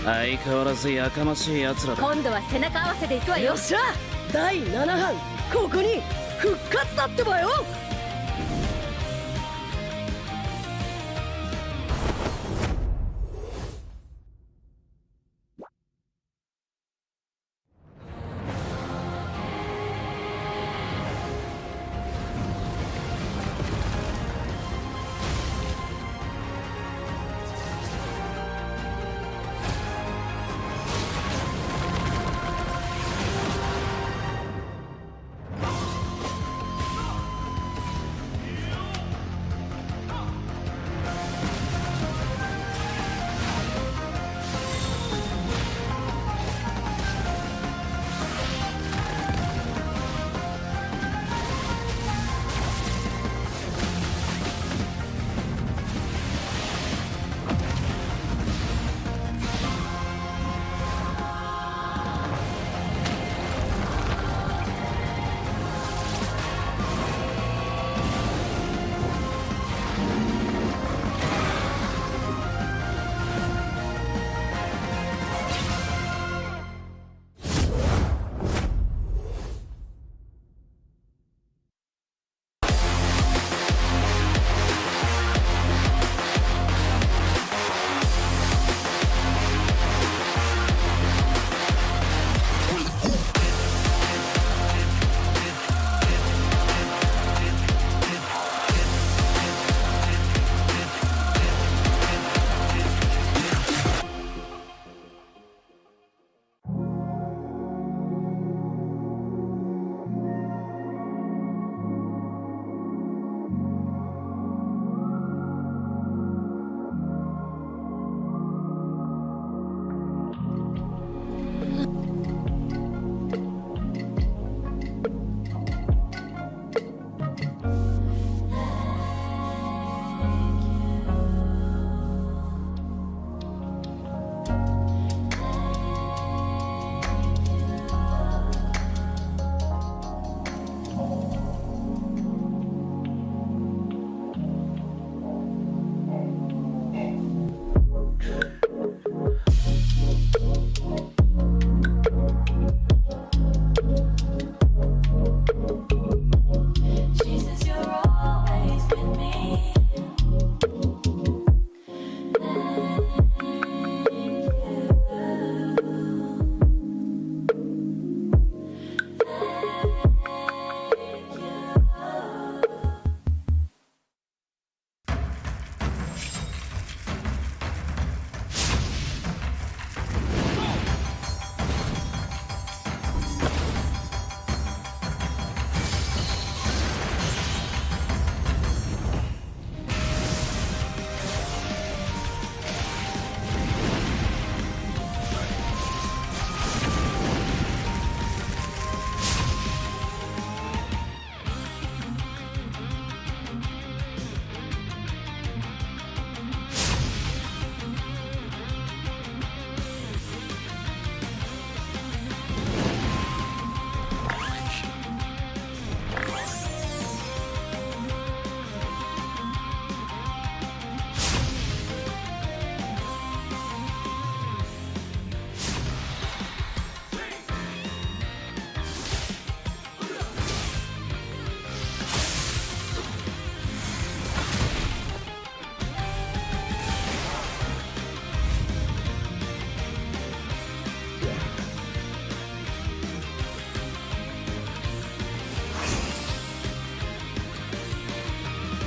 相変わらずやかましい奴らだ。今度は背中合わせで行くわよ。よっしゃ、第7班ここに復活だってばよ。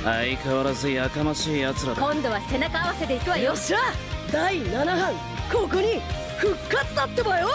相変わらずやかましい奴らだ。今度は背中合わせで行くわよ。よっしゃ、第7班ここに復活だってばよ。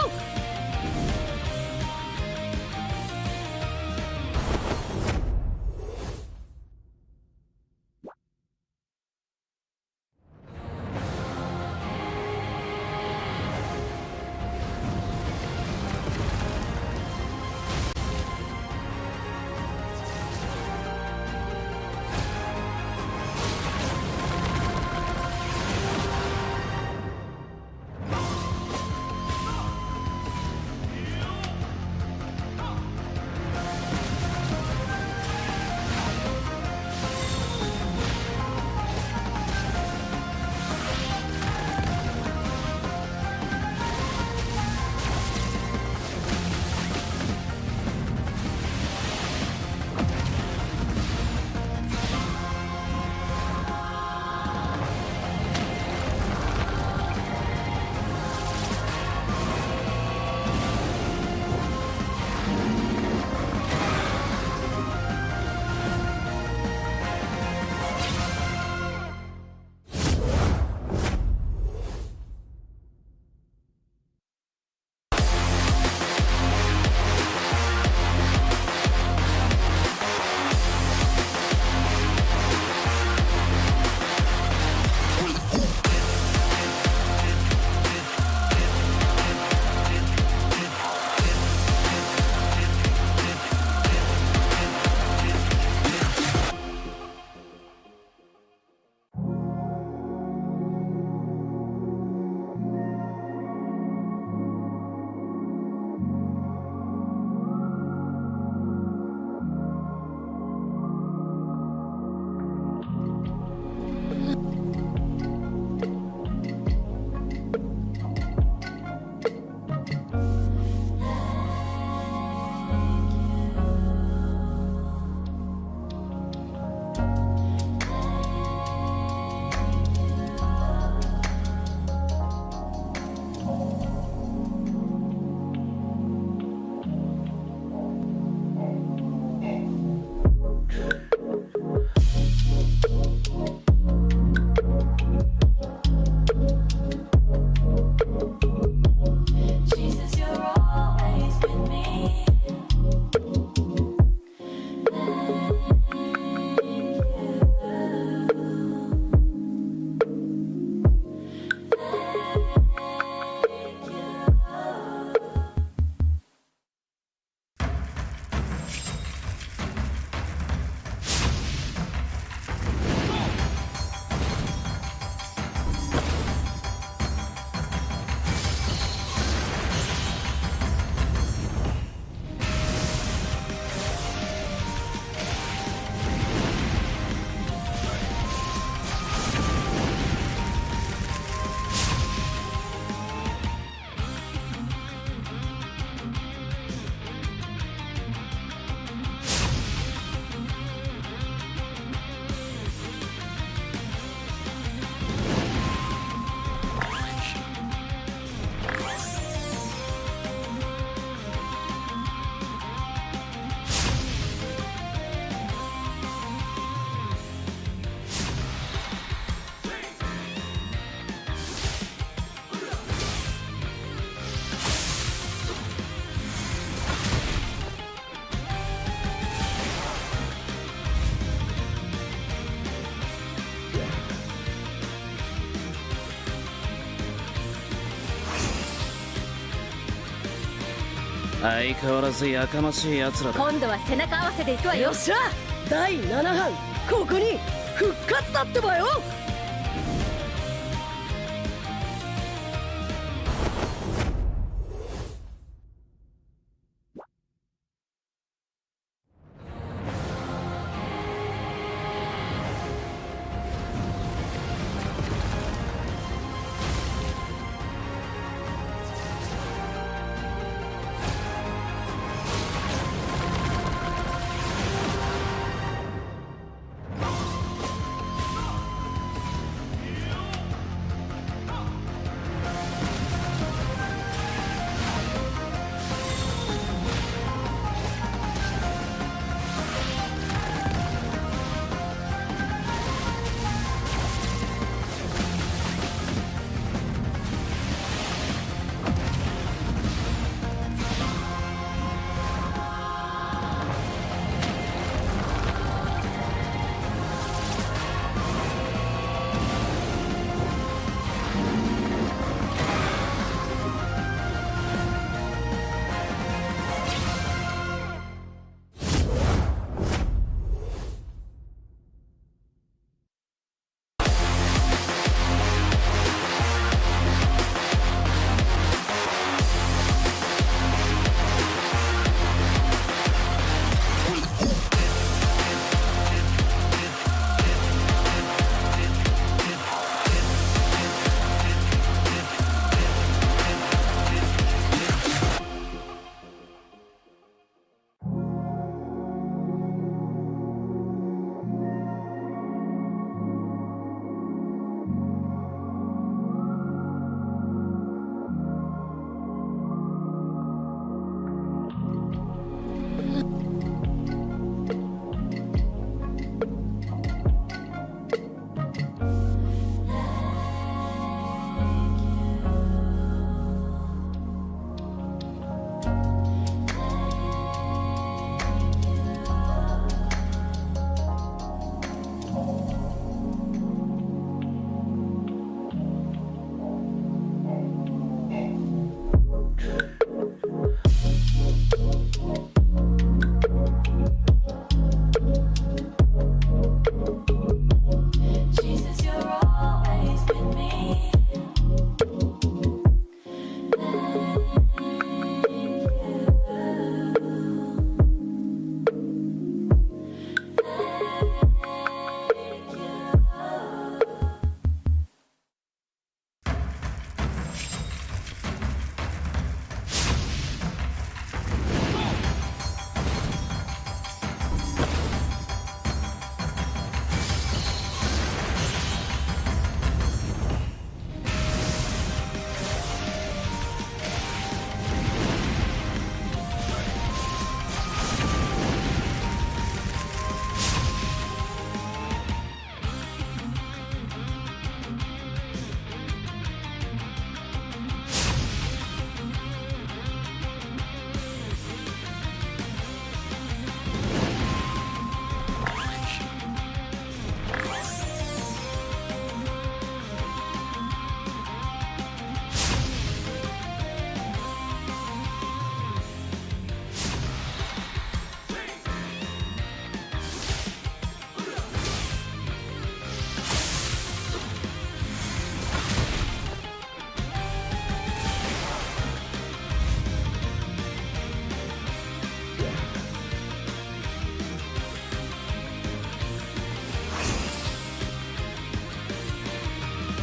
相変わらずやかましい奴らだ。今度は背中合わせでいくわよ。よっしゃ第7班ここに復活だってばよ。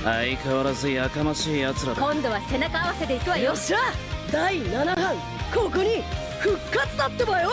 相変わらずやかましい奴らだ。今度は背中合わせでいくわよ。よっしゃ第7班ここに復活だってばよ。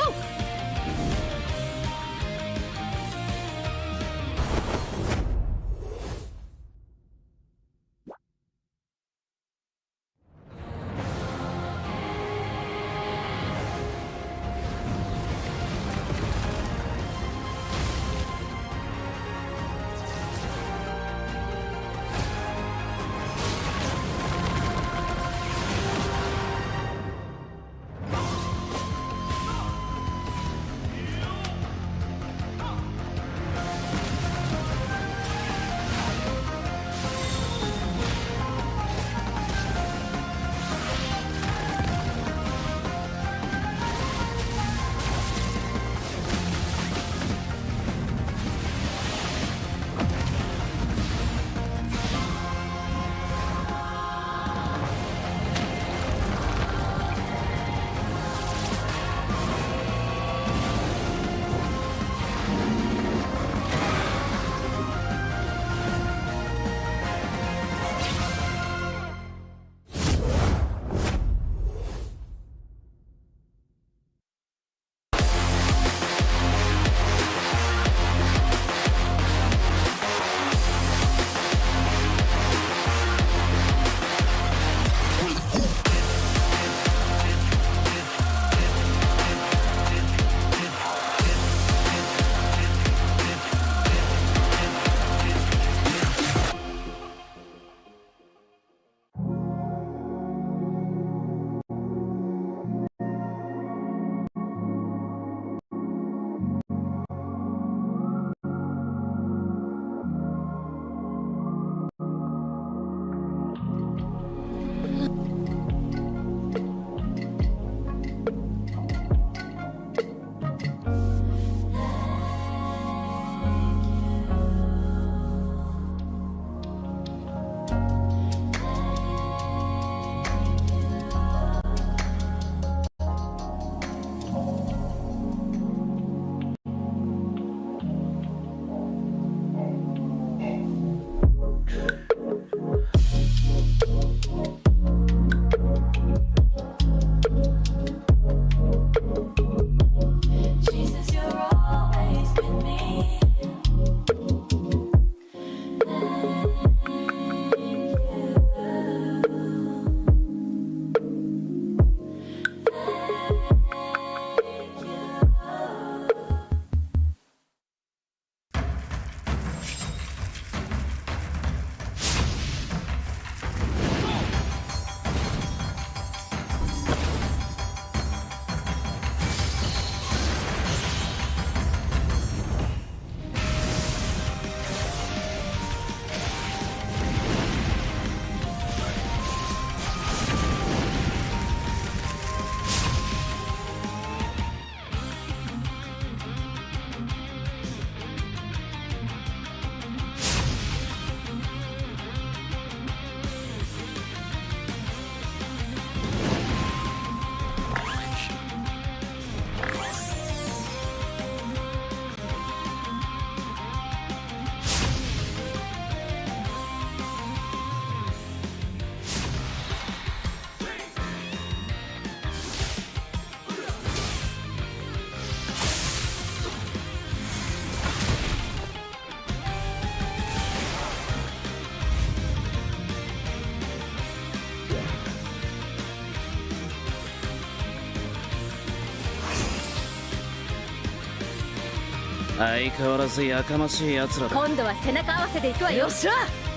相変わらずやかましい奴らだ。今度は背中合わせでいくわよ。よっしゃ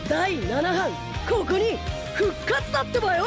第7班ここに復活だってばよ。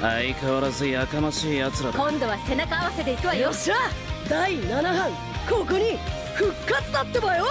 相変わらずやかましい奴らだ。今度は背中合わせでいくわよ。よっしゃ第7班ここに復活だってばよ。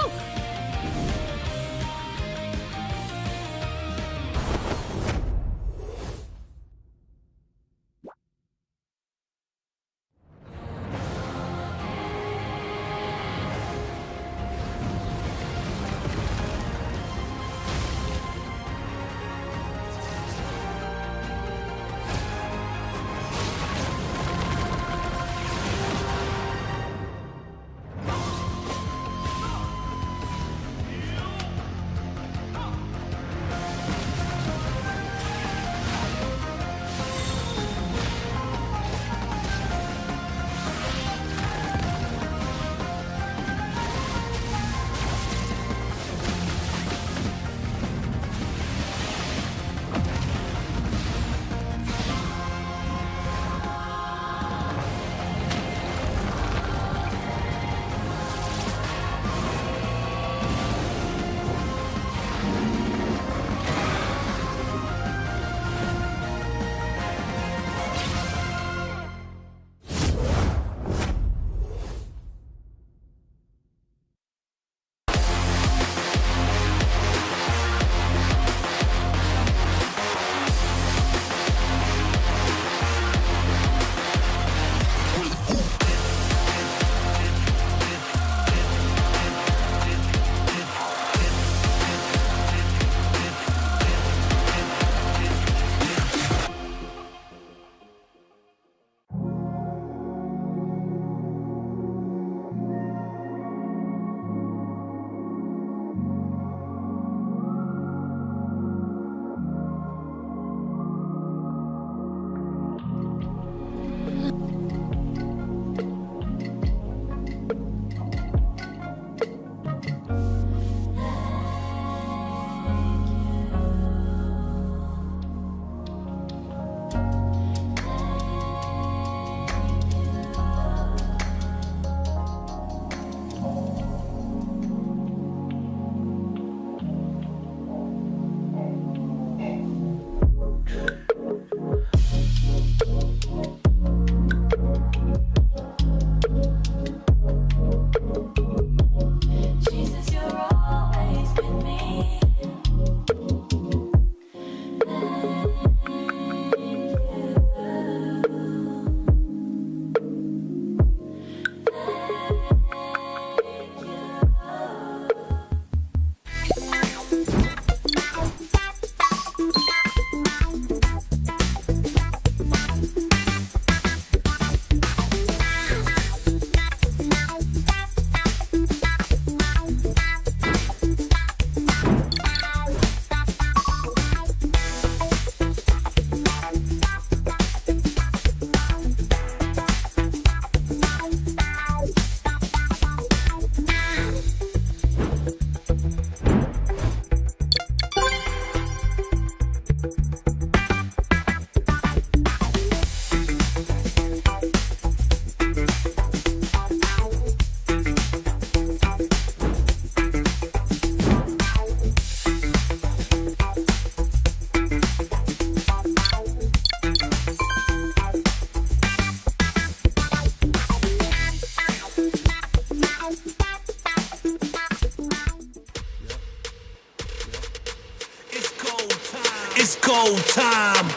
go time.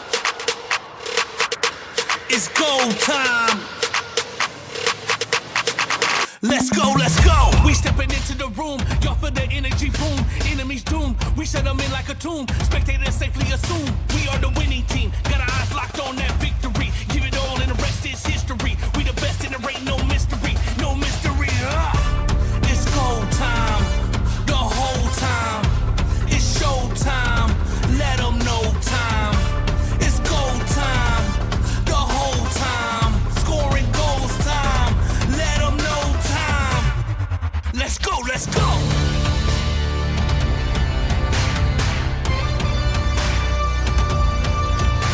It's go time. Let's go, let's go. We stepping into the room. Y'all feel the energy boom. Enemies doom. We shut them in like a tomb. Spectators safely assume we are the winning team. Got our eyes locked on that victory. Give it all and the rest is history. We the best and there ain't no mystery. No mystery. It's go time. The whole time. It's show time. Let them know time. It's go time. The whole time. Scoring goals time. Let them know time. Let's go, let's go.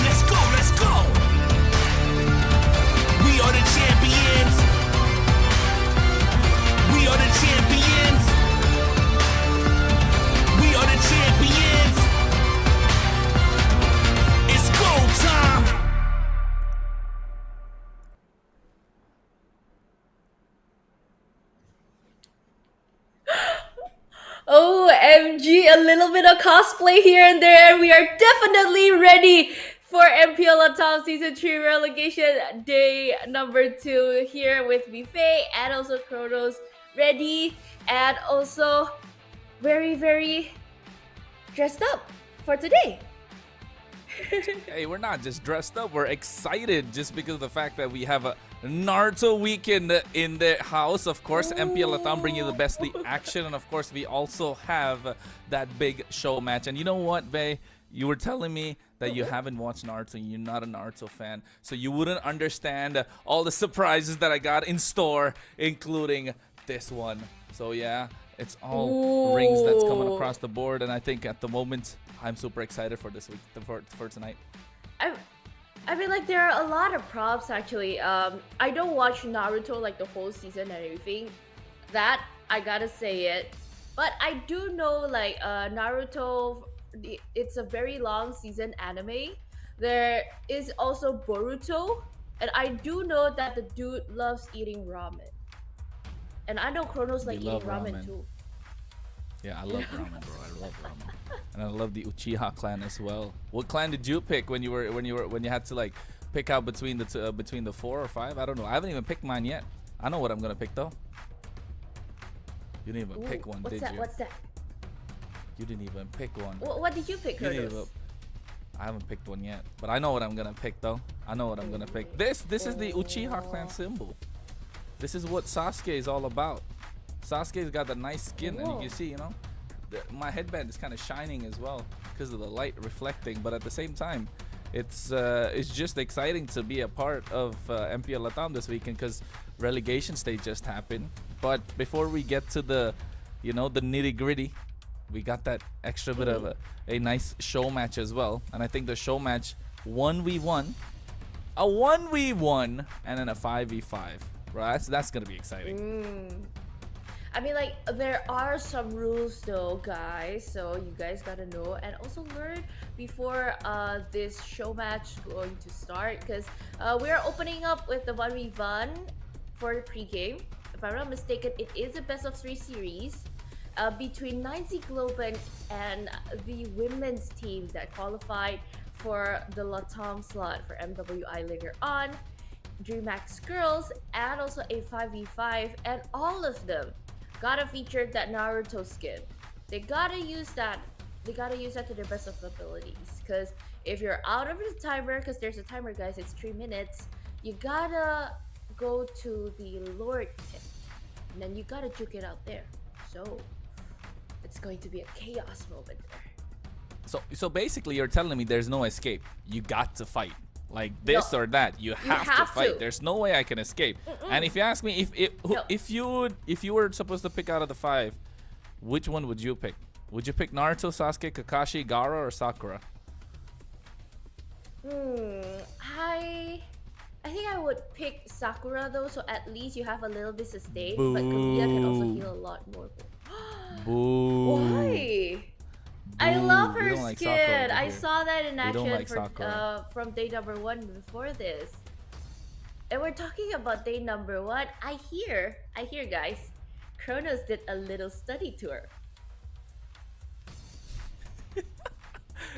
Let's go, let's go. We are the champions. We are the champions. We are the champions. It's go time. OMG, a little bit of cosplay here and there. We are definitely ready for MPL LATAM Season 3 Relegation Day number 2 here with Buffet and also Kronos ready and also very, very dressed up for today. Hey, we're not just dressed up, we're excited just because of the fact that we have a Naruto weekend in the house. Of course, MPL LATAM bring you the best league action, and of course we also have that big show match. And you know what, Bae? You were telling me that you haven't watched Naruto and you're not a Naruto fan, so you wouldn't understand all the surprises that I got in store, including this one. So yeah, it's all rings that's coming across the board, and I think at the moment I'm super excited for this week, for tonight. I mean, like, there are a lot of props actually. I don't watch Naruto like the whole season and everything. That I gotta say it, but I do know like Naruto. It's a very long season anime. There is also Boruto, and I do know that the dude loves eating ramen. And I know Kronos like eating ramen too. Yeah, I love ramen, bro. I love ramen, and I love the Uchiha clan as well. What clan did you pick when you had to like pick out between the 4 or 5? I don't know. I haven't even picked mine yet. I know what I'm gonna pick though. You didn't even pick one, did you? What's that? You didn't even pick one. What did you pick, Kronos? I haven't picked one yet, but I know what I'm gonna pick though. I know what I'm gonna pick. This is the Uchiha clan symbol. This is what Sasuke is all about. Sasuke's got the nice skin, and you can see, you know, my headband is kind of shining as well because of the light reflecting. But at the same time, it's just exciting to be a part of MPL LATAM this weekend because relegation stage just happened. But before we get to the, you know, the nitty gritty, we got that extra bit of a nice show match as well. And I think the show match 1v1, a 1v1, and then a 5v5. Right, that's gonna be exciting. I mean, like, there are some rules though, guys, so you guys gotta know and also learn before this show match going to start, because we are opening up with the 1v1 for the pregame. If I'm not mistaken, it is a best of 3 series between 9Z Globen and the women's team that qualified for the LATAM slot for MWI later on, DreamHack Girls, and also a 5v5, and all of them gotta feature that Naruto skin. They gotta use that. They gotta use that to their best of abilities. Because if you're out of the timer, because there's a timer, guys, it's 3 minutes. You gotta go to the Lord pit, and then you gotta juke it out there. So it's going to be a chaos moment there. So basically, you're telling me there's no escape. You got to fight. Like this or that, you have to fight. There's no way I can escape. And if you ask me, if you were supposed to pick out of the 5, which one would you pick? Would you pick Naruto, Sasuke, Kakashi, Gaara, or Sakura? I think I would pick Sakura though, so at least you have a little bit sustained. But Kamiya can also heal a lot more. Boo. Why? I love her like skin. I saw that in action like from day number 1 before this. And we're talking about day number 1. I hear guys, Kronos did a little study tour.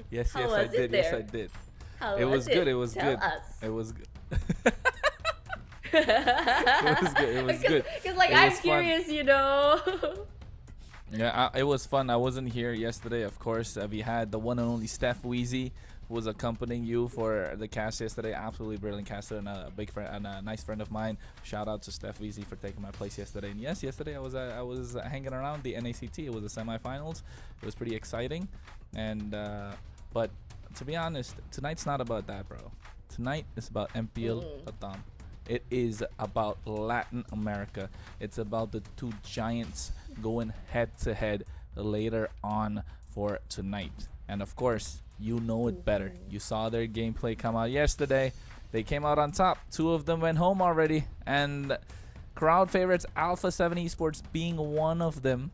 Yes, How yes, was I it did. Yes, there? I did. How It was good. It was Tell good. us. It was good. It was good. It was good. Because like It I'm was fun. curious, you know. Yeah, it was fun. I wasn't here yesterday, of course. We had the one and only Steph Weezy, who was accompanying you for the cast yesterday. Absolutely brilliant caster and a big friend and a nice friend of mine. Shout out to Steph Weezy for taking my place yesterday. And yes, yesterday I was hanging around the NACT. It was the semifinals. It was pretty exciting, and but to be honest, tonight's not about that, bro. Tonight is about MPL LATAM. It is about Latin America. It's about the two giants going head to head later on for tonight. And of course, you know it better. You saw their gameplay come out yesterday. They came out on top. Two of them went home already. And crowd favorites, Alpha 7 Esports being one of them.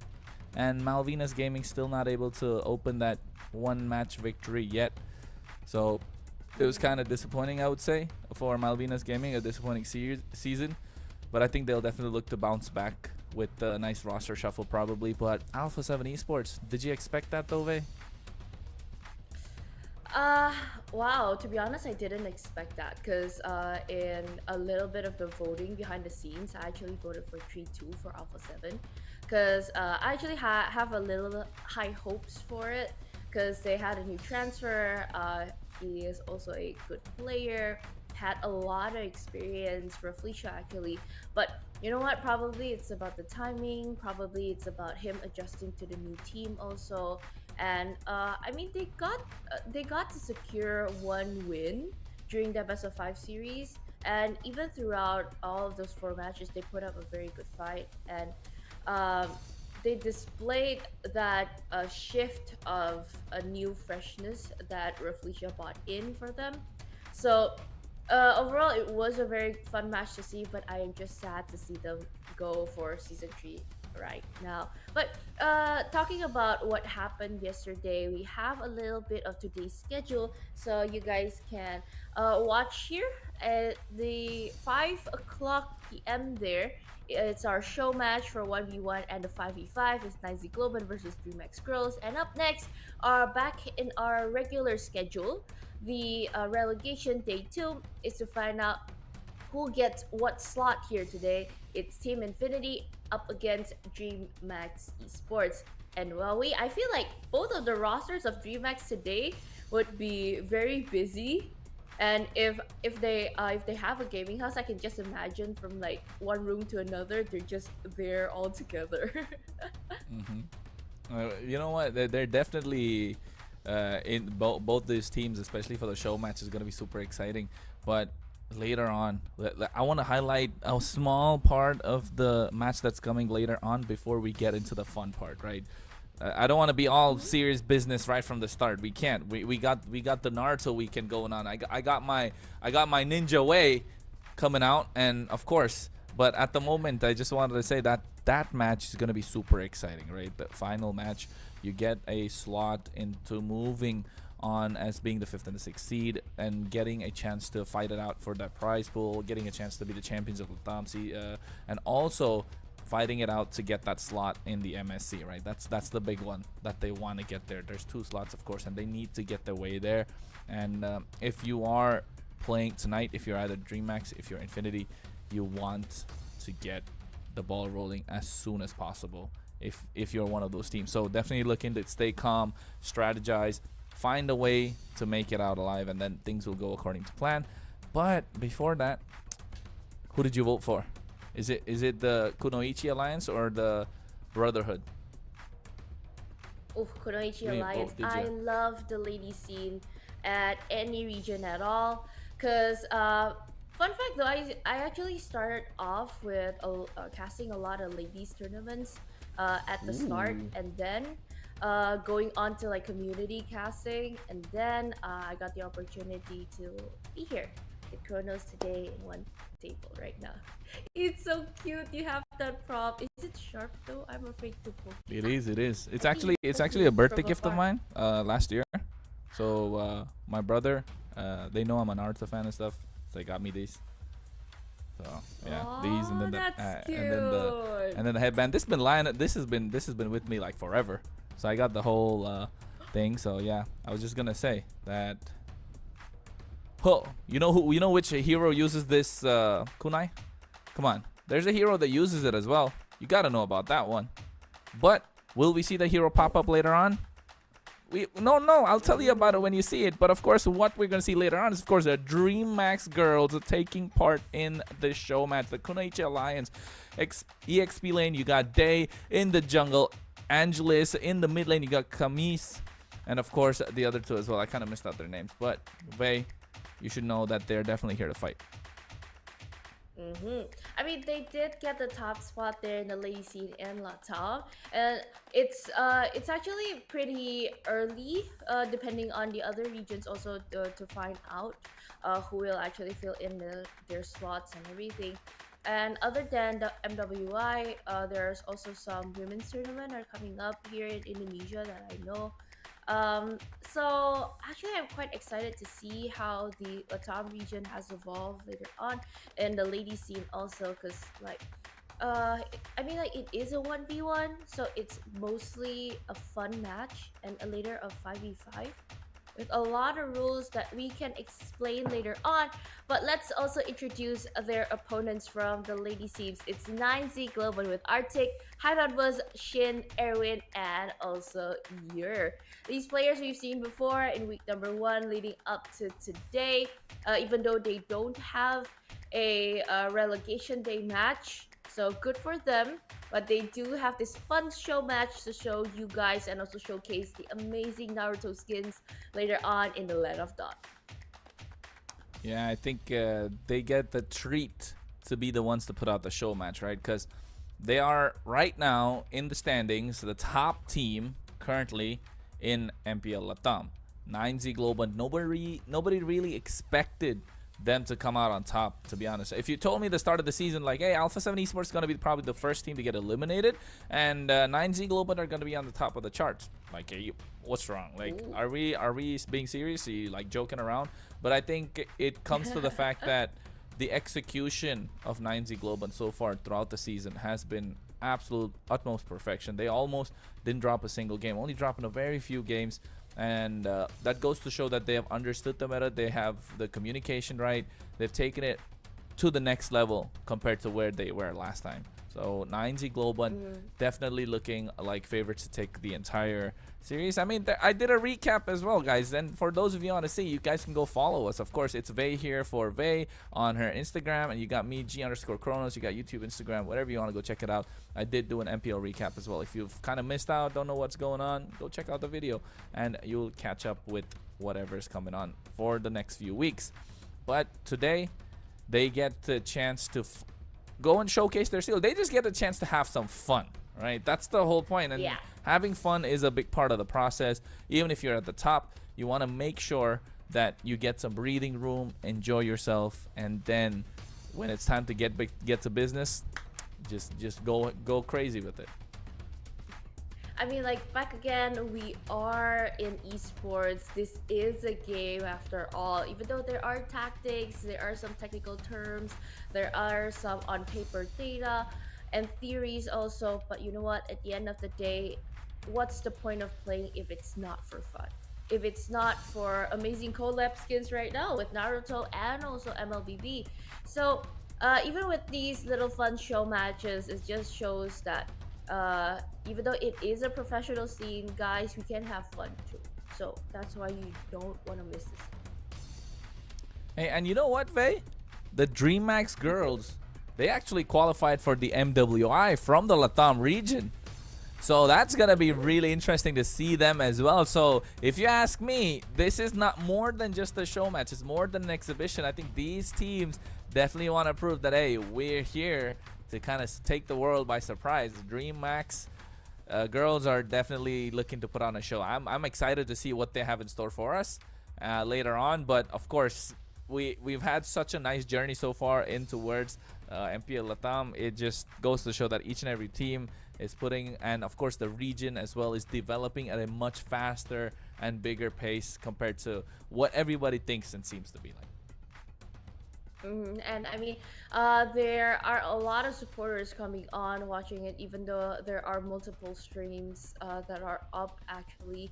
And Malvinas Gaming still not able to open that one match victory yet. So it was kind of disappointing, I would say, for Malvinas Gaming, a disappointing season. But I think they'll definitely look to bounce back with a nice roster shuffle probably. But Alpha 7 Esports, did you expect that, Tove? Wow, to be honest, I didn't expect that because in a little bit of the voting behind the scenes, I actually voted for 3-2 for Alpha 7 because I actually have a little high hopes for it because they had a new transfer. He is also a good player, had a lot of experience, Rafleisha actually. But you know what? Probably it's about the timing. Probably it's about him adjusting to the new team also. And I mean, they got to secure one win during the best of 5 series, and even throughout all of those 4 matches, they put up a very good fight, and they displayed that shift of a new freshness that Rafleisha brought in for them. So overall, it was a very fun match to see, but I am just sad to see them go for season 3 right now. But talking about what happened yesterday, we have a little bit of today's schedule, so you guys can watch here at the 5 o'clock p.m. there. It's our show match for 1v1 and the 5v5 is Nizy Globan versus DreamX Girls. And up next are back in our regular schedule. The relegation day 2 is to find out who gets what slot here today. It's Team Infinity up against DreamX Esports. And well, I feel like both of the rosters of DreamX today would be very busy. And if they have a gaming house, I can just imagine from like one room to another, they're just there all together. You know what? They're definitely in both these teams, especially for the show match, is going to be super exciting. But later on, I want to highlight a small part of the match that's coming later on before we get into the fun part, right? I don't want to be all serious business right from the start. We can't. We got the Naruto weekend going on. I got my Ninja Way coming out, and of course. But at the moment, I just wanted to say that that match is gonna be super exciting, right? The final match, you get a slot into moving on as being the 5th and the 6th seed and getting a chance to fight it out for that prize pool, getting a chance to be the champions of LATAM, and also fighting it out to get that slot in the MSC, right? That's the big one that they want to get there. There's 2 slots, of course, and they need to get their way there. And if you are playing tonight, if you're either DreamX, if you're Infinity, you want to get the ball rolling as soon as possible if you're one of those teams. So definitely look into it, stay calm, strategize, find a way to make it out alive, and then things will go according to plan. But before that, who did you vote for? Is it the Kunoichi Alliance or the Brotherhood? Oh, Kunoichi Wait, Alliance. did I ya? love the lady scene at any region at all. Cause fun fact though, I actually started off with casting a lot of ladies tournaments at the start, and then going on to like community casting, and then I got the opportunity to be here with Kronos today in one table right now. It's so cute. You have that prop. Is it sharp though? I'm afraid to poke It is. It's actually a birthday gift of mine last year. So my brother, they know I'm an Naruto fan and stuff, so they got me these. So yeah, these and then that's and then the headband. This has been with me like forever. So I got the whole thing. So yeah, I was just gonna say that. Oh, you know which hero uses this kunai? Come on, there's a hero that uses it as well. You gotta know about that one. But will we see the hero pop up later on? No, I'll tell you about it when you see it. But of course, what we're gonna see later on is, of course, the DreamMax girls taking part in the show match, the Kunoichi Alliance. EXP lane, you got Day. In the jungle, Angelis. In the mid lane, you got Camise, and of course the other two as well. I kind of missed out their names, but Vey, you should know that they're definitely here to fight. I mean, they did get the top spot there in the lady scene in LATAM, and it's actually pretty early, depending on the other regions also to find out who will actually fill in their slots and everything. And other than the MWI, there's also some women's tournament are coming up here in Indonesia that I know. So actually I'm quite excited to see how the LATAM region has evolved later on, and the lady scene also, because like I mean, like, it is a 1v1, so it's mostly a fun match and a later of 5v5 with a lot of rules that we can explain later on. But let's also introduce their opponents from the lady teams. It's 9Z Global with Arctic, Buzz, Shin, Erwin, and also Yer. These players we've seen before in week number 1 leading up to today, even though they don't have a relegation day match. So good for them, but they do have this fun show match to show you guys and also showcase the amazing Naruto skins later on in the Land of Dawn. Yeah, I think they get the treat to be the ones to put out the show match, right? Because they are right now in the standings, the top team currently in MPL LATAM. 9Z Global, nobody really expected them to come out on top, to be honest. If you told me at the start of the season, like, hey, Alpha 7 Esports is going to be probably the first team to get eliminated, and 9Z Global are going to be on the top of the charts, like, hey, what's wrong? Like, are we being serious? Are you like joking around? But I think it comes to the fact that the execution of 9Z Global so far throughout the season has been absolute utmost perfection. They almost didn't drop a single game, only dropping a very few games. And that goes to show that they have understood the meta. They have the communication right. They've taken it to the next level compared to where they were last time. So 9Z Global definitely looking like favorites to take the entire series. I mean, I did a recap as well, guys. And for those of you want to see, you guys can go follow us. Of course, it's Vey here for Vey on her Instagram. And you got me, G_Chronos. You got YouTube, Instagram, whatever you want to go check it out. I did do an MPL recap as well. If you've kind of missed out, don't know what's going on, go check out the video. And you'll catch up with whatever's coming on for the next few weeks. But today, they get the chance to go and showcase their skill. They just get a chance to have some fun, right? That's the whole point. And having fun is a big part of the process. Even if you're at the top, you want to make sure that you get some breathing room, enjoy yourself, and then when it's time to get to business, just go crazy with it. I mean, like, back again, we are in esports. This is a game after all. Even though there are tactics, there are some technical terms, there are some on paper data and theories also. But you know what? At the end of the day, what's the point of playing if it's not for fun? If it's not for amazing collab skins right now with Naruto and also MLBB. So even with these little fun show matches, it just shows that even though it is a professional scene, guys, we can have fun too. So that's why you don't want to miss this. Hey, and you know what, Vey? The DreamMax girls, they actually qualified for the MWI from the LATAM region. So that's going to be really interesting to see them as well. So if you ask me, this is not more than just a show match. It's more than an exhibition. I think these teams definitely want to prove that, hey, we're here to kind of take the world by surprise. DreamMax girls are definitely looking to put on a show. I'm excited to see what they have in store for us later on. But of course, we've had such a nice journey so far in towards MPL LATAM. It just goes to show that each and every team is putting, and of course the region as well, is developing at a much faster and bigger pace compared to what everybody thinks and seems to be like. And I mean, there are a lot of supporters coming on watching it, even though there are multiple streams that are up actually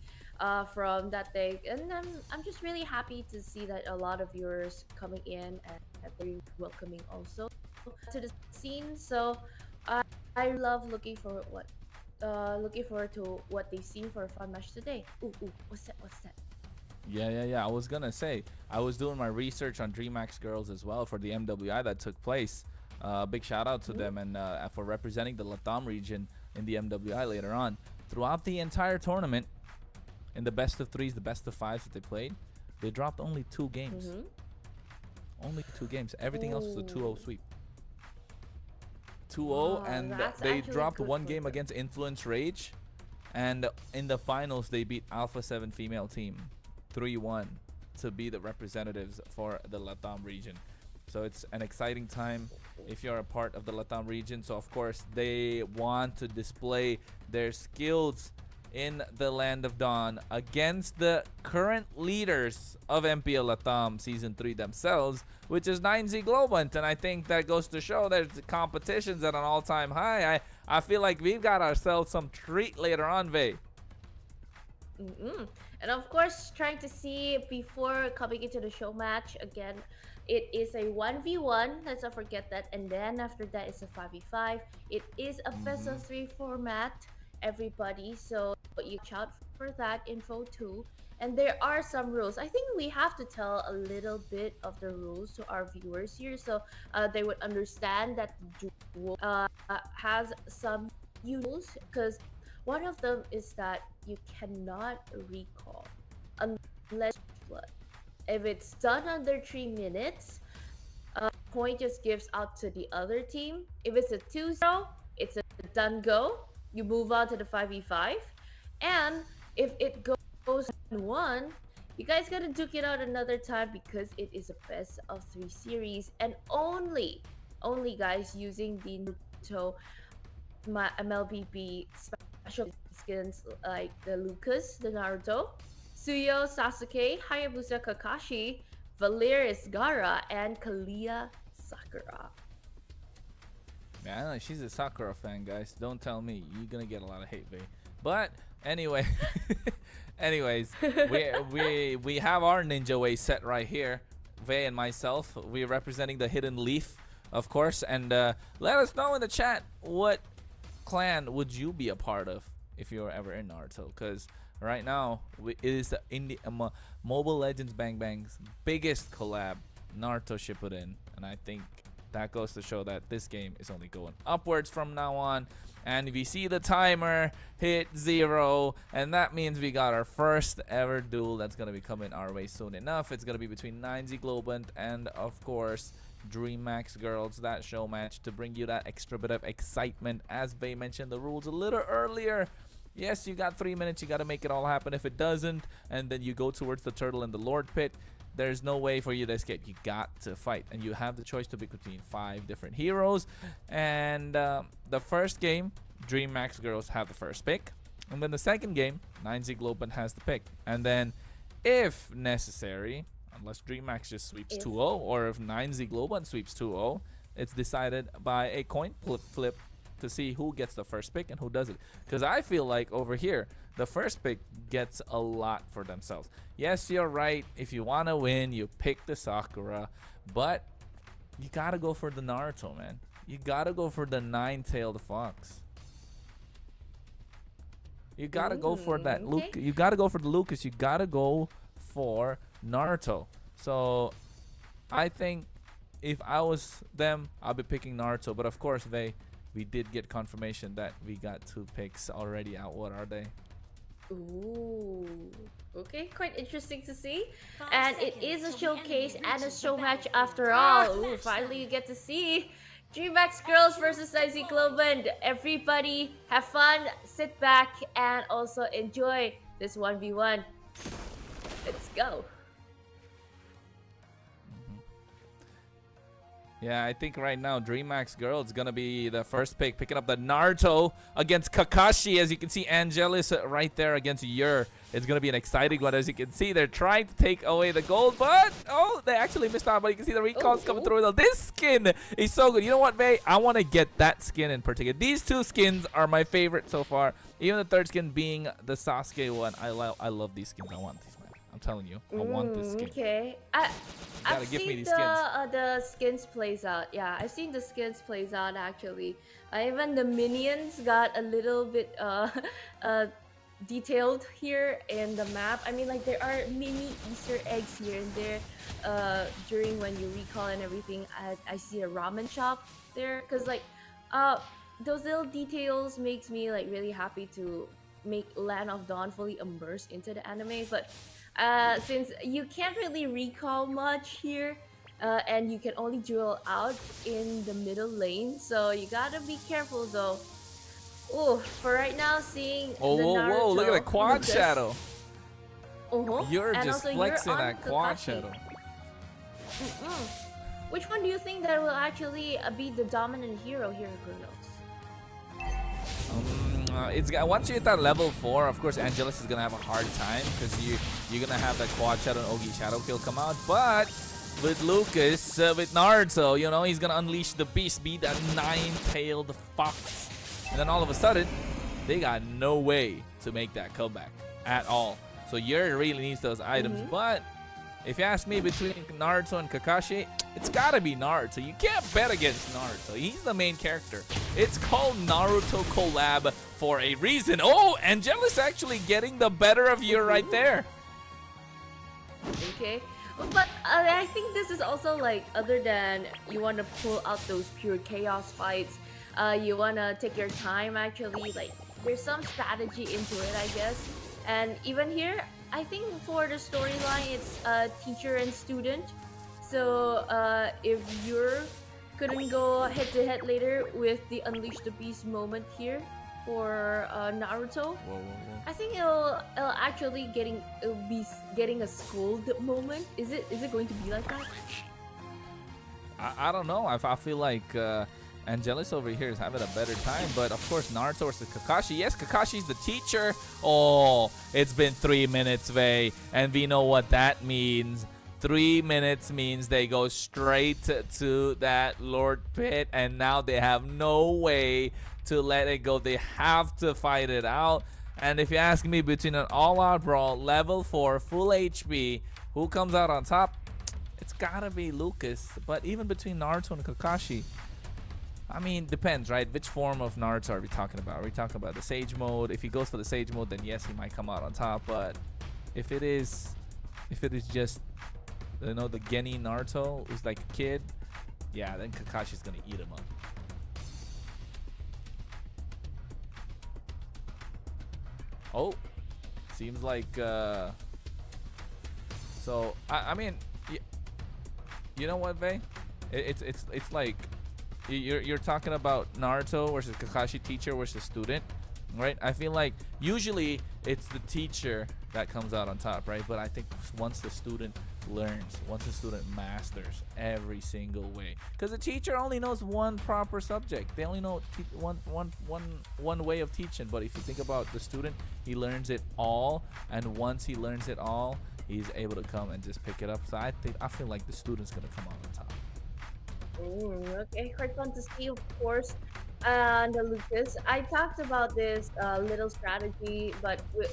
from that day. And I'm just really happy to see that a lot of viewers coming in and very welcoming also to the scene. So I love looking forward to what they've seen for a fun match today. Ooh, what's that? What's that? Yeah. I was gonna say, I was doing my research on DreamHack Girls as well for the MWI that took place. Big shout out to them and for representing the LATAM region in the MWI later on. Throughout the entire tournament, in the best of threes, the best of fives that they played, they dropped only 2 games. Only 2 games. Everything else was a 2-0 sweep. 2-0, Wow, and that's they actually dropped good one for game them. against Influence Rage, and in the finals they beat Alpha 7 female team 3-1 to be the representatives for the LATAM region. So it's an exciting time if you're a part of the LATAM region. So of course they want to display their skills in the Land of Dawn against the current leaders of MPL LATAM Season 3 themselves, which is 9Z Globant. And I think that goes to show that the competition's at an all-time high. I feel like we've got ourselves some treat later on, Vey. And of course, trying to see before coming into the show match again, it is a 1v1. Let's not forget that. And then after that, it's a 5v5. It is a best of 3 format, everybody. So you watch out for that info too. And there are some rules. I think we have to tell a little bit of the rules to our viewers here, so they would understand that the duel has some rules, because one of them is that you cannot recall unless blood. If it's done under 3 minutes, point just gives out to the other team. If it's a 2-0, it's a done go. You move on to the 5v5. And if it goes 1, you guys gotta duke it out another time, because it is a best of 3 series, and only guys using the Naruto MLBB special skins like the Lucas, the Naruto, Suyo, Sasuke, Hayabusa Kakashi, Valeris Gara, and Kalia Sakura. Man, she's a Sakura fan, guys. Don't tell me. You're gonna get a lot of hate, Vey. But anyway, anyways, we have our ninja way set right here. Vey and myself, we're representing the Hidden Leaf, of course. And let us know in the chat, what clan would you be a part of if you were ever in Naruto? Because right now it is the Mobile Legends Bang Bang's biggest collab, Naruto Shippuden, and I think that goes to show that this game is only going upwards from now on. And if you see the timer hit 0, and that means we got our first ever duel that's going to be coming our way soon enough. It's going to be between 9Z Globant and, of course, DreamHack Girls, that show match, to bring you that extra bit of excitement. As Vey mentioned the rules a little earlier, yes, you got 3 minutes. You got to make it all happen. If it doesn't, and then you go towards the turtle in the Lord Pit, there's no way for you to escape. You got to fight, and you have the choice to pick between 5 different heroes. And the first game, DreamHack Girls have the first pick, and then the second game, 9Z Globant has the pick. And then, if necessary, unless DreamHack just sweeps 2-0, or if 9Z Globant sweeps 2-0, it's decided by a coin flip to see who gets the first pick and who doesn't. Because I feel like over here, the first pick gets a lot for themselves. Yes, you're right. If you want to win, you pick the Sakura. But you got to go for the Naruto, man. You got to go for the 9-tailed fox. You got to go for that. Okay. You got to go for the Lucas. You got to go for Naruto. So I think if I was them, I'll be picking Naruto. But of course, we did get confirmation that we got 2 picks already out. What are they? Ooh, okay, quite interesting to see. And it is a showcase and a show match after all. Ooh, finally you get to see DreamHack Girls versus 9Z Globant. Everybody have fun, sit back, and also enjoy this 1v1. Let's go. Yeah, I think right now DreamHack's girl is gonna be the first pick, picking up the Naruto against Kakashi. As you can see, Angelus right there against Yer. It's gonna be an exciting one. As you can see, they're trying to take away the gold, but oh, they actually missed out. But you can see the recalls coming through. Though this skin is so good. You know what, Vay? I want to get that skin in particular. These two skins are my favorite so far. Even the third skin being the Sasuke one. I love these skins. I want these. I'm telling you, I want this skin. Okay, I've seen the skins plays out. Yeah, I've seen the skins plays out actually. Even the minions got a little bit detailed here in the map. I mean, like there are mini Easter eggs here and there during when you recall and everything. I see a ramen shop there because like those little details makes me like really happy to make Land of Dawn fully immersed into the anime, but. Since you can't really recall much here, and you can only duel out in the middle lane, so you gotta be careful though. Oh, for right now, seeing the Naruto, whoa! Look at the quad shadow. You're and just also flexing you're on that quad Kakashi. shadow. Which one do you think that will actually be the dominant hero here, Bruno? It's once you hit that level 4, of course, Angelus is gonna have a hard time because you're gonna have that quad shadow and Ogi shadow kill come out. But with Lucas, with Naruto, you know, he's gonna unleash the beast, be that 9-tailed fox, and then all of a sudden, they got no way to make that comeback at all. So Yer really needs those items. But if you ask me, between Naruto and Kakashi, it's gotta be Naruto. You can't bet against Naruto. He's the main character. It's called Naruto Collab for a reason. Oh, Angelus actually getting the better of you right there. Okay, but I think this is also like, other than you want to pull out those pure chaos fights, you want to take your time actually, like there's some strategy into it, I guess. And even here, I think for the storyline, it's teacher and student. So if you're couldn't go head to head later with the Unleash the Beast moment here for Naruto, I think it'll actually be getting a scold moment. Is it going to be like that? I don't know. I feel like Angelus over here is having a better time, but of course Naruto versus Kakashi. Yes, Kakashi's the teacher. Oh, it's been 3 minutes, Vay, and we know what that means. 3 minutes means they go straight to that Lord Pit, and now they have no way to let it go. They have to fight it out. And if you ask me, between an all-out brawl, level 4, full HP, who comes out on top? It's gotta be Lucas. But even between Naruto and Kakashi, I mean, depends, right? Which form of Naruto are we talking about? Are we talking about the Sage mode? If he goes for the Sage mode, then yes, he might come out on top. But if it is just, you know, the Geni Naruto who's like a kid, yeah, then Kakashi's gonna eat him up. Oh, seems like so I mean, you know what, Vay? It's like you're talking about Naruto versus Kakashi, teacher versus student, right? I feel like usually it's the teacher that comes out on top, right? But I think once the student learns, once the student masters every single way, because the teacher only knows one proper subject, they only know one way of teaching. But if you think about the student, he learns it all, and once he learns it all, he's able to come and just pick it up. So I feel like the student's gonna come out on top. Okay, quite fun to see, of course. And Lucas, I talked about this little strategy, but with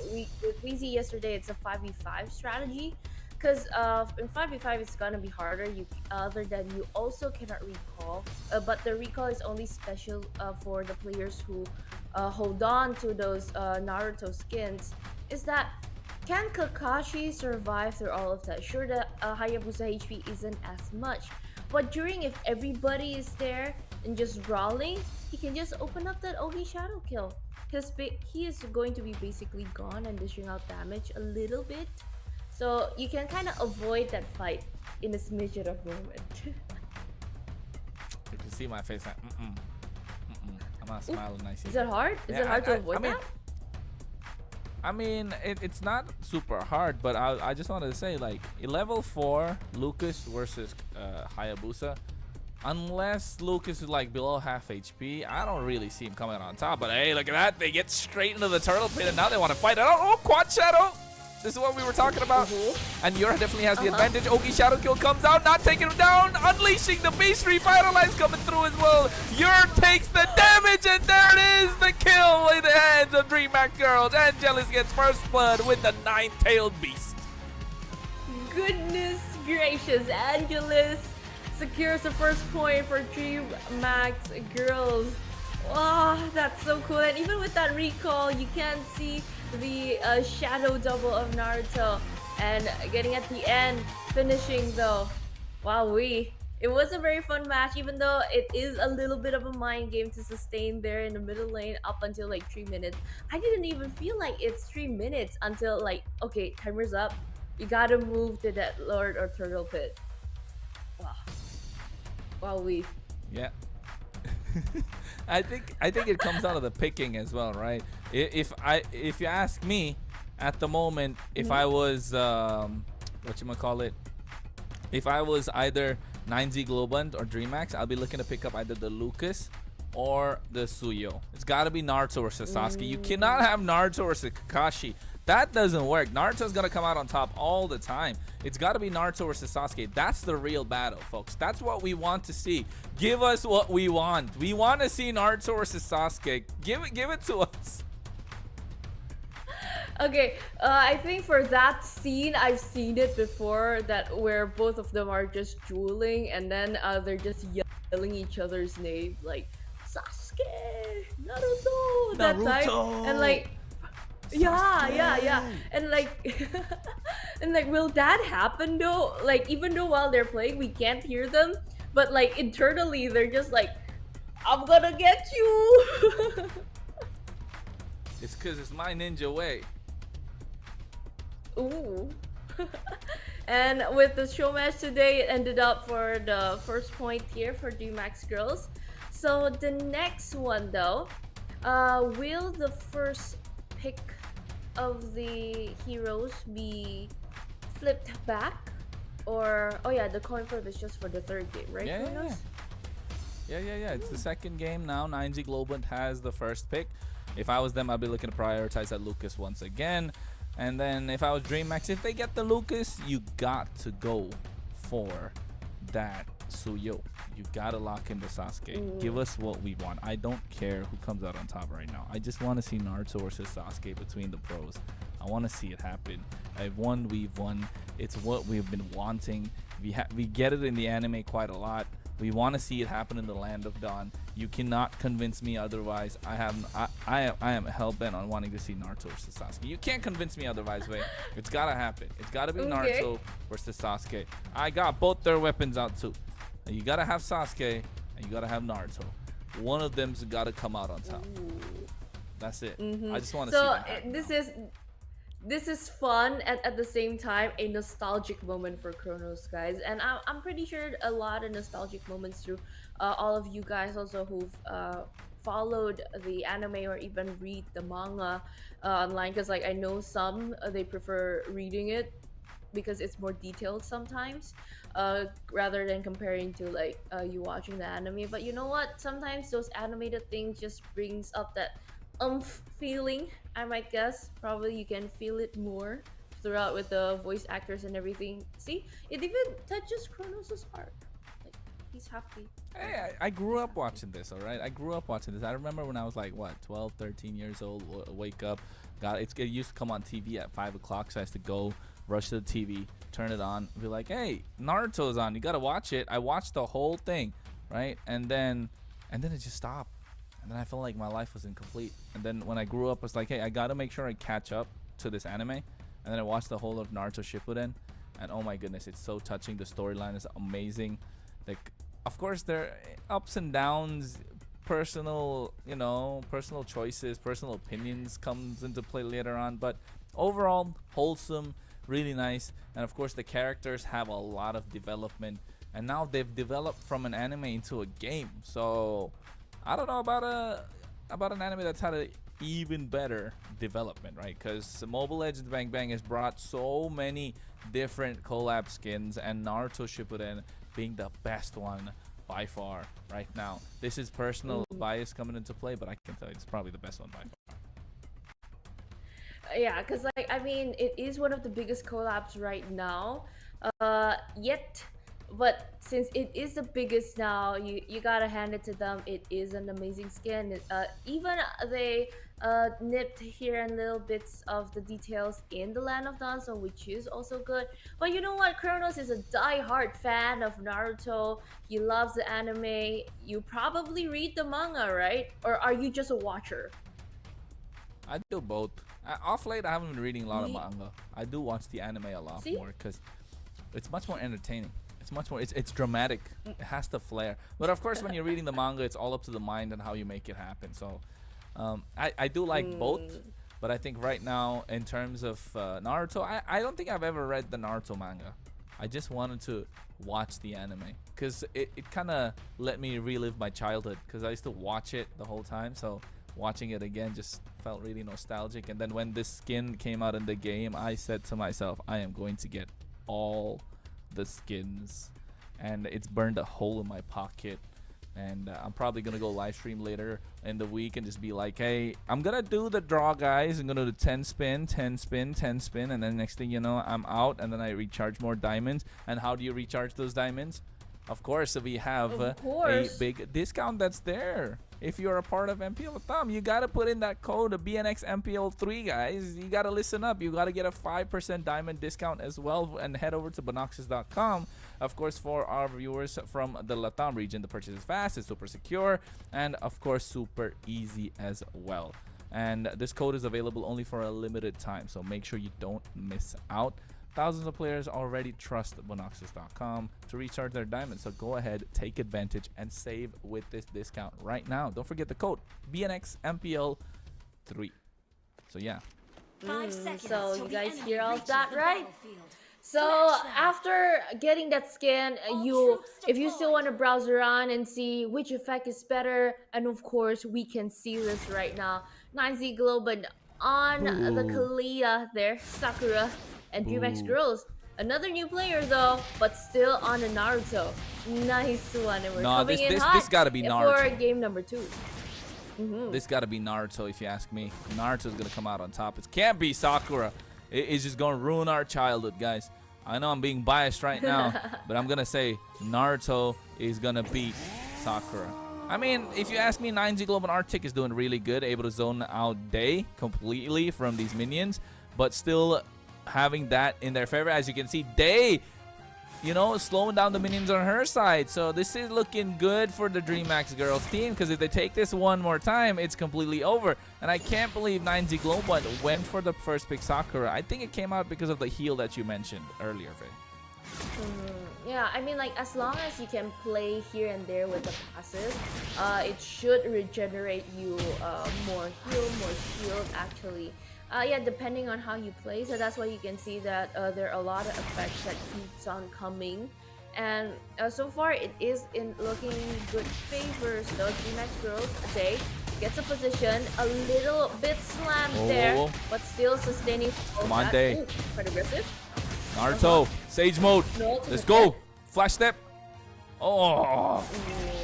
Weezy yesterday, it's a 5v5 strategy. Because in 5v5, it's gonna be harder. Other than you also cannot recall, but the recall is only special for the players who hold on to those Naruto skins. Is that, can Kakashi survive through all of that? Sure, the Hayabusa HP isn't as much, but if everybody is there and just brawling, he can just open up that Ogi shadow kill. Because he is going to be basically gone and dishing out damage a little bit. So you can kind of avoid that fight in a smidget of moment. You can see my face like, I'm not smiling nice. Is it hard? Is it hard to avoid that? I mean, it's not super hard, but I just wanted to say, like, level 4 Lucas versus Hayabusa, Unless Lucas is like below half HP, I don't really see him coming on top. But hey, look at that. They get straight into the turtle pit and now they want to fight it out. Oh, quad shadow. This is what we were talking about. And Yura definitely has the advantage. Oki Shadow Kill comes out, not taking him down. Unleashing the base revitalize coming through as well. Yura takes the damage and there it is. The kill in the hands of DreamHack Girls. Angelus gets first blood with the 9-tailed beast. Goodness gracious, Angelus secures the first point for DreamHack Girls. Wow, that's so cool. And even with that recall, you can see the shadow double of Naruto. And getting at the end, finishing though. Wowee. It was a very fun match, even though it is a little bit of a mind game to sustain there in the middle lane up until like 3 minutes. I didn't even feel like it's 3 minutes until like, okay, timer's up. You gotta move to that Lord or Turtle Pit. Wow. Wowee. Yeah. I think it comes down to the picking as well, right? If you ask me, at the moment, if I was if I was either 9Z Globant or DreamHack, I'll be looking to pick up either the Lucas or the Suyo. It's got to be Naruto or Sasuke. You cannot have Naruto or Kakashi. That doesn't work. Naruto's gonna come out on top all the time. It's gotta be Naruto versus Sasuke. That's the real battle, folks. That's what we want to see. Give us what we want. We want to see Naruto versus Sasuke. Give it to us. Okay, I think for that scene, I've seen it before, that where both of them are just dueling and then they're just yelling each other's names like Sasuke, Naruto, that time, and like. Yeah. And like and like, will that happen though? Like, even though while they're playing we can't hear them, but like internally they're just like, I'm gonna get you. It's because it's my ninja way. Ooh. And with the show match today, it ended up for the first point here for DreamHack Girls. So the next one though, will the first pick of the heroes be flipped back, or oh yeah, the coin flip is just for the third game, right? Yeah. It's the second game now. 9Z Globant has the first pick. If I was them, I'd be looking to prioritize that Lucas once again. And then if I was DreamHack, if they get the Lucas, you got to go for that Suyo. You gotta lock in the Sasuke. Give us what we want. I don't care who comes out on top right now. I just want to see Naruto versus Sasuke between the pros. I want to see it happen. I've won, we've won. It's what we've been wanting. We get it in the anime quite a lot. We want to see it happen in the Land of Dawn. You cannot convince me otherwise. I am hell-bent on wanting to see Naruto versus Sasuke. You can't convince me otherwise, Wei. It's gotta happen. It's gotta be Naruto versus Sasuke. I got both their weapons out too. You gotta have Sasuke and you gotta have Naruto. One of them's gotta come out on top. That's it. I just want to see that happen. This is fun at the same time a nostalgic moment for Chronos, guys, and I'm pretty sure a lot of nostalgic moments through all of you guys also who've followed the anime or even read the manga online, because like I know some they prefer reading it because it's more detailed sometimes, rather than comparing to like you watching the anime. But you know what, sometimes those animated things just brings up that feeling, I might guess. Probably you can feel it more throughout with the voice actors and everything. See, it even touches Kronos' heart. Like, he's happy. Hey, I grew up watching this, all right? I grew up watching this. I remember when I was like, what, 12, 13 years old, wake up. It used to come on TV at 5 o'clock, so I used to go, rush to the TV, turn it on, be like, hey, Naruto's on. You got to watch it. I watched the whole thing, right? And then it just stopped. And then I felt like my life was incomplete. And then when I grew up, I was like, hey, I got to make sure I catch up to this anime. And then I watched the whole of Naruto Shippuden. And oh my goodness, it's so touching. The storyline is amazing. Like, of course, there are ups and downs, personal choices, personal opinions comes into play later on. But overall, wholesome, really nice. And of course, the characters have a lot of development. And now they've developed from an anime into a game. So I don't know about an anime that's had an even better development, right? Because Mobile Legends Bang Bang has brought so many different collab skins, and Naruto Shippuden being the best one by far right now. This is personal bias coming into play, but I can tell you it's probably the best one by far. Yeah, because like I mean, it is one of the biggest collabs right now. But since it is the biggest now, you gotta hand it to them. It is an amazing skin. Even they nipped here and little bits of the details in the Land of Danzo, which is also good. But you know what? Kronos is a die-hard fan of Naruto. He loves the anime. You probably read the manga, right? Or are you just a watcher? I do both. Off late, I haven't been reading a lot of manga. I do watch the anime a lot more because it's much more entertaining. It's much more. It's dramatic. It has the flair. But of course, when you're reading the manga, it's all up to the mind and how you make it happen. So, I do like both. But I think right now, in terms of Naruto, I don't think I've ever read the Naruto manga. I just wanted to watch the anime because it kind of let me relive my childhood because I used to watch it the whole time. So watching it again just felt really nostalgic. And then when this skin came out in the game, I said to myself, I am going to get all the skins, and it's burned a hole in my pocket. And I'm probably gonna go live stream later in the week and just be like, hey, I'm gonna do the draw, guys. I'm gonna do 10 spin, 10 spin, 10 spin, and then next thing you know, I'm out, and then I recharge more diamonds. And how do you recharge those diamonds? Of course, we have a big discount that's there. If you're a part of MPL LATAM, you gotta put in that code BNX MPL3, guys. You gotta listen up. You gotta get a 5% diamond discount as well, and head over to bonoxis.com. Of course, for our viewers from the LATAM region, the purchase is fast, it's super secure, and of course, super easy as well. And this code is available only for a limited time, so make sure you don't miss out. Thousands of players already trust bonoxis.com to recharge their diamonds, so go ahead, take advantage, and save with this discount right now. Don't forget the code BNXMPL3. So yeah. 5 seconds So till you the guys enemy hear all of reaches that, the right? battlefield. So Smash them. after getting that skin, if you still want to browse around and see which effect is better, and of course we can see this right now. 9Z Global on the Kalia there, Sakura and DreamX Girls. Another new player though, but still on the Naruto. Nice one, and we're coming in hot this gotta be Naruto. for game number 2. This gotta be Naruto, if you ask me. Naruto's gonna come out on top. It can't be Sakura. It's just gonna ruin our childhood, guys. I know I'm being biased right now, but I'm gonna say Naruto is gonna beat Sakura. I mean, if you ask me, 9Z Global Arctic is doing really good, able to zone out Day completely from these minions, but still having that in their favor. As you can see, Day, you know, slowing down the minions on her side. So this is looking good for the DreamX Girls team, because if they take this one more time, it's completely over. And I can't believe 9Z Global went for the first pick Sakura. I think it came out because of the heal that you mentioned earlier, Faye. Yeah, I mean, like, as long as you can play here and there with the passive, it should regenerate you more heal, more shield, actually. Yeah, depending on how you play. So that's why you can see that there are a lot of effects that keeps on coming. And so far, it is in looking good favors, though. DreamX Girls, Day gets a position, a little bit slammed there, but still sustaining. Come on, Day. Ooh, quite aggressive. Naruto, Sage mode. No, Let's go. Flash step. Oh,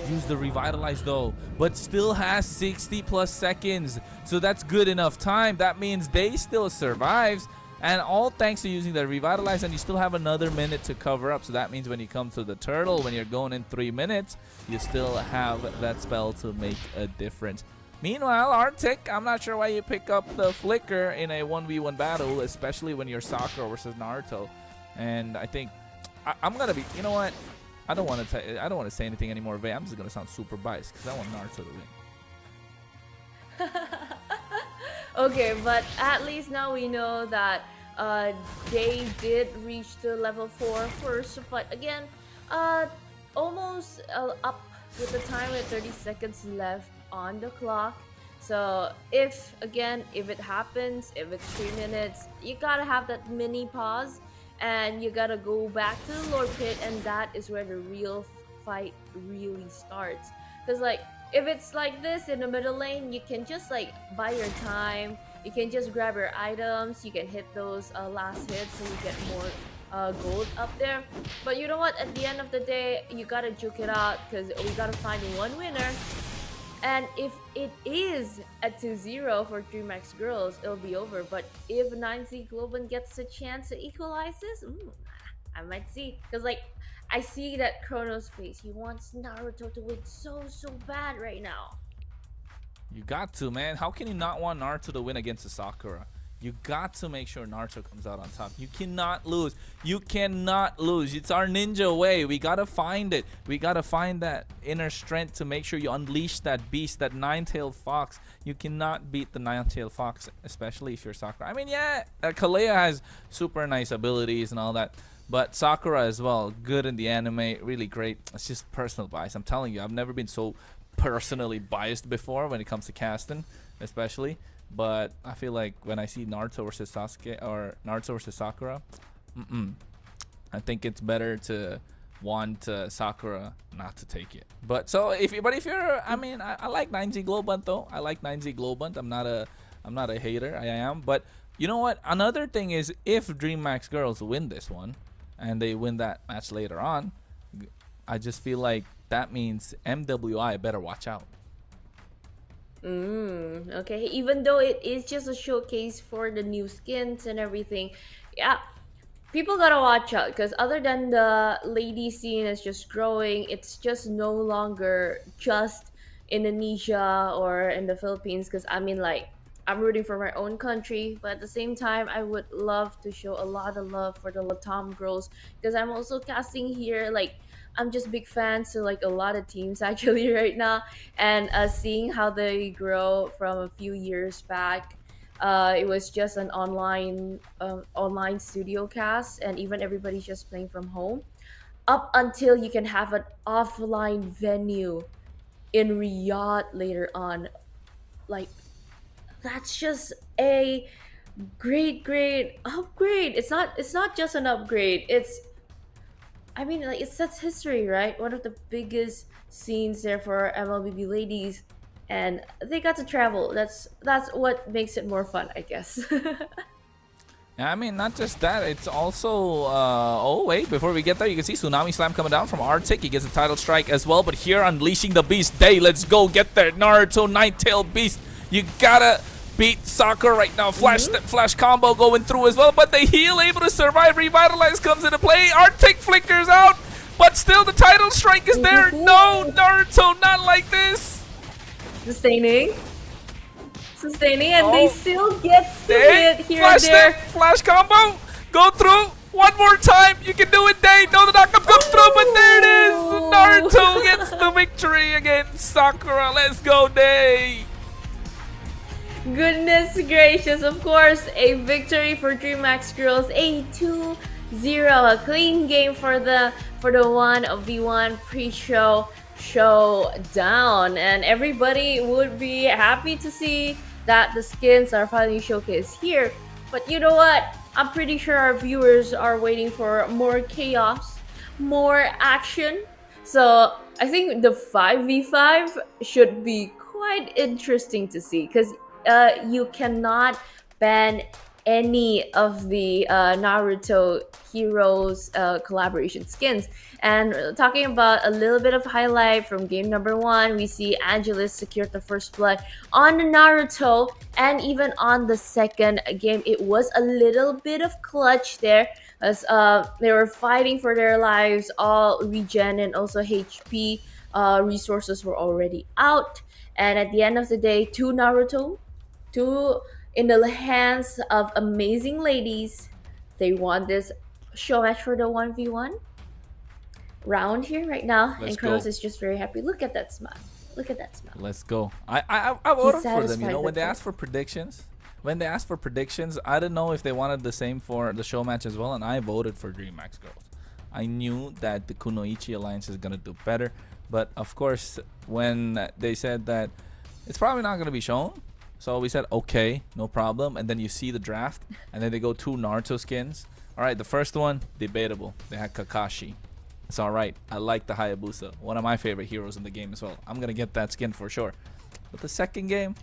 use the revitalize though, but still has 60 plus seconds. So that's good enough time. That means Day still survives. And all thanks to using the revitalize, and you still have another minute to cover up. So that means when you come to the turtle, when you're going in 3 minutes, you still have that spell to make a difference. Meanwhile, Arctic, I'm not sure why you pick up the flicker in a 1v1 battle, especially when you're Sakura versus Naruto. And I think I'm gonna be, you know what? I don't want to say anything anymore, Vay. I'm just gonna sound super biased because I want Naruto to win. Okay, but at least now we know that they did reach to level 4 first, but again, almost up with the time with 30 seconds left on the clock. So if it happens, if it's 3 minutes, you gotta have that mini pause and you gotta go back to the Lord Pit, and that is where the real fight really starts. Because like, if it's like this in the middle lane, you can just like buy your time, you can just grab your items, you can hit those last hits, so you get more gold up there. But you know what? At the end of the day, you gotta juke it out because we gotta find one winner. And if it is a 2-0 for DreamHack Girls, it'll be over. But if 9Z Globan gets a chance to equalize this, I might see. Because, like, I see that Chrono's face. He wants Naruto to win so bad right now. You got to, man. How can you not want Naruto to win against the Sakura? You got to make sure Naruto comes out on top. You cannot lose. You cannot lose. It's our ninja way. We gotta find it. We gotta find that inner strength to make sure you unleash that beast, that nine-tailed fox. You cannot beat the nine-tailed fox, especially if you're Sakura. I mean, yeah, Kalea has super nice abilities and all that. But Sakura as well, good in the anime, really great. It's just personal bias. I'm telling you, I've never been so personally biased before when it comes to casting, especially. But I feel like when I see Naruto versus Sasuke or Naruto versus Sakura, I think it's better to want Sakura not to take it. But if you're, I mean, I like 9Z Globunt though. I like 9Z Globunt. I'm not a hater. I am. But you know what? Another thing is, if DreamHack Girls win this one and they win that match later on, I just feel like that means MWI better watch out. Okay, even though it is just a showcase for the new skins and everything, yeah, people gotta watch out because other than the lady scene is just growing, it's just no longer just Indonesia or in the Philippines. Because I mean, like, I'm rooting for my own country, but at the same time, I would love to show a lot of love for the LATAM girls because I'm also casting here. Like, I'm just big fans to like a lot of teams actually right now, and seeing how they grow from a few years back. It was just an online studio cast, and even everybody's just playing from home. Up until you can have an offline venue in Riyadh later on, like that's just a great upgrade. It's not just an upgrade. I mean, like, it sets history, right? One of the biggest scenes there for MLBB ladies, and they got to travel. That's what makes it more fun, I guess. I mean, not just that, it's also, oh wait, before we get there, you can see Tsunami Slam coming down from Arctic. He gets a title strike as well, but here, unleashing the beast. Day, let's go get there. Naruto, Nine-Tailed Beast. You gotta beat Sakura right now. Flash combo going through as well, but the heal able to survive. Revitalize comes into play. Arctic flickers out, but still the title strike is there. No, Naruto, not like this. Sustaining, and they still get to hit here and there. Flash combo, go through. One more time, you can do it, Day. No, the knockup comes through, but there it is. Naruto gets the victory against Sakura. Let's go, Day. Goodness gracious, of course, a victory for DreamHack Girls, a 2-0, a clean game for the 1v1 pre-show showdown, and everybody would be happy to see that the skins are finally showcased here. But you know what? I'm pretty sure our viewers are waiting for more chaos, more action. So I think the 5v5 should be quite interesting to see because you cannot ban any of the Naruto Heroes collaboration skins. And talking about a little bit of highlight from game number 1, we see Angelus secured the first blood on Naruto, and even on the second game, it was a little bit of clutch there as they were fighting for their lives, all regen and also HP resources were already out. And at the end of the day, two in the hands of amazing ladies, they won this show match for the 1v1 round here right now. Let's and Kronos go. is just very happy. Look at that smile. Look at that smile. Let's go. I voted for them, you know, satisfied when with they it. asked for predictions. I didn't know if they wanted the same for the show match as well, and I voted for DreamHack Girls. I knew that the Kunoichi Alliance is going to do better, but of course, when they said that it's probably not going to be shown, so we said, okay, no problem. And then you see the draft, and then they go 2 Naruto skins. All right, the first one, debatable. They had Kakashi. It's all right. I like the Hayabusa, one of my favorite heroes in the game as well. I'm going to get that skin for sure. But the second game,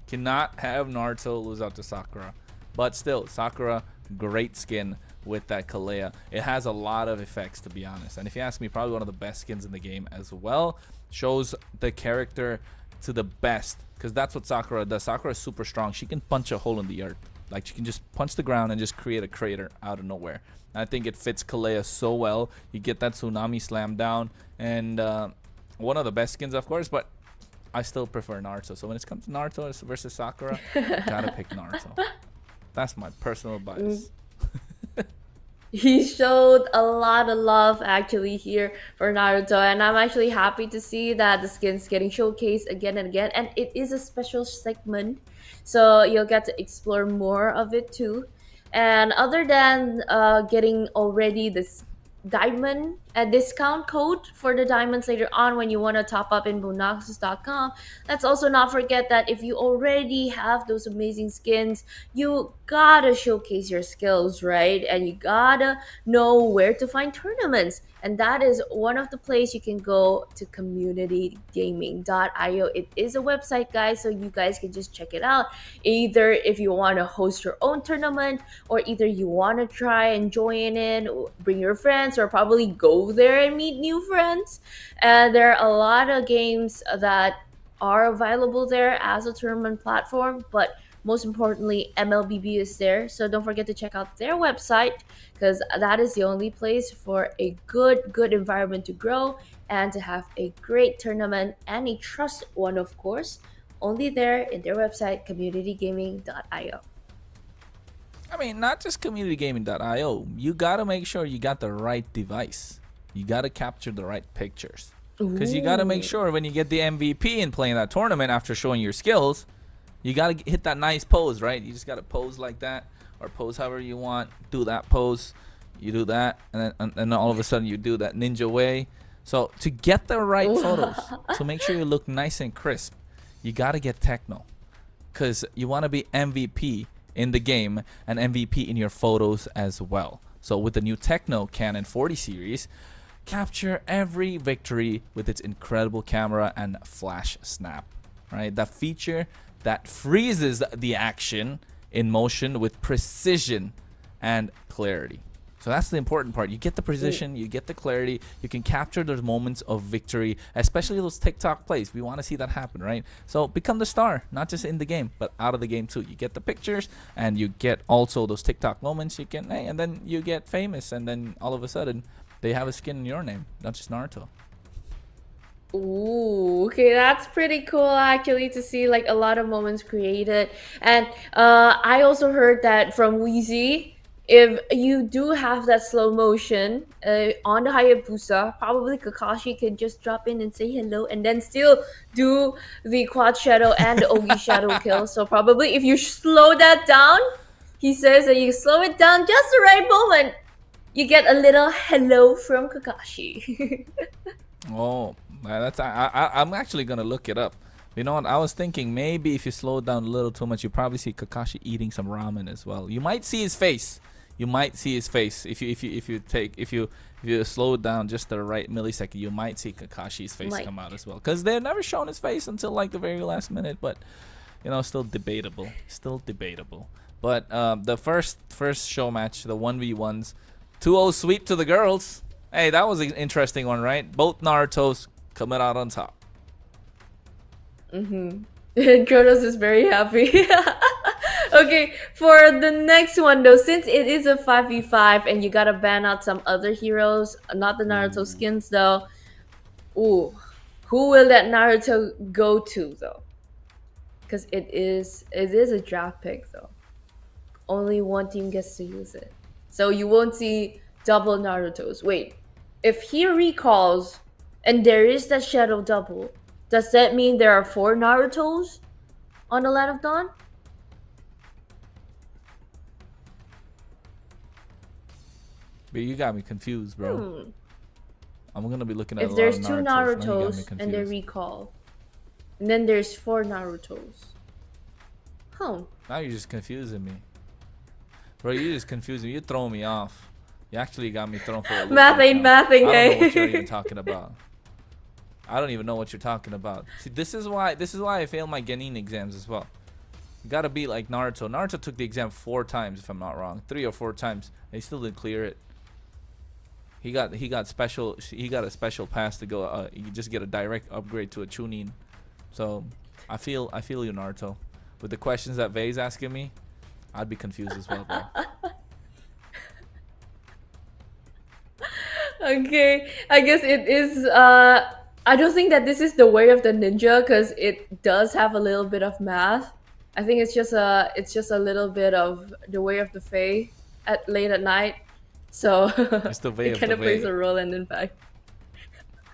cannot have Naruto lose out to Sakura. But still, Sakura, great skin. with that Kalea. It has a lot of effects, to be honest. And if you ask me, probably one of the best skins in the game as well. Shows the character to the best, because that's what Sakura does. Sakura is super strong. She can punch a hole in the earth. Like, she can just punch the ground and just create a crater out of nowhere. And I think it fits Kalea so well. You get that tsunami slam down, and one of the best skins, of course, but I still prefer Naruto. So when it comes to Naruto versus Sakura, gotta pick Naruto. That's my personal bias. He showed a lot of love actually here for Naruto, and I'm actually happy to see that the skin's getting showcased again and again, and it is a special segment, so you'll get to explore more of it too. And other than getting already this diamond a discount code for the diamonds later on when you want to top up in bonaxus.com, let's also not forget that if you already have those amazing skins, you gotta showcase your skills, right? And you gotta know where to find tournaments, and that is one of the places you can go to, communitygaming.io. It is a website, guys, so you guys can just check it out, either if you want to host your own tournament, or either you want to try and join in, bring your friends, or probably go there and meet new friends. And there are a lot of games that are available there as a tournament platform, but most importantly, MLBB is there, so don't forget to check out their website, because that is the only place for a good environment to grow and to have a great tournament, and a trust one, of course, only there in their website, communitygaming.io. I mean, not just communitygaming.io. You gotta make sure you got the right device. You gotta capture the right pictures, because you gotta make sure when you get the MVP and playing that tournament after showing your skills, you gotta hit that nice pose, right? You just gotta pose like that, or pose however you want. Do that pose, you do that, and then all of a sudden you do that ninja way. So to get the right photos, to make sure you look nice and crisp, you gotta get techno, because you want to be MVP in the game and MVP in your photos as well. So with the new Techno Canon 40 series, capture every victory with its incredible camera and flash snap, right? That feature that freezes the action in motion with precision and clarity. So that's the important part. You get the precision, you get the clarity, you can capture those moments of victory, especially those TikTok plays. We want to see that happen, right? So become the star, not just in the game, but out of the game too. You get the pictures, and you get also those TikTok moments. You can, hey, and then you get famous, and then all of a sudden they have a skin in your name, not just Naruto. Ooh, okay, that's pretty cool actually, to see like a lot of moments created. And I also heard that from Wheezy, if you do have that slow motion on the Hayabusa, probably Kakashi could just drop in and say hello, and then still do the quad shadow and the Ogi shadow kill. So probably if you slow that down, he says that you slow it down just the right moment, you get a little hello from Kakashi. Oh, that's I'm actually gonna look it up. You know what? I was thinking maybe if you slow it down a little too much, you probably see Kakashi eating some ramen as well. You might see his face. You might see his face if you slow it down just the right millisecond. You might see Kakashi's face come out as well, because they've never shown his face until like the very last minute. But you know, still debatable. But the first show match, the 1v1s, 2-0 sweep to the girls. Hey, that was an interesting one, right? Both Narutos coming out on top. Kronos is very happy. Okay, for the next one though, since it is a 5v5 and you gotta ban out some other heroes, not the Naruto skins though. Ooh, who will that Naruto go to though? Because it is a draft pick though. Only one team gets to use it, so you won't see double Narutos. Wait, if he recalls and there is that shadow double, does that mean there are 4 Narutos on the Land of Dawn? But you got me confused, bro. I'm gonna be looking at if a there's lot of 2 Narutos and they recall, and then there's 4 Narutos. Now you're just confusing me, bro. You just confusing me. You throw me off. You actually got me thrown for a loop. Math ain't mathing, I don't know hey. what you're even talking about. I don't even know what you're talking about. See, this is why I failed my Genin exams as well. You gotta be like Naruto. Naruto took the exam 4 times, if I'm not wrong, 3 or 4 times. And he still didn't clear it. He got a special pass to go. You just get a direct upgrade to a Chunin. So I feel you, Naruto. With the questions that Vei's asking me, I'd be confused as well, bro. Okay, I guess it is. I don't think that this is the way of the ninja because it does have a little bit of math. I think it's just a little bit of the way of the Fae at late at night. So It's the way it of kind the of plays Vei. a role, and in fact,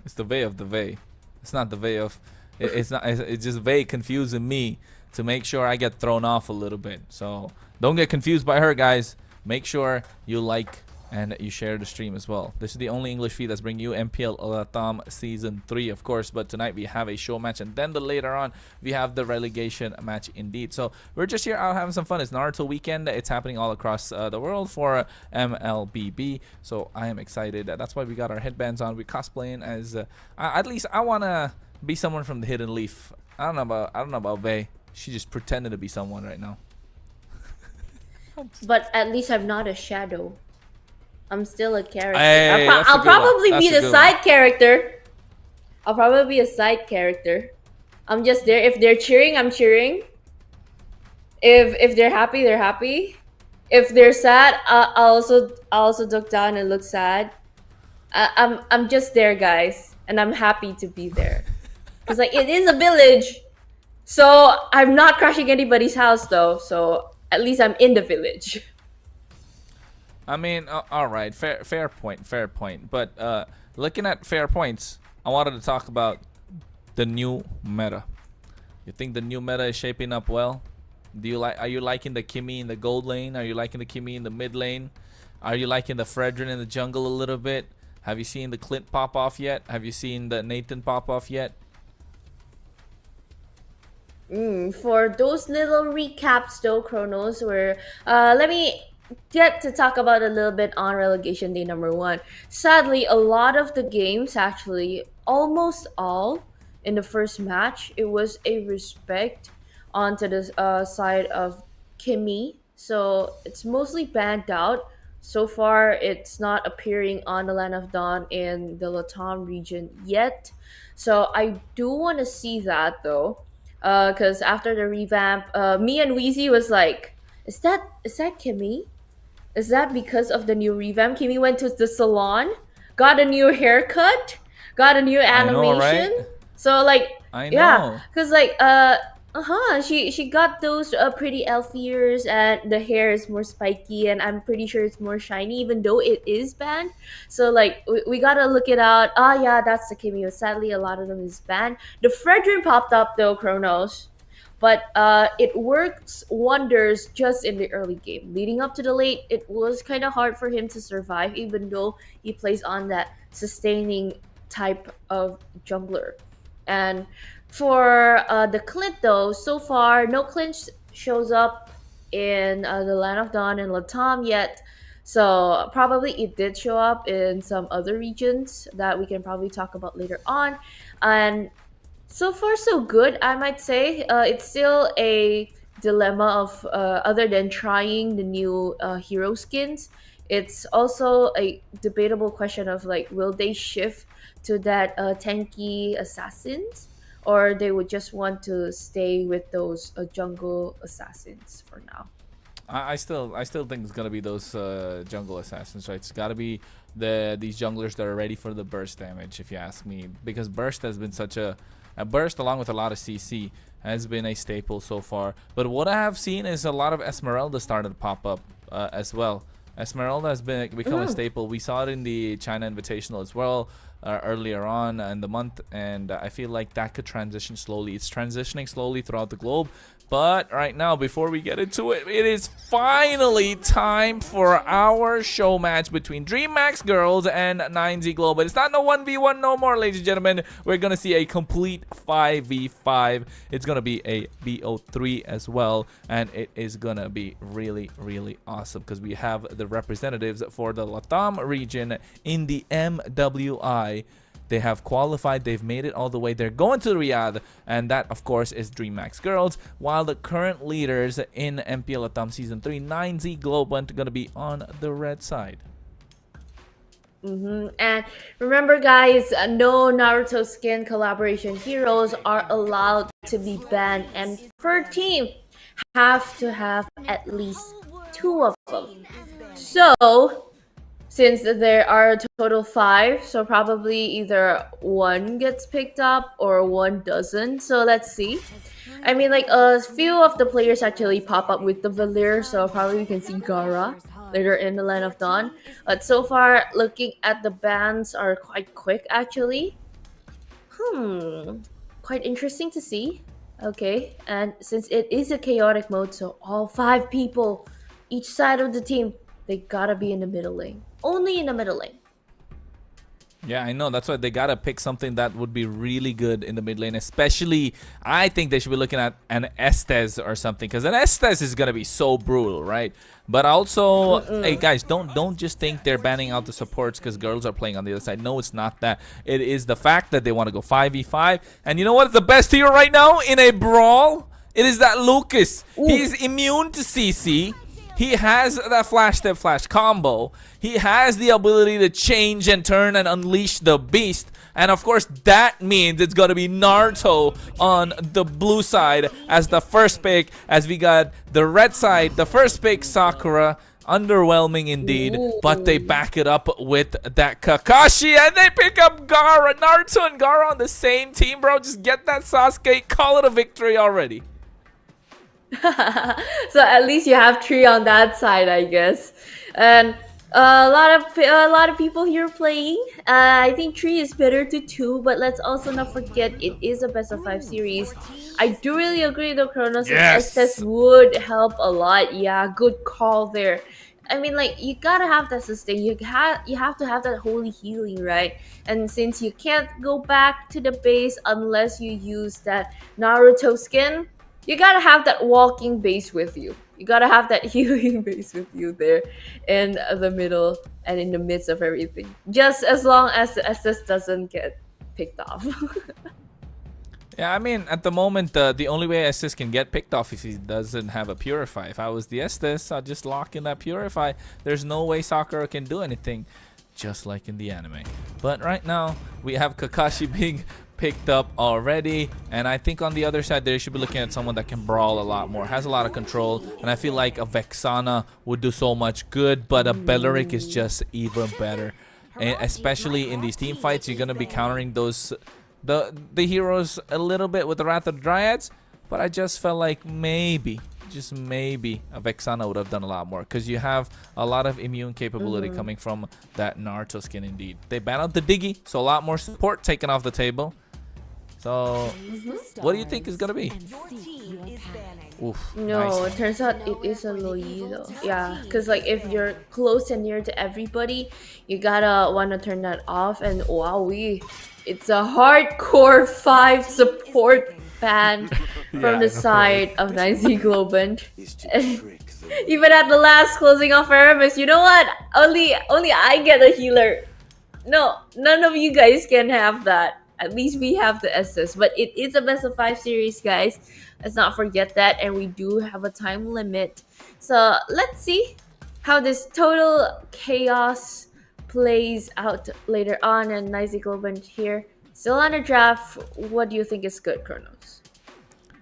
It's the Vei of the Vei. It's not the Vei of. It's not. It's just Vei confusing me to make sure I get thrown off a little bit. So don't get confused by her, guys. Make sure you like and you share the stream as well. This is the only English feed that's bringing you MPL LATAM Season 3, of course. But tonight we have a show match, and then later on we have the relegation match indeed. So we're just here out having some fun. It's Naruto weekend. It's happening all across the world for MLBB. So I am excited. That's why we got our headbands on. We're cosplaying as at least I wanna be someone from the Hidden Leaf. I don't know about Vei. She just pretending to be someone right now. but at least I'm not a shadow. I'm still a character. Hey, I'll probably be the side character. I'll probably be a side character. I'm just there. If they're cheering, I'm cheering. If they're happy, they're happy. If they're sad, I'll also look down and look sad. I'm just there, guys, and I'm happy to be there. Cause like it is a village, so I'm not crashing anybody's house though. So at least I'm in the village. I mean, all right, fair point. But looking at fair points, I wanted to talk about the new meta. You think the new meta is shaping up well? Are you liking the Kimi in the gold lane? Are you liking the Kimi in the mid lane? Are you liking the Fredrin in the jungle a little bit? Have you seen the Clint pop off yet? Have you seen the Nathan pop off yet? For those little recaps though, Chronos, where let me get to talk about a little bit on relegation day number 1. Sadly, a lot of the games, actually almost all in the first match, it was a respect onto the side of Kimi. So it's mostly banned out. So far, it's not appearing on the Land of Dawn in the LATAM region yet. So I do want to see that though. Because after the revamp, me and Wheezy was like, is that Kimi? Is that because of the new revamp? Kimi went to the salon, got a new haircut, got a new animation. I know, right? So like, I yeah, know. because like, she got those pretty elf ears, and the hair is more spiky, and I'm pretty sure it's more shiny, even though it is banned. So like, we gotta look it out. Yeah, that's the Kimi. Sadly, a lot of them is banned. The Fredrin popped up though, Chronos. But it works wonders just in the early game. Leading up to the late, it was kind of hard for him to survive, even though he plays on that sustaining type of jungler. And for the Clint though, so far, no Clint shows up in the Land of Dawn and LATAM yet. So probably it did show up in some other regions that we can probably talk about later on. And so far, so good, I might say. It's still a dilemma of other than trying the new hero skins. It's also a debatable question of like, will they shift to that tanky assassins, or they would just want to stay with those jungle assassins for now? I still think it's gonna be those jungle assassins, right? It's gotta be these junglers that are ready for the burst damage, if you ask me, because burst has been such a burst, along with a lot of CC, has been a staple so far. But what I have seen is a lot of Esmeralda started to pop up as well. Esmeralda has become a staple. We saw it in the China Invitational as well earlier on in the month, and I feel like that could transition slowly. It's transitioning slowly throughout the globe. But right now, before we get into it, it is finally time for our show match between DreamMax Girls and 9Z Global. It's not no 1v1 no more, ladies and gentlemen. We're going to see a complete 5v5. It's going to be a BO3 as well. And it is going to be really, really awesome because we have the representatives for the LATAM region in the MWI. They have qualified. They've made it all the way. They're going to Riyadh, and that, of course, is DreamHack Girls. While the current leaders in MPL LATAM Season 3, 9Z Globant, are going to be on the red side. And remember, guys, no Naruto skin collaboration heroes are allowed to be banned, and per team have to have at least 2 of them. So since there are a total 5, so probably either 1 gets picked up or 1 doesn't. So let's see. I mean, like, a few of the players actually pop up with the Valir, so probably we can see Gara later in the Land of Dawn. But so far, looking at the bans are quite quick, actually. Quite interesting to see. Okay, and since it is a chaotic mode, so all 5 people, each side of the team, they gotta be in the middle lane. Only in the middle lane. Yeah, I know. That's why they got to pick something that would be really good in the mid lane. Especially, I think they should be looking at an Estes or something. Because an Estes is going to be so brutal, right? But also, hey, guys, don't just think they're banning out the supports because girls are playing on the other side. No, it's not that. It is the fact that they want to go 5v5. And you know what? The best hero right now in a brawl? It is that Lucas. He's immune to CC. He has that flash step flash combo. He has the ability to change and turn and unleash the beast. And of course, that means it's going to be Naruto on the blue side as the first pick. As we got the red side, the first pick, Sakura. Underwhelming indeed. But they back it up with that Kakashi. And they pick up Gara. Naruto and Gara on the same team, bro. Just get that Sasuke. Call it a victory already. So at least you have 3 on that side, I guess. And a lot of people here playing. I think 3 is better to 2, but let's also not forget it is a best of 5 series. I do really agree though, Kronos. Yes. Estes would help a lot. Yeah, good call there. I mean, like, you gotta have that sustain. You have to have that holy healing, right? And since you can't go back to the base unless you use that Naruto skin, you gotta have that walking base with you. You gotta have that healing base with you there in the middle and in the midst of everything. Just as long as the SS doesn't get picked off. Yeah, I mean, at the moment, the only way Estes can get picked off if he doesn't have a Purify. If I was the Estes, I'd just lock in that Purify. There's no way Sakura can do anything, just like in the anime. But right now, we have Kakashi being picked up already, and I think on the other side they should be looking at someone that can brawl a lot more, has a lot of control, and I feel like a Vexana would do so much good, but a Belleric is just even better. And especially in these team fights, you're gonna be countering those the heroes a little bit with the Wrath of the Dryads, but I just felt like maybe, just maybe, a Vexana would have done a lot more because you have a lot of immune capability coming from that Naruto skin indeed. They ban out the Diggy, so a lot more support taken off the table. So, what do you think is gonna be? Oof, No, nice. it turns out it is a Loido. Yeah, because like if you're close and near to everybody, you gotta wanna turn that off. And wowee, it's a hardcore 5 support ban from the side of 9Z Globant. Even at the last closing off Aramis, you know what? Only I get a healer. No, none of you guys can have that. At least we have the SS, but it is a best of 5 series, guys. Let's not forget that, and we do have a time limit. So let's see how this total chaos plays out later on. And Nice Globant here, still on the draft. What do you think is good, Kronos?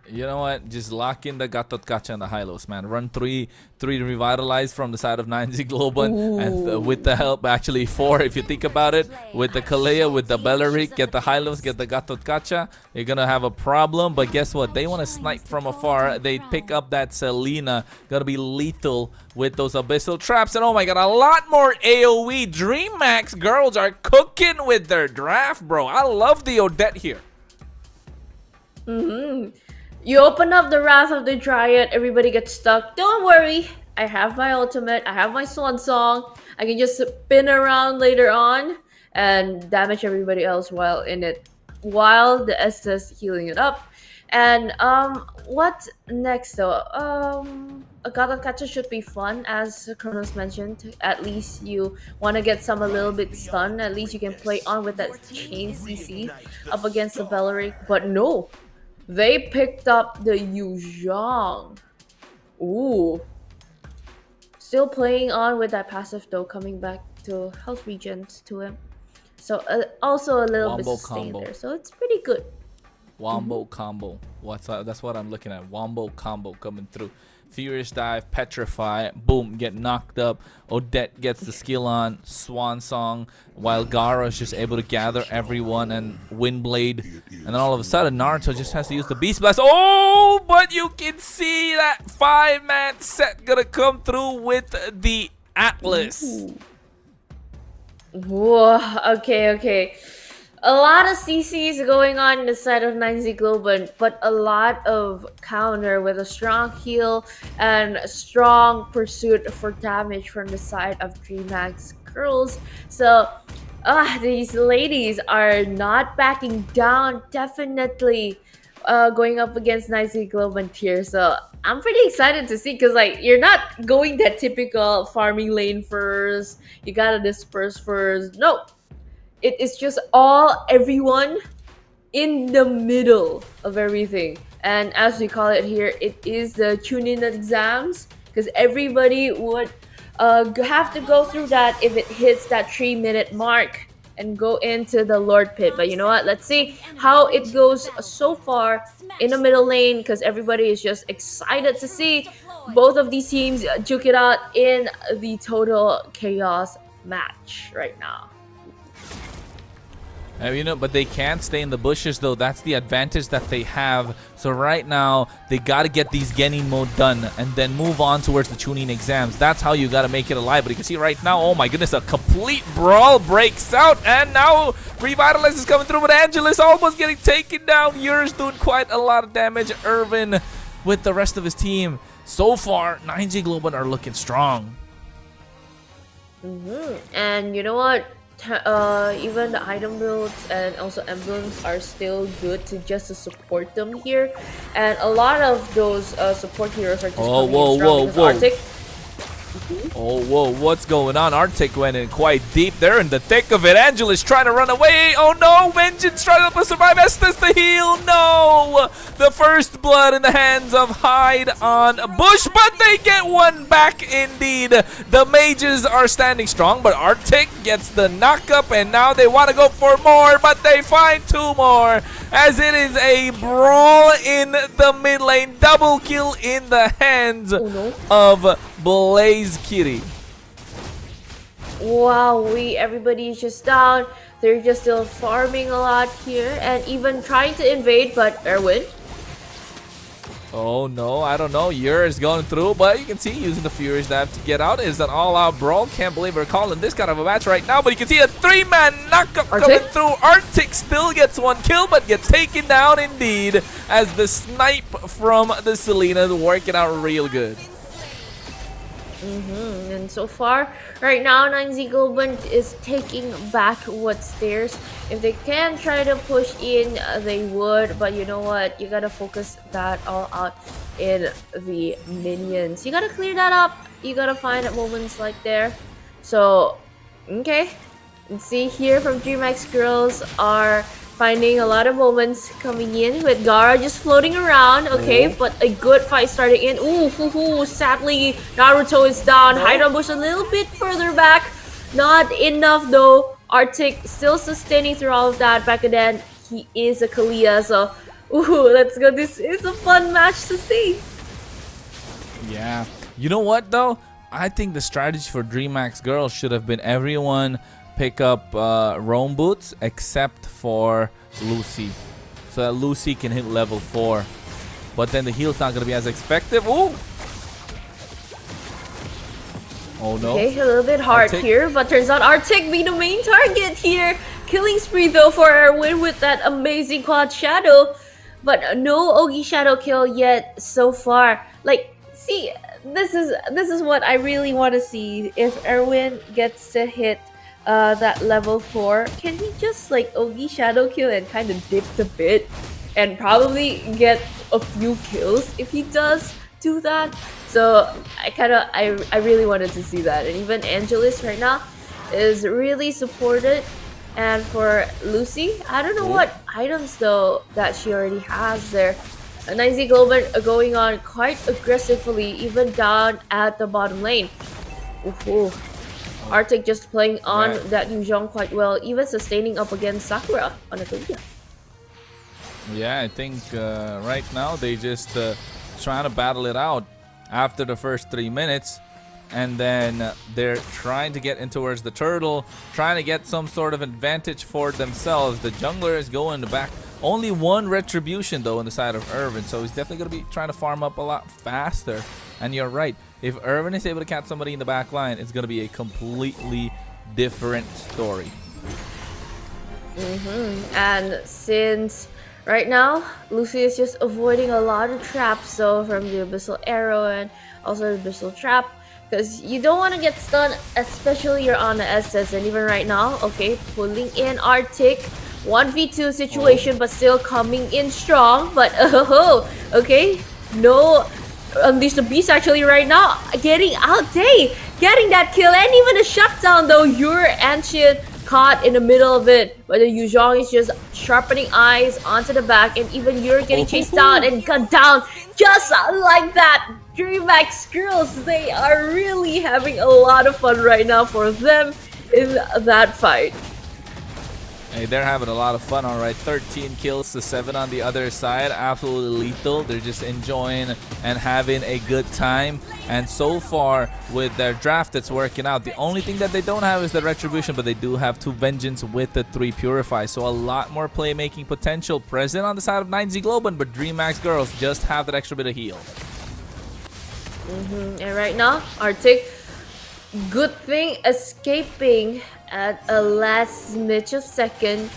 You know what? Just lock in the Gatot Kacha and the Hylos, man. Run 3 revitalize from the side of 9Z Globant, and with the help, actually 4 if you think about it, with the Kalea, with the Belleric, get the Hylos, get the Gatot Kacha, you're gonna have a problem. But guess what? They want to snipe from afar. They pick up that Selena, gonna be lethal with those Abyssal Traps. And oh my god, a lot more AoE. DreamHack girls are cooking with their draft, bro. I love the Odette here. You open up the Wrath of the Dryad, everybody gets stuck. Don't worry, I have my ultimate, I have my Swan Song. I can just spin around later on and damage everybody else while in it, while the Estes healing it up. And what next though? Gacha should be fun, as Kronos mentioned. At least you want to get some a little bit stun. At least you can play on with that chain CC up against the Belleric. But no, they picked up the Yuzhong. Ooh. Still playing on with that passive though, coming back to health regens to him. So also a little bit Wombo sustained combo. there. So it's pretty good. Wombo combo. What's up? That's what I'm looking at. Wombo combo coming through. Furious dive, petrify, boom, get knocked up. Odette gets the skill on, Swan Song, while Gara is just able to gather everyone and Windblade. And then all of a sudden, Naruto just has to use the Beast Blast. Oh, but you can see that 5-man set gonna come through with the Atlas. Whoa, okay. A lot of CCs going on the side of 9Z Global, but a lot of counter with a strong heal and strong pursuit for damage from the side of DreamHack's girls. So, these ladies are not backing down, definitely going up against 9Z Global tier. So, I'm pretty excited to see, because like you're not going that typical farming lane first, you gotta disperse first. No. It is just everyone in the middle of everything. And as we call it here, it is the tune-in exams, because everybody would have to go through that if it hits that 3-minute mark and go into the Lord Pit. But you know what? Let's see how it goes so far in the middle lane, because everybody is just excited to see both of these teams duke it out in the total chaos match right now. You know, but they can't stay in the bushes though. That's the advantage that they have. So right now, they got to get these Genin mode done and then move on towards the tuning exams. That's how you got to make it alive. But you can see right now, oh my goodness, a complete brawl breaks out. And now Revitalize is coming through, but Angelus almost getting taken down. Yur's doing quite a lot of damage. Irvin with the rest of his team. So far, 9G Global are looking strong. And you know what? Even the item builds and also emblems are still good to support them here, and a lot of those support heroes are just coming in strong because Arctic. Oh, whoa, what's going on? Arctic went in quite deep. They're in the thick of it. Angelus trying to run away. Oh no, Vengeance trying to survive. Estes the heal. No! The first blood in the hands of Hyde on Bush, but they get one back indeed. The mages are standing strong, but Arctic gets the knock-up, and now they want to go for more, but they find two more, as it is a brawl in the mid lane. Double kill in the hands of Blaze Kitty. Wow, everybody is just down. They're just still farming a lot here and even trying to invade, but Erwin. Oh no, I don't know. Yur is going through, but you can see using the Furious Dive to get out. Is an all-out brawl. Can't believe we're calling this kind of a match right now, but you can see a 3-man knockup coming through. Arctic still gets one kill, but gets taken down indeed, as the snipe from the Selena is working out real good. And so far, right now, 9Z Global is taking back what's theirs. If they can try to push in, they would. But you know what? You gotta focus that all out in the minions. You gotta clear that up. You gotta find moments like there. So, okay. Let's see here from DreamHack's girls are finding a lot of moments coming in with Gara just floating around, okay, but a good fight starting in. Ooh, sadly, Naruto is down. Bush a little bit further back. Not enough though. Arctic still sustaining through all of that. Back then, he is a Kalia, so let's go. This is a fun match to see. Yeah. You know what though? I think the strategy for DreamHack's girls should have been everyone pick up roam boots except for Lucy, so that Lucy can hit level 4, but then the heal's not going to be as effective. Oh no. Okay, a little bit hard here, but turns out Arctic being the main target here. Killing spree though for Erwin with that amazing quad shadow, but no Ogi shadow kill yet so far. Like, see, this is what I really want to see. If Erwin gets to hit that level 4, can he just like Ogi shadow kill and kind of dip the bit and probably get a few kills if he does do that? So I really wanted to see that. And even Angelis right now is really supported. And for Lucy, I don't know what items though that she already has there. 9Z Global going on quite aggressively, even down at the bottom lane. Ooh. Arctic just playing on that Yuzhong quite well, even sustaining up against Sakura on a Korea. Yeah, I think right now they just trying to battle it out after the first 3 minutes. And then they're trying to get in towards the turtle, trying to get some sort of advantage for themselves. The jungler is going back. Only one retribution though on the side of Irvin, so he's definitely going to be trying to farm up a lot faster. And you're right, if Irvin is able to catch somebody in the back line, it's going to be a completely different story. And since right now Lucy is just avoiding a lot of traps, so from the Abyssal Arrow and also the Abyssal Trap, because you don't want to get stunned, especially you're on the SS. And even right now, okay, pulling in Arctic, 1v2 situation, but still coming in strong. But okay, no, Unleash the Beast actually right now getting out day, getting that kill, and even a shutdown though. Your Ancient caught in the middle of it, but the Yuzhong is just sharpening eyes onto the back, and even you're getting chased down and cut down just like that. DreamHack girls, they are really having a lot of fun right now for them in that fight. Hey, they're having a lot of fun, all right. 13 kills to 7 on the other side. Absolutely lethal. They're just enjoying and having a good time. And so far, with their draft, it's working out. The only thing that they don't have is the Retribution, but they do have 2 Vengeance with the 3 Purify. So a lot more playmaking potential present on the side of 9Z Global, but DreamHack girls just have that extra bit of heal. And right now, Arctic, good thing escaping at a last snitch of second,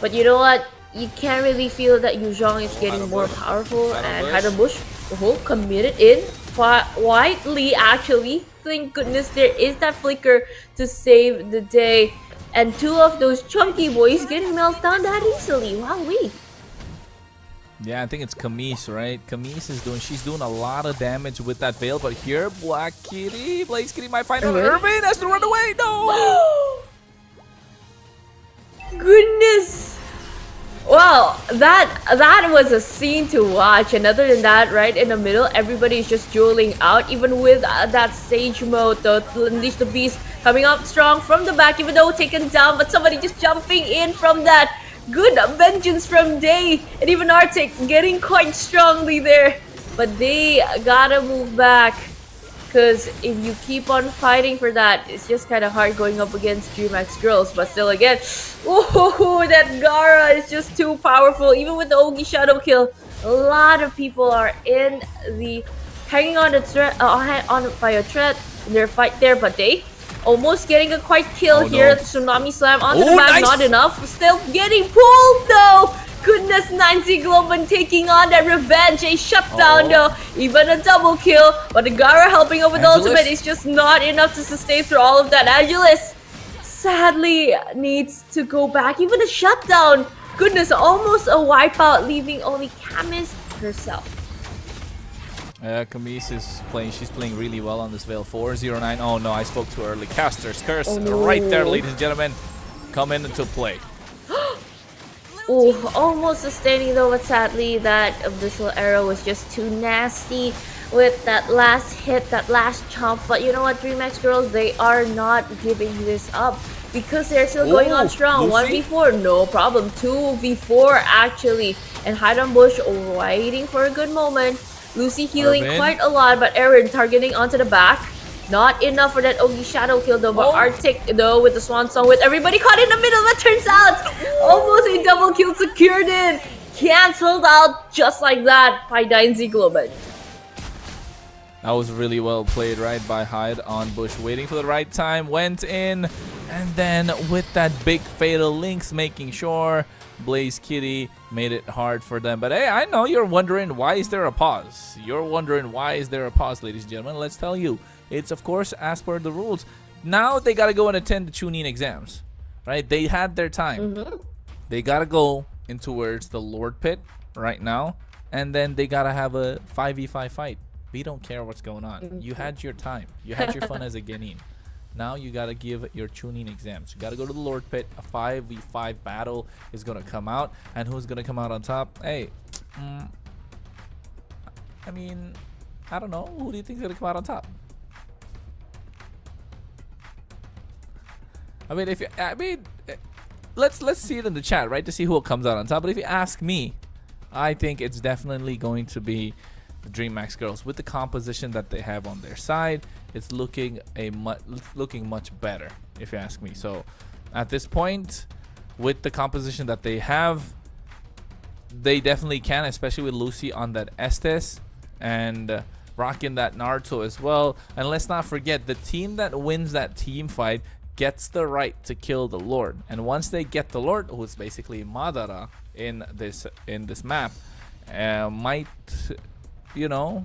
but you know what? You can't really feel that Yuzhong is getting more powerful, and Heidelbush committed in widely actually. Thank goodness there is that flicker to save the day, and 2 of those chunky boys getting melted down that easily. Wowee. Yeah, I think it's Camise, right? Camise is she's doing a lot of damage with that Veil, but here, Blaze Kitty might find out. Irvin has to run away. No! Goodness! Wow, that was a scene to watch. And other than that, right in the middle, everybody's just dueling out, even with that Sage mode. The Unleash the Beast coming up strong from the back, even though taken down, but somebody just jumping in from that. Good vengeance from Day, and even Arctic getting quite strongly there. But they gotta move back, because if you keep on fighting for that, it's just kind of hard going up against DreamHack girls. But still again, oh, that Gara is just too powerful. Even with the Ogi Shadow kill, a lot of people are in the hanging on the threat, by a threat in their fight there. But they almost getting a quite kill here. Tsunami Slam onto the back, nice. Not enough. Still getting pulled though. Goodness, 9Z Global taking on that revenge. A shutdown though. Even a double kill. But the Gara helping over the ultimate is just not enough to sustain through all of that. Angelis sadly needs to go back. Even a shutdown. Goodness, almost a wipeout, leaving only Camis herself. Camise is playing. She's playing really well on this Veil. 409. Oh no, I spoke too early. Caster's Curse right there, ladies and gentlemen. Come into play. Oh, almost sustaining though, but sadly that Abyssal Arrow was just too nasty with that last hit, that last chomp. But you know what, DreamHack girls, they are not giving this up, because they're still going on strong. Lucy? 1v4, no problem. 2v4 actually. And Heidenbush waiting for a good moment. Lucy healing quite a lot, but Aaron targeting onto the back. Not enough for that Ogi Shadow kill though, but Arctic though with the Swan Song with everybody caught in the middle, but turns out almost a double kill secured in. Cancelled out just like that by 9Z Global. That was really well played, right, by Hyde on Bush, waiting for the right time, went in, and then with that big fatal links, making sure Blaze Kitty made it hard for them. But hey, I know you're wondering, why is there a pause? You're wondering, why is there a pause, ladies and gentlemen? Let's tell you. It's, of course, as per the rules. Now they got to go and attend the Chunin exams, right? They had their time. They got to go in towards the Lord Pit right now, and then they got to have a 5v5 fight. We don't care what's going on. You had your time. You had your fun as a Genin. Now you gotta give your tuning exams. You gotta go to the Lord Pit. A 5v5 battle is gonna come out, and who's gonna come out on top? Hey, I mean, I don't know. Who do you think is gonna come out on top? I mean, let's see it in the chat, right, to see who comes out on top. But if you ask me, I think it's definitely going to be the DreamHack girls. With the composition that they have on their side, it's looking much better, if you ask me. So at this point, with the composition that they have, they definitely can, especially with Lucy on that Estes and rocking that Naruto as well. And let's not forget, the team that wins that team fight gets the right to kill the Lord. And once they get the Lord, who's basically Madara in this map, might, you know,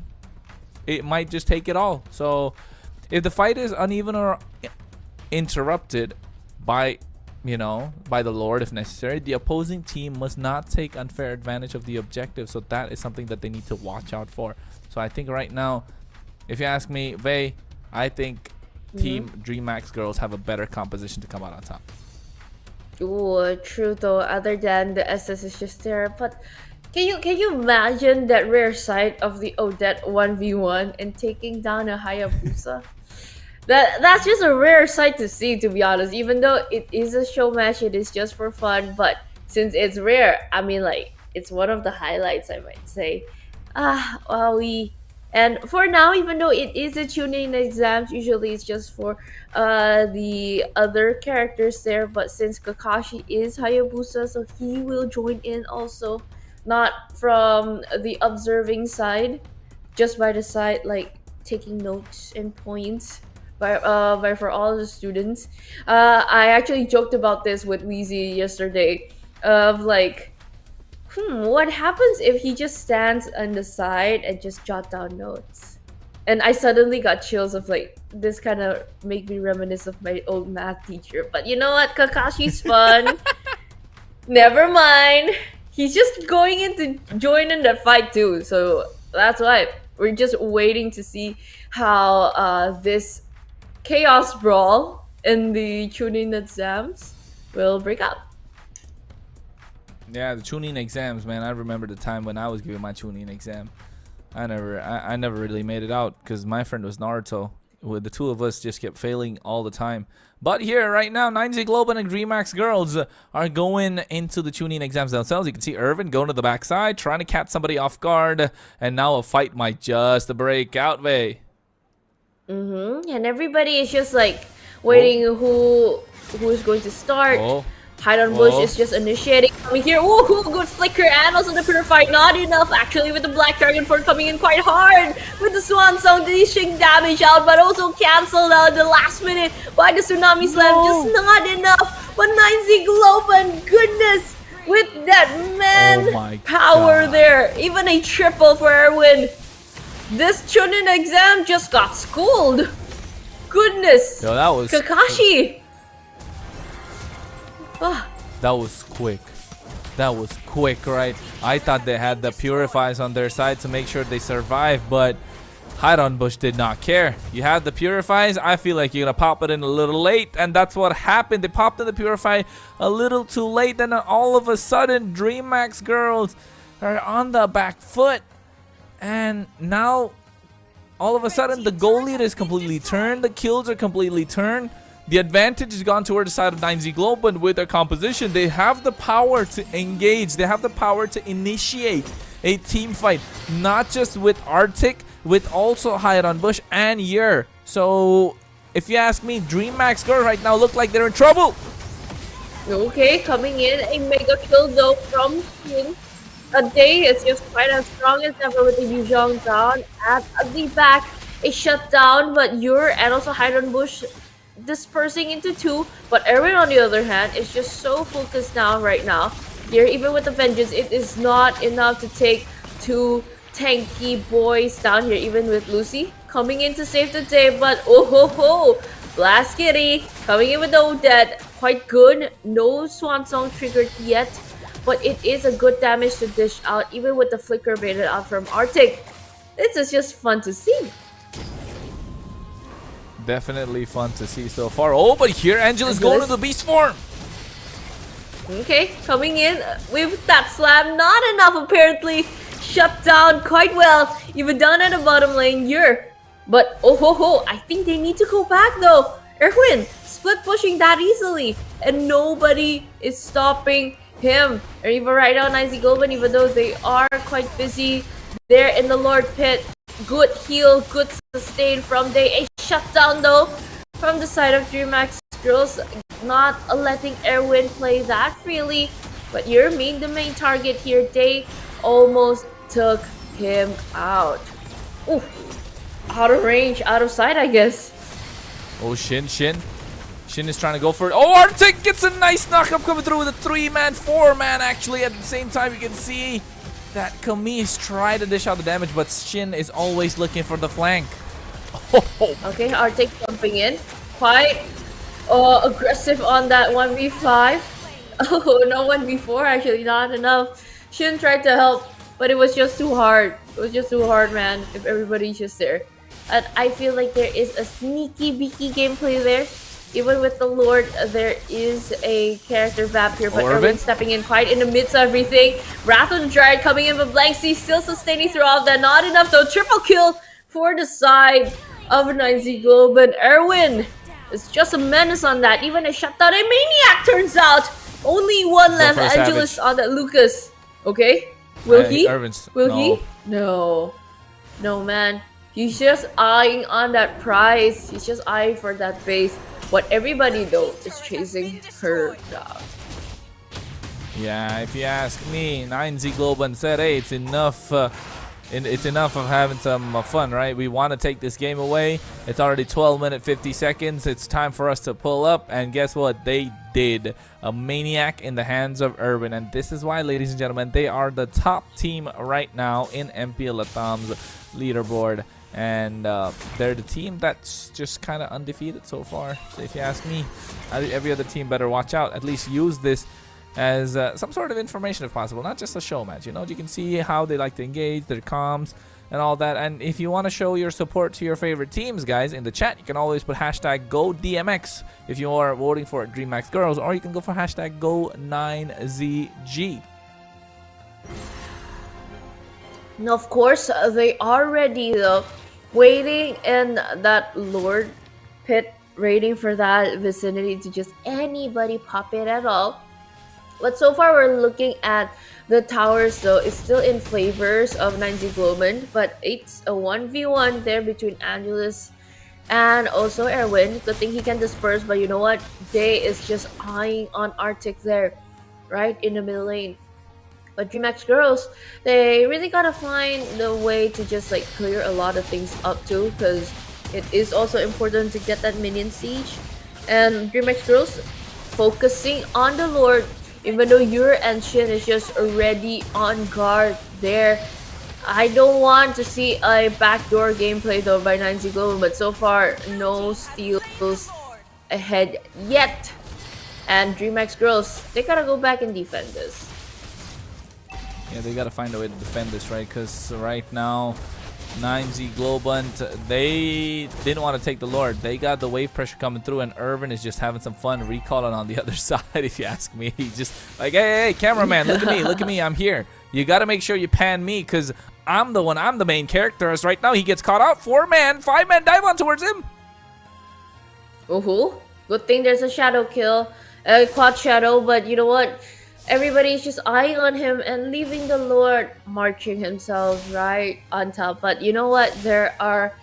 it might just take it all. So if the fight is uneven or interrupted by, you know, by the Lord if necessary, the opposing team must not take unfair advantage of the objective. So that is something that they need to watch out for. So I think right now, if you ask me, Vey, I think Team DreamHack girls have a better composition to come out on top. Ooh, true though. Other than the SS is just there, but can you imagine that rare sight of the Odette 1v1 and taking down a Hayabusa? That's just a rare sight to see, to be honest. Even though it is a show match, it is just for fun. But since it's rare, I mean, like, it's one of the highlights, I might say. And for now, even though it is a tuning exams, usually it's just for the other characters there. But since Kakashi is Hayabusa, so he will join in also, not from the observing side, just by the side, like taking notes and points by for all the students. I actually joked about this with Weezy yesterday, of like, what happens if he just stands on the side and just jot down notes? And I suddenly got chills of like, this kind of make me reminisce of my old math teacher. But you know what? Kakashi's fun. Never mind. He's just going in to join in the fight too. So that's why we're just waiting to see how this chaos brawl in the tuning exams will break out. Yeah, the tuning exams, man. I remember the time when I was giving my tuning exam. I never really made it out because my friend was Naruto. With the two of us just kept failing all the time. But here right now, 9Z Global and DreamHack girls are going into the tuning exams themselves. You can see Irvin going to the backside, trying to catch somebody off guard, and now a fight might just break out. Vey. And everybody is just like waiting who is going to start. Hide Bush is just initiating, coming here. Ooh, good flicker, and also the Purify, not enough actually, with the Black Dragon Force coming in quite hard with the Swan Song, dishing damage out, but also cancelled out the last minute by the Tsunami Slam. Just not enough. But 9Z Globan, goodness, with that man power there, even a triple for Erwin. This Chunin exam just got schooled. Goodness. Yo, that was Kakashi. That was quick. That was quick, right? I thought they had the Purifies on their side to make sure they survive, but Bush did not care. You have the Purifies. I feel like you're gonna pop it in a little late, and that's what happened. They popped in the Purify a little too late, and then all of a sudden, DreamHack girls are on the back foot, and now all of a sudden the goal lead is completely turned. The kills are completely turned. The advantage has gone toward the side of 9Z Global, and with their composition, they have the power to engage. They have the power to initiate a team fight, not just with Arctic, with also Bush and Yer. So, if you ask me, DreamHack girls right now look like they're in trouble. Okay, coming in, a mega kill though from Shin. A day is just quite as strong as ever with the Yuzhong down at the back. A shutdown, but Yer and also Bush dispersing into two, but Erwin on the other hand is just so focused down right now. Here, even with the vengeance, it is not enough to take two tanky boys down here, even with Lucy coming in to save the day. But Blast Kitty coming in with the Odette, quite good. No Swan Song triggered yet, but it is a good damage to dish out, even with the flicker baited out from Arctic. this is just fun to see. Definitely fun to see so far. Oh, but here Angelus going to the beast form. Okay, coming in with that slam. Not enough apparently. Shut down quite well. Even down at the bottom lane here. But oh ho ho, I think they need to go back though. Erwin, split pushing that easily. And nobody is stopping him. Or even right now, Nizy Goban, even though they are quite busy there in the Lord Pit. Good heal, good sustain from Day. A shutdown though from the side of DreamHack Girls. Not letting Erwin play that freely. But you're the main target here. Day almost took him out. Ooh, out of range, out of sight, I guess. Oh, Shin is trying to go for it. Oh, Arctic gets a nice knockup coming through with a 3-man, 4-man actually. At the same time, you can see that Camise tried to dish out the damage, but Shin is always looking for the flank. Oh. Okay, Arctic jumping in. Quite aggressive on that 1v5. Oh, no 1v4 actually, not enough. Shin tried to help, but it was just too hard. It was just too hard, man, if everybody's just there. And I feel like there is a sneaky beaky gameplay there. Even with the Lord, there is a character vap here, but Erwin stepping in quite in the midst of everything. Wrath of the Dryad coming in, but Blank C still sustaining throughout that. Not enough though. Triple kill for the side of Nizy Goban. Erwin is just a menace on that. Even a shutdown. A Maniac turns out. Only one left. Angelus on that Lucas. Okay. Will he? Will he? No. No, man. He's just eyeing on that prize. He's just eyeing for that base. What everybody though is chasing her down. Yeah, if you ask me, 9Z Globan said, hey, it's enough. It's enough of having some fun, right? We want to take this game away. It's already 12 minutes 50 seconds. It's time for us to pull up, and guess what? They did. A Maniac in the hands of Urban, and this is why, ladies and gentlemen, they are the top team right now in MPL LATAM's leaderboard. And they're the team that's just kind of undefeated so far. So if you ask me, every other team better watch out. At least use this as some sort of information if possible, not just a show match. You know, you can see how they like to engage, their comms and all that. And if you want to show your support to your favorite teams, guys, in the chat, you can always put hashtag GoDMX if you are voting for DreamHack Girls, or you can go for hashtag Go9ZG. And of course, they are ready though, waiting in that Lord Pit, waiting for that vicinity to just anybody pop it at all. But so far, we're looking at the towers though. It's still in favors of 9Z Globan, but it's a 1v1 there between Angelus and also Erwin. Good thing he can disperse, but you know what? Day is just eyeing on Arctic there, right in the middle lane. But DreamHack Girls, they really gotta find the way to just like clear a lot of things up too, because it is also important to get that minion siege. And DreamHack Girls focusing on the Lord, even though Yur and Shin is just already on guard there. I don't want to see a backdoor gameplay though by 9Z Global, but so far no steals ahead yet. And DreamHack Girls, they gotta go back and defend this. Yeah, they gotta find a way to defend this, right? Because right now, 9Z Globant, they didn't want to take the Lord. They got the wave pressure coming through, and Irvin is just having some fun recalling on the other side, if you ask me. He's just like, hey, cameraman, look at me, I'm here. You gotta make sure you pan me, because I'm the main character. As right now, he gets caught out. 4-man, 5-man dive on towards him. Good thing there's a shadow kill, quad shadow, but you know what? Everybody's just eyeing on him and leaving the Lord marching himself right on top. But you know what? There are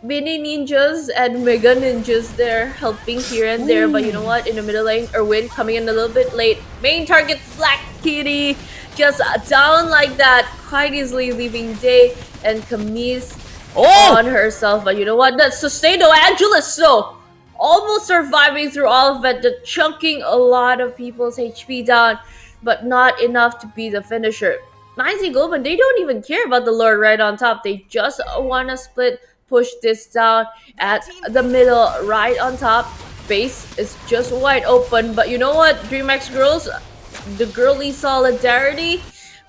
mini ninjas and mega ninjas there helping here and there. But you know what? In the middle lane, Erwin coming in a little bit late. Main target, Black Kitty, just down like that, quite easily leaving Day and Camise on herself. But you know what? That's Sustaino Angelus, so almost surviving through all of it, the chunking a lot of people's HP down, but not enough to be the finisher. 9Z Global, they don't even care about the Lord right on top. They just want to split, push this down at the middle, right on top. Base is just wide open, but you know what, DreamHack Girls, the girly solidarity,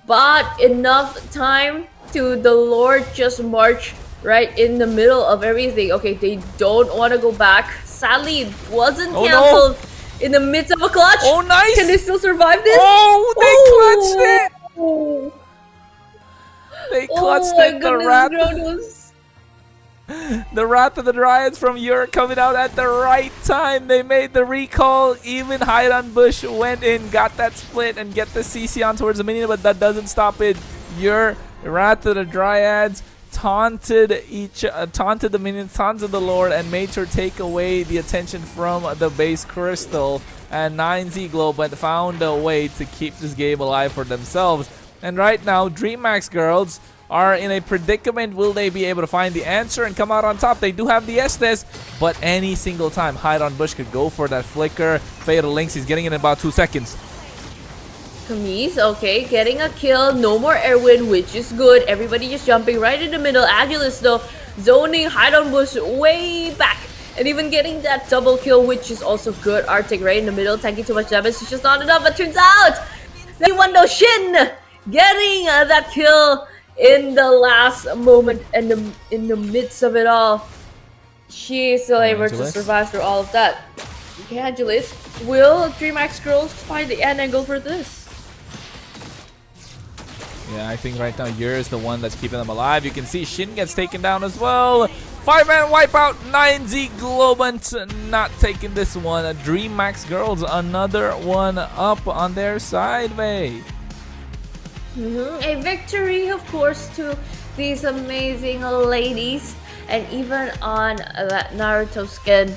but enough time to the Lord just march right in the middle of everything. Okay, they don't want to go back. Sadly, it wasn't Oh, no. canceled in the midst of a clutch. Oh, nice. Can they still survive this? Oh, they clutched it. Oh, They oh clutched my it. The goodness, Wrath, Gronos. the Wrath of the Dryads from Europe coming out at the right time. They made the recall. Even Hide on Bush went in, got that split, and get the CC on towards the minion, but that doesn't stop it. Your Wrath of the Dryads taunted the minions, taunted the Lord, and made sure to take away the attention from the base crystal. And 9Z Global found a way to keep this game alive for themselves. And right now, DreamHack Girls are in a predicament. Will they be able to find the answer and come out on top? They do have the Estes, but any single time Hide on Bush could go for that flicker. Fatal Links, he's getting it in about 2 seconds. Camise, okay, getting a kill. No more Erwin, which is good. Everybody just jumping right in the middle. Agilus, though, zoning Hide on Bush way back. And even getting that double kill, which is also good. Arctic right in the middle, taking too much damage. It's just not enough, but turns out, Wando Shin getting that kill in the last moment and in the midst of it all. She is still able to survive through all of that. Okay, Angelis, will DreamHack Girls find the end and go for this? Yeah, I think right now Yer is the one that's keeping them alive. You can see Shin gets taken down as well. 5-man wipeout. 9Z Globant not taking this one. DreamHack Girls, another one up on their side, Vay. A victory, of course, to these amazing ladies. And even on that Naruto skin,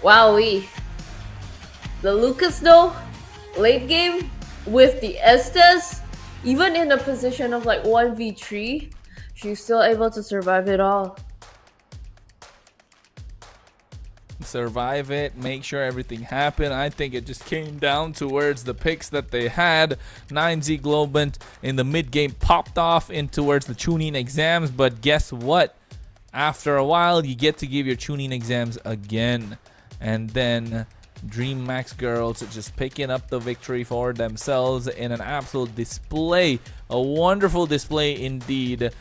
wowee. The Lucas, though, late game with the Estes, even in a position of like 1v3, she's still able to survive it all. Survive it, make sure everything happened. I think it just came down towards the picks that they had. 9Z Globant in the mid game popped off in towards the tuning exams, but guess what? After a while, you get to give your tuning exams again, and then DreamHack Girls just picking up the victory for themselves in an absolute display, a wonderful display indeed.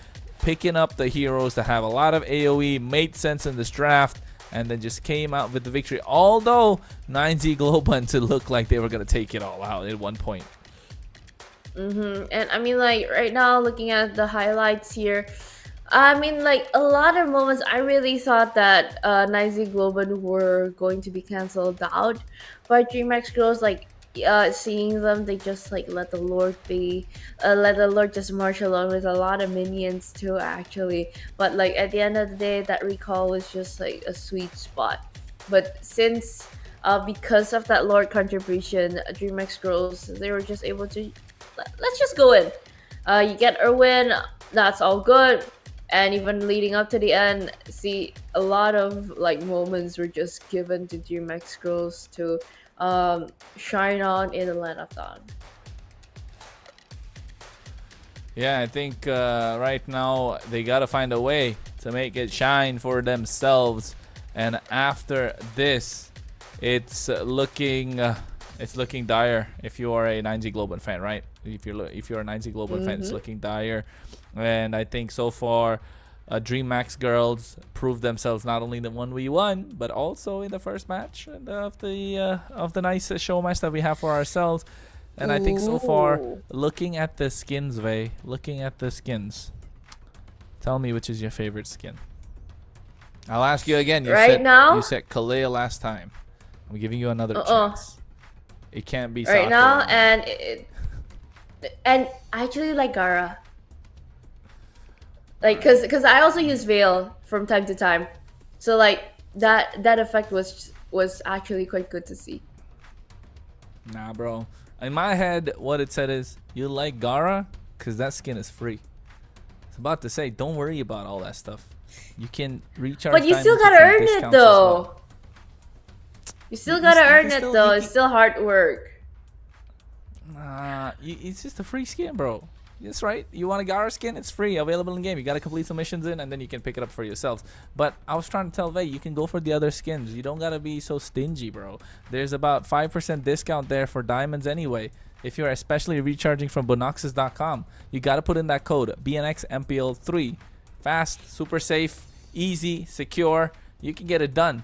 Picking up the heroes that have a lot of AoE, made sense in this draft, and then just came out with the victory. Although 9Z Globant to look like they were gonna take it all out at one point. And I mean, like right now, looking at the highlights here, I mean, like a lot of moments, I really thought that 9Z Globant were going to be cancelled out by DreamHack Girls. Like seeing them, they just like let the Lord be, let the Lord just march along with a lot of minions too, actually. But like at the end of the day, that recall was just like a sweet spot. But since because of that Lord contribution, DreamHack Girls, they were just able to let's just go in. You get Erwin, that's all good. And even leading up to the end, see a lot of like moments were just given to DreamHack Girls to shine on in the Land of Dawn. Yeah, I think right now they gotta find a way to make it shine for themselves. And after this, it's looking dire. If you are a 9Z Global fan, right? If you're a 9Z Global fan, it's looking dire. And I think so far, DreamHack Girls proved themselves not only in the 1v1, but also in the first match of the nice show match that we have for ourselves. And I think so far, looking at the skins, Vay, looking at the skins, tell me which is your favorite skin. I'll ask you again. You said Kalea last time. I'm giving you another chance. It can't be right Sakura. now, and I actually like Gara. Like, cause I also use Veil from time to time, so like that effect was actually quite good to see. Nah, bro. In my head, what it said is you like Gara because that skin is free. It's about to say, don't worry about all that stuff. You can recharge. But you still gotta earn it though. Well. You still gotta earn it though. It's still hard work. Nah, it's just a free skin, bro. That's right. You want a Gara skin? It's free, available in game. You gotta complete some missions in, and then you can pick it up for yourselves. But I was trying to tell Vey, you can go for the other skins. You don't gotta be so stingy, bro. There's about 5% discount there for diamonds anyway. If you're especially recharging from bonoxes.com, you gotta put in that code BNXMPL3. Fast, super safe, easy, secure. You can get it done,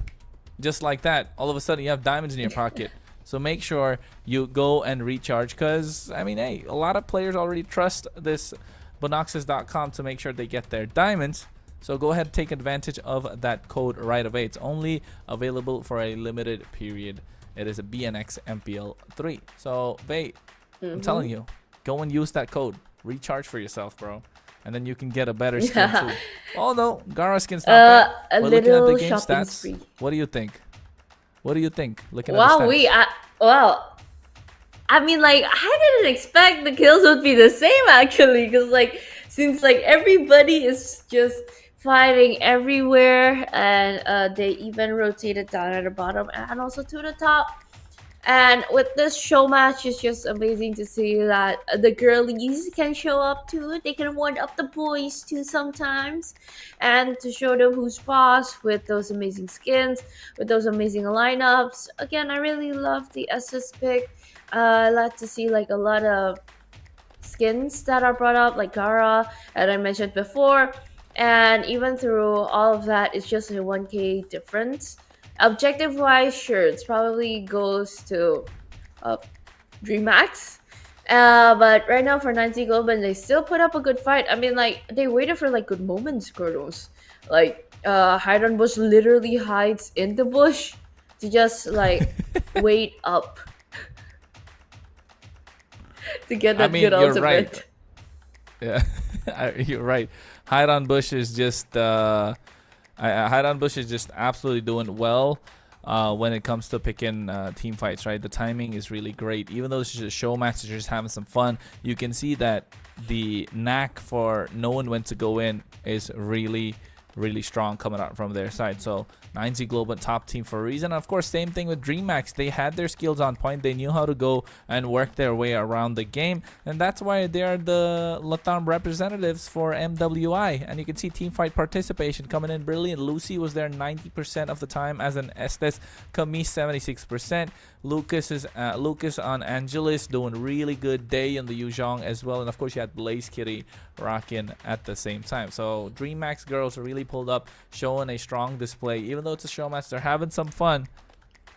just like that. All of a sudden, you have diamonds in your pocket. So make sure you go and recharge, because, I mean, hey, a lot of players already trust this bonoxes.com to make sure they get their diamonds. So go ahead and take advantage of that code right away. It's only available for a limited period. It is a BNX MPL3. So, babe, I'm telling you, go and use that code. Recharge for yourself, bro. And then you can get a better skin, too. Although, Gara skin's not bad. We're looking at the game stats. Spree. What do you think? What do you think? Looking Wow, at the stats. well, I mean, like, I didn't expect the kills would be the same, actually, because, like, since, like, everybody is just fighting everywhere, and they even rotated down at the bottom and also to the top. And with this show match, it's just amazing to see that the girlies can show up too. They can one up the boys too sometimes, and to show them who's boss with those amazing skins, with those amazing lineups. Again, I really love the SS pick. I like to see like a lot of skins that are brought up, like Gara, that I mentioned before. And even through all of that, it's just a 1k difference. Objective wise, sure, it's probably goes to DreamHack. But right now for 90 Global, they still put up a good fight. I mean, like, they waited for like good moments, Kurdos. Like, Hide on Bush literally hides in the bush to just like wait up to get that good you're ultimate. right. Yeah, you're right. Hide on Bush is just Hide on Bush is just absolutely doing well when it comes to picking team fights, right? The timing is really great. Even though it's just a show match, you're just having some fun. You can see that the knack for knowing when to go in is really strong coming out from their side. So 9Z Global top team for a reason. Of course, same thing with DreamHack. They had their skills on point. They knew how to go and work their way around the game, and that's why they are the LATAM representatives for MWI. And you can see team fight participation coming in brilliant. Lucy was there 90% of the time as an Estes. Camise 76%. Lucas on Angelis doing really good. Day on the Yuzhong as well, and of course you had Blaze Kitty rocking at the same time. So DreamHack girls are really pulled up, showing a strong display. Even though it's a show match, they're having some fun,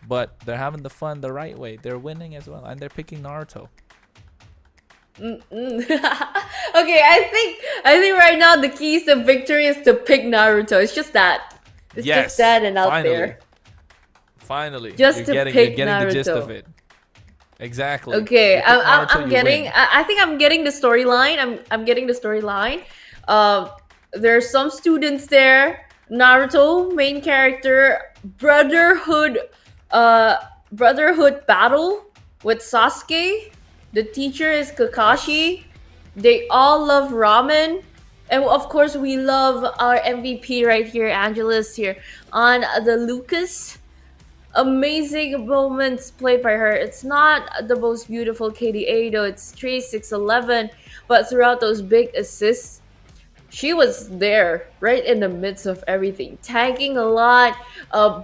but they're having the fun the right way. They're winning as well, and they're picking Naruto. Okay, I think right now the keys to victory is to pick Naruto. It's just that. It's just that and out there. Finally, just you're to getting pick the gist Naruto. of it. Exactly. Okay, Naruto, I'm getting. I think I'm getting the storyline. I'm getting the storyline. There's some students there. Naruto main character, brotherhood battle with Sasuke. The teacher is Kakashi. They all love ramen. And of course, we love our MVP right here, Angelus here, on the Lucas. Amazing moments played by her. It's not the most beautiful KDA though. It's 3611, but throughout those big assists, she was there right in the midst of everything, tanking a lot,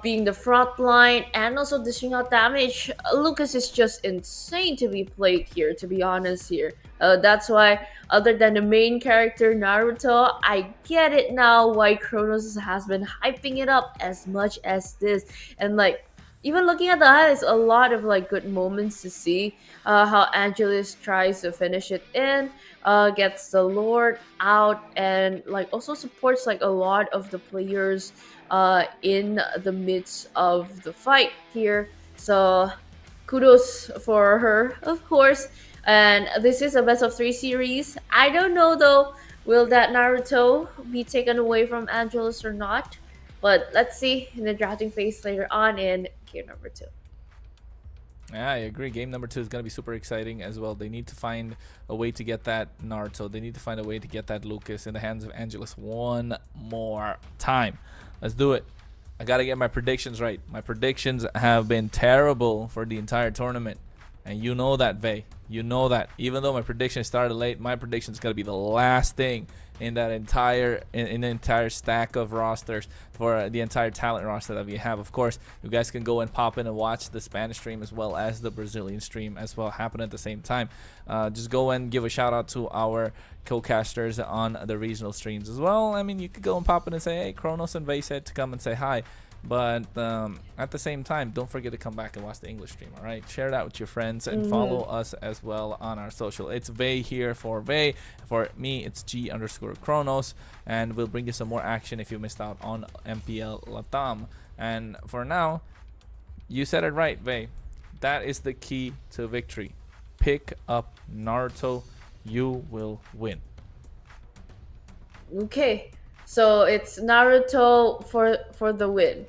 being the front line, and also dishing out damage. Lucas is just insane to be played here, to be honest here. That's why, other than the main character Naruto, I get it now why Kronos has been hyping it up as much as this. And like, even looking at the highlights, a lot of like good moments to see how Angelus tries to finish it in, gets the Lord out, and like also supports like a lot of the players in the midst of the fight here. So kudos for her, of course. And this is a best of 3 series. I don't know though, will that Naruto be taken away from Angelus or not? But let's see in the drafting phase later on in game number 2. Yeah, I agree. Game number 2 is going to be super exciting as well. They need to find a way to get that Naruto. They need to find a way to get that Lucas in the hands of Angelus one more time. Let's do it. I got to get my predictions right. My predictions have been terrible for the entire tournament. And you know that, Vey. You know that. Even though my prediction started late, my prediction is gonna be the last thing in that entire in the entire stack of rosters for the entire talent roster that we have. Of course, you guys can go and pop in and watch the Spanish stream as well as the Brazilian stream as well happen at the same time. Just go and give a shout out to our co-casters on the regional streams as well. I mean, you could go and pop in and say, hey, Kronos and Vay said to come and say hi. But at the same time, don't forget to come back and watch the English stream. All right, share that with your friends and follow us as well on our social. It's Vay here for Vay. For me, it's G_Kronos, and we'll bring you some more action if you missed out on MPL LATAM. And for now, you said it right, Vay. That is the key to victory. Pick up Naruto. You will win. Okay. So it's Naruto for the win.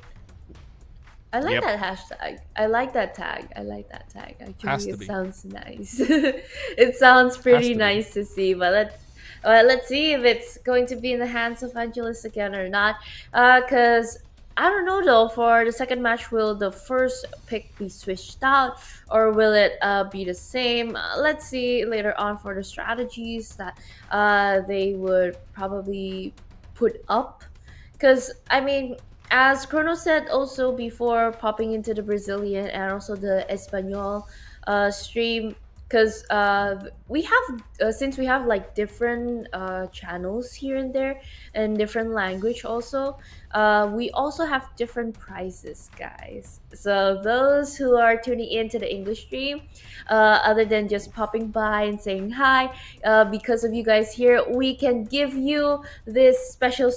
I like that hashtag. I like that tag. I like that tag. Actually, it sounds nice. It sounds pretty nice to see. But let's see if it's going to be in the hands of Angelus again or not. Cause I don't know though. For the second match, will the first pick be switched out, or will it be the same? Let's see later on for the strategies that they would probably put up. Because I mean, as Chrono said also before popping into the Brazilian and also the Espanol stream, because we have since we have like different channels here and there and different language also, we also have different prices, guys. So those who are tuning into the English stream, other than just popping by and saying hi, because of you guys here, we can give you this special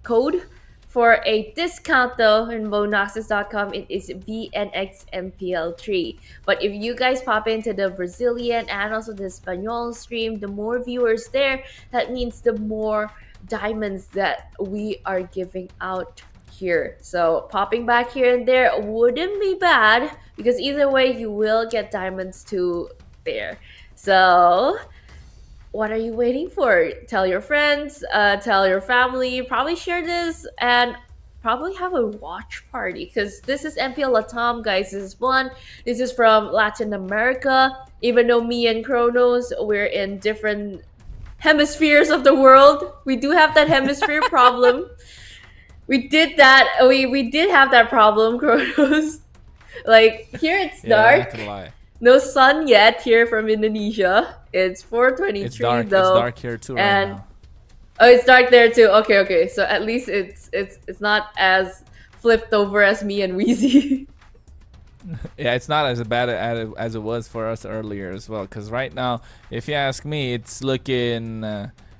code for a discount though in bonaxes.com. It is VNXMPL3. But if you guys pop into the Brazilian and also the Espanol stream, the more viewers there, that means the more diamonds that we are giving out here. So popping back here and there wouldn't be bad, because either way you will get diamonds too there. So what are you waiting for? Tell your friends, tell your family, probably share this, and probably have a watch party, because this is MPL LATAM, guys. This is one. This is from Latin America. Even though me and Kronos, we're in different hemispheres of the world, we do have that hemisphere problem. We did that. We did have that problem, Kronos. Like here it's dark. No sun yet here from Indonesia. It's 4:23 it's dark, though. It's dark here too right now. Oh, it's dark there too. Okay. So at least it's not as flipped over as me and Wheezy. Yeah, it's not as bad as it was for us earlier as well. Because right now, if you ask me, it's looking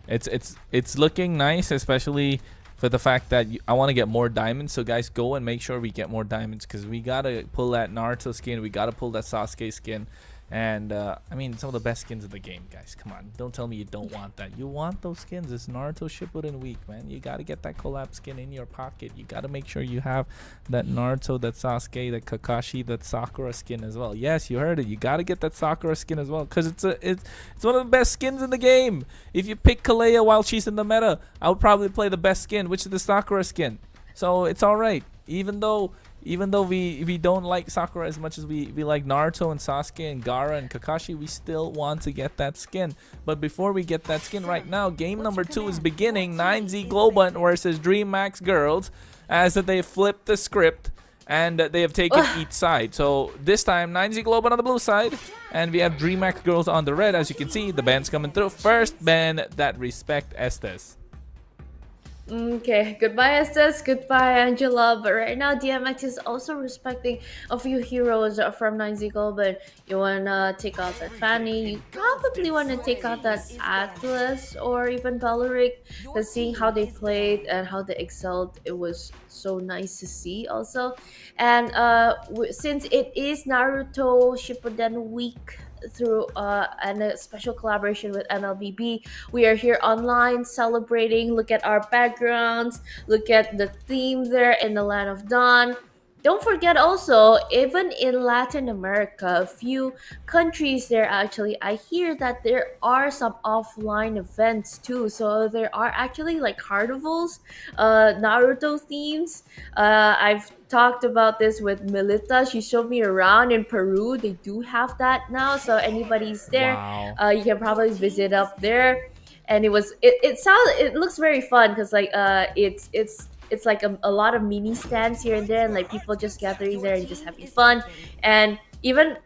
it's looking nice, especially for the fact that I want to get more diamonds. So guys, go and make sure we get more diamonds, because we gotta pull that Naruto skin, we gotta pull that Sasuke skin, and I mean, some of the best skins in the game, guys. Come on, don't tell me you don't want that. You want those skins. It's Naruto Shippuden week, man. You gotta get that collab skin in your pocket. You gotta make sure you have that Naruto, that Sasuke, that Kakashi, that Sakura skin as well. Yes, you heard it. You gotta get that Sakura skin as well, because it's one of the best skins in the game. If you pick Kalea while she's in the meta, I would probably play the best skin, which is the Sakura skin. So it's all right, even though we don't like Sakura as much as we like Naruto and Sasuke and Gaara and Kakashi, we still want to get that skin. But before we get that skin right now, game number 2 is beginning. 9Z Globant versus DreamMax Girls, as that they flipped the script and they have taken each side. So this time 9Z Globant on the blue side, and we have DreamMax Girls on the red. As you can see, the bands coming through. First band that respect Estes. Okay, goodbye Estes, goodbye Angela. But right now DMX is also respecting a few heroes from 9Z Global. You wanna take out that Fanny, you probably wanna take out that Atlas or even Belleric, because seeing how they played and how they excelled, it was so nice to see also. And since it is Naruto Shippuden week through and a special collaboration with MLBB, we are here online celebrating. Look at our backgrounds, look at the theme there in the Land of Dawn. don't forget also, even in Latin America, a few countries there actually, I hear that there are some offline events too. So there are actually like carnivals, Naruto themes. I've talked about this with Melita. She showed me around in Peru. They do have that now. So anybody's there, Wow. you can probably visit up there. And it looks very fun because like it's like a lot of mini stands here and there, and like people just gathering there and just having fun. And even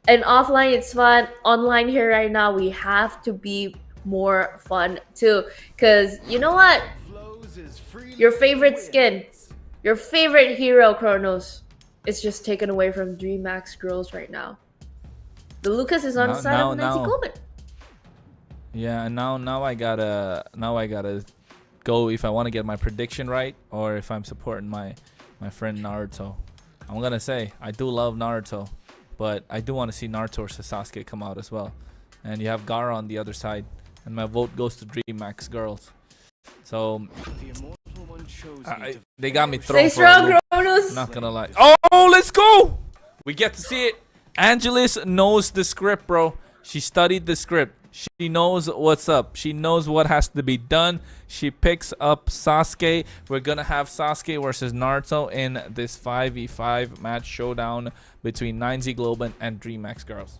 and offline it's fun. Online here right now we have to be more fun too, because you know what, your favorite skin, your favorite hero, Chronos, is just taken away from DreamHack girls right now. The Lucas is on the side of Nancy Coleman. Yeah, and now I gotta go if I want to get my prediction right, or if I'm supporting my friend Naruto. I'm gonna say I do love Naruto, but I do want to see Naruto versus Sasuke come out as well. And you have Gaara on the other side, and my vote goes to DreamHack girls. So they got me thrown Stay for a strong, loop. Chronos. Not gonna lie. Oh, let's go! We get to see it. Angelis knows the script, bro. She studied the script. She knows what's up. She knows what has to be done. She picks up Sasuke. We're gonna have Sasuke versus Naruto in this 5v5 match showdown between 9Z Globant and DreamHack girls.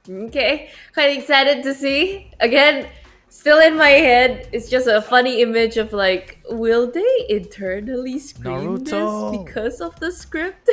Okay, quite excited to see. Again, still in my head, it's just a funny image of like, will they internally scream Naruto. this because of the script?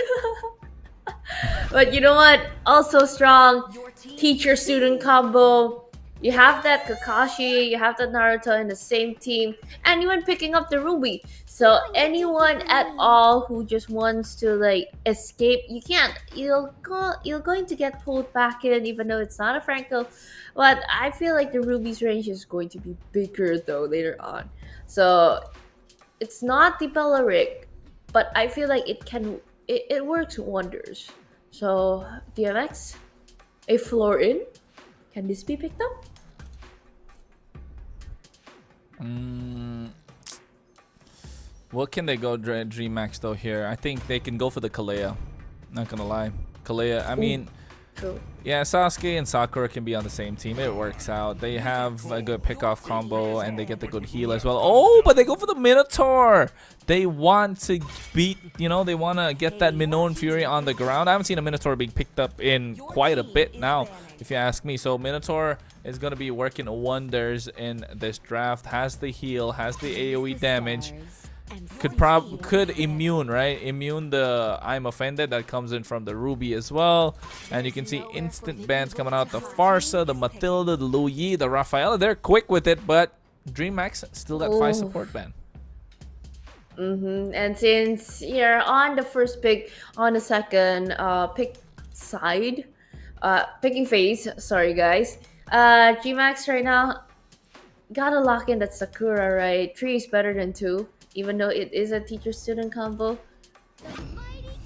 But you know what? Also strong teacher-student combo. You have that Kakashi, you have that Naruto in the same team, and even picking up the Ruby. So anyone at all who just wants to like escape, you can't. You're going to get pulled back in, even though it's not a Franco. But I feel like the Ruby's range is going to be bigger though later on. So it's not the Bellaric, but I feel like it works wonders. So DMX, a floor in. Can this be picked up? What can they go DreamHack though here? I think they can go for the Kalea. Not gonna lie, Kalea. I mean, True. yeah, Sasuke and Sakura can be on the same team. It works out. They have a good pick-off combo, and they get the good heal as well. Oh, but they go for the Minotaur. They want to beat, they want to get that Minoan Fury on the ground. I haven't seen a Minotaur being picked up in quite a bit now, if you ask me. So Minotaur is going to be working wonders in this draft. Has the heal, has the AoE damage. Could immune the I'm offended that comes in from the Ruby as well. And you can see instant bans coming out. The Farsa, the Matilda, the Lu Yi, the Rafaela. They're quick with it, but DreamHack still got 5 support ban. And since you're on the first pick, on the second pick side, picking phase, sorry guys, DreamHack right now gotta lock in that Sakura, right? 3 is better than 2. Even though it is a teacher-student combo.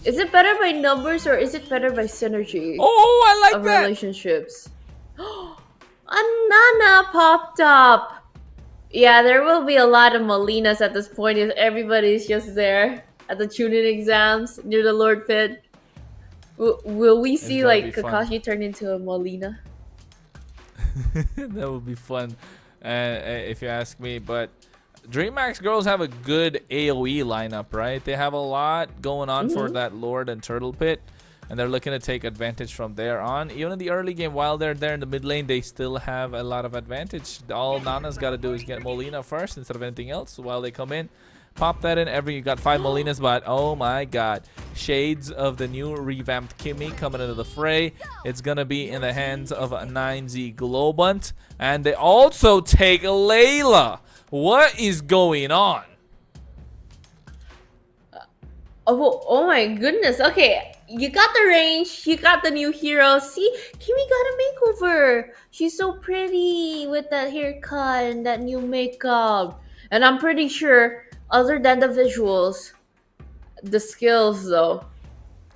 Is it better by numbers or is it better by synergy? Oh, I like of that. Relationships. A Nana popped up. Yeah, there will be a lot of Molinas at this point if everybody's just there at the tuning exams near the Lord Pit. Will we see like Kakashi turn into a Molina? That would be fun, if you ask me. But DreamHack girls have a good AoE lineup, right? They have a lot going on for that Lord and Turtle Pit, and they're looking to take advantage from there on. Even in the early game, while they're there in the mid lane, they still have a lot of advantage. All Nana's got to do is get Molina first instead of anything else while they come in. Pop that in. You got 5 Molinas, but oh my god. Shades of the new revamped Kimmy coming into the fray. It's going to be in the hands of 9Z Globant. And they also take Layla. What is going on? Oh my goodness. Okay, you got the range, you got the new hero. See, Kimmy got a makeover. She's so pretty with that haircut and that new makeup. And I'm pretty sure, other than the visuals, the skills though,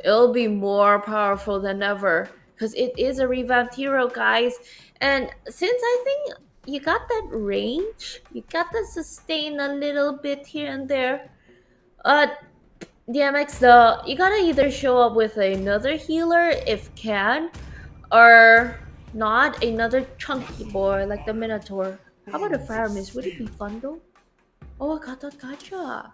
it'll be more powerful than ever. Because it is a revamped hero, guys. And since I think you got that range, you got the sustain a little bit here and there. DMX though, you gotta either show up with another healer if can, or not another chunky boy like the Minotaur. How about a Fire Mist? Would it be fun though? Oh, I got that gotcha.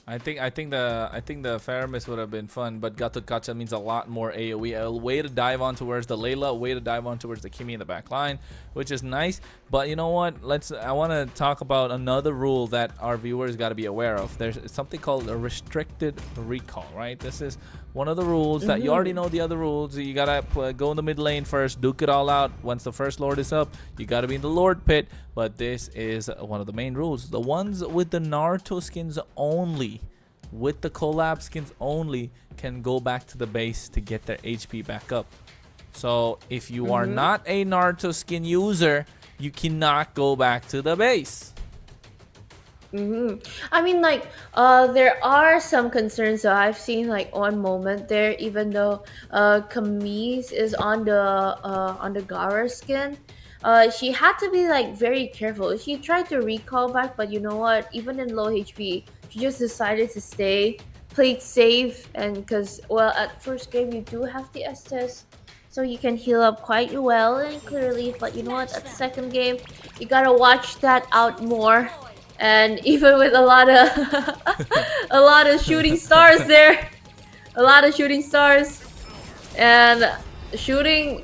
I think the Faramis would have been fun, but Gato Kacha means a lot more AoE. A way to dive on towards the Layla, a way to dive on towards the Kimmy in the back line, which is nice. But you know what? I want to talk about another rule that our viewers got to be aware of. There's something called a restricted recall, right? This is one of the rules that you already know the other rules. You gotta go in the mid lane first, duke it all out. Once the first Lord is up, you gotta be in the Lord pit. But this is one of the main rules. The ones with the Naruto skins only, with the collab skins only, can go back to the base to get their HP back up. So if you are not a Naruto skin user, you cannot go back to the base. I mean, like, there are some concerns. So I've seen like one moment there, even though Camise is on the Gara skin, she had to be like very careful. She tried to recall back, but you know what? Even in low HP, she just decided to stay, played safe, and because well, at first game you do have the Estes. So you can heal up quite well and clearly, but you know what? At the second game, you gotta watch that out more. And even with a lot of a lot of shooting stars there, a lot of shooting stars, and shooting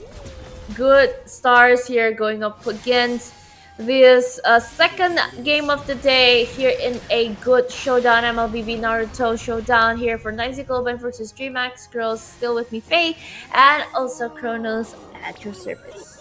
good stars here going up against this second game of the day here in a good showdown, MLBB Naruto showdown here for 90 Global versus DreamX. Girls still with me, Faye, and also Chronos at your service.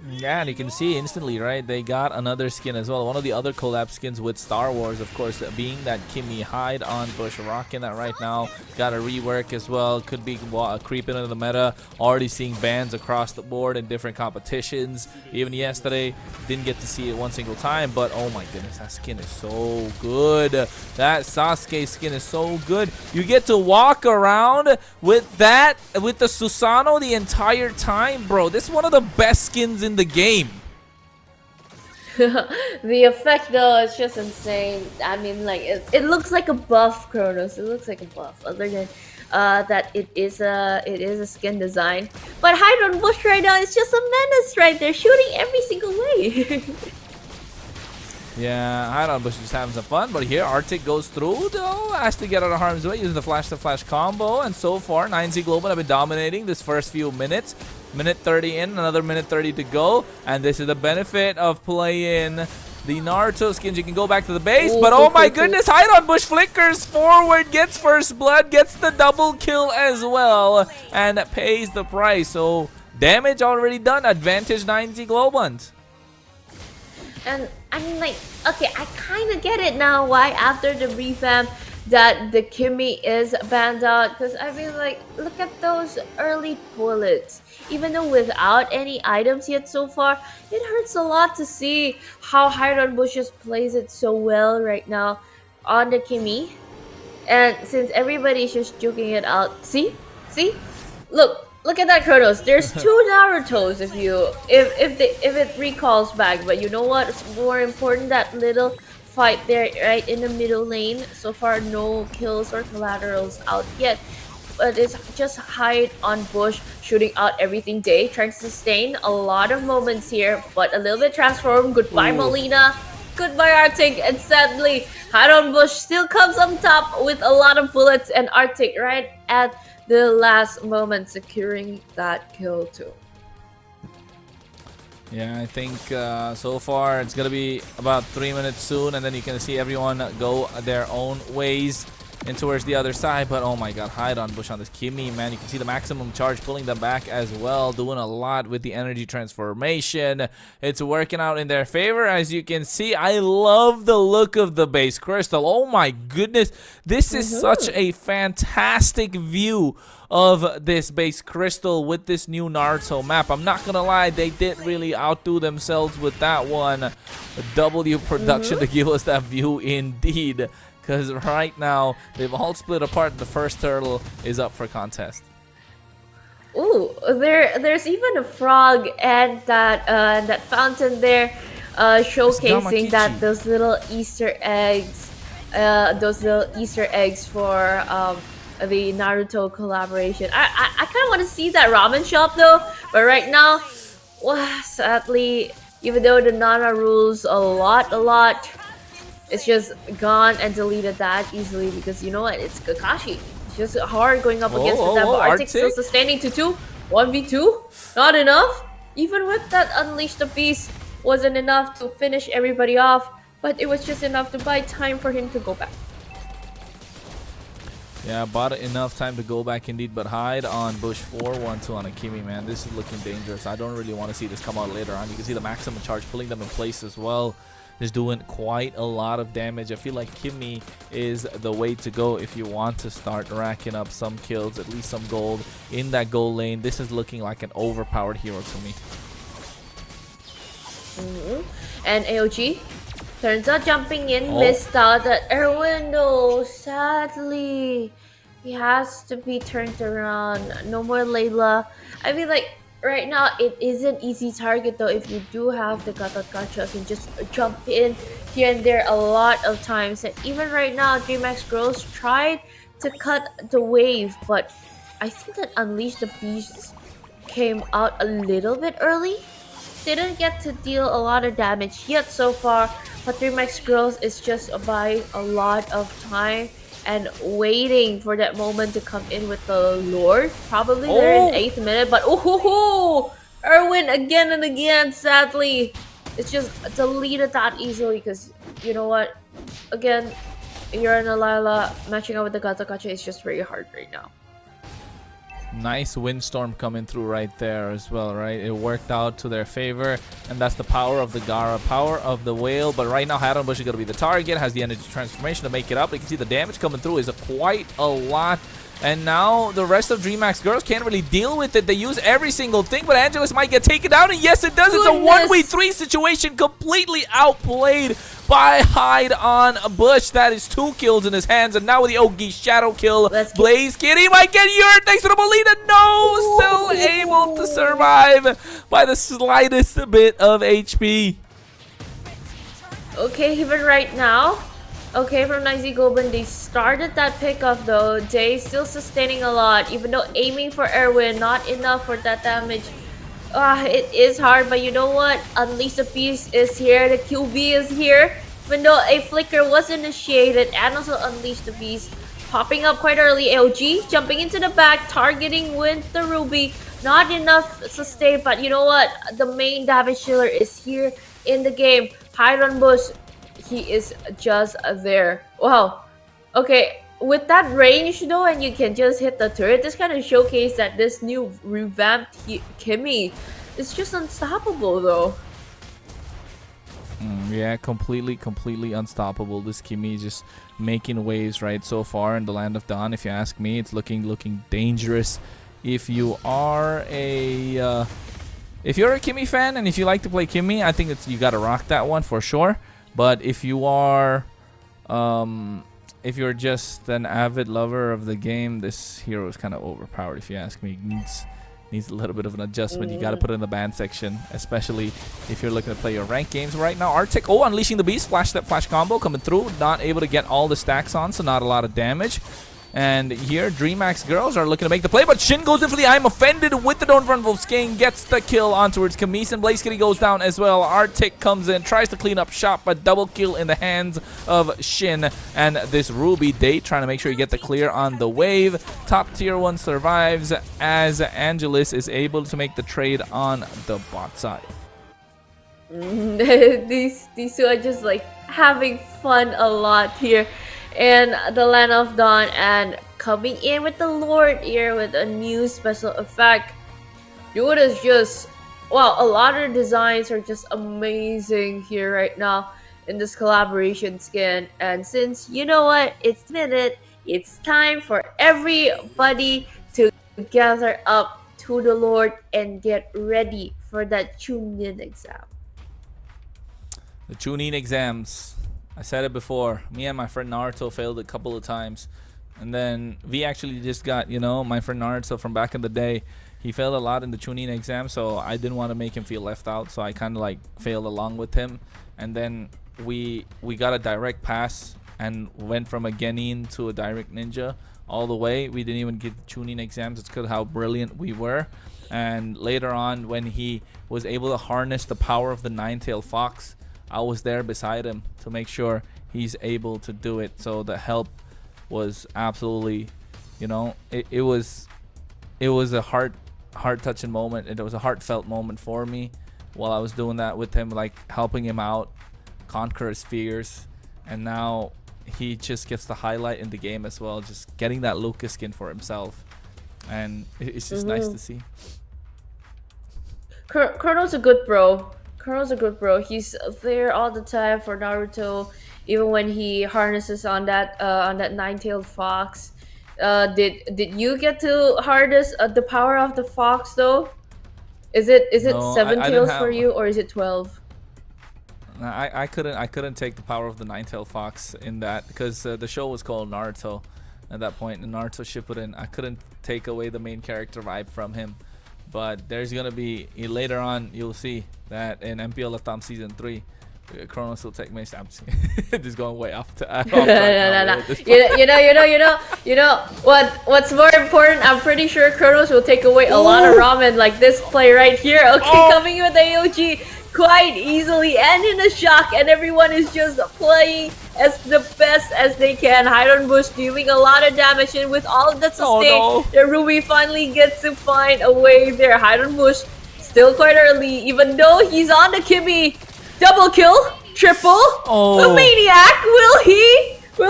Yeah, and you can see instantly, right? They got another skin as well. One of the other collab skins with Star Wars, of course, being that Kimmy Hyde on Bush, rocking that right now. Got a rework as well. Could be creeping into the meta. Already seeing bans across the board in different competitions. Even yesterday, didn't get to see it one single time, but oh my goodness, that skin is so good. That Sasuke skin is so good. You get to walk around with that, with the Susanoo the entire time, bro. This is one of the best skins in the game. The effect though is just insane. I mean, like it looks like a buff, Chronos. It looks like a buff. Other than that, it is a skin design. But Hydron Bush right now is just a menace right there, shooting every single way. Yeah, Hydron Bush is having some fun, but here Arctic goes through though, has to get out of harm's way using the flash to flash combo, and so far 9Z Global have been dominating this first few minutes. Minute 30 in, another minute 30 to go, and this is the benefit of playing the Naruto skins. You can go back to the base, but oh my goodness, Hydron Bush flickers forward, gets first blood, gets the double kill as well, and pays the price. So damage already done, advantage 9Z Globant. And I mean, like, okay, I kind of get it now why after the revamp that the Kimmy is banned out, because I mean, like, look at those early bullets. Even though without any items yet so far, it hurts a lot to see how Hydron Bush just plays it so well right now on the Kimmy. And since everybody's just joking it out, see, look at that, Chronos. There's two Narutos if it recalls back. But you know what? It's more important, that little fight there right in the middle lane. So far, no kills or collaterals out yet. But it's just Hyde on Bush, shooting out everything day, trying to sustain a lot of moments here, but a little bit transformed. Goodbye, Molina. Goodbye, Arctic. And sadly, Hyde on Bush still comes on top with a lot of bullets, and Arctic right at the last moment securing that kill too. Yeah, I think so far it's gonna be about 3 minutes soon, and then you can see everyone go their own ways and towards the other side. But oh my god, Hyde on Bush on this Kimmy, man. You can see the maximum charge pulling them back as well, doing a lot with the energy transformation. It's working out in their favor, as you can see. I love the look of the base crystal. Oh my goodness, this is such a fantastic view of this base crystal with this new Naruto map. I'm not gonna lie, they did really outdo themselves with that one. W production to give us that view indeed. Because right now, they've all split apart. The first turtle is up for contest. Ooh, there's even a frog and that fountain there, showcasing that those little Easter eggs those little Easter eggs for the Naruto collaboration. I kind of want to see that ramen shop though, but right now, well, sadly, even though the Nana rules a lot, it's just gone and deleted that easily because you know what? It's Kakashi. It's just hard going up against them. But Arctic still sustaining to 1v2. Not enough. Even with that Unleash the Beast wasn't enough to finish everybody off, but it was just enough to buy time for him to go back. Yeah, bought enough time to go back indeed, but hide on Bush 4-1-2 on Akimi, man. This is looking dangerous. I don't really want to see this come out later on. You can see the maximum charge pulling them in place as well. Is doing quite a lot of damage. I feel like Kimmy is the way to go if you want to start racking up some kills, at least some gold in that gold lane. This is looking like an overpowered hero to me. And AOG turns out jumping in, missed out that Erwin though. Sadly, he has to be turned around. No more Layla. I feel like right now it is an easy target though if you do have the Gacha and just jump in here and there a lot of times. And even right now, DreamHack Girls tried to cut the wave, but I think that Unleash the Beast came out a little bit early. Didn't get to deal a lot of damage yet so far, but DreamHack Girls is just buying a lot of time and waiting for that moment to come in with the Lord. Probably they're in 8th minute, but Erwin again and again, sadly. It's just deleted that easily because, you know what? Again, you're in a Lila, matching up with the Gacha is just very hard right now. Nice windstorm coming through right there as well, right? It worked out to their favor, and that's the power of the Gara, power of the whale. But right now, Haddon Bush is going to be the target, has the energy transformation to make it up. You can see the damage coming through is quite a lot. And now the rest of DreamHack Girls can't really deal with it. They use every single thing, but Angelus might get taken down. And yes, it does. It's a 1v3 situation, completely outplayed by Hyde on Bush. That is 2 kills in his hands. And now with the Ogi Shadow kill, Blaze Kid, he might get Yurt thanks to the Molina. No, still able to survive by the slightest bit of HP. Okay, even right now, okay, from Nizy Goban, they started that pickup though. Jay still sustaining a lot, even though aiming for Erwin, not enough for that damage. It is hard, but you know what? Unleash the Beast is here, the QB is here. Even though a flicker was initiated, and also Unleash the Beast popping up quite early. AOG jumping into the back, targeting with the Ruby. Not enough sustain, but you know what? The main damage dealer is here in the game. Hyron Bush, he is just there. Wow. Okay, with that range though, and you can just hit the turret, this kind of showcase that this new revamped Kimmy is just unstoppable though. Yeah, completely unstoppable. This Kimmy is just making waves right so far in the Land of Dawn. If you ask me, it's looking dangerous. If you are a Kimmy fan and if you like to play Kimmy, I think you gotta rock that one for sure. But if you are, if you're just an avid lover of the game, this hero is kind of overpowered. If you ask me, needs a little bit of an adjustment. You got to put it in the ban section, especially if you're looking to play your ranked games right now. Arctic, Unleashing the Beast, flash combo coming through. Not able to get all the stacks on, so not a lot of damage. And here, DreamHack Girls are looking to make the play, but Shin goes in for the I'm offended with the Don't Run Wolfsking, gets the kill onwards. Kamis and Blaze Kitty goes down as well. Arctic comes in, tries to clean up shop, but double kill in the hands of Shin and this Ruby Date, trying to make sure you get the clear on the wave. Top tier 1 survives as Angelus is able to make the trade on the bot side. These two are just like having fun a lot here in the Land of Dawn, and coming in with the Lord here with a new special effect. Dude is just, wow, a lot of the designs are just amazing here right now in this collaboration skin. And since, you know what, it's minute, it's time for everybody to gather up to the Lord and get ready for that tune-in exam. The tune-in exams. I said it before, me and my friend Naruto failed a couple of times, and then we actually just got, you know, my friend Naruto from back in the day, he failed a lot in the tuning exam, so I didn't want to make him feel left out, so I kind of like failed along with him. And then we got a direct pass and went from a Genin to a direct ninja all the way. We didn't even get tuning exams. It's because how brilliant we were. And later on, when he was able to harness the power of the nine-tailed fox, I was there beside him to make sure he's able to do it. So the help was absolutely, you know, it was a heart-touching moment. It was a heartfelt moment for me while I was doing that with him, like helping him out conquer his fears. And now he just gets the highlight in the game as well, just getting that Lucas skin for himself, and it's just nice to see. Chrono's a good bro. He's there all the time for Naruto, even when he harnesses on that nine-tailed fox. Did you get to harness the power of the fox though? Is it No, 7 I tails didn't for have- you, or is it 12? I couldn't take the power of the nine-tailed fox in that, because the show was called Naruto at that point, and Naruto Shippuden. I couldn't take away the main character vibe from him. But there's gonna be later on, you'll see that in MPL LATAM season 3, Kronos will take me. I'm just going way off to No. You know what's more important? I'm pretty sure Kronos will take away a lot of ramen, like this play right here. Okay, coming in with AOG quite easily and in a shock, and everyone is just playing as the best as they can. Hydron Bush dealing a lot of damage, and with all of that sustain, the Ruby finally gets to find a way there. Hydron Bush still quite early, even though he's on the Kimmy. Double kill, triple, the Maniac. Will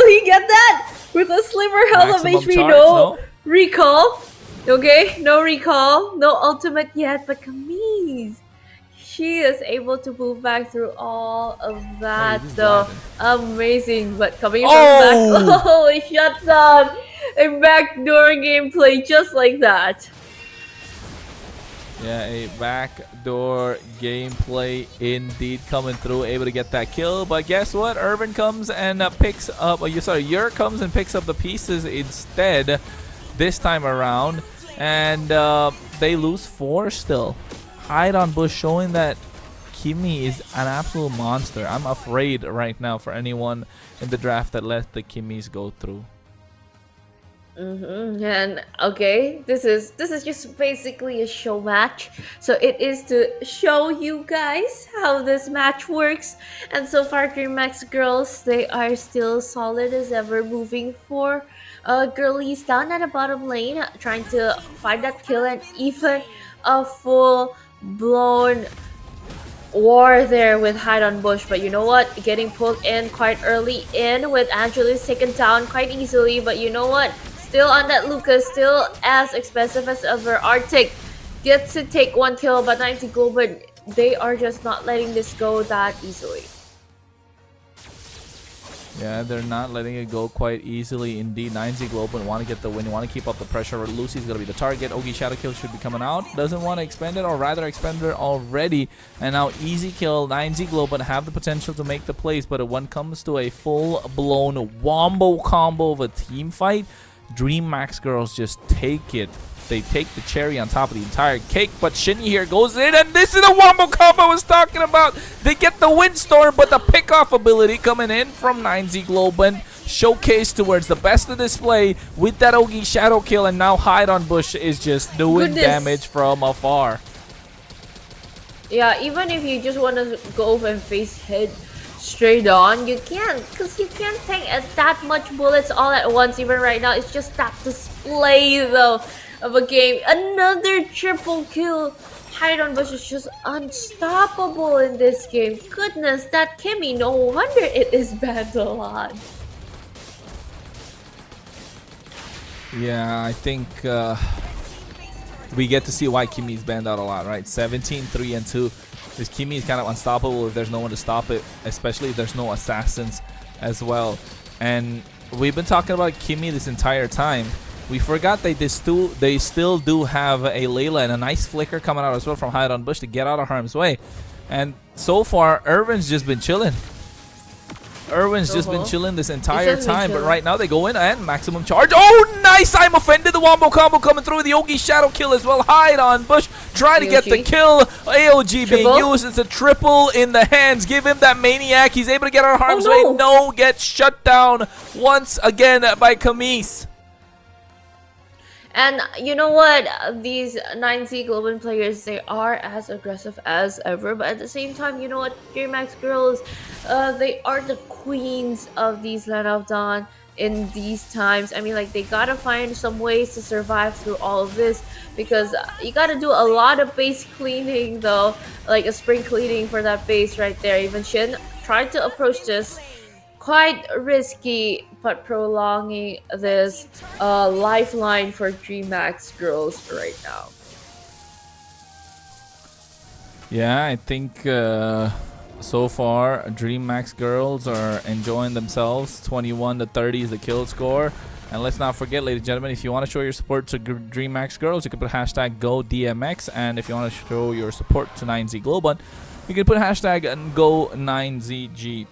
he get that with a sliver health of Maximum HP? charge, No recall. Okay, no recall, no ultimate yet, but Camille, she is able to move back through all of that though. Amazing. But coming from back, he shuts down a backdoor gameplay just like that. Yeah, a backdoor gameplay indeed coming through, able to get that kill. But guess what? Irvin comes and picks up, Yer comes and picks up the pieces instead this time around. And they lose 4 still. Hide on Bush showing that Kimmy is an absolute monster. I'm afraid right now for anyone in the draft that let the Kimmys go through. And okay, this is just basically a show match, so it is to show you guys how this match works. And so far, climax girls, they are still solid as ever, moving for girlies down at the bottom lane, trying to find that kill, and even a full-blown war there with Hide on Bush. But you know what, getting pulled in quite early in with Angelus taken down quite easily. But you know what, still on that Lucas, still as expensive as ever. Arctic gets to take 1 kill, but 90 gold, but they are just not letting this go that easily. Yeah, they're not letting it go quite easily. Indeed, 9Z Global want to get the win, want to keep up the pressure. Lucy's going to be the target. Ogi Shadow Kill should be coming out. Doesn't want to expend it, or rather expend it already. And now easy kill. 9Z Global have the potential to make the plays, but when it comes to a full-blown wombo combo of a team fight, Dream Max girls just take it. They take the cherry on top of the entire cake, but Shinny here goes in, and this is the wombo combo I was talking about. They get the windstorm, but the pick-off ability coming in from 9Z Globen, showcased towards the best of display with that Ogi Shadow Kill, and now Hide on Bush is just doing damage from afar. Yeah, even if you just want to go and face head straight on, you can't, because you can't take that much bullets all at once. Even right now, it's just that display though of a game. Another triple kill. Hide on Bush is just unstoppable in this game. Goodness, that Kimmy, no wonder it is banned a lot. Yeah, I think we get to see why Kimmy's banned out a lot, right? 17, 3, and 2. This Kimmy is kind of unstoppable if there's no one to stop it, especially if there's no assassins as well. And we've been talking about Kimmy this entire time. We forgot they still do have a Layla and a nice flicker coming out as well from Hide on Bush to get out of harm's way. And so far, Irvin's just been chilling. Irvin's just been chilling this entire time, but right now they go in and maximum charge. Oh, nice! I'm offended. The wombo combo coming through. The Ogi Shadow Kill as well. Hide on Bush try to get the AOG. kill. AOG being Triple. used. It's a triple in the hands. Give him that maniac. He's able to get out of harm's Oh, no. way. No, gets shut down once again by Camise. And you know what? These 9Z Global players, they are as aggressive as ever. But at the same time, you know what? DreamHack girls, they are the queens of these Land of Dawn in these times. I mean, like, they gotta find some ways to survive through all of this. Because you gotta do a lot of base cleaning, though. Like a spring cleaning for that base right there. Even Shin tried to approach this. Quite risky, but prolonging this lifeline for DreamHack girls right now. Yeah, I think so far DreamHack girls are enjoying themselves. 21 to 30 is the kill score. And let's not forget, ladies and gentlemen, if you want to show your support to DreamHack girls, you can put hashtag GoDMX. And if you want to show your support to 9Z Global, you can put hashtag Go9ZG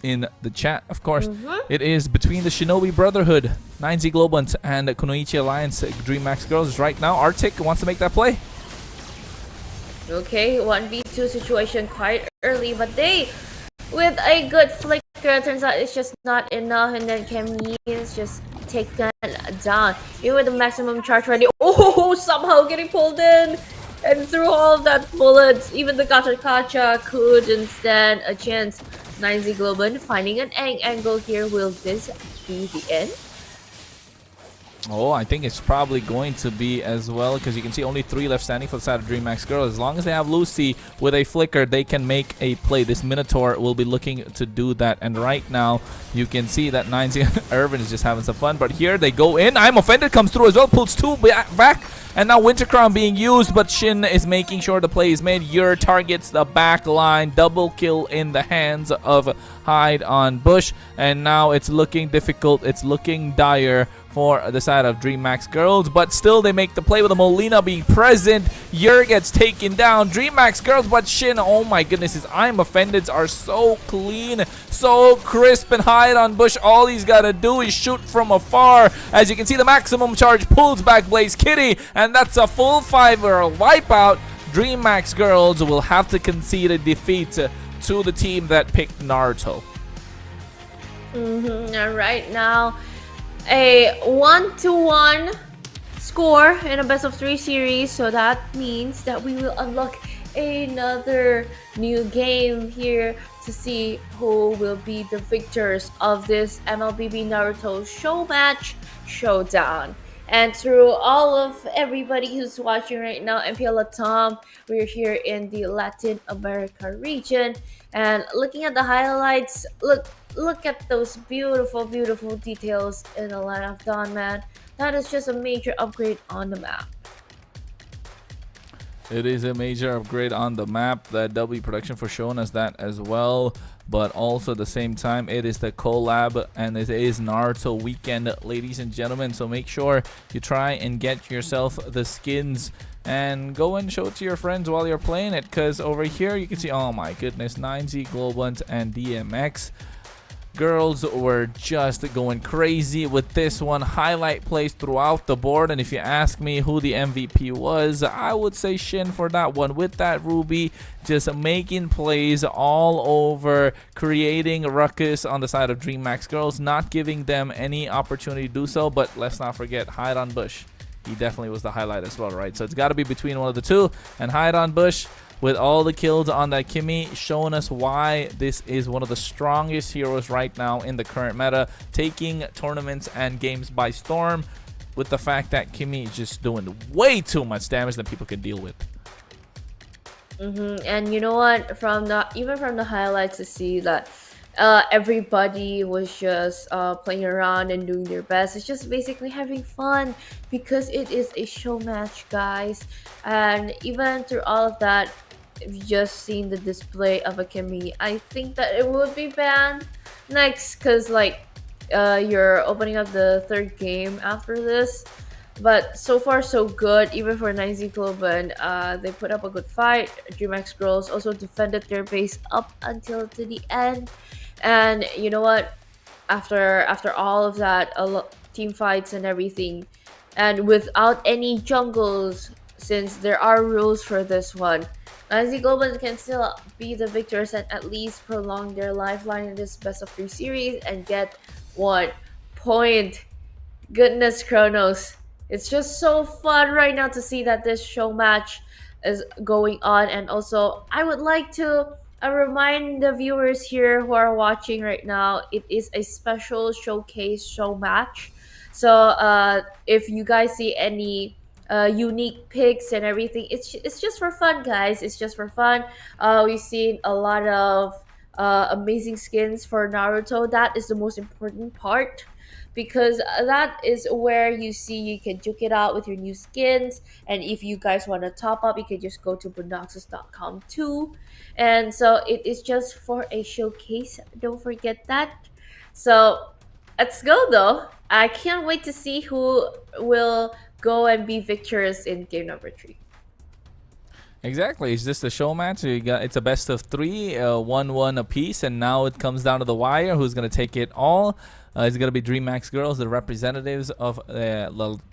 in the chat. Of course, it is between the Shinobi Brotherhood, 9Z Global, and Kunoichi Alliance. DreamHack girls right now. Arctic wants to make that play. Okay, 1v2 situation quite early, but they, with a good flicker, turns out it's just not enough, and then Camille is just taken down. Even with the maximum charge ready, oh, somehow getting pulled in, and through all of that bullets, even the Kacha couldn't stand a chance. 9Z Global finding an angle here. Will this be the end? Oh, I think it's probably going to be as well, because you can see only 3 left standing for the side of DreamHack girls. As long as they have Lucy with a flicker, they can make a play. This Minotaur will be looking to do that. And right now, you can see that 9Z Irvin is just having some fun. But here they go in. I'm Offended comes through as well. Pulls 2 back. And now Winter Crown being used, but Shin is making sure the play is made. Yer targets the back line. Double kill in the hands of Hide on Bush. And now it's looking difficult. It's looking dire for the side of DreamHack girls, but still they make the play with the Molina being present. Yer gets taken down. DreamHack girls, but Shin, oh my goodness, his I'm Offendeds are so clean, so crisp, and Hide on Bush. All he's got to do is shoot from afar. As you can see, the maximum charge pulls back Blaze Kitty, and that's a full 5er wipeout. DreamHack girls will have to concede a defeat to the team that picked Naruto. And right now, a 1-1 score in a best of 3 series, so that means that we will unlock another new game here to see who will be the victors of this MLBB Naruto show match showdown. And through all of everybody who's watching right now, MPL LATAM, we're here in the Latin America region, and looking at the highlights, look at those beautiful details in the Land of Dawn, man. That is just a major upgrade on the map. It is a major upgrade on the map. That W production for showing us that as well. But also at the same time, it is the collab, and it is Naruto weekend, ladies and gentlemen. So make sure you try and get yourself the skins and go and show it to your friends while you're playing it, because over here you can see, oh my goodness, 9Z Global and DMX girls were just going crazy with this one. Highlight plays throughout the board, and if you ask me who the MVP was, I would say Shin for that one, with that Ruby just making plays all over, creating ruckus on the side of DreamHack girls, not giving them any opportunity to do so. But let's not forget Hide on Bush. He definitely was the highlight as well, right? So it's got to be between one of the two, and Hide on Bush with all the kills on that Kimmy, showing us why this is one of the strongest heroes right now in the current meta, taking tournaments and games by storm, with the fact that Kimmy is just doing way too much damage than people can deal with. And you know what? Even from the highlights, to see that everybody was just playing around and doing their best. It's just basically having fun, because it is a show match, guys. And even through all of that, if you just seen the display of a Kimmy, I think that it would be banned next, because like you're opening up the 3rd game after this. But so far so good, even for 9Z Global. They put up a good fight. DreamHack girls also defended their base up until to the end. And you know what? After all of that, team fights and everything, and without any jungles since there are rules for this one. Nazi Goblin can still be the victors and at least prolong their lifeline in this best of 3 series and get 1 point. Goodness, Kronos. It's just so fun right now to see that this show match is going on. And also, I would like to remind the viewers here who are watching right now, it is a special showcase show match. So if you guys see any unique picks and everything, it's just for fun, guys. It's just for fun. We've seen a lot of amazing skins for Naruto. That is the most important part because that is where you see you can duke it out with your new skins. And if you guys want to top up, you can just go to bonoxus.com too. And so it is just for a showcase, don't forget that. So let's go though. I can't wait to see who will go and be victorious in game number 3. Exactly. It's just a show match. It's a best of 3, 1-1 apiece, and now it comes down to the wire. Who's gonna take it all? It's gonna be DreamHack Girls, the representatives of the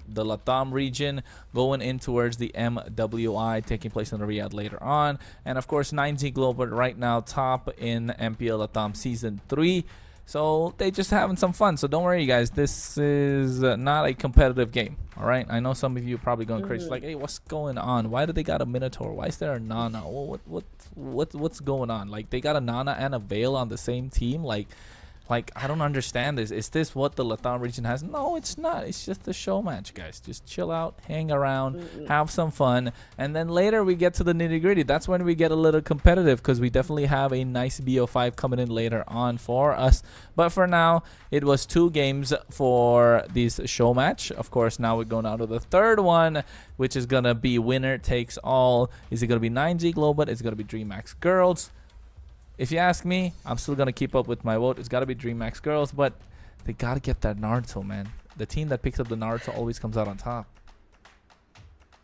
LATAM region, going in towards the MWI, taking place in Riyadh later on, and of course 9Z Global right now top in MPL LATAM Season 3. So they just having some fun. So don't worry, guys. This is not a competitive game. All right. I know some of you are probably going crazy, like, hey, what's going on? Why do they got a Minotaur? Why is there a Nana? What's going on? Like they got a Nana and a Veil on the same team. Like I don't understand this. Is this what the LATAM region has? No, it's not. It's just a show match, guys. Just chill out, hang around, have some fun, and then later we get to the nitty gritty. That's when we get a little competitive because we definitely have a nice BO5 coming in later on for us. But for now, it was 2 games for this show match. Of course, now we're going on to the third one, which is gonna be winner takes all. Is it gonna be 9Z Global? It's gonna be DreamHack Girls. If you ask me, I'm still going to keep up with my vote. It's got to be DreamHack Girls, but they got to get that Naruto, man. The team that picks up the Naruto always comes out on top.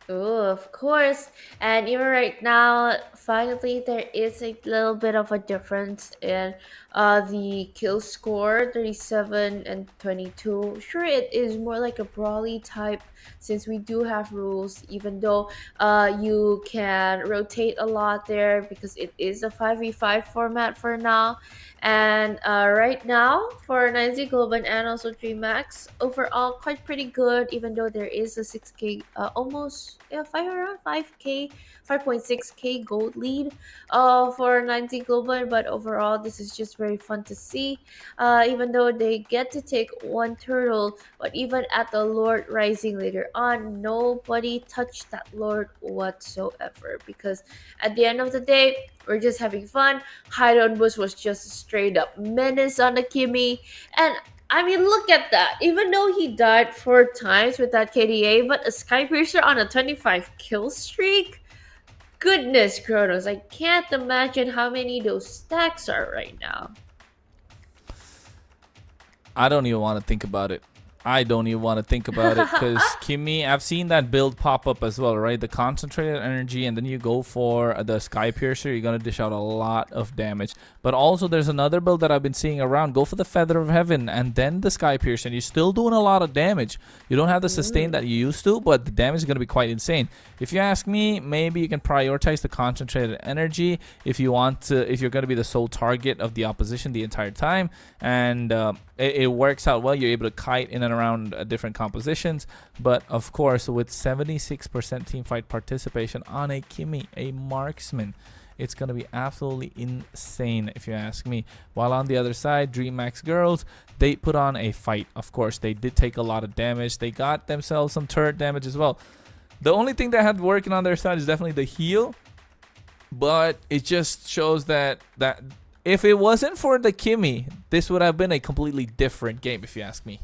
Oh, of course. And even right now, finally, there is a little bit of a difference in the kill score, 37 and 22. Sure, it is more like a brawly type since we do have rules, even though you can rotate a lot there because it is a 5v5 format for now. And right now, for 9Z Global and also DreamHack, overall quite pretty good, even though there is a 6k, almost, yeah, around 5k, 5.6k gold lead for 9Z Global. But overall, this is just very fun to see, even though they get to take 1 turtle. But even at the Lord Rising later on, nobody touched that Lord whatsoever, because at the end of the day, we're just having fun. Hydon Bush was just a straight up menace on the Kimmy. And I mean, look at that. Even though he died 4 times with that KDA, but a Skypiercer on a 25 kill streak? Goodness, Kronos. I can't imagine how many those stacks are right now. I don't even want to think about it. I don't even want to think about it because Kimmy, I've seen that build pop up as well, right? The concentrated energy, and then you go for the Sky Piercer, you're going to dish out a lot of damage. But also there's another build that I've been seeing around. Go for the Feather of Heaven and then the Sky Piercer, and you're still doing a lot of damage. You don't have the sustain that you used to, but the damage is going to be quite insane. If you ask me, maybe you can prioritize the concentrated energy if you want to, if you're going to be the sole target of the opposition the entire time. And it works out well. You're able to kite in and around different compositions. But of course, with 76% team fight participation on a Kimmy, a marksman, it's going to be absolutely insane if you ask me. While on the other side, DreamHack Girls, they put on a fight. Of course, they did take a lot of damage. They got themselves some turret damage as well. The only thing they had working on their side is definitely the heal. But it just shows that if it wasn't for the Kimmy, this would have been a completely different game, if you ask me.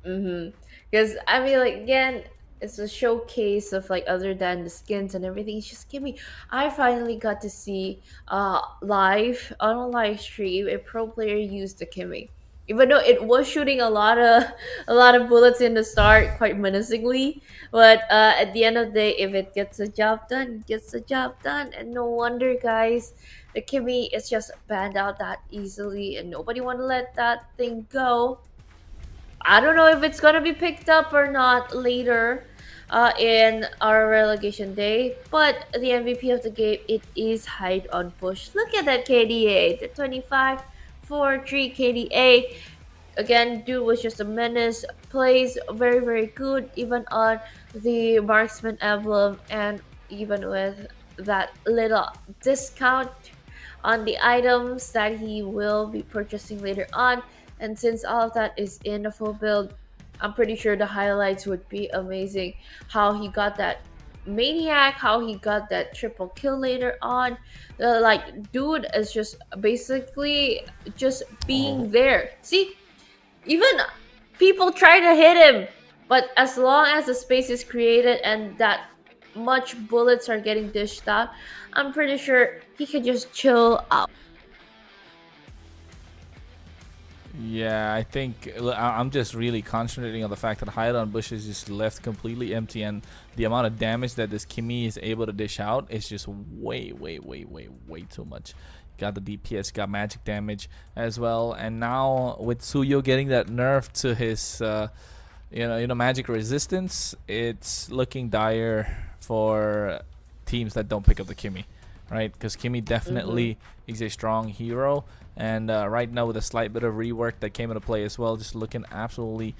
Because, I mean, like, again, it's a showcase of, like, other than the skins and everything. It's just Kimmy. I finally got to see live, on a live stream, a pro player use the Kimmy. Even though it was shooting a lot of bullets in the start, quite menacingly, but at the end of the day, if it gets the job done, it gets the job done. And no wonder, guys, the Kimmy is just banned out that easily, and nobody want to let that thing go. I don't know if it's gonna be picked up or not later, in our relegation day. But the MVP of the game, it is Hide on Push. Look at that KDA, the 25-4-3 KDA. Again, dude was just a menace. Plays very good, even on the marksman emblem, and even with that little discount on the items that he will be purchasing later on. And since all of that is in the full build, I'm pretty sure the highlights would be amazing. How he got that maniac, how he got that triple kill later on. Like, dude is just basically just being there. See, even people try to hit him, but as long as the space is created and that much bullets are getting dished out, I'm pretty sure he can just chill out. Yeah, I think I'm just really concentrating on the fact that Hide on Bush is just left completely empty, and the amount of damage that this Kimmy is able to dish out is just way too much. Got the DPS, got magic damage as well, and now with Suyo getting that nerf to his magic resistance, it's looking dire for teams that don't pick up the Kimmy, right? Because Kimmy definitely is a strong hero, and right now with a slight bit of rework that came into play as well, just looking absolutely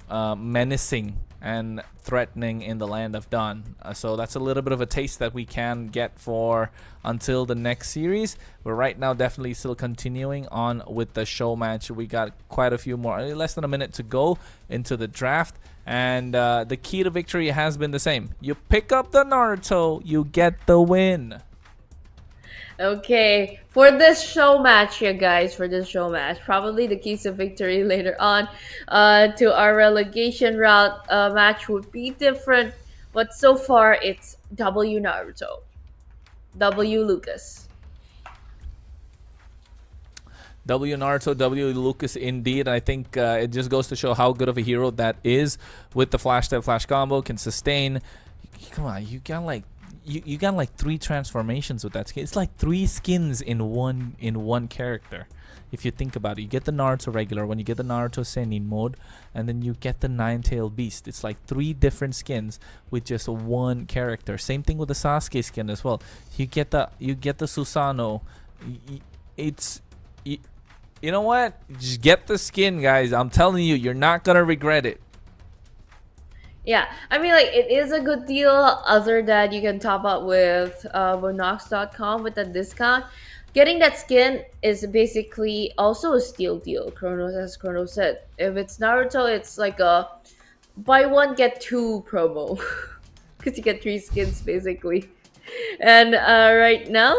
menacing and threatening in the land of Dawn. So that's a little bit of a taste that we can get for until the next series. But right now, definitely still continuing on with the show match. We got quite a few more, less than a minute to go into the draft. And the key to victory has been the same. You pick up the Naruto, you get the win. Okay, for this show match here, guys, probably the keys to victory later on to our relegation route match would be different, but so far it's W Naruto, W Lucas. W Naruto, W Lucas indeed. I think it just goes to show how good of a hero that is with the flash step flash combo, can sustain. Come on, you got like you got like 3 transformations with that skin. It's like 3 skins in one character. If you think about it, you get the Naruto regular one, you get the Naruto Senin mode, and then you get the Nine-Tailed Beast. It's like 3 different skins with just one character. Same thing with the Sasuke skin as well. You get the Susanoo. You know what? Just get the skin, guys. I'm telling you, you're not gonna regret it. Yeah, I mean, like, it is a good deal, other than you can top up with Vonox.com with a discount. Getting that skin is basically also a steal deal, as Chrono said. If it's Naruto, it's like a buy one, get 2 promo. Because you get 3 skins, basically. And right now,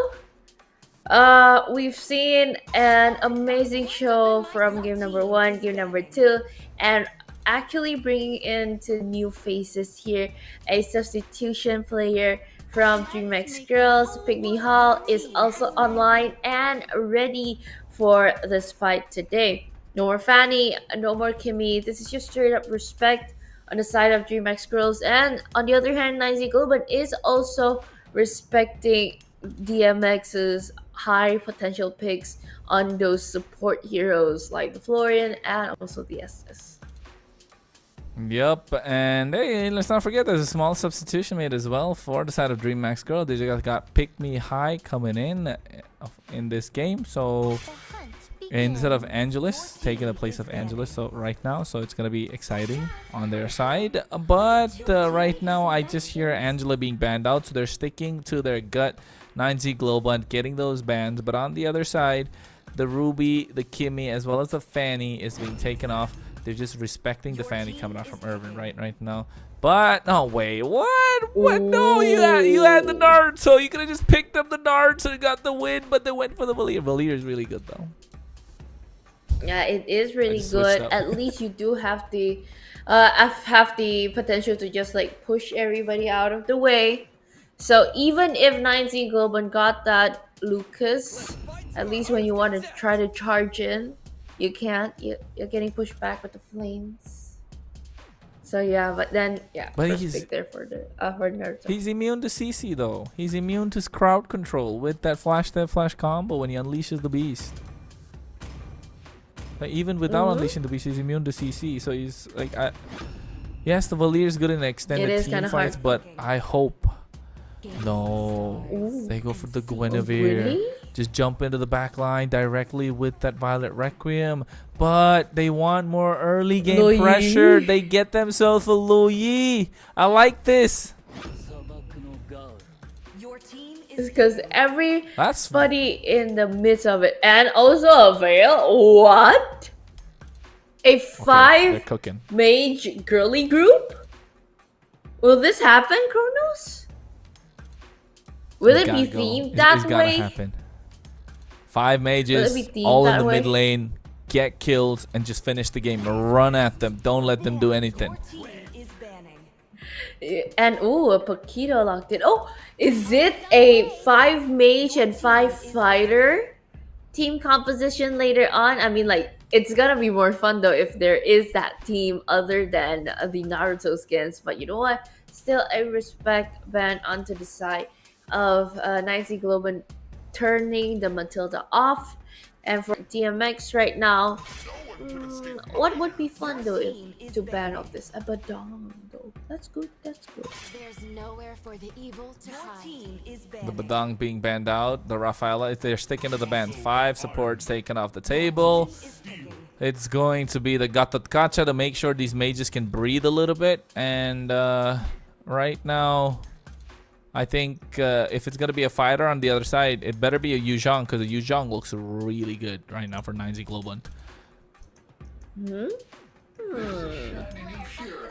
we've seen an amazing show from game number 1, game number 2, and actually bringing into new faces here. A substitution player from DreamX Girls, Pygmy Hall, is also online and ready for this fight today. No more Fanny, no more Kimmy. This is just straight up respect on the side of DreamX Girls. And on the other hand, 9Z Global is also respecting DMX's high potential picks on those support heroes like the Florian and also the SS. Yep, and hey, let's not forget there's a small substitution made as well for the side of DreamX Girl. They just got Pick Me High coming in this game. So instead of Angelus, taking the place of Angelus so right now, so it's gonna be exciting on their side. But right now I just hear Angela being banned out, so they're sticking to their gut. 9Z Global and getting those bans. But on the other side, the Ruby, the Kimmy, as well as the Fanny is being taken off. They're just respecting the Fanny coming out from Urban right now. But no way. What? No, you had the Naruto. You could have just picked up the Naruto and got the win, but they went for the Valier. Valier is really good though. Yeah, it is really good. At least you do have the potential to just like push everybody out of the way. So even if 9Z Global got that Lucas, at least when you want to try to charge in, you can't. You're getting pushed back with the flames. So yeah, but then yeah, but first he's pick there for Naruto. He's immune to CC though. He's immune to crowd control with that flash combo when he unleashes the beast. But even without unleashing the beast, he's immune to CC. So he's like, Yes, the Valier is good in extended is team kinda fights, hard. but I hope no. They go for the Guinevere. Really? Just jump into the back line directly with that Violet Requiem. But they want more early game Lo Yi. pressure. They get themselves a Lo Yi. I like this. It's because That's everybody in the midst of it, and also a Veil. What? A okay, they're 5 cooking. mage girly group? Will this happen, Kronos? Will it be Gotta go. themed It's that gotta way? happen. 5 mages, be themed all in that the way? mid lane. Get kills and just finish the game. Run at them. Don't let them do anything. And ooh, a Paquito locked in. Oh, is it a 5 mage and 5 fighter team composition later on? I mean, like, it's gonna be more fun though if there is that team other than the Naruto skins. But you know what? Still, I respect Ben onto the side of Nicey Globan turning the Matilda off. And for DMX right now, what would be fun though if to ban off this Abaddon though? That's good. That's good. There's nowhere for the evil to hide. The Badang being banned out. The Rafaela, they're sticking to the ban. 5 supports taken off the table. It's going to be the Gatatkacha to make sure these mages can breathe a little bit. And right now, I think if it's going to be a fighter on the other side, it better be a Yuzhong, because the Yuzhong looks really good right now for 9Z Global.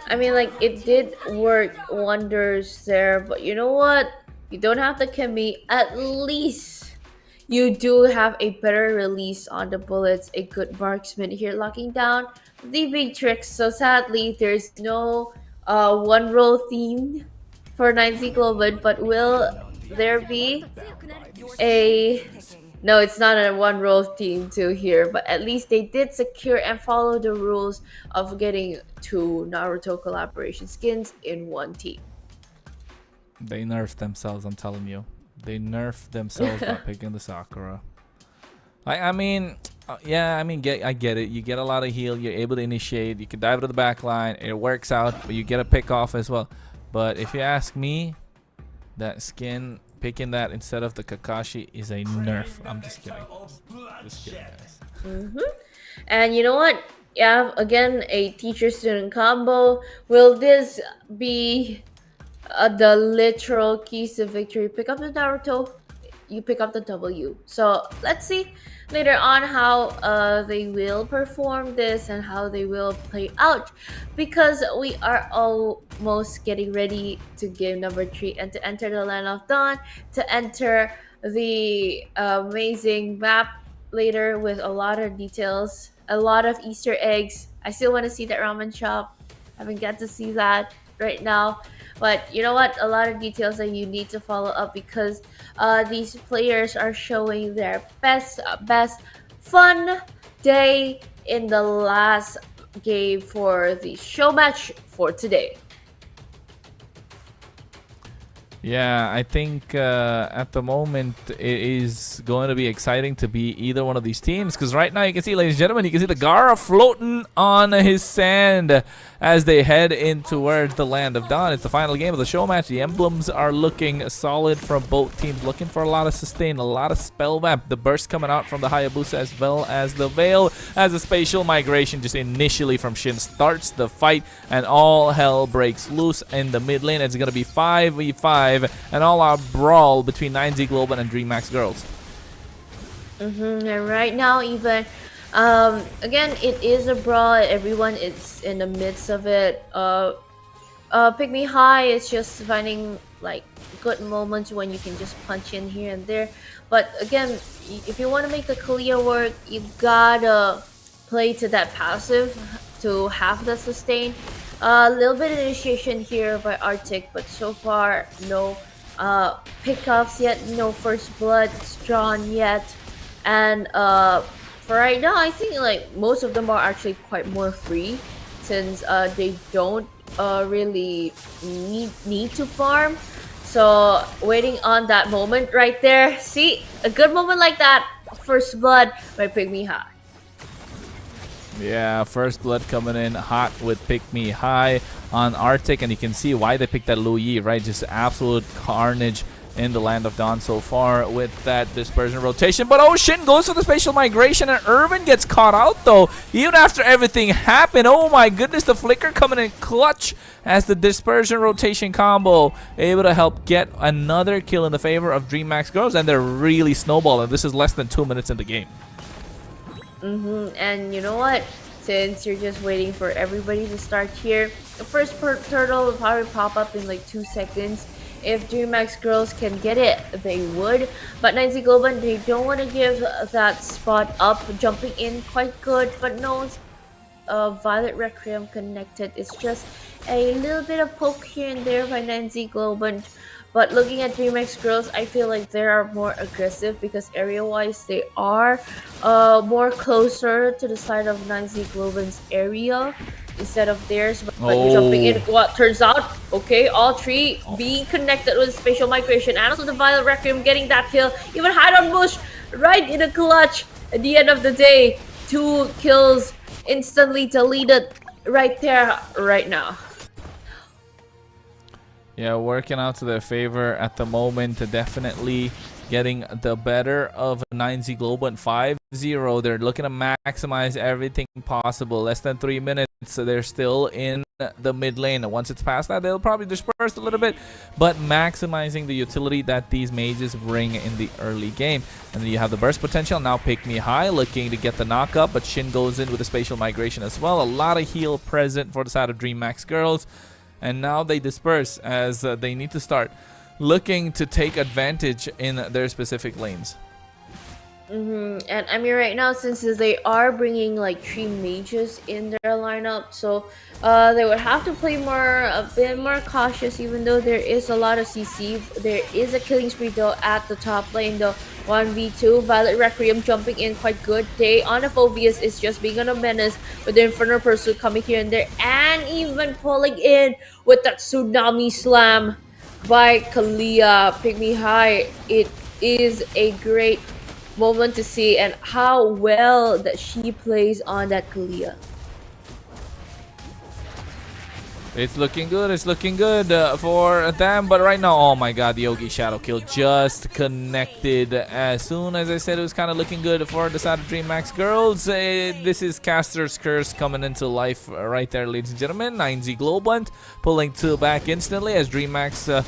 I mean, like, it did work wonders there, but you know what? You don't have the Kemi. At least you do have a better release on the bullets, a good marksman here locking down the big tricks. So sadly, there's no one role theme for 9Z Global, but will there be a... No, it's not a one role team too here, but at least they did secure and follow the rules of getting 2 Naruto collaboration skins in one team. They nerfed themselves, I'm telling you. They nerfed themselves by picking the Sakura. I mean, yeah, I mean, I get it. You get a lot of heal. You're able to initiate. You can dive to the back line. It works out, but you get a pick off as well. But if you ask me, that skin, picking that instead of the Kakashi is a nerf. I'm just kidding. Just kidding, guys. And you know what? Yeah, again, a teacher-student combo. Will this be the literal keys to victory? Pick up the Naruto, you pick up the W. So let's see later on how they will perform this and how they will play out, because we are almost getting ready to game number 3 and to enter the Land of Dawn, to enter the amazing map later with a lot of details, a lot of Easter eggs. I still want to see that ramen shop. Haven't got to see that right now. But you know what? A lot of details that you need to follow up, because these players are showing their best fun day in the last game for the show match for today. Yeah, I think at the moment it is going to be exciting to be either one of these teams, because right now you can see, ladies and gentlemen, you can see the Gara floating on his sand as they head in towards the Land of Dawn. It's the final game of the show match. The emblems are looking solid from both teams, looking for a lot of sustain, a lot of spell map. The burst coming out from the Hayabusa as well as the Veil, as a spatial migration just initially from Shin starts the fight, and all hell breaks loose in the mid lane. It's going to be 5v5 and all our brawl between 9Z Global and DreamHack Girls. And right now, even again, it is a brawl. Everyone is in the midst of it. Pick Me High is just finding like good moments when you can just punch in here and there. But again, if you want to make the clear work, you gotta play to that passive to have the sustain. A little bit of initiation here by Arctic, but so far no pickups yet, no first blood drawn yet. And for right now, I think like most of them are actually quite more free, since they don't really need to farm. So waiting on that moment right there. See, a good moment like that. First blood by Pick Me High. Yeah, first blood coming in hot with Pick Me High on Arctic, and you can see why they picked that Lu Yi, right? Just absolute carnage in the Land of Dawn so far with that dispersion rotation. But Shin goes for the spatial migration, and Irvin gets caught out though, even after everything happened. Oh my goodness, the flicker coming in clutch as the dispersion rotation combo able to help get another kill in the favor of DreamHack Girls, and they're really snowballing. This is less than 2 minutes in the game. And you know what? Since you're just waiting for everybody to start here, the first turtle will probably pop up in like 2 seconds. If DreamHack Girls can get it, they would. But 9Z Global, they don't want to give that spot up. Jumping in quite good, but no Violet Requiem connected. It's just a little bit of poke here and there by 9Z Global. But looking at DreamHack Girls, I feel like they are more aggressive because area-wise they are more closer to the side of 9Z Global's area instead of theirs. But jumping in, what turns out, okay, all three being connected with spatial migration, and also the Violet Requiem getting that kill. Even hide on bush right in the clutch. At the end of the day, 2 kills instantly deleted right there, right now. Yeah, working out to their favor at the moment. Definitely getting the better of 9Z Global at 5-0. They're looking to maximize everything possible. Less than 3 minutes, so they're still in the mid lane. Once it's past that, they'll probably disperse a little bit, but maximizing the utility that these mages bring in the early game. And then you have the burst potential. Now Pick Me High looking to get the knock up, but Shin goes in with a spatial migration as well. A lot of heal present for the side of DreamHack Girls. And now they disperse as they need to start looking to take advantage in their specific lanes. And I mean, right now, since they are bringing like 3 mages in their lineup, so they would have to play a bit more cautious. Even though there is a lot of CC, there is a killing spree though at the top lane though. 1v2, Violet Requiem jumping in quite good. They on the Phobius is just being on a menace with the Infernal Pursuit coming here and there, and even pulling in with that Tsunami Slam by Kalia. Pick Me High, it is a great moment to see, and how well that she plays on that Kalia. It's looking good. It's looking good for them. But right now, oh my god, the Yogi Shadow kill just connected. As soon as I said it was kind of looking good for the side of DreamHack Girls. This is Caster's Curse coming into life right there, ladies and gentlemen. 9Z Global pulling 2 back instantly as DreamHack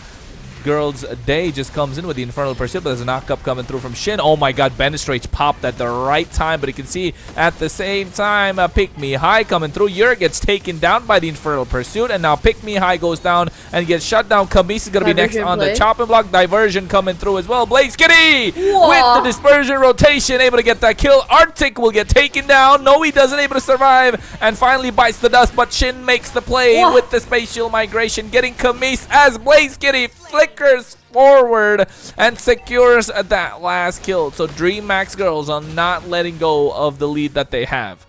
Girls Day just comes in with the Infernal Pursuit, but there's a knock-up coming through from Shin. Oh my god, Benestrage popped at the right time, but you can see at the same time, Pick Me High coming through. Yuri gets taken down by the Infernal Pursuit, and now Pick Me High goes down and gets shut down. Kamis is going to be next on the chopping block. Diversion coming through as well. Blaze Kitty with the dispersion rotation, able to get that kill. Arctic will get taken down. No, he doesn't, able to survive, and finally bites the dust, but Shin makes the play with the spatial migration, getting Kamis as Blaze Kitty flickers forward and secures that last kill. So DreamHack Girls are not letting go of the lead that they have.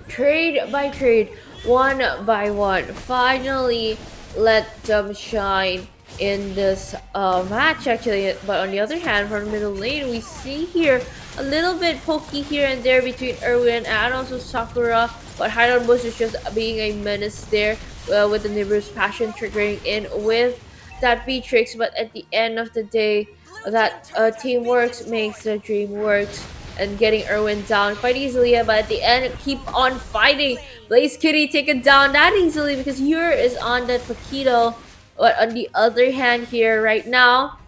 Trade by trade, one by one, finally let them shine in this match actually. But on the other hand, from the middle lane, we see here a little bit pokey here and there between Erwin and also Sakura, but Highland Bush is just being a menace there with the Nibiru's Passion triggering in with that Beatrix. But at the end of the day, that teamwork makes the dream works, and getting Erwin down quite easily. But at the end, keep on fighting. Blaze Kitty taken down that easily because Ur is on that Paquito. But on the other hand here right now,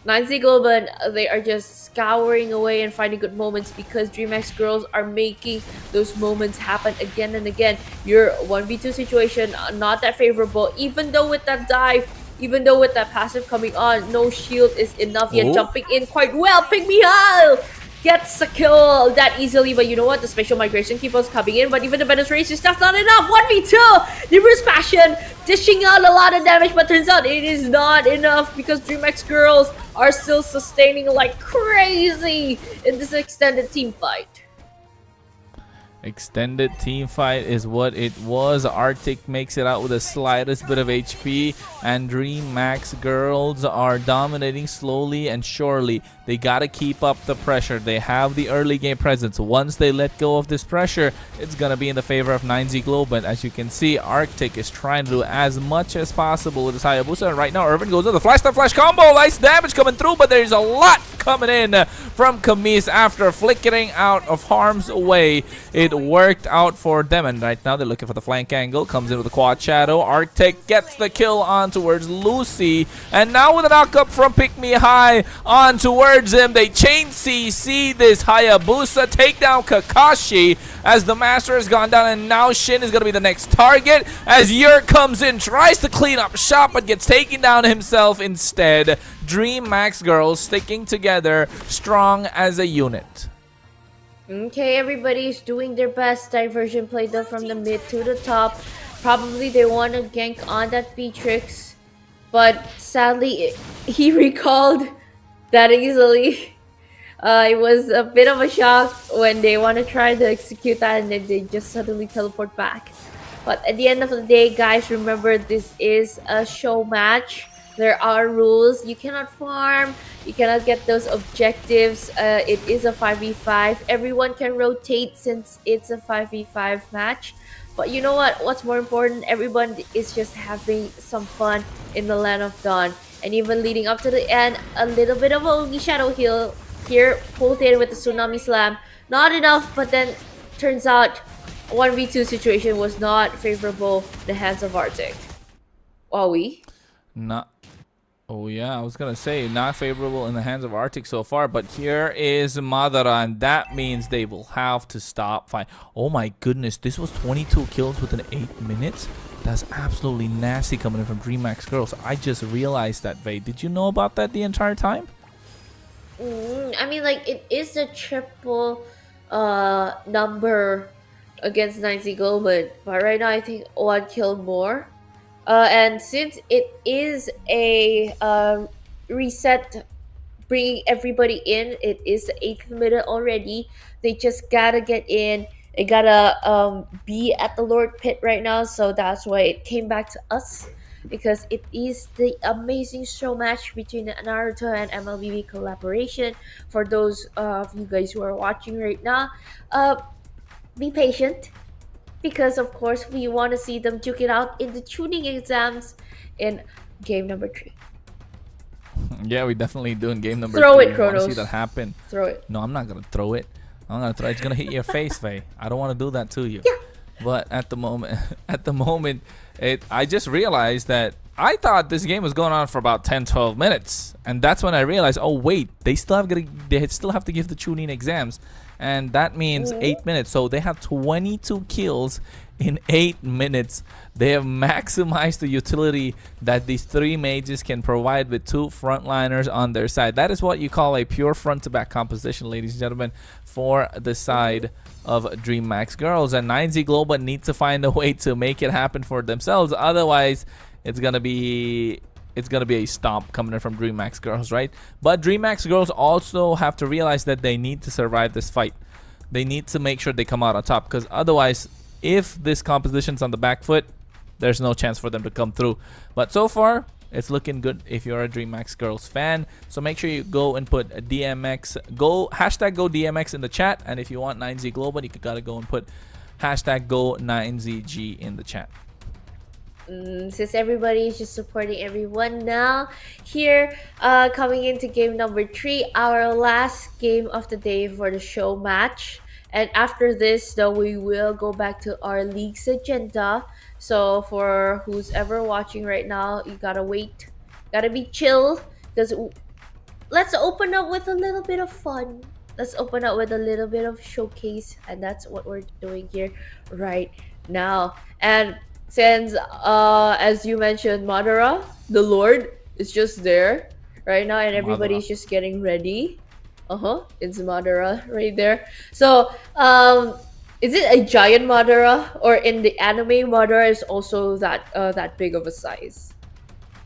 9Z Global, they are just scouring away and finding good moments because DreamHack Girls are making those moments happen again and again. Your 1v2 situation, not that favorable, even though with that dive, even though with that passive coming on, no shield is enough yet. Jumping in quite well. Pick Me High gets a kill that easily, but you know what? The spatial migration keeps on coming in, but even the penetration is just not enough. 1v2! Nibiru's Passion dishing out a lot of damage, but turns out it is not enough because DreamHack Girls are still sustaining like crazy in this extended team fight. Extended team fight is what it was. Arctic makes it out with the slightest bit of HP, and Dream Max girls are dominating slowly and surely. They gotta keep up the pressure. They have the early game presence. Once they let go of this pressure, it's gonna be in the favor of 9Z Globe. But as you can see, Arctic is trying to do as much as possible with his Hayabusa. And right now, Irvin goes to the flash combo. Nice damage coming through, but there's a lot coming in from Camise after flickering out of harm's way. It worked out for them, and right now they're looking for the flank angle. Comes in with the quad shadow. Arctic gets the kill on towards Lucy, and now with a knockup from Pick Me High on towards him. They chain CC this Hayabusa, take down Kakashi as the master has gone down, and now Shin is going to be the next target as Yurt comes in, tries to clean up shop, but gets taken down himself instead. Dream Max girls sticking together strong as a unit. Okay, everybody's doing their best. Diversion played them from the mid to the top. Probably they want to gank on that Beatrix, but sadly he recalled that easily. It was a bit of a shock when they want to try to execute that and then they just suddenly teleport back. But at the end of the day, guys, remember this is a show match. There are rules. You cannot farm. You cannot get those objectives. It is a 5v5. Everyone can rotate since it's a 5v5 match. But you know what? What's more important? Everyone is just having some fun in the Land of Dawn. And even leading up to the end, a little bit of a shadow heal here. Pulled in with the Tsunami Slam. Not enough, but then turns out 1v2 situation was not favorable in the hands of Arctic. Wowie. Not. Oh yeah, I was gonna say not favorable in the hands of Arctic so far, but here is Madara, and that means they will have to stop fight. Oh my goodness, this was 22 kills within 8 minutes. That's absolutely nasty coming in from DreamHack girls. I just realized that, Vay. Did you know about that the entire time? I mean, like, it is a triple number against 9Z Go, but right now I think one kill more. And since it is a reset, bringing everybody in, it is the 8th minute already. They just gotta get in. They gotta be at the Lord Pit right now, so that's why it came back to us. Because it is the amazing show match between Naruto and MLBB collaboration. For those of you guys who are watching right now, be patient. Because of course we want to see them duke it out in the tuning exams in game number 3. Yeah, we definitely doing game number throw 3. It, Kronos. See that happen. Throw it. No, I'm not gonna throw it. I'm gonna throw it. It's gonna hit your face, Faye. I don't want to do that to you. Yeah. But at the moment, I just realized that I thought this game was going on for about 10-12 minutes, and that's when I realized, oh wait, they still have to give the tuning exams, and that means 8 minutes. So they have 22 kills in 8 minutes. They have maximized the utility that these 3 mages can provide with 2 frontliners on their side. That is what you call a pure front-to-back composition, ladies and gentlemen, for the side of Dream Max girls. And 9Z Global needs to find a way to make it happen for themselves. Otherwise, it's gonna be a stomp coming in from Dream Max girls, right? But Dream Max girls also have to realize that they need to survive this fight. They need to make sure they come out on top, because otherwise, if this composition's on the back foot, there's no chance for them to come through. But so far, it's looking good if you're a Dream Max girls fan. So make sure you go and put DMX, hashtag go DMX in the chat. And if you want 9Z Global, you gotta go and put hashtag go 9ZG in the chat. Since everybody is just supporting everyone now, here coming into game number 3, our last game of the day for the show match. And after this, though, we will go back to our league's agenda. So for who's ever watching right now, you gotta wait, gotta be chill, because let's open up with a little bit of fun. Let's open up with a little bit of showcase, and that's what we're doing here right now. And since, as you mentioned, Madara, the Lord, is just there right now, and everybody's just getting ready. It's Madara right there. So, is it a giant Madara, or in the anime, Madara is also that big of a size?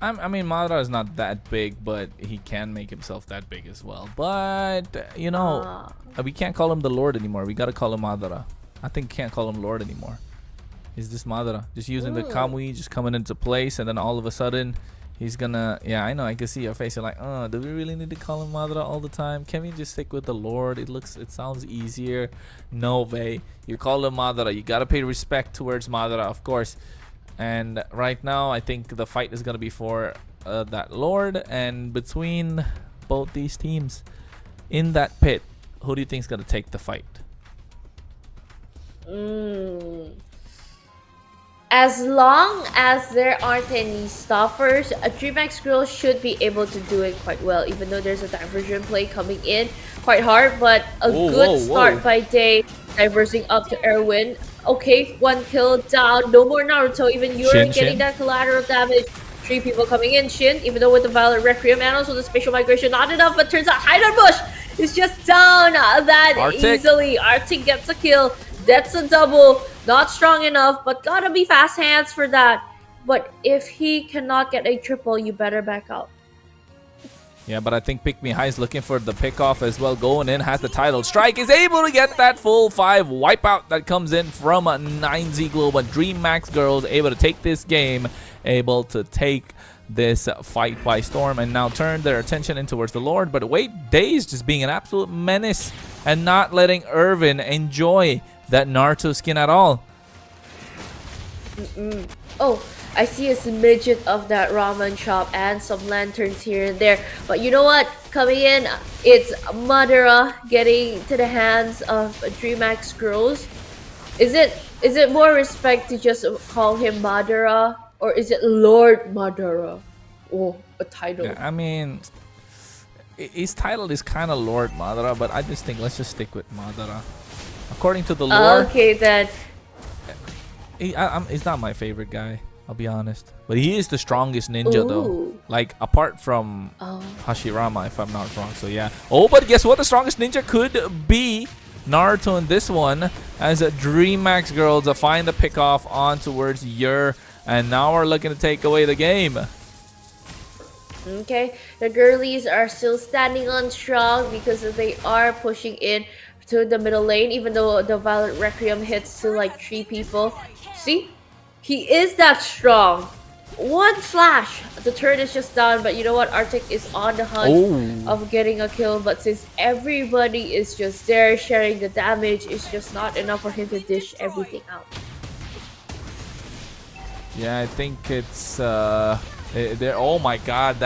I mean, Madara is not that big, but he can make himself that big as well. But you know, we can't call him the Lord anymore. We gotta call him Madara. I think can't call him Lord anymore. He's this Madara. Just using the Kamui, just coming into place, and then all of a sudden, he's gonna... Yeah, I know. I can see your face. You're like, oh, do we really need to call him Madara all the time? Can we just stick with the Lord? It sounds easier. No way. You call him Madara. You gotta pay respect towards Madara, of course. And right now, I think the fight is gonna be for that Lord. And between both these teams in that pit, who do you think is gonna take the fight? As long as there aren't any stoppers, a DreamX girl should be able to do it quite well, even though there's a diversion play coming in quite hard, but a good start by Day, diversing up to Erwin. Okay, 1 kill down, no more Naruto, even Yuri getting that collateral damage. 3 people coming in, Shin, even though with the Violet Requiem and also the spatial migration, not enough, but turns out Hydra Bush is just down that easily. Arctic gets a kill, that's a double. Not strong enough, but gotta be fast hands for that. But if he cannot get a triple, you better back out. Yeah, but I think Pick Me High is looking for the pick off as well. Going in, has the title strike, is able to get that full 5 wipeout that comes in from 9Z Global. Dream Max Girls able to take this game, able to take this fight by storm, and now turn their attention in towards the Lord. But wait, Days just being an absolute menace and not letting Irvin enjoy that Naruto skin at all. Oh, I see a smidget of that ramen shop and some lanterns here and there. But you know what? Coming in, it's Madara getting to the hands of DreamX girls. Is it more respect to just call him Madara, or is it Lord Madara? Oh, a title. Yeah, I mean, his title is kind of Lord Madara, but I just think let's just stick with Madara. According to the lore, okay then. He's not my favorite guy, I'll be honest. But he is the strongest ninja though. Like apart from Hashirama, if I'm not wrong. So yeah. Oh, but guess what? The strongest ninja could be Naruto in this one, as DreamX Girls find the pick off on towards Yer, and now we're looking to take away the game. Okay, the girlies are still standing on strong because they are pushing in to the middle lane, even though the Violet Requiem hits to like 3 people. See? He is that strong. 1 slash. The turret is just done, but you know what? Arctic is on the hunt of getting a kill, but since everybody is just there sharing the damage, it's just not enough for him to dish everything out. Yeah, I think it's there. Oh my god,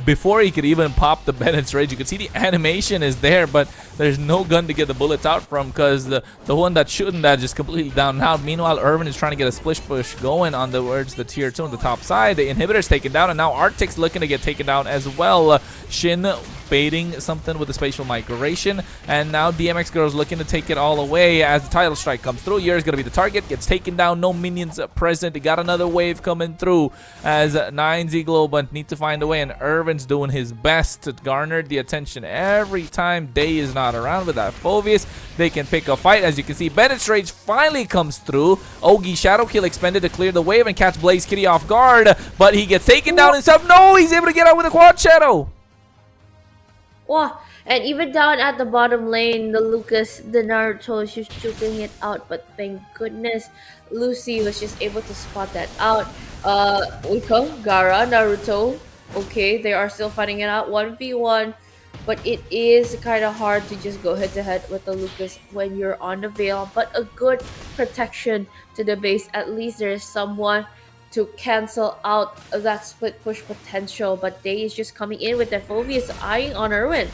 before he could even pop the Bennett's Rage, you can see the animation is there, but there's no gun to get the bullets out from, because the one that shouldn't, that just completely down and out. Meanwhile, Irvin is trying to get a splish push going on the tier 2 on the top side. The inhibitor's taken down, and now Arctic's looking to get taken down as well. Shin baiting something with the spatial migration, and now DMX Girls looking to take it all away as the title strike comes through. Yer is going to be the target, gets taken down, no minions present. He got another wave coming through as 9Z Global need to find a way, and Irvin's doing his best to garner the attention every time Day is not around. With that Phobius, they can pick a fight. As you can see, Bennett's Rage finally comes through. Ogi Shadow Kill expended to clear the wave and catch Blaze Kitty off guard, but he gets taken down himself. No, he's able to get out with a quad shadow. Wow, and even down at the bottom lane, the Naruto is just shooting it out, but thank goodness Lucy was just able to spot that out. Gara, Naruto, okay, they are still fighting it out 1v1, but it is kind of hard to just go head to head with the Lucas when you're on the Veil, but a good protection to the base. At least there is someone to cancel out that split push potential, but Day is just coming in with that Phobius eyeing on Irwin.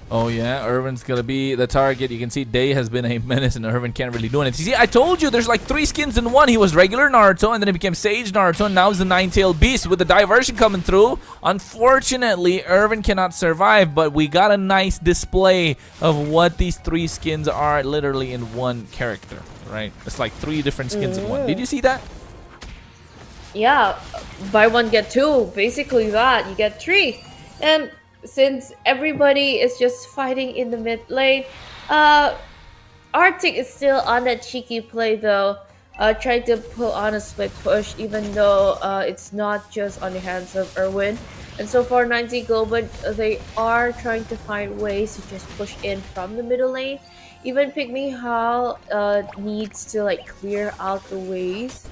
Oh yeah, Irvin's gonna be the target. You can see Day has been a menace and Irvin can't really do anything. See, I told you there's like 3 skins in one. He was regular Naruto, and then he became Sage Naruto, and now he's the 9-tailed beast with the diversion coming through. Unfortunately, Irvin cannot survive, but we got a nice display of what these 3 skins are literally in one character, right? It's like 3 different skins in one. Did you see that? Yeah, buy 1 get 2, basically that. You get 3. And since everybody is just fighting in the mid lane, Arctic is still on that cheeky play though, trying to pull on a split push, even though it's not just on the hands of Irwin. And so far, 9Z Global, they are trying to find ways to just push in from the middle lane. Even Pygmy Hall needs to like clear out the ways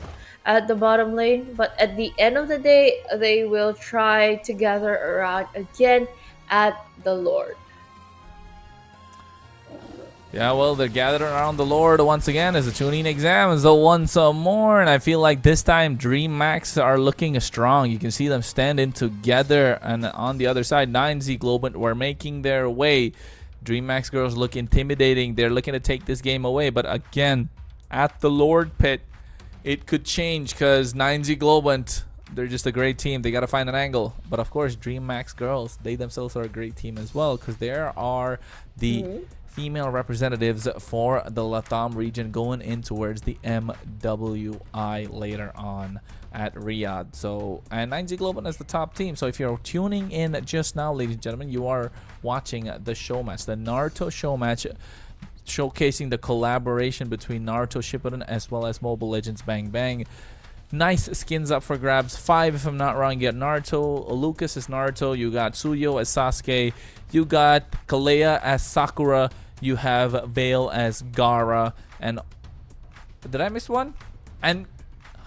at the bottom lane, but at the end of the day, they will try to gather around again at the Lord. Yeah, well, they're gathered around the Lord once again as the tuning exams. They'll won some more, and I feel like this time Dream Max are looking strong. You can see them standing together, and on the other side, 9Z Globant were making their way. Dream Max girls look intimidating. They're looking to take this game away, but again, at the Lord pit, it could change because 9Z Globant, they're just a great team. They got to find an angle. But of course, Dream Max girls, they themselves are a great team as well because there are the female representatives for the LATAM region going in towards the MWI later on at Riyadh. So, and 9Z Global is the top team. So if you're tuning in just now, ladies and gentlemen, you are watching the show match, the Naruto show match, showcasing the collaboration between Naruto Shippuden as well as Mobile Legends Bang Bang. Nice skins up for grabs. 5 if I'm not wrong. You got Naruto, Lucas as Naruto, you got Suyo as Sasuke, you got Kalea as Sakura, you have Vale as Gaara, and did I miss one? And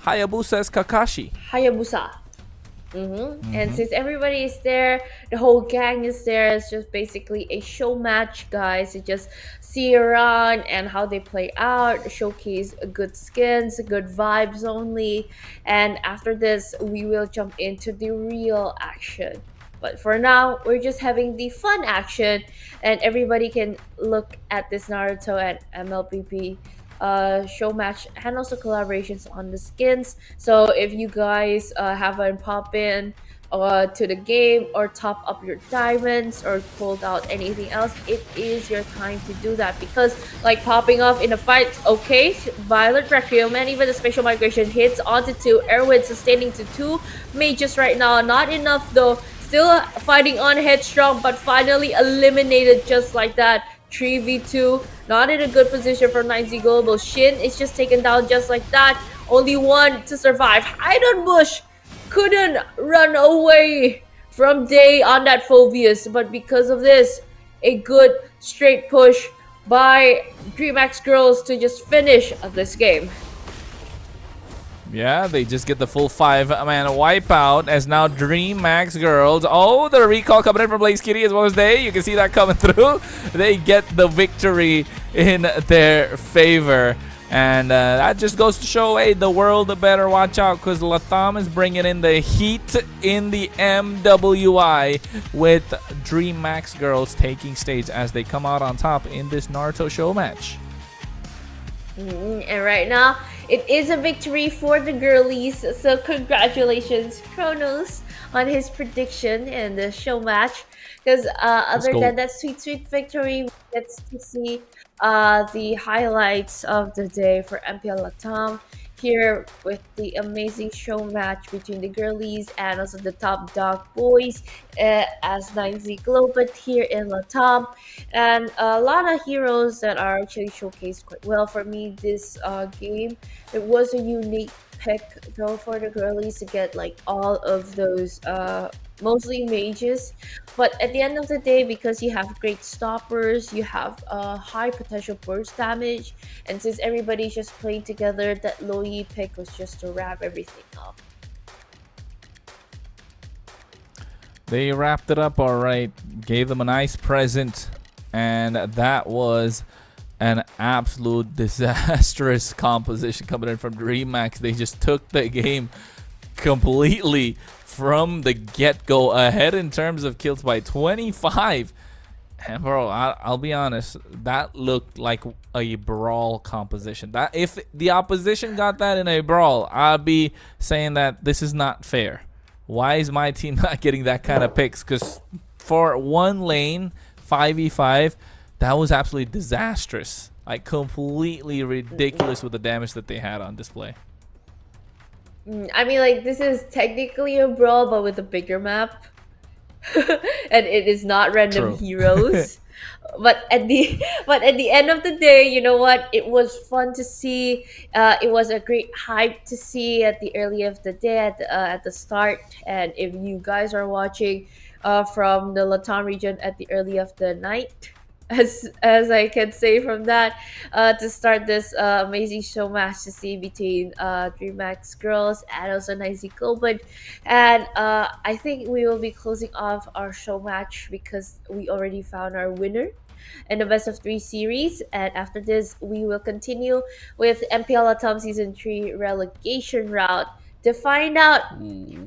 Hayabusa as Kakashi. Hayabusa. And since everybody is there, the whole gang is there. It's just basically a show match, guys. You just see around and how they play out, showcase good skins, good vibes only. And after this, we will jump into the real action. But for now, we're just having the fun action, and everybody can look at this Naruto and MLBB show match and also collaborations on the skins. So if you guys haven't popped in to the game or top up your diamonds or pulled out anything else, it is your time to do that, because like popping off in a fight, okay, Violent Requiem and even the special migration hits onto 2, Erwin sustaining to 2 mages right now, not enough though. Still fighting on Headstrong, but finally eliminated just like that. 3v2, not in a good position for 9Z Global. Shin is just taken down just like that. Only one to survive. Hide on Bush couldn't run away from Day on that Phobius, but because of this, a good straight push by DreamHack girls to just finish this game. Yeah, they just get the full 5-man wipeout as now Dream Max girls. Oh, the recall coming in from Blaze Kitty as well as they. You can see that coming through. They get the victory in their favor. And that just goes to show, hey, the world better watch out because LATAM is bringing in the heat in the MWI with Dream Max girls taking stage as they come out on top in this Naruto show match. And right now, it is a victory for the girlies. So congratulations, Kronos, on his prediction in the show match. Because other than that sweet victory, we get to see the highlights of the day for MPL LATAM here with the amazing show match between the girlies and also the top dog boys as 9Z Global here in LATAM, and a lot of heroes that are actually showcased quite well for me this game. It was a unique pick though for the girlies to get like all of those mostly mages, but at the end of the day, because you have great stoppers, you have high potential burst damage, and since everybody's just playing together, that Loi pick was just to wrap everything up. They wrapped it up all right, gave them a nice present, and that was an absolute disastrous composition coming in from DreamHack. They just took the game completely from the get-go, ahead in terms of kills by 25. And bro, I'll be honest, that looked like a brawl composition. That if the opposition got that in a brawl, I'd be saying that this is not fair. Why is my team not getting that kind of picks? Because for one lane 5v5, that was absolutely disastrous, like completely ridiculous with the damage that they had on display. I mean, like, this is technically a brawl, but with a bigger map. And it is not random heroes. But at the end of the day, you know what? It was fun to see. It was a great hype to see at the early of the day, at the start. And if you guys are watching from the LATAM region at the early of the night, as I can say from that, to start this amazing show match to see between DreamHack's girls and also 9Z Global. And I think we will be closing off our show match because we already found our winner in the best of 3 series. And after this, we will continue with MPL LATAM Season 3 relegation route to find out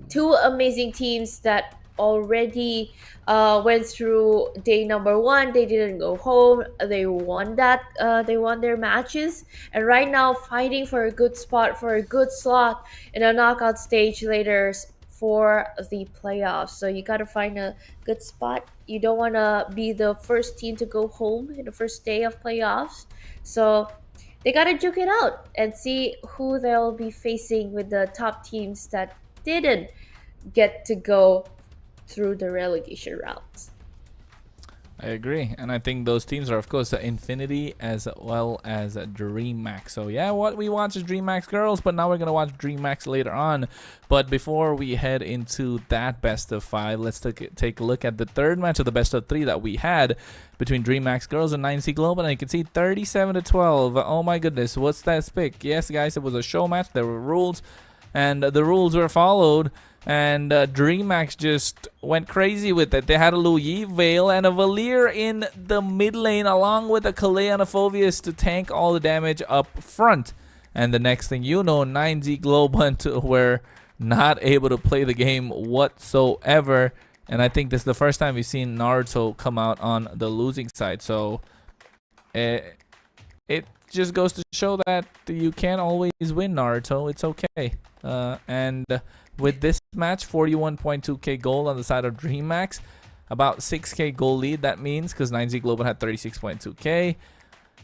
two amazing teams that already went through day number 1. They didn't go home. They won that. They won their matches, and right now fighting for a good spot, for a good slot in a knockout stage later for the playoffs. So you got to find a good spot. You don't want to be the first team to go home in the first day of playoffs. So they got to juke it out and see who they'll be facing with the top teams that didn't get to go through the relegation routes. I agree, and I think those teams are, of course, Infinity as well as DreamHack. So yeah, what we watch is DreamHack's girls, but now we're gonna watch DreamHack's later on. But before we head into that best of 5, let's take a look at the third match of the best of 3 that we had between DreamHack's girls and 9Z Global, and you can see 37-12. Oh my goodness, what's that pick? Yes, guys, it was a show match. There were rules, and the rules were followed. And DreamHack just went crazy with it. They had a Luyi, Vale, and a Valir in the mid lane, along with a Kalea and a Phoveus to tank all the damage up front. And the next thing you know, 9Z Global were not able to play the game whatsoever. And I think this is the first time we've seen Naruto come out on the losing side. So it just goes to show that you can't always win, Naruto. It's okay. And with this match, 41.2k gold on the side of DreamHack, about 6k gold lead. That means because 9Z Global had 36.2k.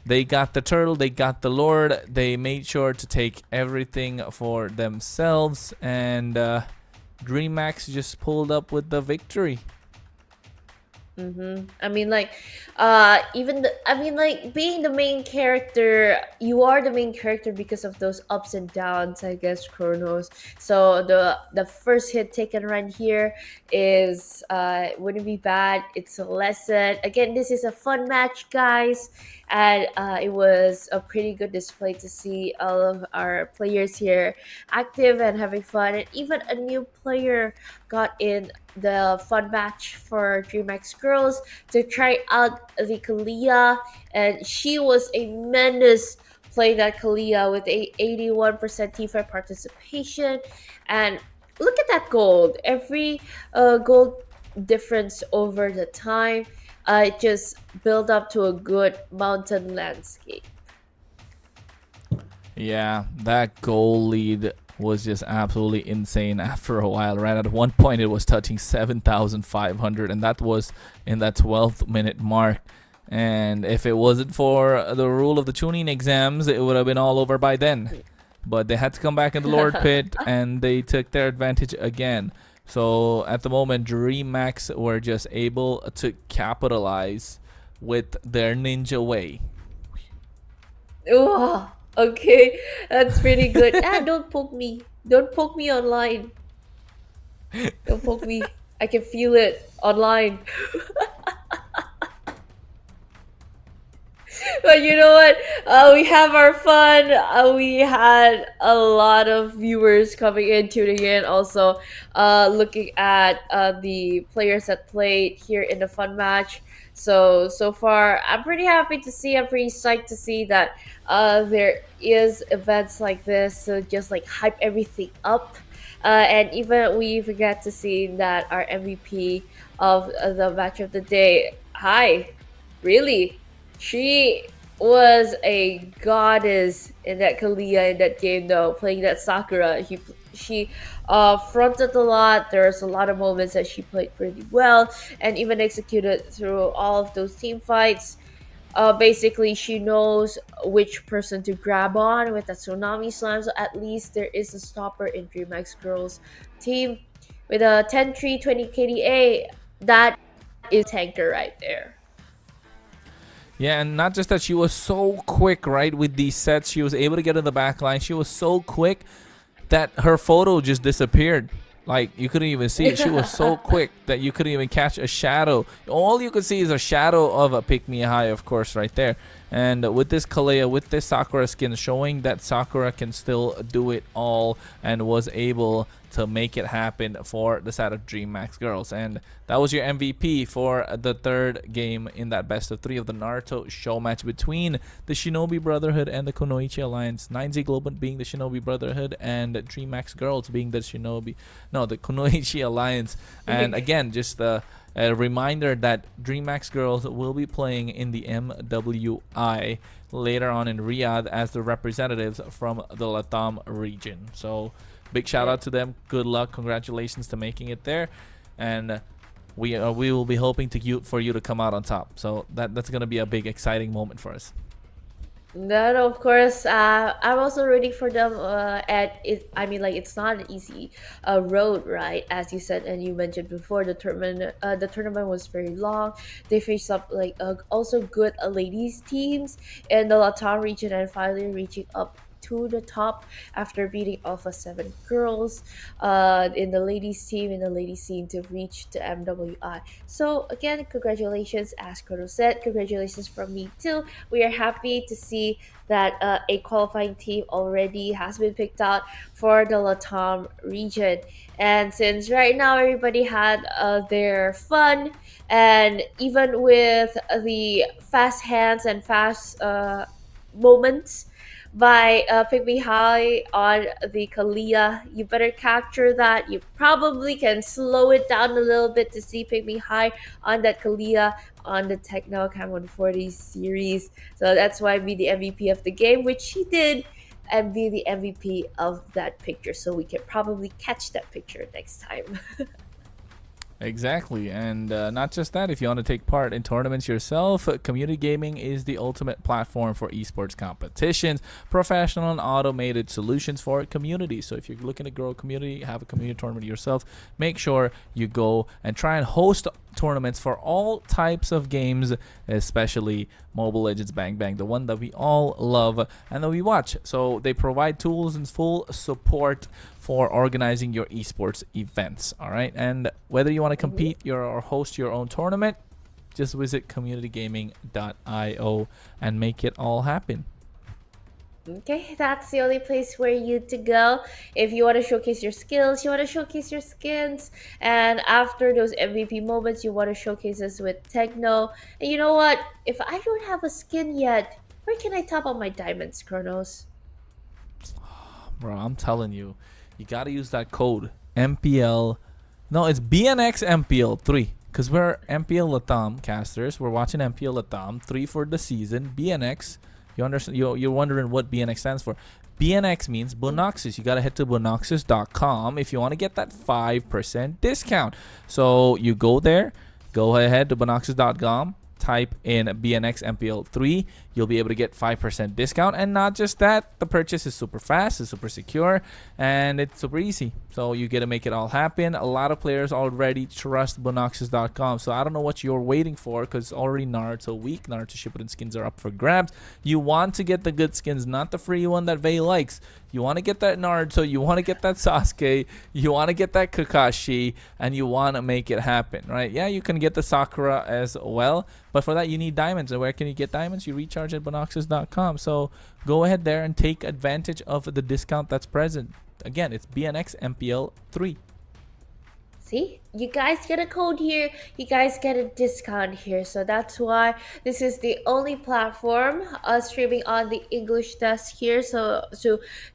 They got the turtle, they got the lord, they made sure to take everything for themselves, and DreamHack just pulled up with the victory. I mean, like, being the main character, you are the main character because of those ups and downs, I guess, Chronos. So the first hit taken right here is wouldn't be bad. It's a lesson. Again, this is a fun match, guys, and it was a pretty good display to see all of our players here active and having fun, and even a new player got in the fun match for DreamHack's girls to try out the Kalea, and she was a menace playing that Kalea with a 81% teamfight participation. And look at that gold. Every gold difference over the time, it just built up to a good mountain landscape. Yeah, that goal lead was just absolutely insane after a while, right? At one point, it was touching 7,500, and that was in that 12th minute mark. And if it wasn't for the rule of the tuning exams, it would have been all over by then. But they had to come back in the Lord Pit, and they took their advantage again. So at the moment, DreamHack were just able to capitalize with their ninja way. Ooh. Okay, that's pretty good. Don't poke me. Don't poke me online. Don't poke me. I can feel it online. But you know what? We have our fun. We had a lot of viewers coming in, tuning in, also looking at the players that played here in the fun match. So far, I'm pretty happy to see. I'm pretty psyched to see that there is events like this to just like hype everything up. And even we forget to see that our MVP of the match of the day, really, she was a goddess in that Kalea in that game, though, playing that Sakura. She fronted a lot. There's a lot of moments that she played pretty well and even executed through all of those team fights. Basically, she knows which person to grab on with that Tsunami Slam, so at least there is a stopper in DreamHack girls team with a 10-3, 20 KDA. That is tanker right there. Yeah, and not just that, she was so quick, right, with these sets. She was able to get in the back line. She was so quick that her photo just disappeared. Like, you couldn't even see it. She was so quick that you couldn't even catch a shadow. All you could see is a shadow of a Pick Me High, of course, right there. And with this Kalea, with this Sakura skin, showing that Sakura can still do it all and was able to make it happen for the side of DreamHack girls. And that was your MVP for the third game in that best of 3 of the Naruto show match between the Shinobi Brotherhood and the Kunoichi Alliance. 9Z Global being the Shinobi Brotherhood and DreamHack girls being the Kunoichi Alliance. And again, just a reminder that DreamHack girls will be playing in the MWI later on in Riyadh as the representatives from the LATAM region. So big shout out to them. Good luck. Congratulations to making it there. And we will be hoping for you to come out on top. So that's going to be a big exciting moment for us. That of course, I'm also rooting for them. I mean, like, it's not an easy road, right? As you said and you mentioned before, the tournament was very long. They faced up like also good ladies teams in the LATAM region and finally reaching up to the top after beating Alpha 7 girls in the ladies team to reach the MWI. So again, congratulations, as Kodo said. Congratulations from me too. We are happy to see that a qualifying team already has been picked out for the LATAM region. And since right now everybody had their fun, and even with the fast hands and fast moments by Pick Me High on the Kalia, you better capture that. You probably can slow it down a little bit to see Pick Me High on that Kalia on the Techno Cam 140 series. So that's why be the MVP of the game, which he did, and be the MVP of that picture. So we can probably catch that picture next time. Exactly. And not just that, if you want to take part in tournaments yourself, community gaming is the ultimate platform for esports competitions, professional and automated solutions for communities. So if you're looking to grow a community, have a community tournament yourself, make sure you go and try and host tournaments for all types of games, especially Mobile Legends Bang Bang, the one that we all love and that we watch. So they provide tools and full support for organizing your esports events. All right, and whether you want to compete or host your own tournament, just visit communitygaming.io and make it all happen. Okay, that's the only place where you to go if you want to showcase your skills, you want to showcase your skins, and after those MVP moments, you want to showcase us with Techno. And you know what? If I don't have a skin yet, where can I top up my diamonds, Kronos? Bro, I'm telling you, you gotta use that code MPL. No, it's BNX MPL 3. Because we're MPL LATAM casters. We're watching MPL LATAM 3 for the season. BNX. You understand? You're wondering what BNX stands for. BNX means Bonoxis. You gotta head to bonoxis.com if you want to get that 5% discount. So you go there, go ahead to bonoxis.com, type in BNX MPL 3. You'll be able to get 5% discount. And not just that, the purchase is super fast, it's super secure, and it's super easy. So you get to make it all happen. A lot of players already trust bonoxis.com. So I don't know what you're waiting for, because already Naruto week, Naruto Shippuden skins are up for grabs. You want to get the good skins, not the free one that Vei likes. You want to get that Naruto, you want to get that Sasuke, you want to get that Kakashi, and you want to make it happen, right? Yeah, you can get the Sakura as well, but for that you need diamonds. And where can you get diamonds? You recharge at bonoxis.com. So go ahead there and take advantage of the discount that's present. Again, it's BNX MPL 3. See, you guys get a code here, you guys get a discount here. So that's why this is the only platform streaming on the English desk here. So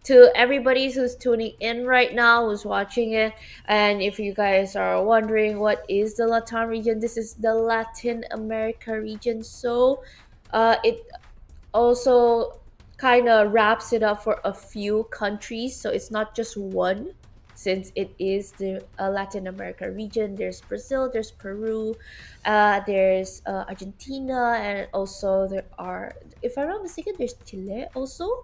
to everybody who's tuning in right now, who's watching it, and if you guys are wondering what is the LATAM region, this is the Latin America region. So it also kind of wraps it up for a few countries. So it's not just one, since it is the Latin America region. There's Brazil, there's Peru, there's Argentina, and also there are, if I'm not mistaken, there's Chile also,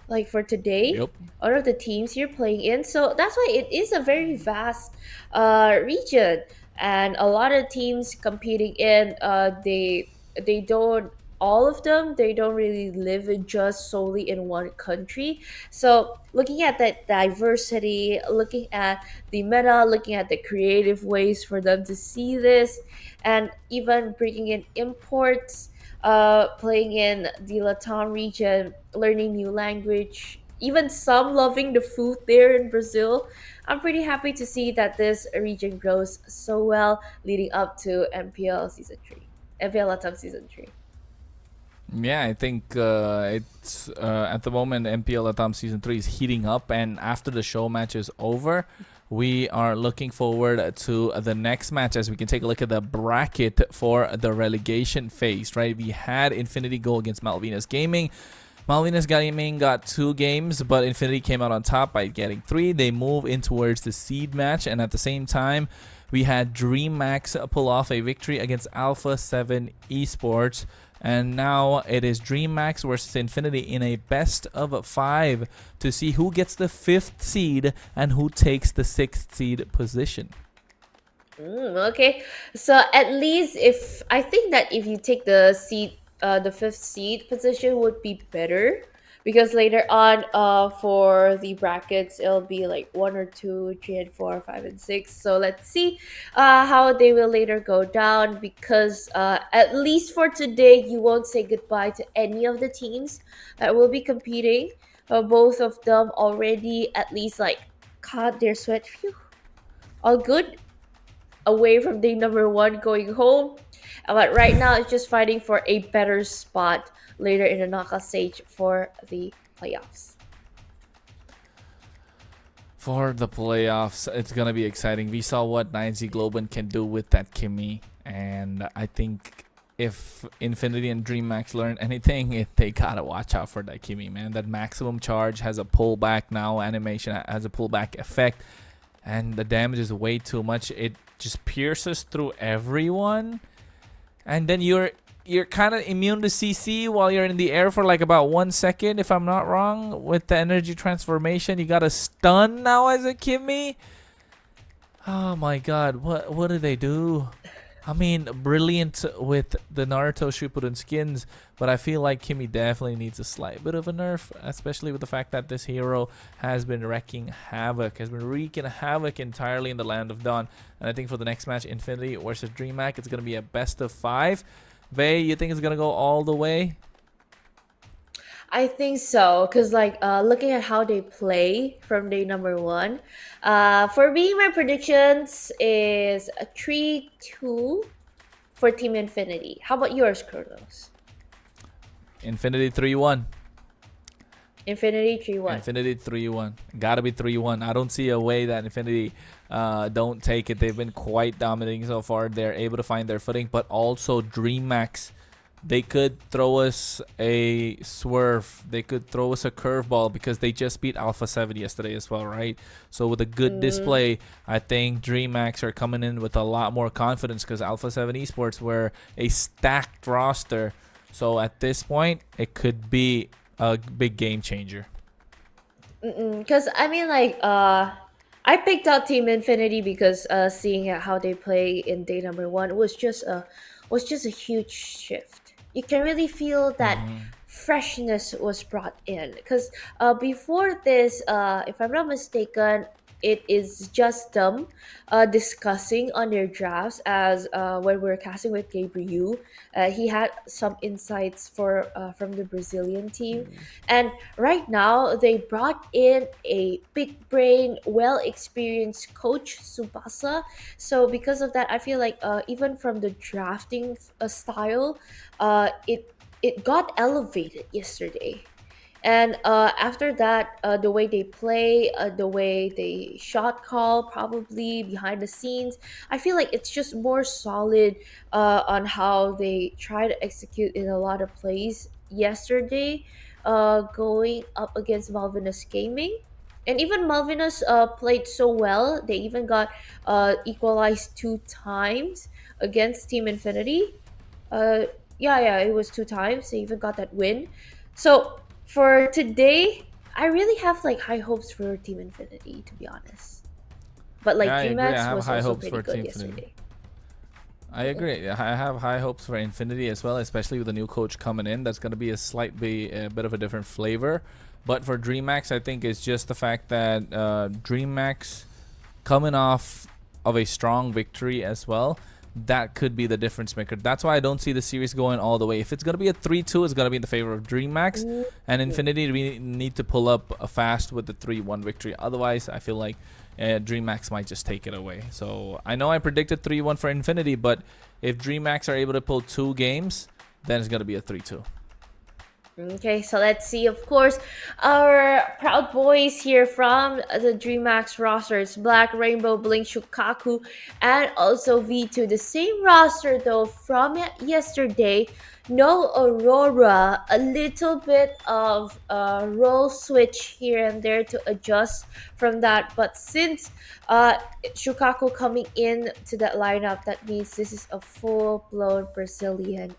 like for today. Yep. All of the teams you're playing in. So that's why it is a very vast region, and a lot of teams competing in, they don't all of them, they don't really live just solely in one country. So looking at that diversity, looking at the meta, looking at the creative ways for them to see this, and even bringing in imports, playing in the LATAM region, learning new language, even some loving the food there in Brazil. I'm pretty happy to see that this region grows so well leading up to MPL season 3. MPL LATAM season 3. Yeah, I think it's at the moment MPL LATAM season 3 is heating up, and after the show match is over, we are looking forward to the next match as we can take a look at the bracket for the relegation phase, right? We had Infinity go against Malvinas Gaming. Malvinas Gaming got 2 games, but Infinity came out on top by getting 3. They move in towards the seed match, and at the same time, we had DreamMax pull off a victory against Alpha 7 Esports. And now it is DreamMax versus Infinity in a best of 5 to see who gets the 5th seed and who takes the 6th seed position. Okay, so at least I think that if you take the seed, the 5th seed position would be better, because later on, for the brackets, it'll be like 1 or 2, 3 and 4, 5 and 6. So let's see, how they will later go down. Because at least for today, you won't say goodbye to any of the teams that will be competing. Both of them already at least like caught their sweat. Phew, all good. Away from day number 1, going home. But right now, it's just fighting for a better spot later in the knockout stage for the playoffs. For the playoffs, it's going to be exciting. We saw what 9Z Globan can do with that Kimmy, and I think if Infinity and DreamMax learn anything, they gotta watch out for that Kimmy, man. That maximum charge has a pullback now, animation has a pullback effect, and the damage is way too much. It just pierces through everyone, and then you're kind of immune to CC while you're in the air for like about 1 second, if I'm not wrong. With the energy transformation, you got a stun now as a Kimmy. Oh my god, what do they do? I mean, brilliant with the Naruto Shippuden skins, but I feel like Kimmy definitely needs a slight bit of a nerf, especially with the fact that this hero has been wreaking havoc, entirely in the Land of Dawn. And I think for the next match, Infinity versus DreamHack, it's going to be a best of 5. Vey, you think it's going to go all the way? I think so, because like looking at how they play from day number 1, for me, my predictions is a 3-2 for Team Infinity. How about yours, Kronos? Infinity 3-1. Infinity 3-1. Infinity 3-1. Gotta be 3-1. I don't see a way that Infinity don't take it. They've been quite dominating so far. They're able to find their footing, but also DreamMax, they could throw us a swerve. They could throw us a curveball because they just beat Alpha 7 yesterday as well, right? So with a good display, I think DreamMax are coming in with a lot more confidence because Alpha 7 Esports were a stacked roster. So at this point, it could be a big game changer. Because I mean, like, I picked out Team Infinity because seeing how they play in day number 1 was just a huge shift. You can really feel that freshness was brought in. Because before this, if I'm not mistaken, it is just them discussing on their drafts. As when we were casting with Gabriel, he had some insights from the Brazilian team. And right now, they brought in a big brain, well experienced coach, Subasa. So because of that, I feel like even from the drafting style, it got elevated yesterday. And after that, the way they play, the way they shot call, probably behind the scenes, I feel like it's just more solid on how they try to execute in a lot of plays yesterday, going up against Malvinas Gaming. And even Malvinas played so well, they even got equalized 2 times against Team Infinity. Yeah, it was 2 times. They even got that win. So for today, I really have like high hopes for Team Infinity, to be honest. But like Yeah, I agree. I DreamHax have was high also hopes pretty for good Team yesterday. Infinity. I agree. I have high hopes for Infinity as well, especially with the new coach coming in. That's going to be a bit of a different flavor. But for DreamHack, I think it's just the fact that DreamHack coming off of a strong victory as well, that could be the difference maker. That's why I don't see the series going all the way. If it's going to be a 3-2, it's going to be in the favor of DreamHack. And Infinity, we need to pull up fast with the 3-1 victory. Otherwise, I feel like DreamHack might just take it away. So I know I predicted 3-1 for Infinity, but if DreamHack are able to pull 2 games, then it's going to be a 3-2. Okay, so let's see. Of course, our proud boys here from the DreamHack roster. It's Black, Rainbow, Blink, Shukaku, and also V2. The same roster though from yesterday. No Aurora. A little bit of role switch here and there to adjust from that. But since Shukaku coming in to that lineup, that means this is a full-blown Brazilian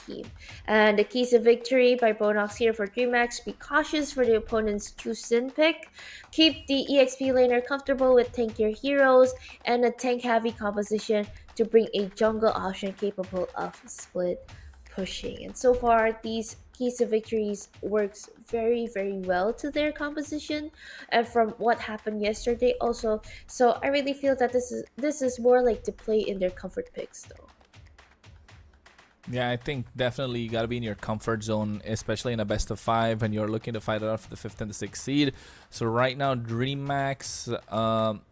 team. And the keys of victory by Bonox here for DreamHack: be cautious for the opponent's chosen pick, keep the EXP laner comfortable with tankier heroes, and a tank heavy composition to bring a jungle option capable of split pushing. And so far these keys of victories works very well to their composition and from what happened yesterday also. So I really feel that this is more like to play in their comfort picks though. Yeah, I think definitely you got to be in your comfort zone, especially in a best of 5 when you're looking to fight it off the 5th and the 6th seed. So right now, DreamHack,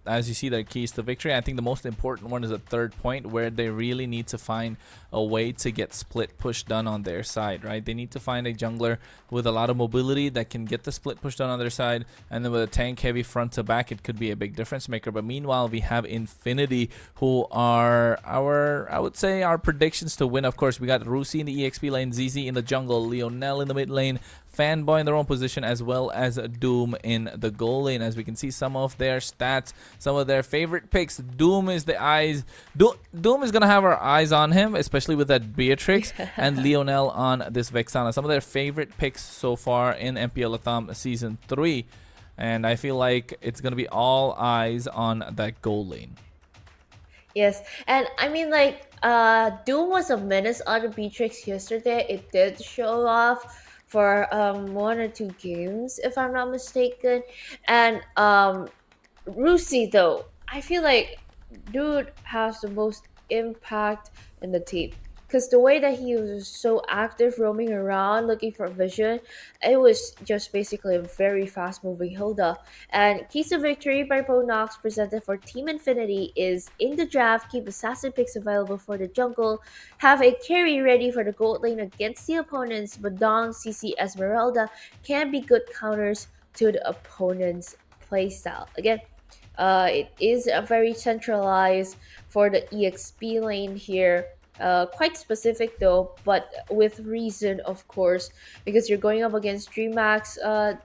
as you see, their keys to victory, I think the most important one is a 3rd point where they really need to find a way to get split push done on their side, right? They need to find a jungler with a lot of mobility that can get the split push done on their side, and then with a tank heavy front to back, it could be a big difference maker. But meanwhile, we have Infinity, who are I would say our predictions to win. Of course, we got Rusi in the EXP lane, ZZ in the jungle, Lionel in the mid lane, Fanboy in their own position, as well as Doom in the goal lane. As we can see some of their stats, some of their favorite picks. Doom is the eyes. Doom is gonna have our eyes on him, especially with that Beatrix, and Lionel on this Vexana. Some of their favorite picks so far in MPL LATAM Season 3. And I feel like it's gonna be all eyes on that goal lane. Yes, and I mean like Doom was a menace on the Beatrix yesterday. It did show off for 1 or 2 games if I'm not mistaken. And Rusi though, I feel like dude has the most impact in the team. Because the way that he was so active roaming around looking for vision, it was just basically a very fast moving Hilda. And keys of victory by Bonox presented for Team Infinity is in the draft, keep assassin picks available for the jungle, have a carry ready for the gold lane against the opponents. Badong, CC, Esmeralda can be good counters to the opponent's playstyle. Again, it is a very centralized for the EXP lane here. Quite specific though, but with reason, of course, because you're going up against DreamHack.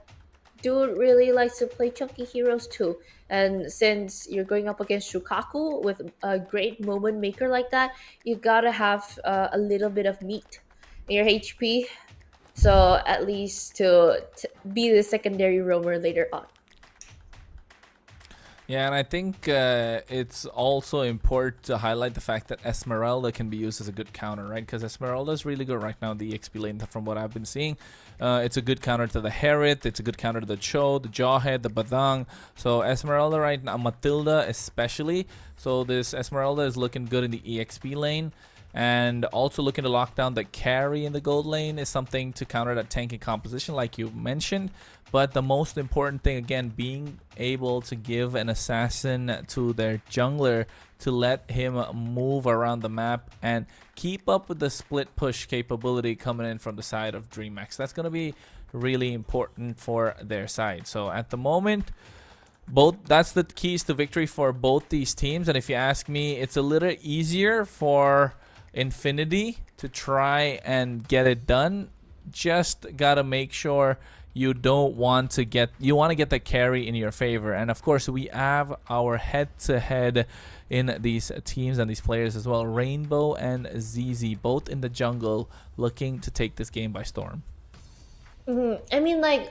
Dude really likes to play chunky heroes too, and since you're going up against Shukaku with a great moment maker like that, you gotta have a little bit of meat in your HP, so at least to be the secondary roamer later on. Yeah, and I think it's also important to highlight the fact that Esmeralda can be used as a good counter, right? Because Esmeralda is really good right now in the EXP lane from what I've been seeing. It's a good counter to the Harriet, it's a good counter to the Cho, the Jawhead, the Badang. So Esmeralda right now, Matilda especially. So this Esmeralda is looking good in the EXP lane. And also looking to lock down the carry in the gold lane is something to counter that tanky composition like you mentioned. But the most important thing, again, being able to give an assassin to their jungler to let him move around the map and keep up with the split push capability coming in from the side of DreamHack. That's going to be really important for their side. So at the moment, that's the keys to victory for both these teams. And if you ask me, it's a little easier for Infinity to try and get it done. Just gotta make sure you want to get the carry in your favor. And of course, we have our head-to-head in these teams and these players as well. Rainbow and ZZ both in the jungle looking to take this game by storm. I mean, like,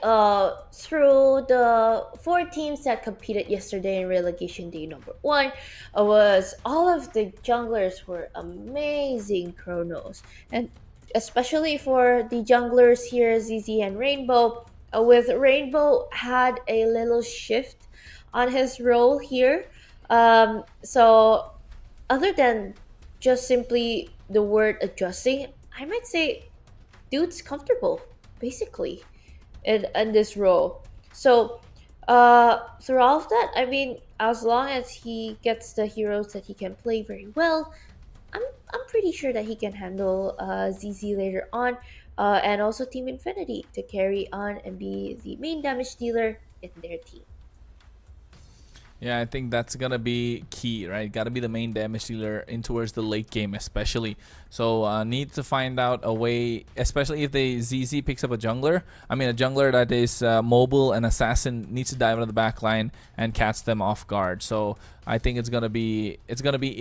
through the four teams that competed yesterday in relegation day number one, was all of the junglers were amazing chronos, and especially for the junglers here, ZZ and Rainbow. With Rainbow had a little shift on his role here. So other than just simply the word adjusting, I might say dude's comfortable, basically, in this role. So through all of that, I mean, as long as he gets the heroes that he can play very well, I'm I'm pretty sure that he can handle ZZ later on, and also Team Infinity to carry on and be the main damage dealer in their team. Yeah, I think that's gonna be key, right? Gotta be the main damage dealer in towards the late game, especially. So need to find out a way, especially if the ZZ picks up a jungler. I mean, a jungler that is mobile and assassin needs to dive into the back line and catch them off guard. So I think it's gonna be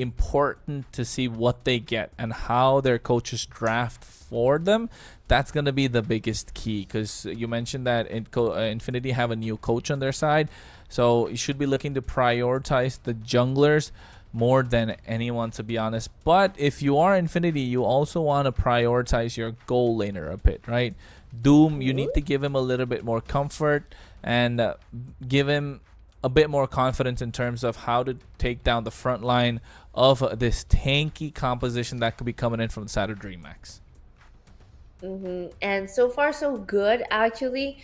important to see what they get and how their coaches draft for them. That's gonna be the biggest key, because you mentioned that Infinity have a new coach on their side. So you should be looking to prioritize the junglers more than anyone, to be honest. But if you are Infinity, you also want to prioritize your goal laner a bit, right? Doom, you need to give him a little bit more comfort and give him a bit more confidence in terms of how to take down the front line of this tanky composition that could be coming in from the side of DreamHack. And so far, so good, actually.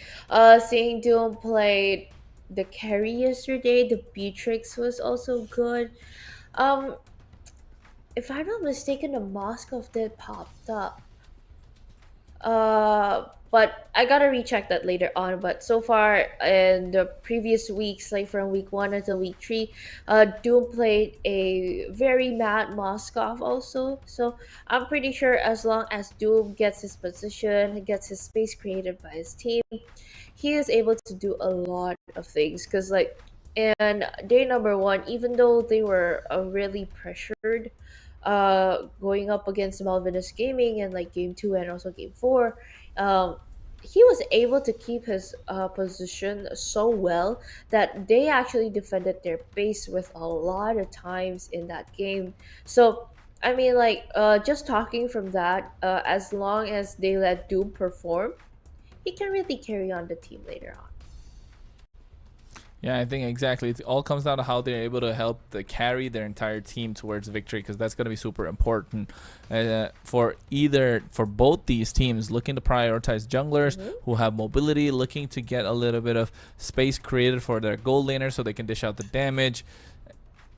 Seeing Doom played the carry yesterday, the Beatrix was also good. Um, if I'm not mistaken, the Moskov did popped up. But I gotta recheck that later on. But so far in the previous weeks, like from week one until week three, Doom played a very mad Moskov also. So I'm pretty sure as long as Doom gets his position, gets his space created by his team, he is able to do a lot of things. Cause like in day number one, even though they were really pressured going up against Malvinus Gaming in like game two and also game four, um, he was able to keep his position so well that they actually defended their base with a lot of times in that game. So I mean, like, just talking from that, as long as they let Doom perform, he can really carry on the team later on. Yeah, I think exactly. It all comes down to how they're able to help carry their entire team towards victory, because that's going to be super important for both these teams, looking to prioritize junglers who have mobility, looking to get a little bit of space created for their gold laner so they can dish out the damage.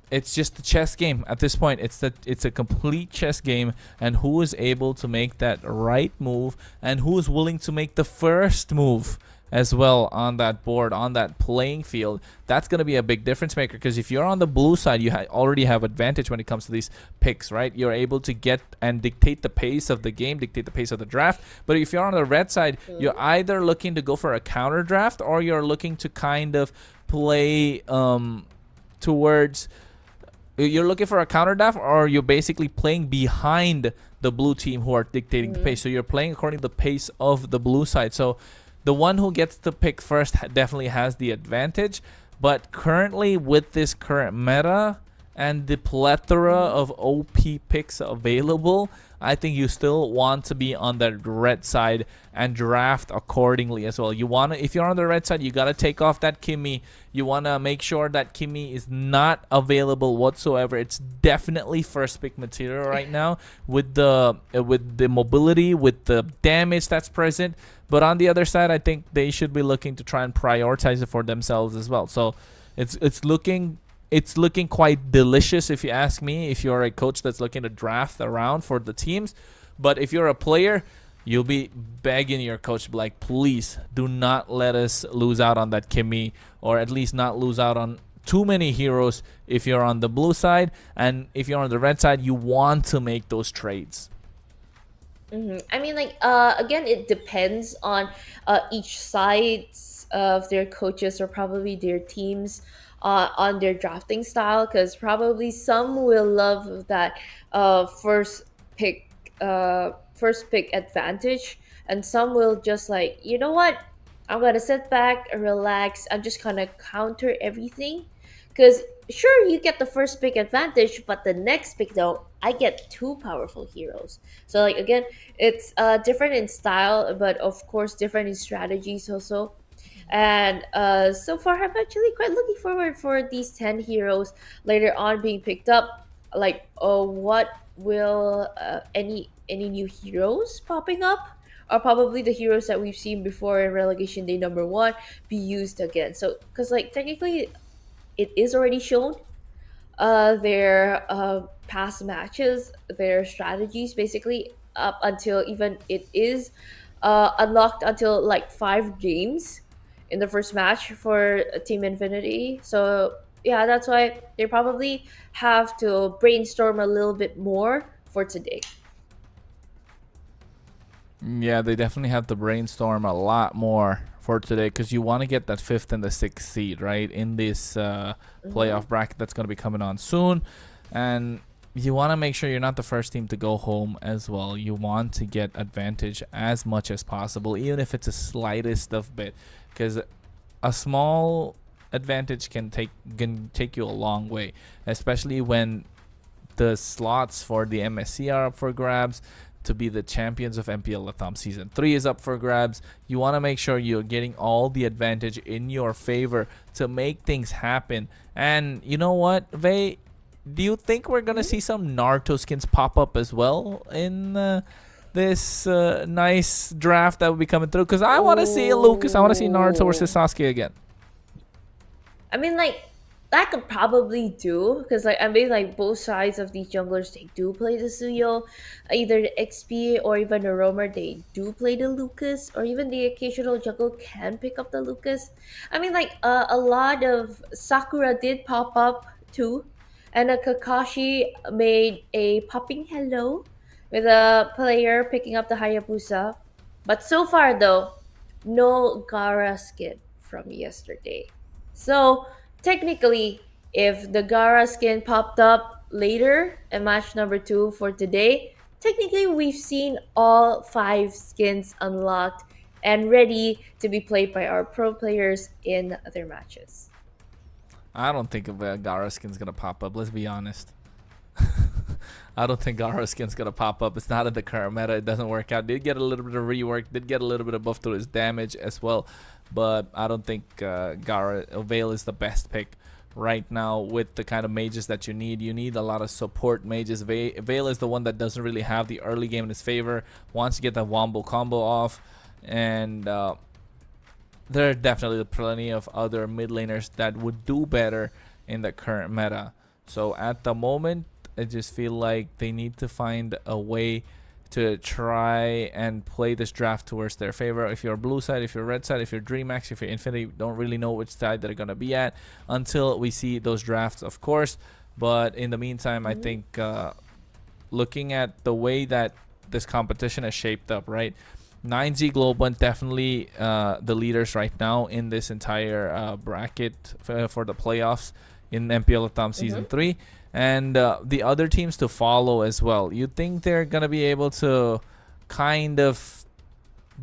It's just a chess game at this point. It's a complete chess game, and who is able to make that right move and who is willing to make the first move as well on that board, on that playing field. That's going to be a big difference maker, because if you're on the blue side, you already have advantage when it comes to these picks, right? You're able to get and dictate the pace of the game, dictate the pace of the draft. But if you're on the red side, you're either looking to go for a counter draft, or you're looking to kind of play towards... You're looking for a counter draft, or you're basically playing behind the blue team who are dictating the pace. So you're playing according to the pace of the blue side. So the one who gets to pick first definitely has the advantage. But currently, with this current meta and the plethora of OP picks available, I think you still want to be on the red side and draft accordingly as well. You want to, if you're on the red side, you got to take off that Kimmy. You want to make sure that Kimmy is not available whatsoever. It's definitely first pick material right now with the mobility, with the damage that's present. But on the other side, I think they should be looking to try and prioritize it for themselves as well. So it's looking quite delicious, if you ask me, if you're a coach that's looking to draft around for the teams. But if you're a player, you'll be begging your coach to be like, please do not let us lose out on that Kimmy, or at least not lose out on too many heroes if you're on the blue side. And if you're on the red side, you want to make those trades. I mean, like, again, it depends on each sides of their coaches or probably their teams on their drafting style, because probably some will love that first pick advantage, and some will just like, you know what, I'm gonna sit back and relax. I'm just gonna counter everything, because sure, you get the first pick advantage, but the next pick though, I get two powerful heroes. So like again, it's different in style, but of course different in strategies also. And so far, I'm actually quite looking forward for these 10 heroes later on being picked up. Like, what will any new heroes popping up? Or probably the heroes that we've seen before in relegation day number one be used again. So, because like technically, it is already shown their past matches, their strategies, basically up until even it is unlocked until like 5 games in the first match for Team Infinity. So yeah, that's why they probably have to brainstorm a little bit more for today. Yeah, they definitely have to brainstorm a lot more for today because you want to get that 5th and the 6th seed, right, in this playoff bracket that's going to be coming on soon. And you want to make sure you're not the first team to go home as well. You want to get advantage as much as possible, even if it's the slightest of bit, because a small advantage can take you a long way, especially when the slots for the MSC are up for grabs. To be the champions of MPL LATAM Season 3 is up for grabs. You want to make sure you're getting all the advantage in your favor to make things happen. And you know what, Vey? Do you think we're going to see some Naruto skins pop up as well in this nice draft that will be coming through? Because I want to see Lucas. I want to see Naruto versus Sasuke again. I mean, like, that could probably do, because like I mean, like both sides of these junglers, they do play the Suyo, either the XP or even the roamer, they do play the Lucas, or even the occasional jungle can pick up the Lucas. I mean, like a lot of Sakura did pop up too, and a Kakashi made a popping hello with a player picking up the Hayabusa. But so far though, no Gara skin from yesterday. So technically, if the Gara skin popped up later in match number 2 for today, technically we've seen all 5 skins unlocked and ready to be played by our pro players in their matches. I don't think a Gara skin's going to pop up. Let's be honest. I don't think Gara skin's going to pop up. It's not in the current meta. It doesn't work out. Did get a little bit of rework. Did get a little bit of buff to his damage as well. But I don't think Veil is the best pick right now with the kind of mages that you need. You need a lot of support mages. Veil is the one that doesn't really have the early game in his favor. Wants to get the wombo combo off. And there are definitely plenty of other mid laners that would do better in the current meta. So at the moment, I just feel like they need to find a way to try and play this draft towards their favor. If you're blue side, if you're red side, if you're DreamHack, if you're Infinity, don't really know which side they're going to be at until we see those drafts, of course. But in the meantime, I think looking at the way that this competition is shaped up, right? 9Z Global definitely the leaders right now in this entire bracket for the playoffs in MPL LATAM Season 3. And the other teams to follow as well. You think they're going to be able to kind of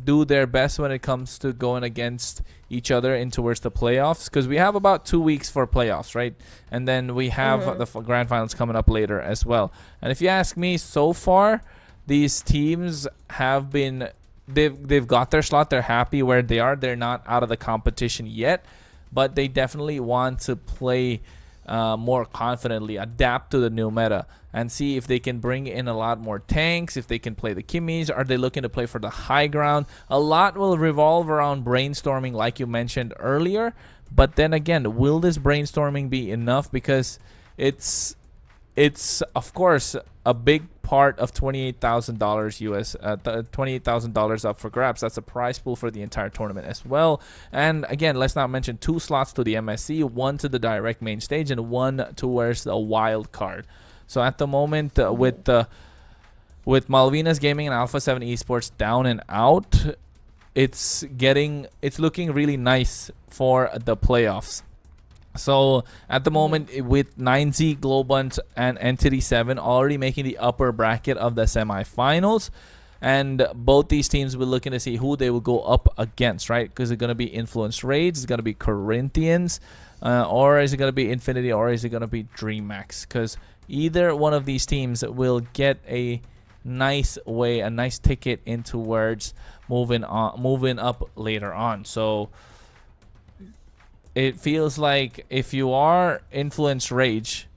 do their best when it comes to going against each other in towards the playoffs? Because we have about 2 weeks for playoffs, right? And then we have the grand finals coming up later as well. And if you ask me, so far, these teams have been... They've got their slot. They're happy where they are. They're not out of the competition yet. But they definitely want to play... more confidently, adapt to the new meta, and see if they can bring in a lot more tanks, if they can play the Kimmies. Are they looking to play for the high ground? A lot will revolve around brainstorming, like you mentioned earlier. But then again, will this brainstorming be enough? Because it's of course a big part of $28,000 US, $28,000 up for grabs. That's a prize pool for the entire tournament as well. And again, let's not mention 2 slots to the MSC, 1 to the direct main stage, and 1 towards the wild card. So at the moment, with Malvinas Gaming and Alpha 7 Esports down and out, it's looking really nice for the playoffs. So at the moment, with 9Z Globant and Entity 7 already making the upper bracket of the semifinals, and both these teams will looking to see who they will go up against, right? Because it's going to be Influence Raids, it's going to be Corinthians, or is it going to be Infinity, or is it going to be DreamHack? Because either one of these teams will get a nice ticket in towards moving up later on. So it feels like if you are Influence Rage,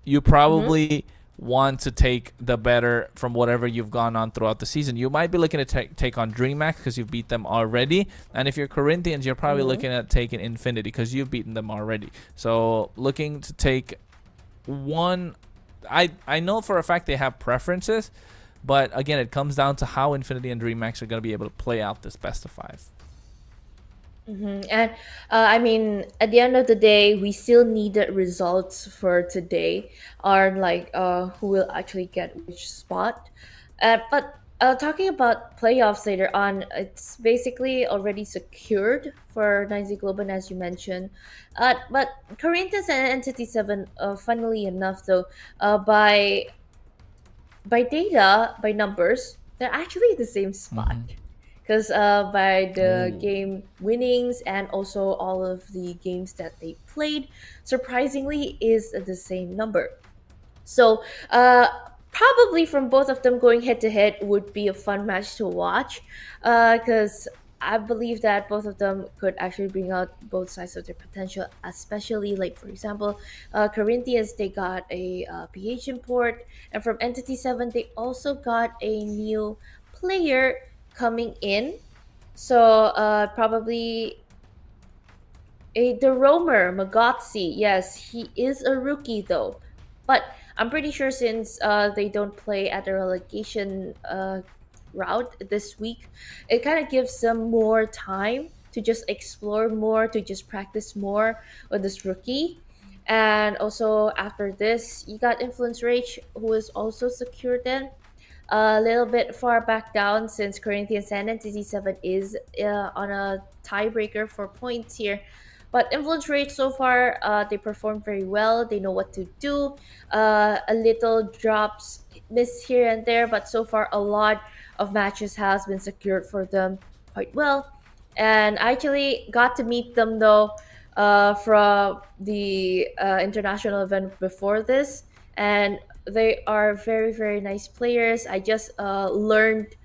you probably want to take the better from whatever you've gone on throughout the season. You might be looking to take on DreamHack because you've beat them already, and if you're Corinthians, you're probably looking at taking Infinity because you've beaten them already. So looking to take one. I know for a fact they have preferences, but again, it comes down to how Infinity and DreamHack are going to be able to play out this best of 5. And I mean, at the end of the day, we still needed results for today, on like who will actually get which spot. But talking about playoffs later on, it's basically already secured for 9Z Globan, as you mentioned. But Corinthians and Entity 7, funnily enough, though, by data, by numbers, they're actually the same spot. Because by the game winnings and also all of the games that they played, surprisingly, is the same number. So probably from both of them going head to head would be a fun match to watch, because I believe that both of them could actually bring out both sides of their potential, especially like, for example, Corinthians, they got a PH import, and from Entity 7, they also got a new player coming in. So probably the roamer Magotsi. Yes, he is a rookie though, but I'm pretty sure since they don't play at the relegation route this week, it kind of gives them more time to just explore more, to just practice more with this rookie. And also after this, you got Influence Rage, who is also secured then. A little bit far back down since Corinthians and Entity 7 is on a tiebreaker for points here. But Influence Rate so far, they perform very well. They know what to do. A little drops, miss here and there, but so far a lot of matches has been secured for them quite well. And I actually got to meet them though from the international event before this, and they are very, very nice players. I just learned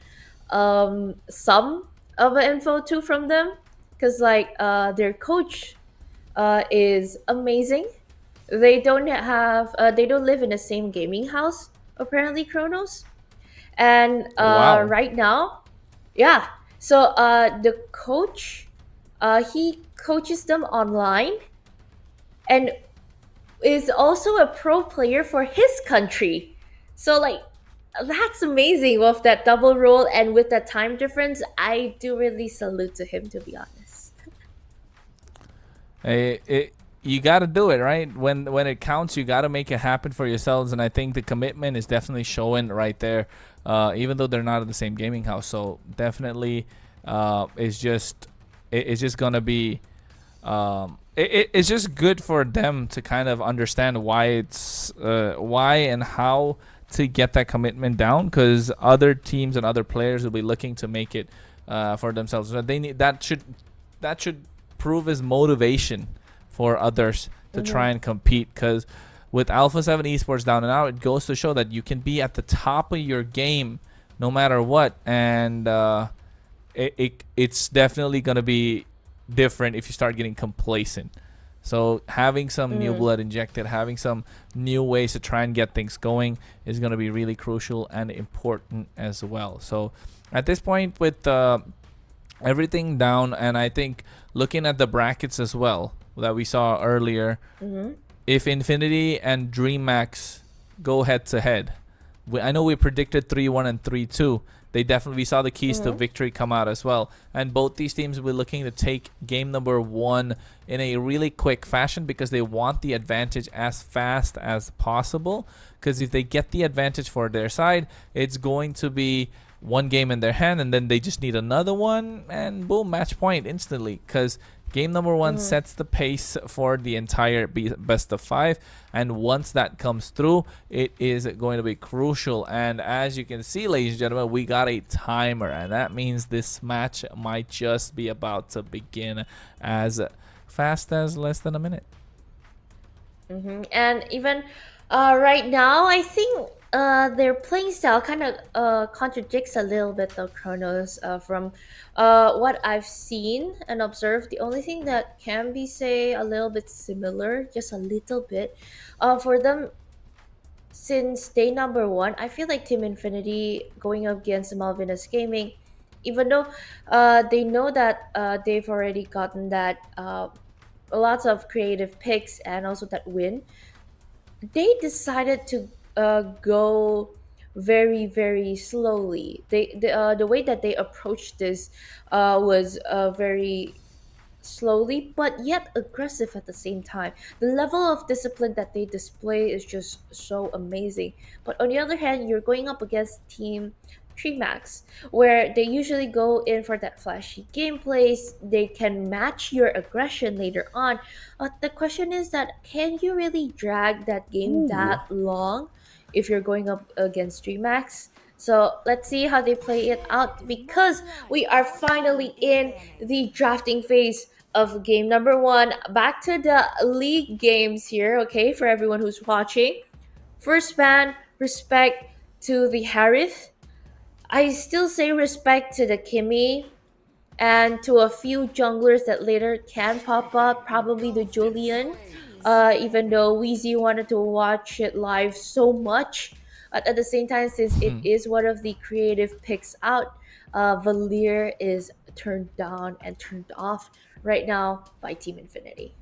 some of the info too from them, because like their coach is amazing. They don't live in the same gaming house apparently, Kronos. And Wow. right now, yeah. So the coach, he coaches them online, and is also a pro player for his country. So like, that's amazing with that double role and with that time difference. I do really salute to him, to be honest. You got to do it, right? When it counts, you got to make it happen for yourselves, and I think the commitment is definitely showing right there, even though they're not in the same gaming house. So definitely it's just going to be it's just good for them to kind of understand why and how to get that commitment down, because other teams and other players will be looking to make it for themselves. So they need that should prove as motivation for others to try and compete, because with Alpha 7 Esports down and out, it goes to show that you can be at the top of your game no matter what, and it's definitely going to be different if you start getting complacent. So having some new blood injected, having some new ways to try and get things going is going to be really crucial and important as well. So at this point, with everything down, and I think looking at the brackets as well that we saw earlier, if Infinity and DreamHack go head to head, I know we predicted 3-1 and 3-2. We saw the keys to victory come out as well. And both these teams will be looking to take game number 1 in a really quick fashion, because they want the advantage as fast as possible. Because if they get the advantage for their side, it's going to be one game in their hand, and then they just need another one, and boom, match point instantly. Because game number one sets the pace for the entire best of 5, and once that comes through, it is going to be crucial. And as you can see, ladies and gentlemen, we got a timer, and that means this match might just be about to begin as fast as less than a minute. And even right now, I think their playing style kind of contradicts a little bit the Chronos from what I've seen and observed. The only thing that can be, say, a little bit similar, just a little bit, for them since day number 1, I feel like Team Infinity going up against Malvinas Gaming, even though they know that they've already gotten that lots of creative picks and also that win, they decided to go very very slowly. The way that they approached this was very slowly but yet aggressive at the same time. The level of discipline that they display is just so amazing. But on the other hand, you're going up against Team Climax, where they usually go in for that flashy gameplays. They can match your aggression later on. The question is that can you really drag that game that long if you're going up against Dreamax? So let's see how they play it out, because we are finally in the drafting phase of game number 1. Back to the league games here, okay, for everyone who's watching. First ban, respect to the Harith. I still say respect to the Kimmy and to a few junglers that later can pop up, probably the Julian. Even though Weezy wanted to watch it live so much, but at the same time, since it is one of the creative picks out, Valir is turned down and turned off right now by Team Infinity.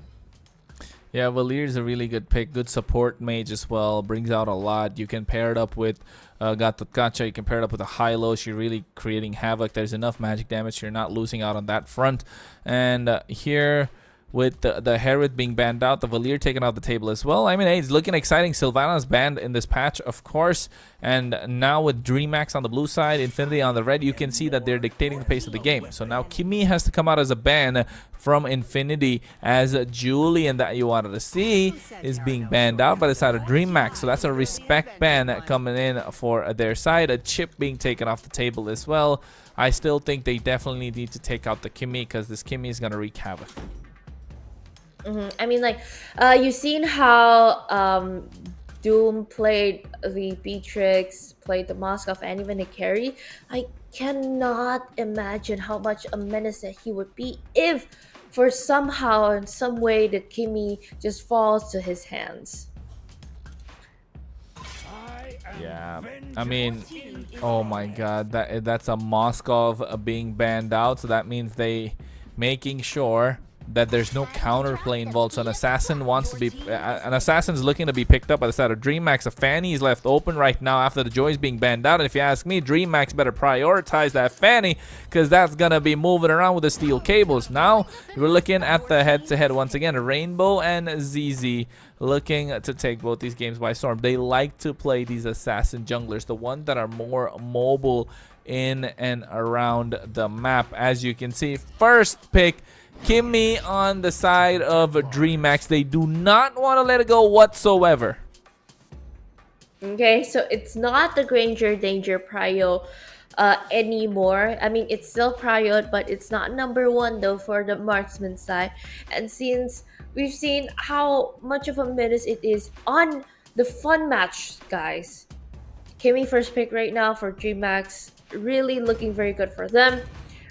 Yeah, Valir is a really good pick. Good support mage as well. Brings out a lot. You can pair it up with Gatotkacha. You can pair it up with a high-low. You're really creating havoc. There's enough magic damage. You're not losing out on that front. And here, with the Herod being banned out, the Valir taken off the table as well. I mean, hey, it's looking exciting. Sylvana's banned in this patch, of course. And now with DreamHack on the blue side, Infinity on the red, you can see that they're dictating the pace of the game. So now Kimmy has to come out as a ban from Infinity, as Julian that you wanted to see is being banned out by the side of DreamHack. So that's a respect ban coming in for their side. A chip being taken off the table as well. I still think they definitely need to take out the Kimmy, because this Kimmy is going to wreak havoc. I mean, like, you've seen how Doom played the Beatrix, played the Moskov, and even the carry. I cannot imagine how much a menace that he would be if, for somehow in some way, the Kimmy just falls to his hands. Yeah, I mean, oh my God, that's a Moskov being banned out. So that means they making sure that there's no counterplay involved. So an assassin wants to be an assassin's looking to be picked up by the side of DreamHack. A Fanny is left open right now after the Joy's being banned out, and if you ask me, DreamHack better prioritize that Fanny, because that's gonna be moving around with the steel cables. Now we're looking at the head-to-head once again. Rainbow and ZZ looking to take both these games by storm. They like to play these assassin junglers, the ones that are more mobile in and around the map. As you can see, first pick Kimmy on the side of DreamHack. They do not want to let it go whatsoever. Okay, so it's not the Granger Danger prio anymore. I mean, it's still prio, but it's not number 1 though for the marksman side. And since we've seen how much of a menace it is on the fun match, guys, Kimmy first pick right now for DreamHack, really looking very good for them.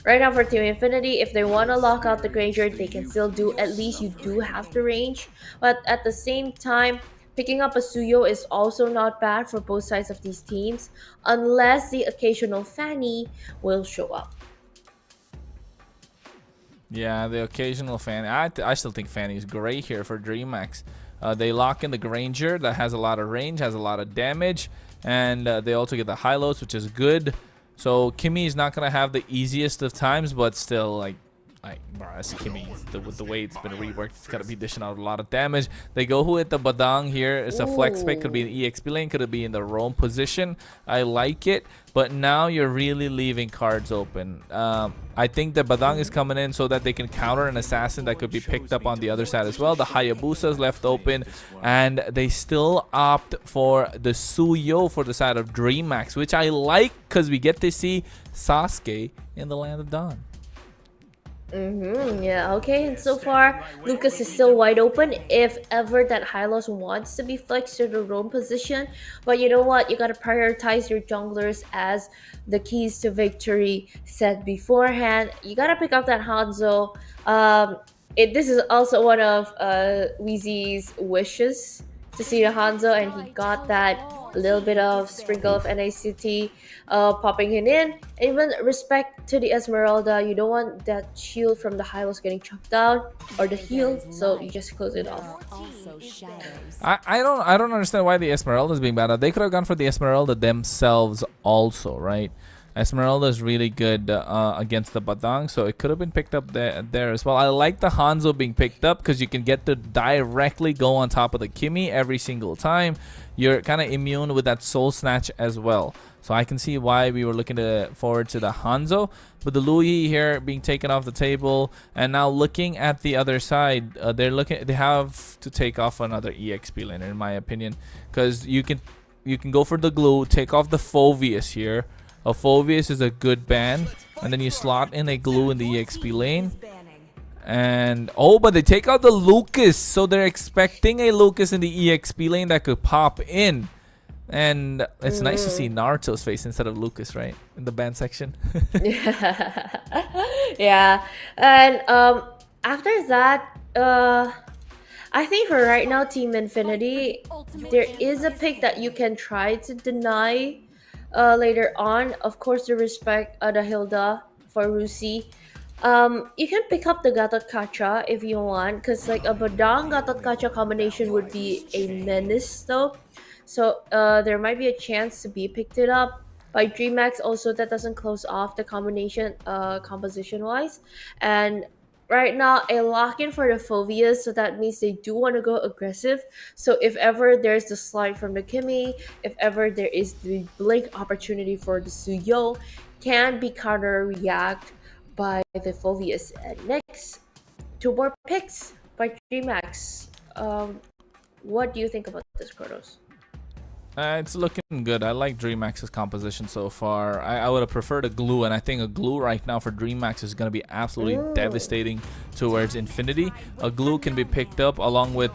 Right now for Team Infinity, if they want to lock out the Granger, they can still do. At least you do have the range. But at the same time, picking up a Suyo is also not bad for both sides of these teams, unless the occasional Fanny will show up. Yeah, the occasional Fanny. I still think Fanny is great here for DreamHack. They lock in the Granger that has a lot of range, has a lot of damage, and they also get the high lows, which is good. So Kimmy is not going to have the easiest of times, but still, like, Bro, that's Kimmy. With the way it's been reworked, it's gotta be dishing out a lot of damage. They go with the Badang here. It's a flex pick. Could be an EXP lane. Could it be in the roam position? I like it. But now you're really leaving cards open. I think the Badang is coming in so that they can counter an assassin that could be picked up on the other side as well. The Hayabusa is left open. And they still opt for the Suyo for the side of DreamMax, which I like because we get to see Sasuke in the Land of Dawn. Yeah, okay. And so far, Lucas is still wide open if ever that Hylos wants to be flexed to the roam position. But you know what? You gotta prioritize your junglers as the keys to victory said beforehand. You gotta pick up that Hanzo. This is also one of Weezy's wishes to see the Hanzo, and he got that little bit of sprinkle of NACT popping him in. And even respect to the Esmeralda, you don't want that shield from the Hylos getting chopped down or the heal, so you just close it off. I don't understand why the Esmeralda is being banned. They could have gone for the Esmeralda themselves also, right? Esmeralda is really good against the Badang, so it could have been picked up there as well. I like the Hanzo being picked up because you can get to directly go on top of the Kimmy every single time. You're kind of immune with that Soul Snatch as well. So I can see why we were looking forward to the Hanzo. But the Louis here being taken off the table, and now looking at the other side, they have to take off another EXP laner in my opinion, because you can go for the glue, take off the Phoveus here. A Phoveus is a good ban, and then you slot in a glue in the EXP lane. And but they take out the Lucas, so they're expecting a Lucas in the EXP lane that could pop in. And it's nice to see Naruto's face instead of Lucas, right? In the ban section. Yeah. And after that, I think for right now, Team Infinity, there is a pick that you can try to deny later on. Of course, the respect the Hilda for Rusi. You can pick up the Gatot Kacha if you want, because like a Badang Gatot Kacha combination would be a menace though. So there might be a chance to be picked it up by DreamMax. Also, that doesn't close off the combination composition wise. And right now, a lock-in for the Phoveus, so that means they do want to go aggressive. So if ever there's the slide from the Kimmy, if ever there is the blink opportunity for the Suyo, can be counter-react by the Phoveus. And next, 2 more picks by DreamMax. What do you think about this, Kronos? It's looking good. I like DreamMax's composition so far. I would have preferred a glue, and I think a glue right now for DreamMax is going to be absolutely devastating towards Infinity. A glue can be picked up along with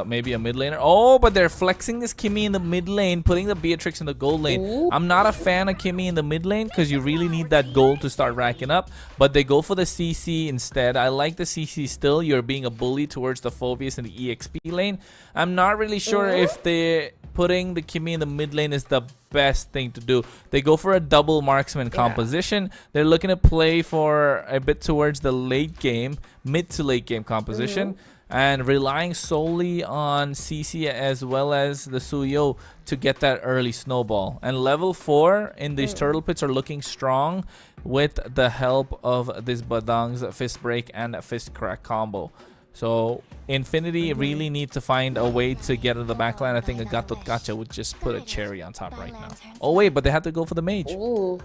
maybe a mid laner. Oh, but they're flexing this Kimmy in the mid lane, putting the Beatrix in the gold lane. I'm not a fan of Kimmy in the mid lane because you really need that gold to start racking up, but they go for the CC instead. I like the CC still. You're being a bully towards the Phoveus in the EXP lane. I'm not really sure if they putting the Kimmy in the mid lane is the best thing to do. They go for a double marksman composition. They're looking to play for a bit towards the late game, mid to late game composition, and relying solely on CC as well as the Suyo to get that early snowball. And level 4 in these turtle pits are looking strong with the help of this Badang's fist break and fist crack combo. So Infinity really need to find a way to get to the backline. I think a Gatot Kacha would just put a cherry on top right now. Oh wait, but they have to go for the mage. Ooh.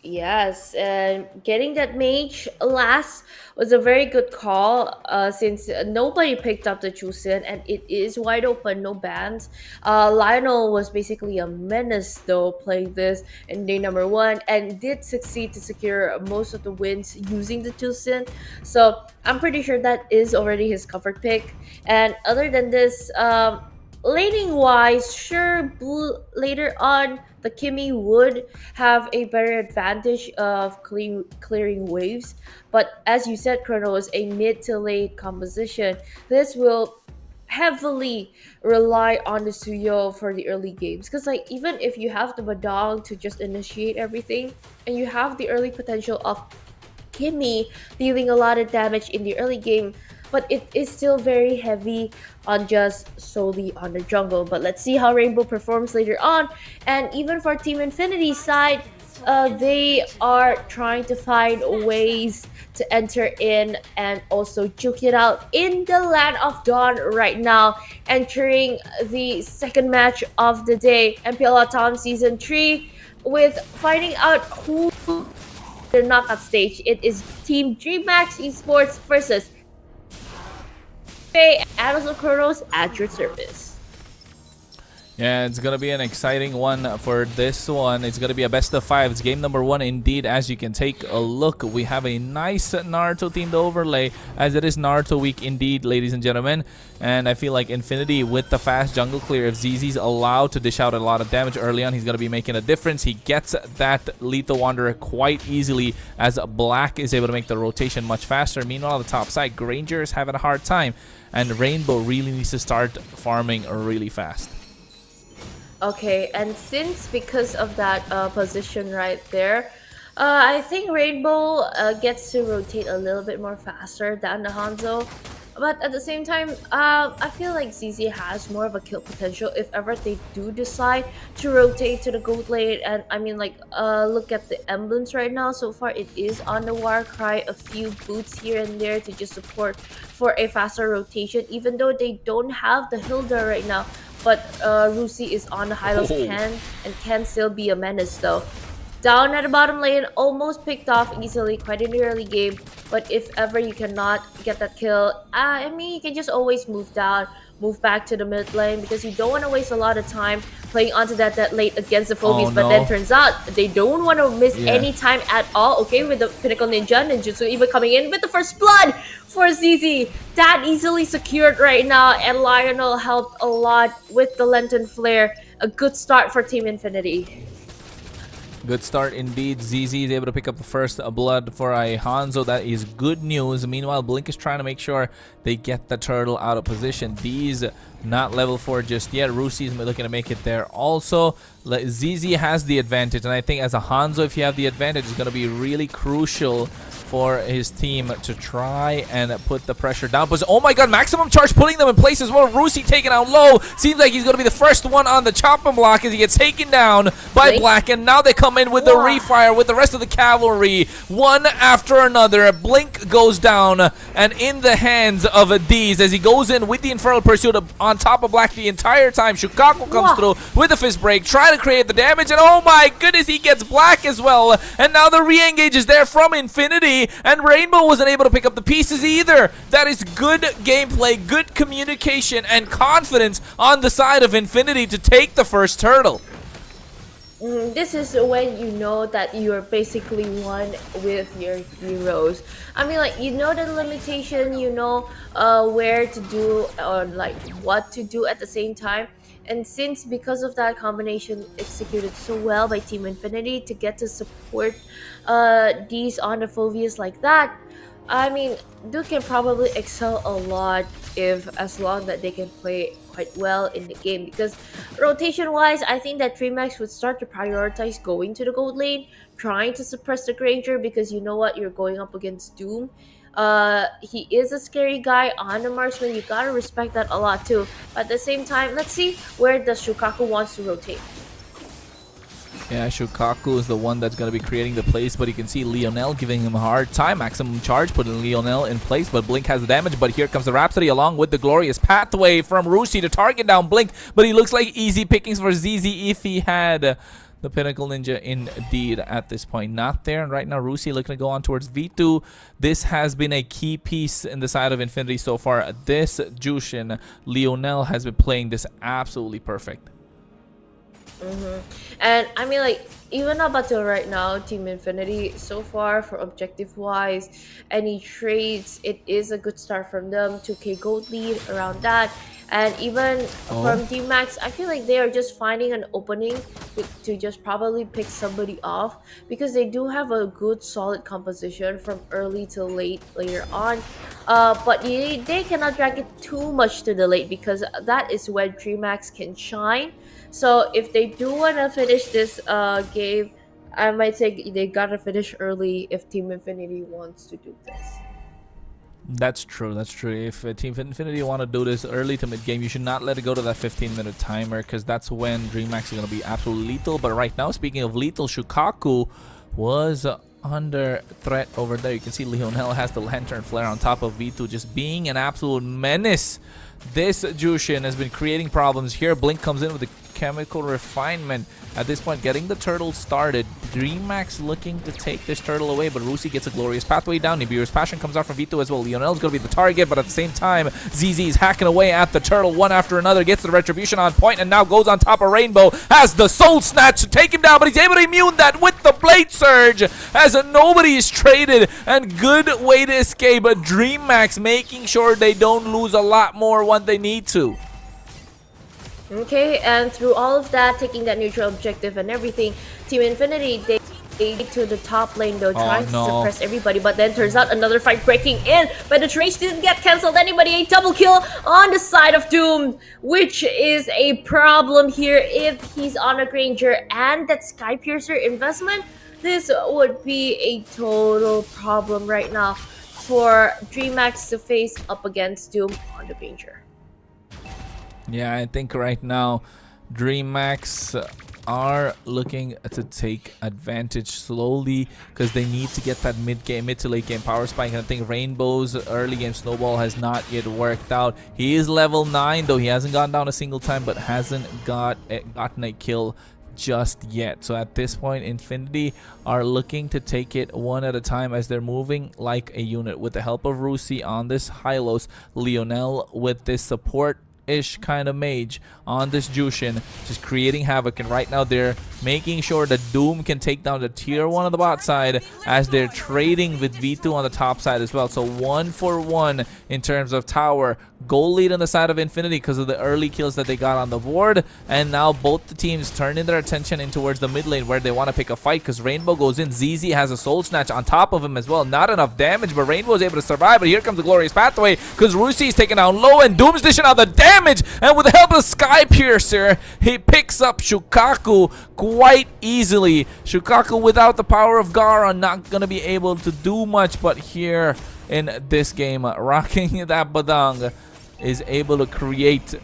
Yes, and getting that mage last was a very good call since nobody picked up the Chusin and it is wide open, no bans. Lionel was basically a menace though playing this in day number 1 and did succeed to secure most of the wins using the Chusin. So I'm pretty sure that is already his comfort pick. And other than this, laning wise, sure, later on the Kimmy would have a better advantage of clearing waves, but as you said, Kronos, a mid to late composition, this will heavily rely on the Suyo for the early games, because like even if you have the Badang to just initiate everything and you have the early potential of Kimmy dealing a lot of damage in the early game, but it is still very heavy on just solely on the jungle. But let's see how Rainbow performs later on. And even for Team Infinity's side, they are trying to find ways to enter in and also juke it out in the land of Dawn right now, entering the second match of the day, MPL LATAM Season 3, with finding out who the knockout stage. It is Team DreamMax Esports versus Faye and also Kronos at your service. Yeah, it's going to be an exciting one for this one. It's going to be a best of 5. It's game number 1 indeed. As you can take a look, we have a nice Naruto themed overlay, as it is Naruto week indeed, ladies and gentlemen. And I feel like Infinity with the fast jungle clear, if ZZ's allowed to dish out a lot of damage early on, he's going to be making a difference. He gets that Lethal Wanderer quite easily, as Black is able to make the rotation much faster. Meanwhile, on the top side, Granger is having a hard time, and Rainbow really needs to start farming really fast. Okay, and since because of that position right there, I think Rainbow gets to rotate a little bit more faster than the Hanzo. But at the same time, I feel like ZZ has more of a kill potential if ever they do decide to rotate to the gold lane. And I mean, like, look at the emblems right now. So far, it is on the Warcry, a few boots here and there to just support for a faster rotation, even though they don't have the Hilda right now. But Rusi is on the Hylos can still be a menace though. Down at the bottom lane, almost picked off easily, quite in the early game. But if ever you cannot get that kill, I mean, you can just always move down, move back to the mid lane, because you don't want to waste a lot of time playing onto that late against the Phobies. Oh, but no. then turns out they don't want to miss any time at all. Okay, with the Pinnacle Ninjutsu even coming in with the first blood for ZZ. That easily secured right now, and Lionel helped a lot with the Lantern Flare. A good start for Team Infinity. Good start indeed. ZZ is able to pick up the first blood for a Hanzo. That is good news. Meanwhile, Blink is trying to make sure they get the turtle out of position. These not level 4 just yet. Rusi is looking to make it there also. ZZ has the advantage, and I think as a Hanzo, if you have the advantage, it's going to be really crucial for his team to try and put the pressure down. But oh my god, maximum charge putting them in place as well. Rusi taken out low. Seems like he's going to be the first one on the chopping block as he gets taken down by Black. And now they come in with the refire with the rest of the cavalry. One after another. Blink goes down, and in the hands of Adiz as he goes in with the Infernal Pursuit on top of Black the entire time. Shukaku comes through with a fist break, trying to create the damage, and oh my goodness, he gets Black as well. And now the re-engage is there from Infinity, and Rainbow wasn't able to pick up the pieces either. That is good gameplay, good communication, and confidence on the side of Infinity to take the first turtle. This is when you know that you're basically one with your heroes. I mean, like, you know the limitation, you know where to do or like what to do at the same time. And since because of that combination executed so well by Team Infinity to get to support these on the Phobias like that, I mean, Duke can probably excel a lot if as long that they can play quite well in the game. Because rotation wise, I think that DreamMax would start to prioritize going to the gold lane, trying to suppress the Granger, because you know what, you're going up against Doom. He is a scary guy on the marksman. You gotta respect that a lot too. But at the same time, let's see where the Shukaku wants to rotate. Yeah, Shukaku is the one that's going to be creating the place, but you can see Lionel giving him a hard time. Maximum charge, putting Lionel in place, but Blink has the damage. But here comes the Rhapsody along with the glorious pathway from Rusi to target down Blink. But he looks like easy pickings for ZZ if he had the Pinnacle Ninja indeed at this point. Not there, and right now Rusi looking to go on towards V2. This has been a key piece in the side of Infinity so far. This Jushin, Lionel has been playing this absolutely perfect. And I mean, like, even up until right now, Team Infinity, so far for objective wise, any trades, it is a good start from them. 2k gold lead around that. And even from Team Max, I feel like they are just finding an opening to just probably pick somebody off, because they do have a good solid composition from early to later on. But they cannot drag it too much to the late, because that is when DreamMax can shine. So if they do want to finish this game, I might say they gotta finish early if Team Infinity wants to do this. That's true. That's true. If Team Infinity want to do this early to mid game, you should not let it go to that 15-minute timer, because that's when DreamHack is going to be absolutely lethal. But right now, speaking of lethal, Shukaku was under threat over there. You can see Lionel has the lantern flare on top of V2, just being an absolute menace. This Jushin has been creating problems here. Blink comes in with the chemical refinement. At this point, getting the turtle started. DreamHack's looking to take this turtle away, but Rusi gets a glorious pathway down. Nibiru's passion comes out from V2 as well. Lionel's going to be the target, but at the same time, ZZ is hacking away at the turtle one after another. Gets the retribution on point and now goes on top of Rainbow. Has the soul snatch to take him down, but he's able to immune that with the blade surge as nobody is traded. And good way to escape. But DreamHack's making sure they don't lose a lot more when they need to. Okay, and through all of that, taking that neutral objective and everything, Team Infinity, they to the top lane though, trying to suppress everybody, but then turns out another fight breaking in, but the trace didn't get cancelled. Anybody, a double kill on the side of Doom, which is a problem here if he's on a Granger and that Sky Piercer investment. This would be a total problem right now for DreamHack to face up against Doom on the Granger. Yeah, I think right now DreamHack are looking to take advantage slowly because they need to get that mid to late game power spike. And I think Rainbow's early game snowball has not yet worked out. He is level 9 though. He hasn't gone down a single time, but hasn't gotten a kill just yet. So at this point, Infinity are looking to take it one at a time as they're moving like a unit with the help of Rusi on this Hylos, Lionel with this support-ish kind of mage on this Jushin, just creating havoc. And right now they're making sure that Doom can take down the tier 1 on the bot side as they're trading with V2 on the top side as well. So 1-for-1 in terms of tower. Goal lead on the side of Infinity because of the early kills that they got on the board. And now both the teams turning their attention in towards the mid lane where they want to pick a fight because Rainbow goes in. ZZ has a soul snatch on top of him as well. Not enough damage, but Rainbow is able to survive. But here comes the glorious pathway because Rusi is taken down low and Doom's dishing out the damage. And with the help of Sky Piercer, he picks up Shukaku quite easily. Shukaku without the power of Gara not going to be able to do much, but here in this game, rocking that Badang is able to create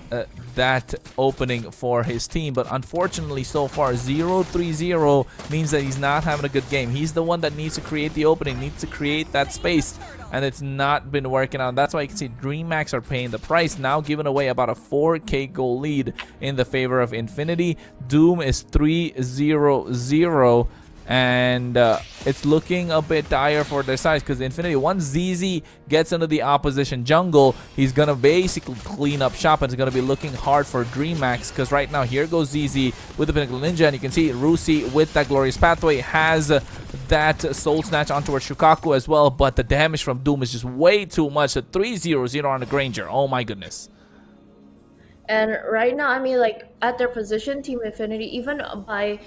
that opening for his team. But unfortunately, so far 0-3-0 means that he's not having a good game. He's the one that needs to create the opening, needs to create that space, and it's not been working out. That's why you can see DreamHack are paying the price, now giving away about a 4k goal lead in the favor of Infinity. Doom is 3-0-0, and it's looking a bit dire for their sides because Infinity, once ZZ gets into the opposition jungle, he's gonna basically clean up shop, and it's gonna be looking hard for DreamHack because right now here goes ZZ with the Pinnacle Ninja, and you can see Rusi with that glorious pathway has that soul snatch on towards Shukaku as well, but the damage from Doom is just way too much. A 3-0-0 on the Granger. Oh my goodness. And right now, I mean, like, at their position, Team Infinity, even by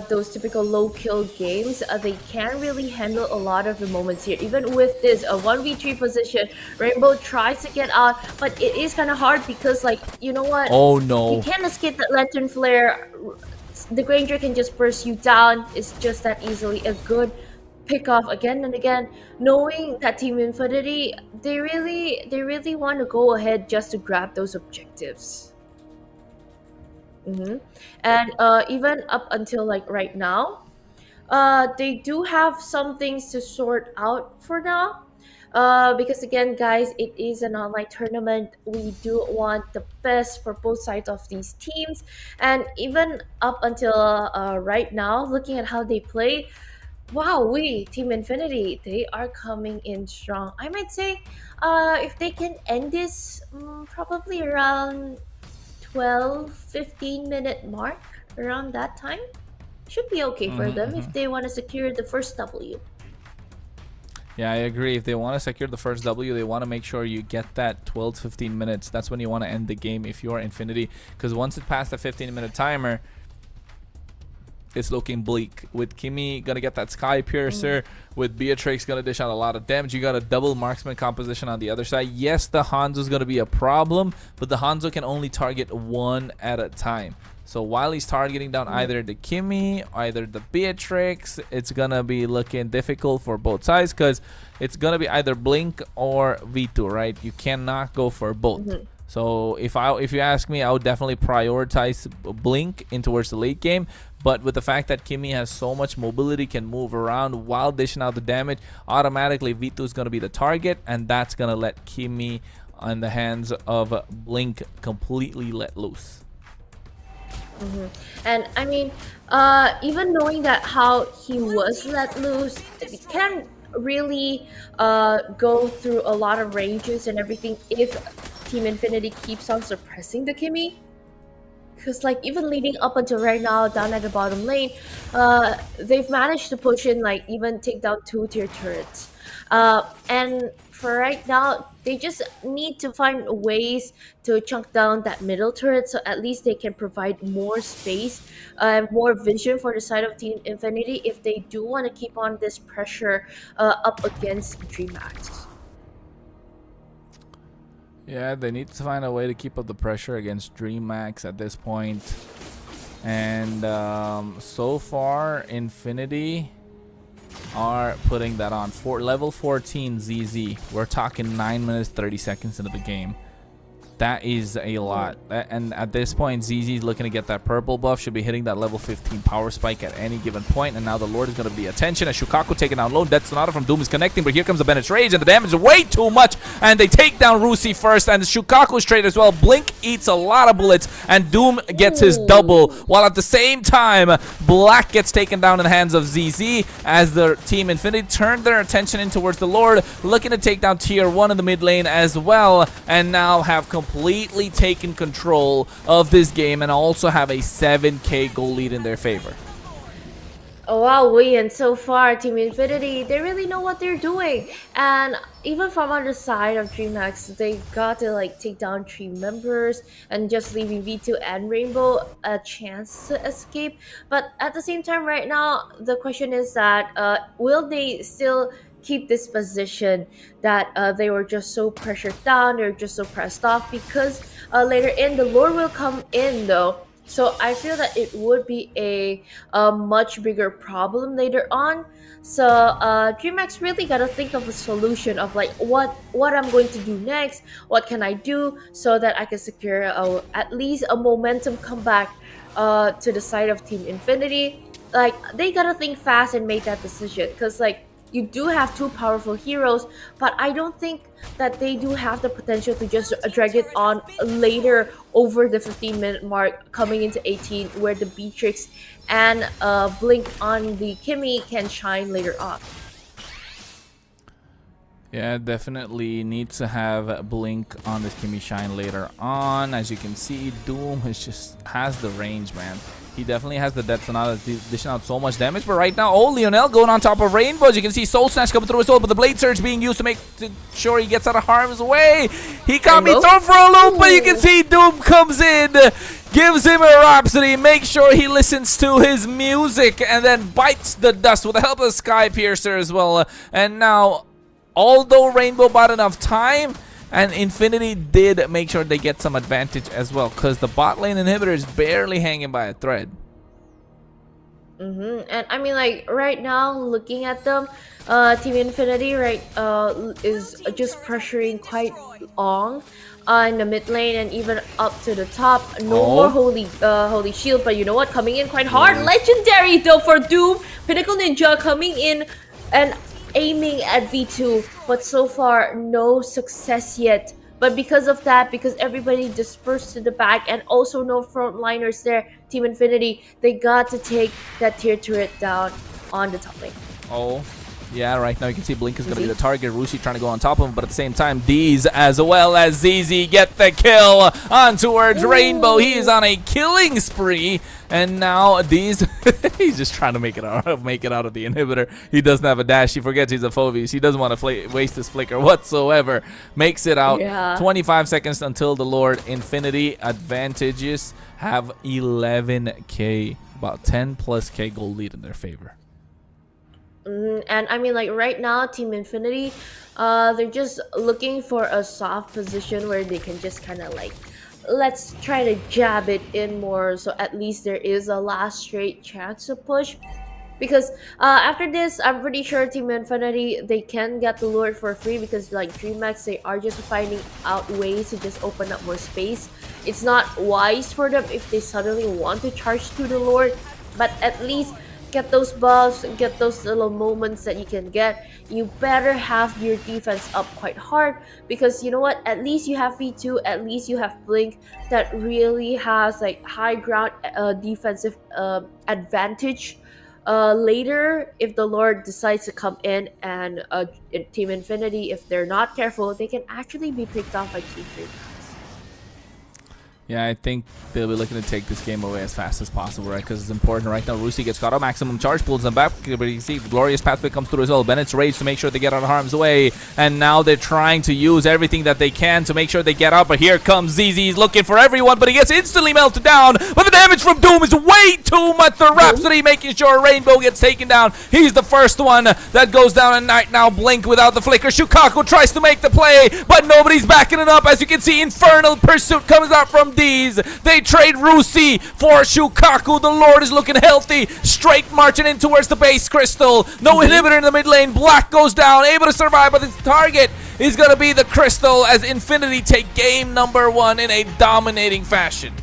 those typical low-kill games, they can really handle a lot of the moments here. Even with this 1v3 position, Rainbow tries to get out, but it is kind of hard because, like, you know what? Oh, no. You can't escape that Lantern Flare. The Granger can just burst you down. It's just that easily. A good pick off again and again, knowing that Team Infinity, they really want to go ahead just to grab those objectives. And even up until like right now, they do have some things to sort out for now, because again guys, it is an online tournament. We do want the best for both sides of these teams, and even up until right now, looking at how they play, wow, Team Infinity, they are coming in strong. I might say if they can end this probably around 12-15 minute mark, around that time, should be okay for them if they want to secure the first W. Yeah, I agree. If they want to secure the first W, they want to make sure you get that 12 to 15 minutes. That's when you want to end the game if you are Infinity, because once it passed the 15-minute timer, it's looking bleak. With Kimmy gonna get that Sky Piercer, with Beatrix gonna dish out a lot of damage. You got a double marksman composition on the other side. Yes, the Hanzo's gonna be a problem, but the Hanzo can only target one at a time. So while he's targeting down either the Kimmy, either the Beatrix, it's gonna be looking difficult for both sides because it's gonna be either Blink or V2, right? You cannot go for both. So if you ask me, I would definitely prioritize Blink in towards the late game. But with the fact that Kimmy has so much mobility, can move around while dishing out the damage, automatically V2 is going to be the target, and that's going to let Kimmy on the hands of Blink completely let loose. And I mean, even knowing that how he was let loose, he can really go through a lot of ranges and everything if Team Infinity keeps on suppressing the Kimmy. Because like even leading up until right now, down at the bottom lane, they've managed to push in, like even take down 2-tier turrets. And for right now, they just need to find ways to chunk down that middle turret, so at least they can provide more space and more vision for the side of Team Infinity if they do want to keep on this pressure up against DreamHack. Yeah, they need to find a way to keep up the pressure against DreamHack at this point. And so far, Infinity are putting that on. For level 14 ZZ, we're talking 9 minutes 30 seconds into the game. That is a lot. And at this point, ZZ is looking to get that purple buff. Should be hitting that level 15 power spike at any given point. And now the Lord is going to be attention. As Shukaku taking down low. Death Sonata from Doom is connecting. But here comes the Bennett's Rage. And the damage is way too much. And they take down Rusi first. And Shukaku straight as well. Blink eats a lot of bullets. And Doom gets his double. While at the same time, Black gets taken down in the hands of ZZ. As the Team Infinity turned their attention in towards the Lord. Looking to take down tier 1 in the mid lane as well. And now have completely taken control of this game and also have a 7k goal lead in their favor. Oh wow, and so far Team Infinity, they really know what they're doing. And even from on the side of DreamHack, they got to like take down 3 members and just leaving V2 and Rainbow a chance to escape. But at the same time right now, the question is that will they still keep this position that they were just so pressured down, they're just so pressed off, because later in the Lord will come in though. So I feel that it would be a much bigger problem later on. So DreamHack really gotta think of a solution of like what I'm going to do next, what can I do so that I can secure at least a momentum comeback to the side of Team Infinity. Like they gotta think fast and make that decision, because like you do have 2 powerful heroes, but I don't think that they do have the potential to just drag it on later over the 15-minute mark coming into 18, where the Beatrix and Blink on the Kimmy can shine later on. Yeah, definitely needs to have Blink on this Kimmy shine later on. As you can see, Doom has the range, man. He definitely has the Death Sonata dishing out so much damage. But right now, Lionel going on top of Rainbow. As you can see, Soul Snatch coming through his soul, but the Blade Surge being used to make sure he gets out of harm's way. He can't be thrown for a loop, but you can see Doom comes in, gives him a Rhapsody, makes sure he listens to his music, and then bites the dust with the help of the Sky Piercer as well. And now, although Rainbow bought enough time, and Infinity did make sure they get some advantage as well, because the bot lane inhibitor is barely hanging by a thread. And I mean, like right now, looking at them, Team Infinity is just pressuring quite long in the mid lane and even up to the top. No more holy shield, but you know what? Coming in quite hard. Legendary though for Doom. Pinnacle Ninja coming in and aiming at V2, but so far no success yet. But because of that, because everybody dispersed to the back and also no frontliners there, Team Infinity, they got to take that tier turret down on the top lane. Yeah, right now you can see Blink is going to be the target. Rushi trying to go on top of him, but at the same time, Deez as well as ZZ get the kill on towards Rainbow. He is on a killing spree, and now Deez, he's just trying to make it out of the inhibitor. He doesn't have a dash. He forgets he's a Phoebus. He doesn't want to waste his flicker whatsoever. Makes it out. Yeah. 25 seconds until the Lord. Infinity advantages have 11k, about 10 plus k gold lead in their favor. And I mean, like right now, Team Infinity, they're just looking for a soft position where they can just kind of like let's try to jab it in more, so at least there is a last straight chance to push. Because after this, I'm pretty sure Team Infinity, they can get the Lord for free, because like DreamHack, they are just finding out ways to just open up more space. It's not wise for them if they suddenly want to charge to the Lord, but at least get those buffs, get those little moments that you can get. You better have your defense up quite hard, because you know what, at least you have V2, at least you have Blink that really has like high ground defensive advantage. Later, if the Lord decides to come in, and Team Infinity, if they're not careful, they can actually be picked off by Team 3. Yeah, I think they'll be looking to take this game away as fast as possible, right? Because it's important right now. Rusi gets caught up, maximum charge, pulls them back, but you see Glorious Pathway comes through as well. Bennett's rage to make sure they get out of harm's way, and now they're trying to use everything that they can to make sure they get up. But here comes ZZ, he's looking for everyone, but he gets instantly melted down. But the damage from Doom is way too much. The Rhapsody making sure Rainbow gets taken down. He's the first one that goes down at night now. Blink without the flicker. Shukaku tries to make the play, but nobody's backing it up. As you can see, Infernal Pursuit comes out from D's. They trade Rusi for Shukaku. The Lord is looking healthy. Straight marching in towards the base crystal. No inhibitor in the mid lane. Black goes down, able to survive, but his target is going to be the crystal as Infinity take game number 1 in a dominating fashion.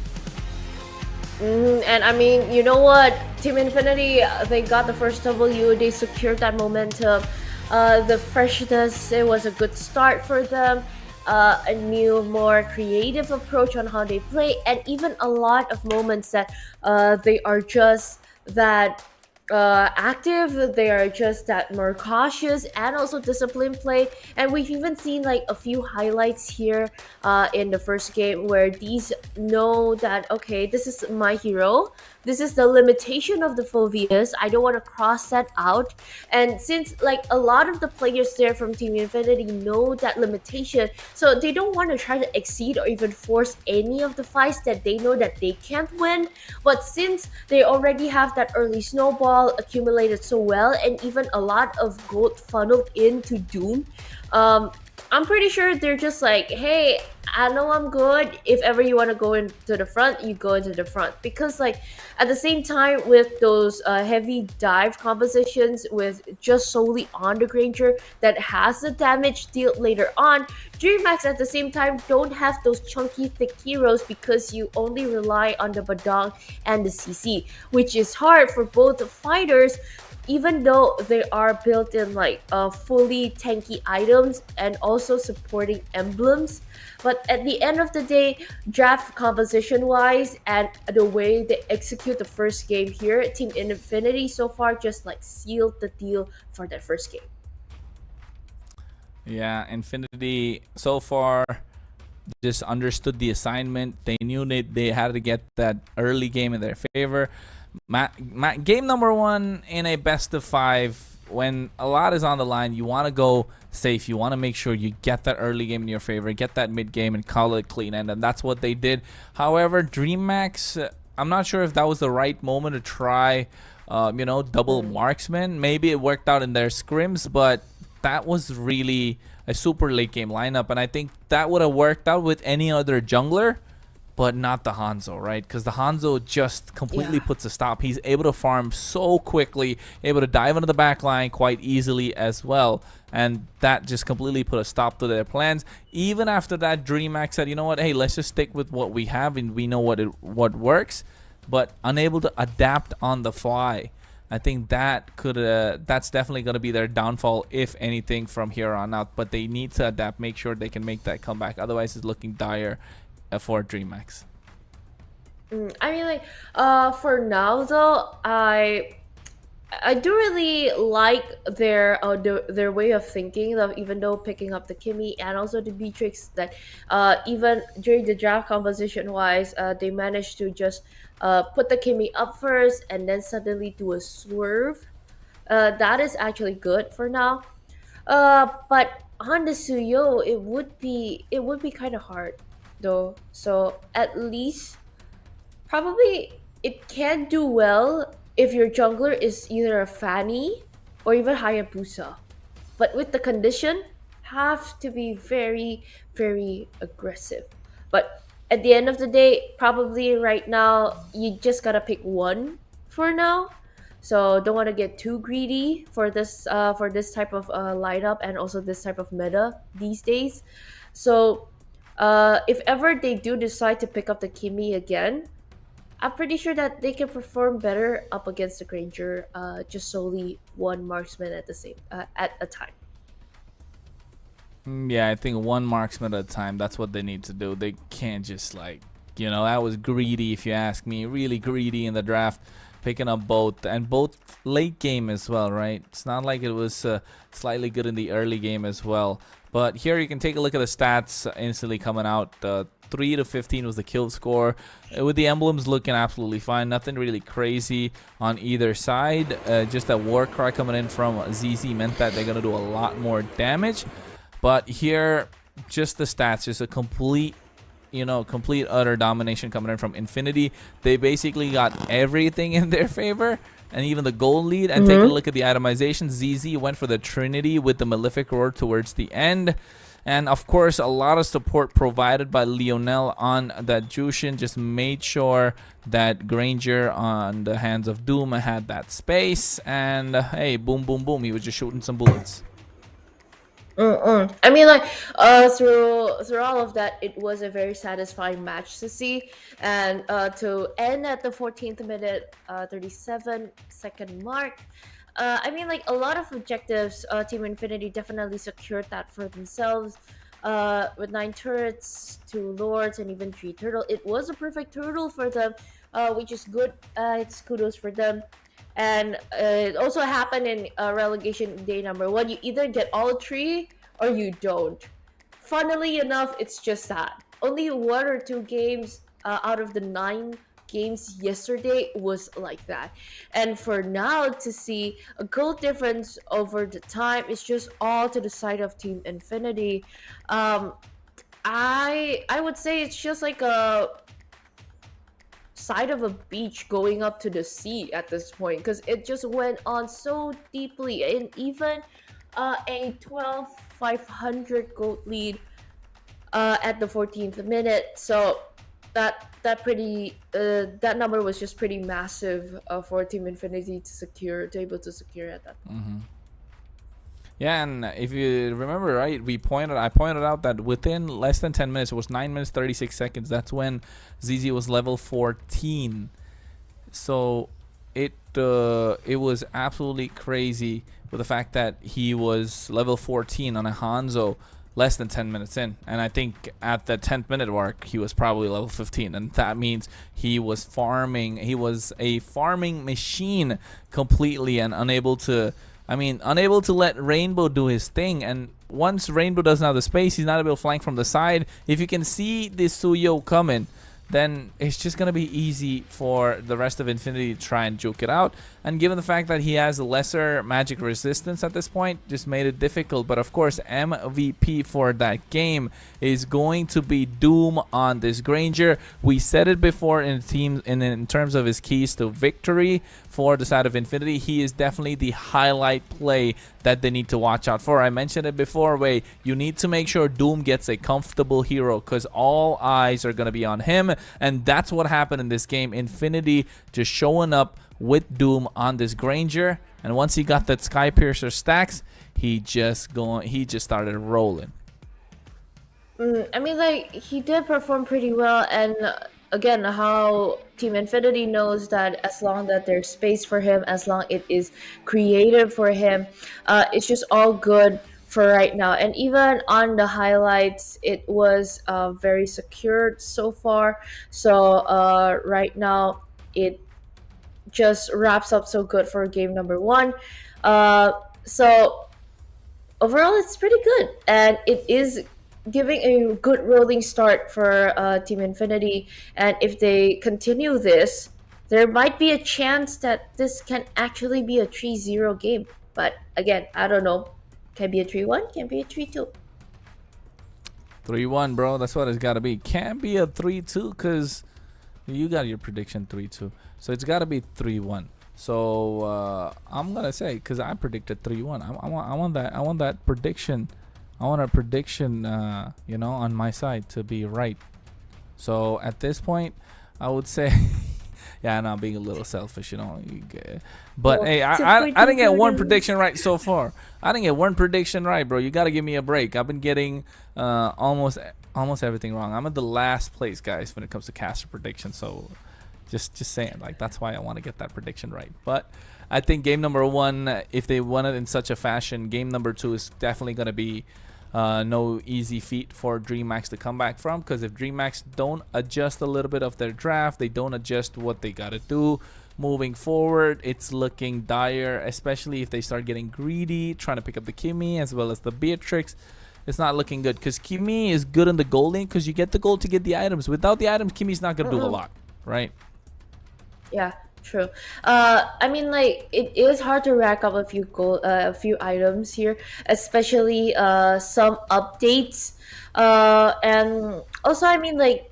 And I mean, you know what? Team Infinity, they got the first W. They secured that momentum. The freshness, it was a good start for them. A new, more creative approach on how they play, and even a lot of moments that they are just that active, they are just that more cautious and also disciplined play. And we've even seen like a few highlights here in the first game where these know that, okay, this is my hero, this is the limitation of the Phoveus, I don't want to cross that out. And since like a lot of the players there from Team Infinity know that limitation, so they don't want to try to exceed or even force any of the fights that they know that they can't win. But since they already have that early snowball accumulated so well, and even a lot of gold funneled into Doom, I'm pretty sure they're just like, hey, I know I'm good. If ever you want to go into the front, you go into the front. Because like at the same time with those heavy dive compositions with just solely on the Granger that has the damage dealt later on, DreamHack at the same time don't have those chunky thick heroes, because you only rely on the Badang and the CC, which is hard for both the fighters, even though they are built in like fully tanky items and also supporting emblems. But at the end of the day, draft composition wise and the way they execute the first game here, Team Infinity so far just like sealed the deal for that first game. Yeah, Infinity so far just understood the assignment. They knew they had to get that early game in their favor. Game number 1 in a best of 5, when a lot is on the line, you want to go safe. You want to make sure you get that early game in your favor, get that mid game, and call it clean. And that's what they did. However, DreamHack, I'm not sure if that was the right moment to try, double marksman. Maybe it worked out in their scrims, but that was really a super late game lineup. And I think that would have worked out with any other jungler, but not the Hanzo, right? Because the Hanzo just completely puts a stop. He's able to farm so quickly, able to dive into the back line quite easily as well. And that just completely put a stop to their plans. Even after that, DreamHack said, you know what, hey, let's just stick with what we have and we know what works, but unable to adapt on the fly. I think that that's definitely going to be their downfall, if anything, from here on out. But they need to adapt, make sure they can make that comeback. Otherwise, it's looking dire for DreamHack. I mean, like, for now though, I do really like their way of thinking, of even though picking up the Kimmy and also the Beatrix, that even during the draft composition wise, they managed to just put the Kimmy up first and then suddenly do a swerve. That is actually good for now. But on the Suyo, it would be kind of hard though. So at least probably it can do well if your jungler is either a Fanny or even Hayabusa. But with the condition, have to be very, very aggressive. But at the end of the day, probably right now you just gotta pick one for now. So don't want to get too greedy for this type of lineup and also this type of meta these days. So if ever they do decide to pick up the Kimi again, I'm pretty sure that they can perform better up against the Granger, just solely one marksman at a time. Yeah, I think one marksman at a time. That's what they need to do. They can't just like, that was greedy if you ask me. Really greedy in the draft, picking up both and both late game as well, right? It's not like it was slightly good in the early game as well. But here you can take a look at the stats instantly coming out. 3 to 15 was the kill score, with the emblems looking absolutely fine. Nothing really crazy on either side. Just that war cry coming in from ZZ meant that they're gonna do a lot more damage. But here, just the stats, just a complete utter domination coming in from Infinity. They basically got everything in their favor, and even the goal lead. And take a look at the itemization. ZZ went for the Trinity with the Malefic Roar towards the end. And of course, a lot of support provided by Lionel on that Jushin. Just made sure that Granger on the hands of Doom had that space. And hey, boom, boom, boom. He was just shooting some bullets. I mean, like, through all of that, it was a very satisfying match to see, and to end at the 14th minute, 37-second mark. I mean, like, a lot of objectives, Team Infinity definitely secured that for themselves. With 9 turrets, 2 lords, and even 3 turtle, it was a perfect turtle for them, which is good. It's kudos for them. And it also happened in relegation day number 1. You either get all 3 or you don't. Funnily enough, it's just that. Only 1 or 2 games out of the 9 games yesterday was like that. And for now to see a goal difference over the time, it's just all to the side of Team Infinity. I would say it's just like a side of a beach going up to the sea at this point, because it just went on so deeply, and even a 12,500 gold lead at the 14th minute. So that number was just pretty massive for Team Infinity to able to secure at that point. Yeah, and if you remember, right, I pointed out that within less than 10 minutes, it was 9 minutes 36 seconds. That's when ZZ was level 14. So it was absolutely crazy with the fact that he was level 14 on a Hanzo less than 10 minutes in. And I think at the 10th minute mark, he was probably level 15. And that means he was farming. He was a farming machine completely, and unable to let Rainbow do his thing. And once Rainbow doesn't have the space, he's not able to flank from the side. If you can see this Suyo coming, then it's just going to be easy for the rest of Infinity to try and juke it out. And given the fact that he has lesser magic resistance at this point, just made it difficult. But of course, MVP for that game is going to be Doom on this Granger. We said it before in terms of his keys to victory for the side of Infinity. He is definitely the highlight play that they need to watch out for. I mentioned it before, you need to make sure Doom gets a comfortable hero, because all eyes are going to be on him. And that's what happened in this game. Infinity just showing up with Doom on this Granger, and once he got that Skypiercer stacks, he just started rolling. I mean, like, he did perform pretty well, and again, how Team Infinity knows that as long that there's space for him, as long it is creative for him, it's just all good for right now. And even on the highlights, it was very secured so far. So right now, it just wraps up so good for game number 1. So overall, it's pretty good, and it is giving a good rolling start for Team Infinity. And if they continue this, there might be a chance that this can actually be a 3-0 game. But again, I don't know. Can be a 3-1, can be a 3-2. 3-1, bro. That's what it's got to be. Can't be a 3-2 because you got your prediction 3-2. So it's got to be 3-1. So I'm going to say, because I predicted 3-1. I want that prediction. I want a prediction, on my side to be right. So at this point, I would say, yeah, I'm being a little selfish, you know. But hey, I didn't get one prediction right so far. I didn't get one prediction right, bro. You gotta give me a break. I've been getting almost everything wrong. I'm at the last place, guys, when it comes to caster prediction. So just saying, like, that's why I want to get that prediction right. But I think game number 1, if they won it in such a fashion, game number 2 is definitely gonna be no easy feat for DreamHack to come back from, because if DreamHack don't adjust a little bit of their draft, they don't adjust what they gotta do moving forward, it's looking dire, especially if they start getting greedy, trying to pick up the Kimmy as well as the Beatrix. It's not looking good, because Kimmy is good in the gold lane because you get the gold to get the items. Without the items, Kimmy's not gonna do a lot, right? Yeah, true. I mean, like, it is hard to rack up a few items here, especially some updates. And also, I mean, like,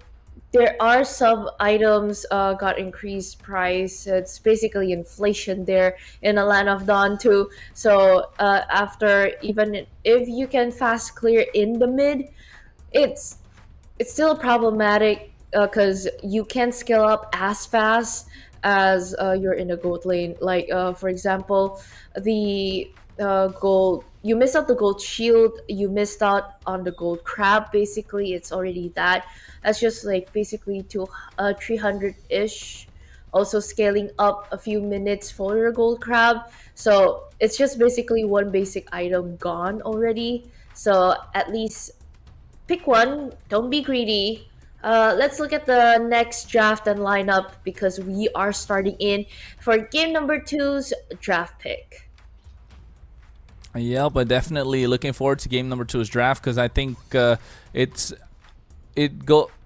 there are some items got increased price. It's basically inflation there in a land of dawn too. So after, even if you can fast clear in the mid, it's still problematic because you can't scale up as fast as you're in the gold lane. Like for example, the gold, you missed out the gold shield, you missed out on the gold crab. Basically, it's already that's just like basically to 300-ish. Also scaling up a few minutes for your gold crab. So it's just basically one basic item gone already. So at least pick one, don't be greedy. Let's look at the next draft and lineup, because we are starting in for game number 2's draft pick. Yeah, but definitely looking forward to game number 2's draft, because I think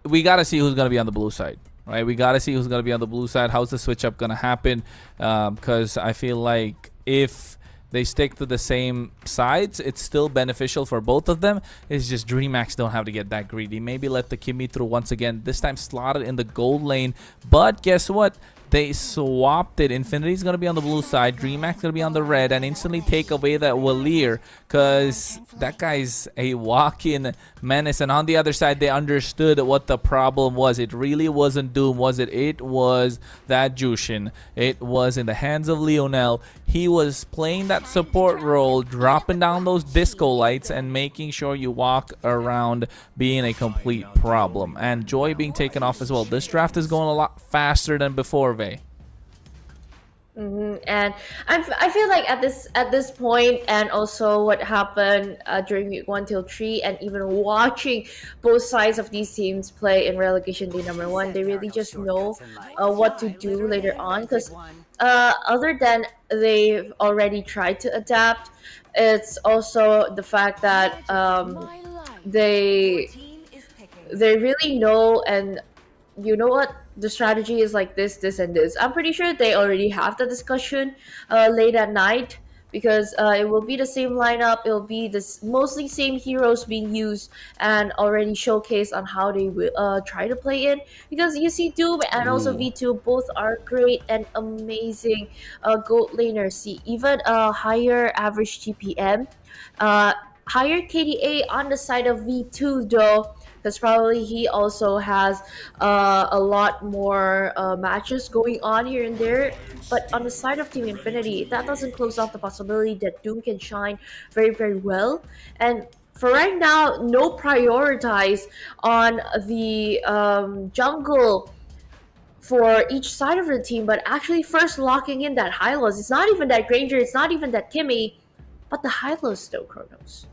we gotta see who's gonna be on the blue side, right? We gotta see who's gonna be on the blue side. How's the switch up gonna happen? Because I feel like if they stick to the same sides, it's still beneficial for both of them. It's just DreamHack don't have to get that greedy. Maybe let the Kimmy through once again. This time slotted in the gold lane. But guess what? They swapped it. Infinity's going to be on the blue side. DreamHack's going to be on the red, and instantly take away that Walir, because that guy's a walk-in menace. And on the other side, they understood what the problem was. It really wasn't Doom, was it? It was that Jushin. It was in the hands of Lionel. He was playing that support role, dropping down those disco lights and making sure you walk around, being a complete problem. And Joy being taken off as well. This draft is going a lot faster than before, Vey. And I feel like at this point, and also what happened during week 1 till 3, and even watching both sides of these teams play in relegation day number 1, they really just know what to do later on. Because other than they've already tried to adapt, it's also the fact that they really know, and you know what, the strategy is like this, and this. I'm pretty sure they already have the discussion late at night, because it will be the same lineup. It will be this mostly same heroes being used and already showcased on how they will try to play it. Because you see Doom and also V2 both are great and amazing gold laners. See, even a higher average GPM, higher KDA on the side of V2 though, because probably he also has a lot more matches going on here and there. But on the side of Team Infinity, that doesn't close off the possibility that Doom can shine very, very well. And for right now, no prioritize on the jungle for each side of the team, but actually first locking in that Hylos. It's not even that Granger, it's not even that Kimmy, but the Hylos though, Kronos.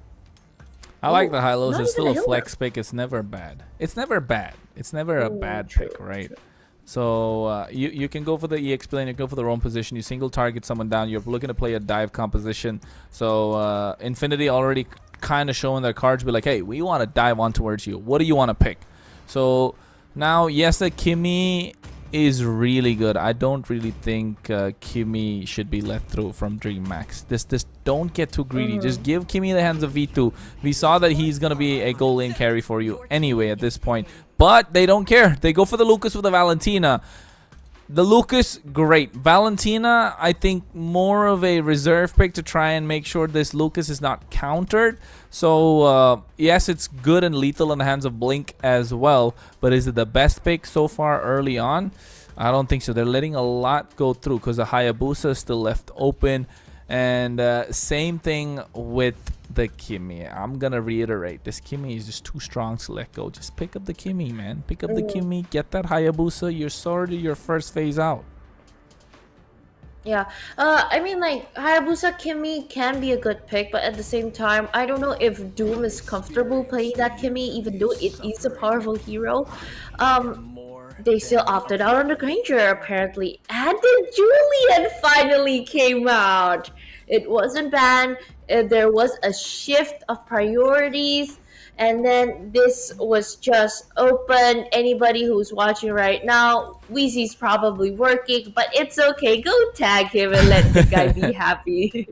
I like the Hylos. It's still a flex pick. It's never bad. It's never bad. It's never a bad pick, right? True. So you can go for the EX plane, you go for the roam position, you single target someone down, you're looking to play a dive composition. So Infinity already kind of showing their cards, be like, hey, we want to dive on towards you. What do you want to pick? So now, yes, the Kimmy is really good. I don't really think Kimmy should be let through from DreamHack. This don't get too greedy. Just give Kimmy the hands of V2. We saw that he's gonna be a goal lane carry for you anyway at this point, but they don't care. They go for the Lucas with the Valentina. The Lucas, great. Valentina, I think more of a reserve pick to try and make sure this Lucas is not countered. So, yes, it's good and lethal in the hands of Blink as well. But is it the best pick so far early on? I don't think so. They're letting a lot go through because the Hayabusa is still left open. And same thing with the Kimi. I'm going to reiterate. This Kimi is just too strong to let go. Just pick up the Kimi, man. Pick up the Kimi. Get that Hayabusa. You're sort of your first phase out. Yeah, I mean, like, Hayabusa Kimi can be a good pick, but at the same time, I don't know if Doom is comfortable playing that Kimi, even though it is a powerful hero. They still opted out on the Granger, apparently. And then Julian finally came out. It wasn't banned. There was a shift of priorities. And then this was just open. Anybody who's watching right now, Weezy's probably working, but it's okay. Go tag him and let the guy be happy.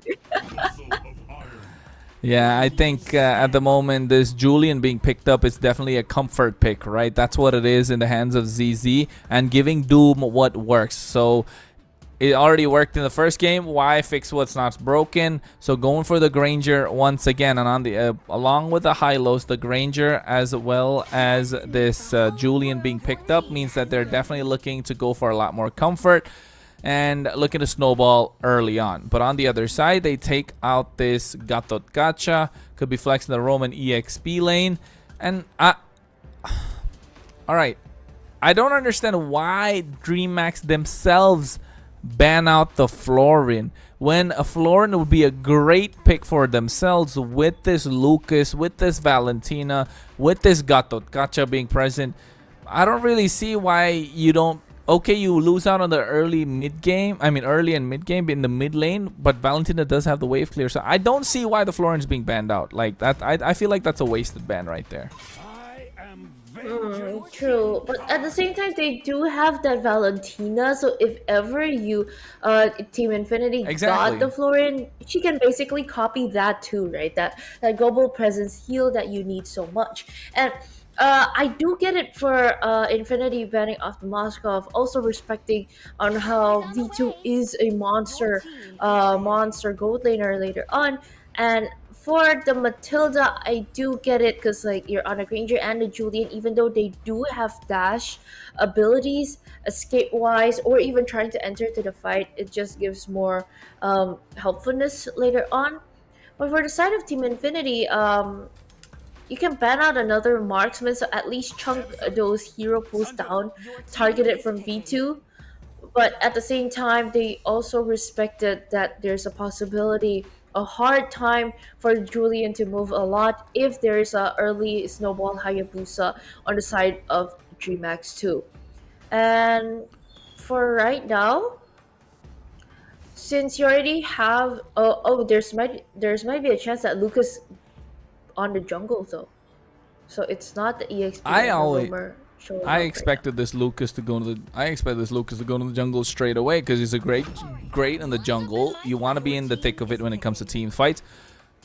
Yeah, I think at the moment, this Julian being picked up is definitely a comfort pick, right? That's what it is in the hands of ZZ, and giving Doom what works. So it already worked in the first game. Why fix what's not broken? So going for the Granger once again, and on the along with the Hylos, the Granger as well as this Julian being picked up means that they're definitely looking to go for a lot more comfort and looking to snowball early on. But on the other side, they take out this Gatot Gacha, could be flexing the Roman EXP lane, and all right, I don't understand why DreamHack themselves ban out the Florin when a Florin would be a great pick for themselves with this Lucas, with this Valentina, with this Gatot Gacha being present. I don't really see why you don't. Okay, you lose out on the early and mid game in the mid lane, but Valentina does have the wave clear, so I don't see why the Florin's being banned out like that. I feel like that's a wasted ban right there. True, but at the same time, they do have that Valentina, so if ever you, Team Infinity got the Florin, she can basically copy that too, right? That global presence heal that you need so much. And I do get it for Infinity banning off the Moskov, also respecting on how V2 is a monster gold laner later on. And for the Matilda, I do get it because like you're on a Granger and a Julian, even though they do have dash abilities, escape wise, or even trying to enter to the fight, it just gives more helpfulness later on. But for the side of Team Infinity, you can ban out another marksman, so at least chunk those hero pools down, targeted from V2. But at the same time, they also respected that there's a possibility, a hard time for Julian to move a lot if there's a early snowball Hayabusa on the side of DreamHack too. And for right now, since you already have there's might be a chance that Lucas on the jungle though, so it's not the EXP. I expected this Lucas to go to the. I expect this Lucas to go to the jungle straight away because he's a great in the jungle. You want to be in the thick of it when it comes to team fights,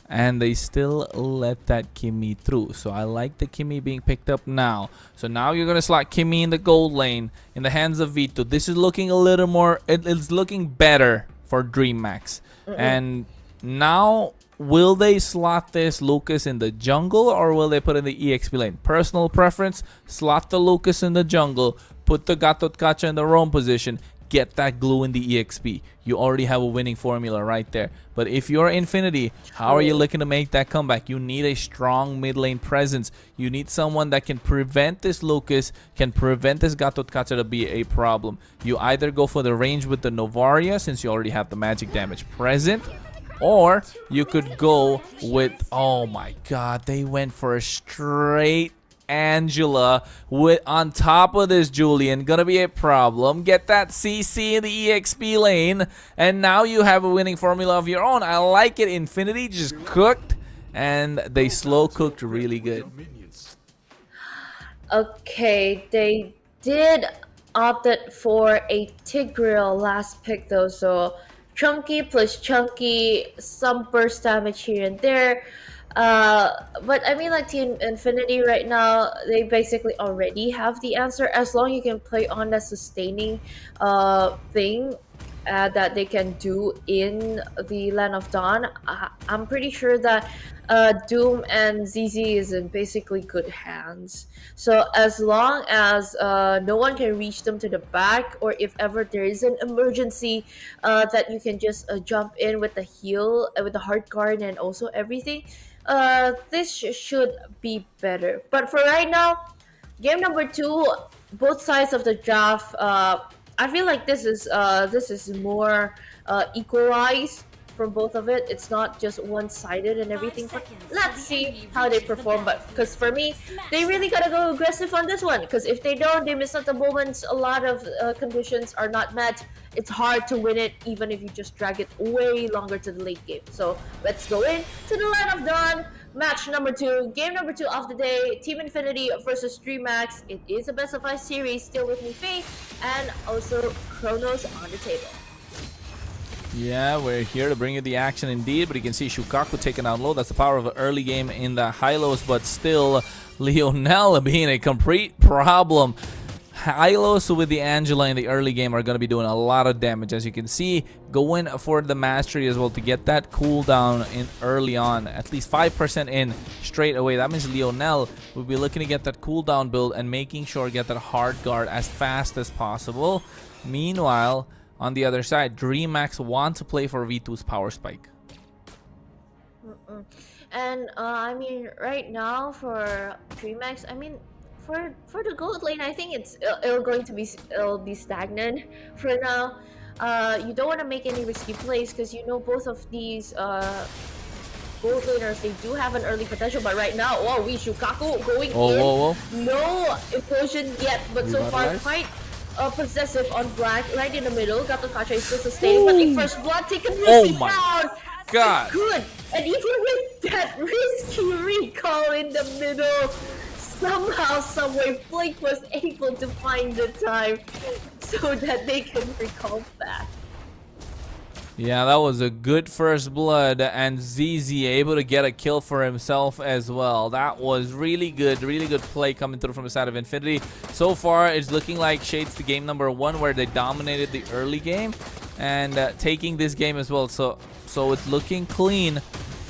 and they still let that Kimi through. So I like the Kimi being picked up now. So now you're gonna slot Kimi in the gold lane in the hands of Vito. This is looking a little more. It's looking better for DreamHack, and now. Will they slot this Lucas in the jungle or will they put in the EXP lane? Personal preference, slot the Lucas in the jungle, put the Gatot Kacha in the roam position, get that glue in the EXP. You already have a winning formula right there. But if you're Infinity, how are you looking to make that comeback? You need a strong mid lane presence. You need someone that can prevent this Lucas, can prevent this Gatot Kacha to be a problem. You either go for the range with the Novaria since you already have the magic damage present, or you could go with, oh my god, they went for a straight Angela with on top of this Julian. Gonna be a problem. Get that CC in the EXP lane, and now you have a winning formula of your own. I like it. Infinity just cooked, and they slow cooked really good. Okay, they did opted for a Tigreal last pick though, so Chunky plus Chunky, some burst damage here and there. But I mean, like Team Infinity right now, they basically already have the answer. As long you can play on that sustaining thing that they can do in the Land of Dawn, I'm pretty sure that Doom and ZZ is in basically good hands. So as long as no one can reach them to the back, or if ever there is an emergency, that you can just jump in with the heal, with the hard guard, and also everything. This should be better. But for right now, game number 2, both sides of the draft. I feel like this is more equalized from both of it. It's not just one-sided and everything. But let's see how they perform. But because for me, they really gotta go aggressive on this one. Because if they don't, they miss out the moments. A lot of conditions are not met. It's hard to win it, even if you just drag it way longer to the late game. So let's go in to the Land of Dawn. Match number 2, game number 2 of the day, Team Infinity versus DreamHack. It is a best of 5 series, still with me, Faye, and also Chronos on the table. Yeah, we're here to bring you the action indeed, but you can see Shukaku taken out low. That's the power of an early game in the high-lows, but still Lionel being a complete problem. High-lows with the Angela in the early game are going to be doing a lot of damage. As you can see, going for the mastery as well to get that cooldown in early on, at least 5% in straight away. That means Lionel will be looking to get that cooldown build and making sure to get that hard guard as fast as possible. Meanwhile, on the other side, DreamHack want to play for V2's power spike. And I mean, right now for DreamHack, I mean, for the gold lane, I think it'll be stagnant for now. You don't want to make any risky plays because you know both of these gold laners, they do have an early potential. But right now, oh, Shukaku going in. Whoa. No implosion yet, but so far quite possessive on Black, right in the middle. Got the Kacha is still sustained, but the first blood taken risky down. God. Good. And even with that risky recall in the middle, somehow, someway, Blake was able to find the time so that they can recall back. Yeah, that was a good first blood, and ZZ able to get a kill for himself as well. That was really good play coming through from the side of Infinity. So far, it's looking like Shades to game number 1, where they dominated the early game and taking this game as well. So it's looking clean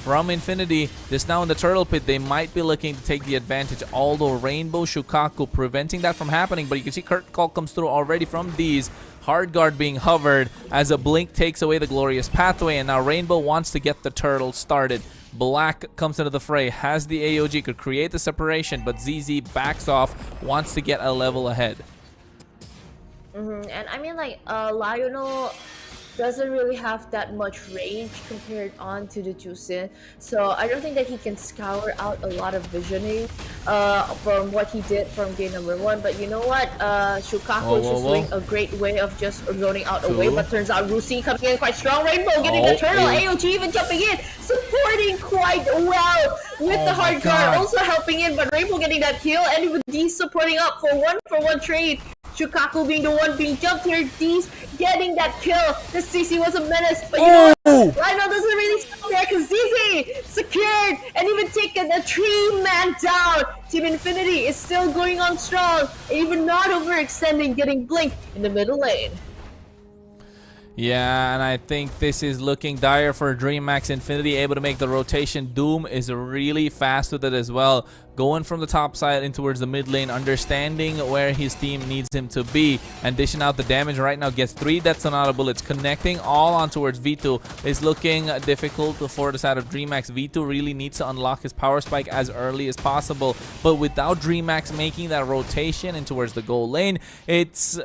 from Infinity. Just now in the turtle pit, they might be looking to take the advantage, although Rainbow Shukaku preventing that from happening. But you can see Kurt Call comes through already from these. Hard guard being hovered as a blink takes away the glorious pathway, and now Rainbow wants to get the turtle started. Black comes into the fray, has the AOG, could create the separation, but ZZ backs off, wants to get a level ahead. And I mean, like, Lionel doesn't really have that much range compared on to the Jusin, so I don't think that he can scour out a lot of visioning from what he did from game number 1. But you know what, Shukaku is just doing a great way of just zoning out away, but turns out Rusi coming in quite strong. Rainbow getting the turtle, AOG even jumping in, supporting quite well with the hard guard, also helping in, but Rainbow getting that kill, and with D's supporting up for one trade. Shukaku being the one being jumped here, D's getting that kill. The CC was a menace, but you know what? Lionel doesn't really stop there because ZZ secured and even taken a 3-man down. Team Infinity is still going on strong, even not overextending, getting blinked in the middle lane. Yeah, and I think this is looking dire for DreamHack. Infinity able to make the rotation. Doom is really fast with it as well. Going from the top side in towards the mid lane, understanding where his team needs him to be, and dishing out the damage right now. Gets 3 deaths on auto bullets, connecting all on towards V2. Is looking difficult for the side of DreamHack. V2 really needs to unlock his power spike as early as possible, but without DreamHack making that rotation in towards the goal lane, it's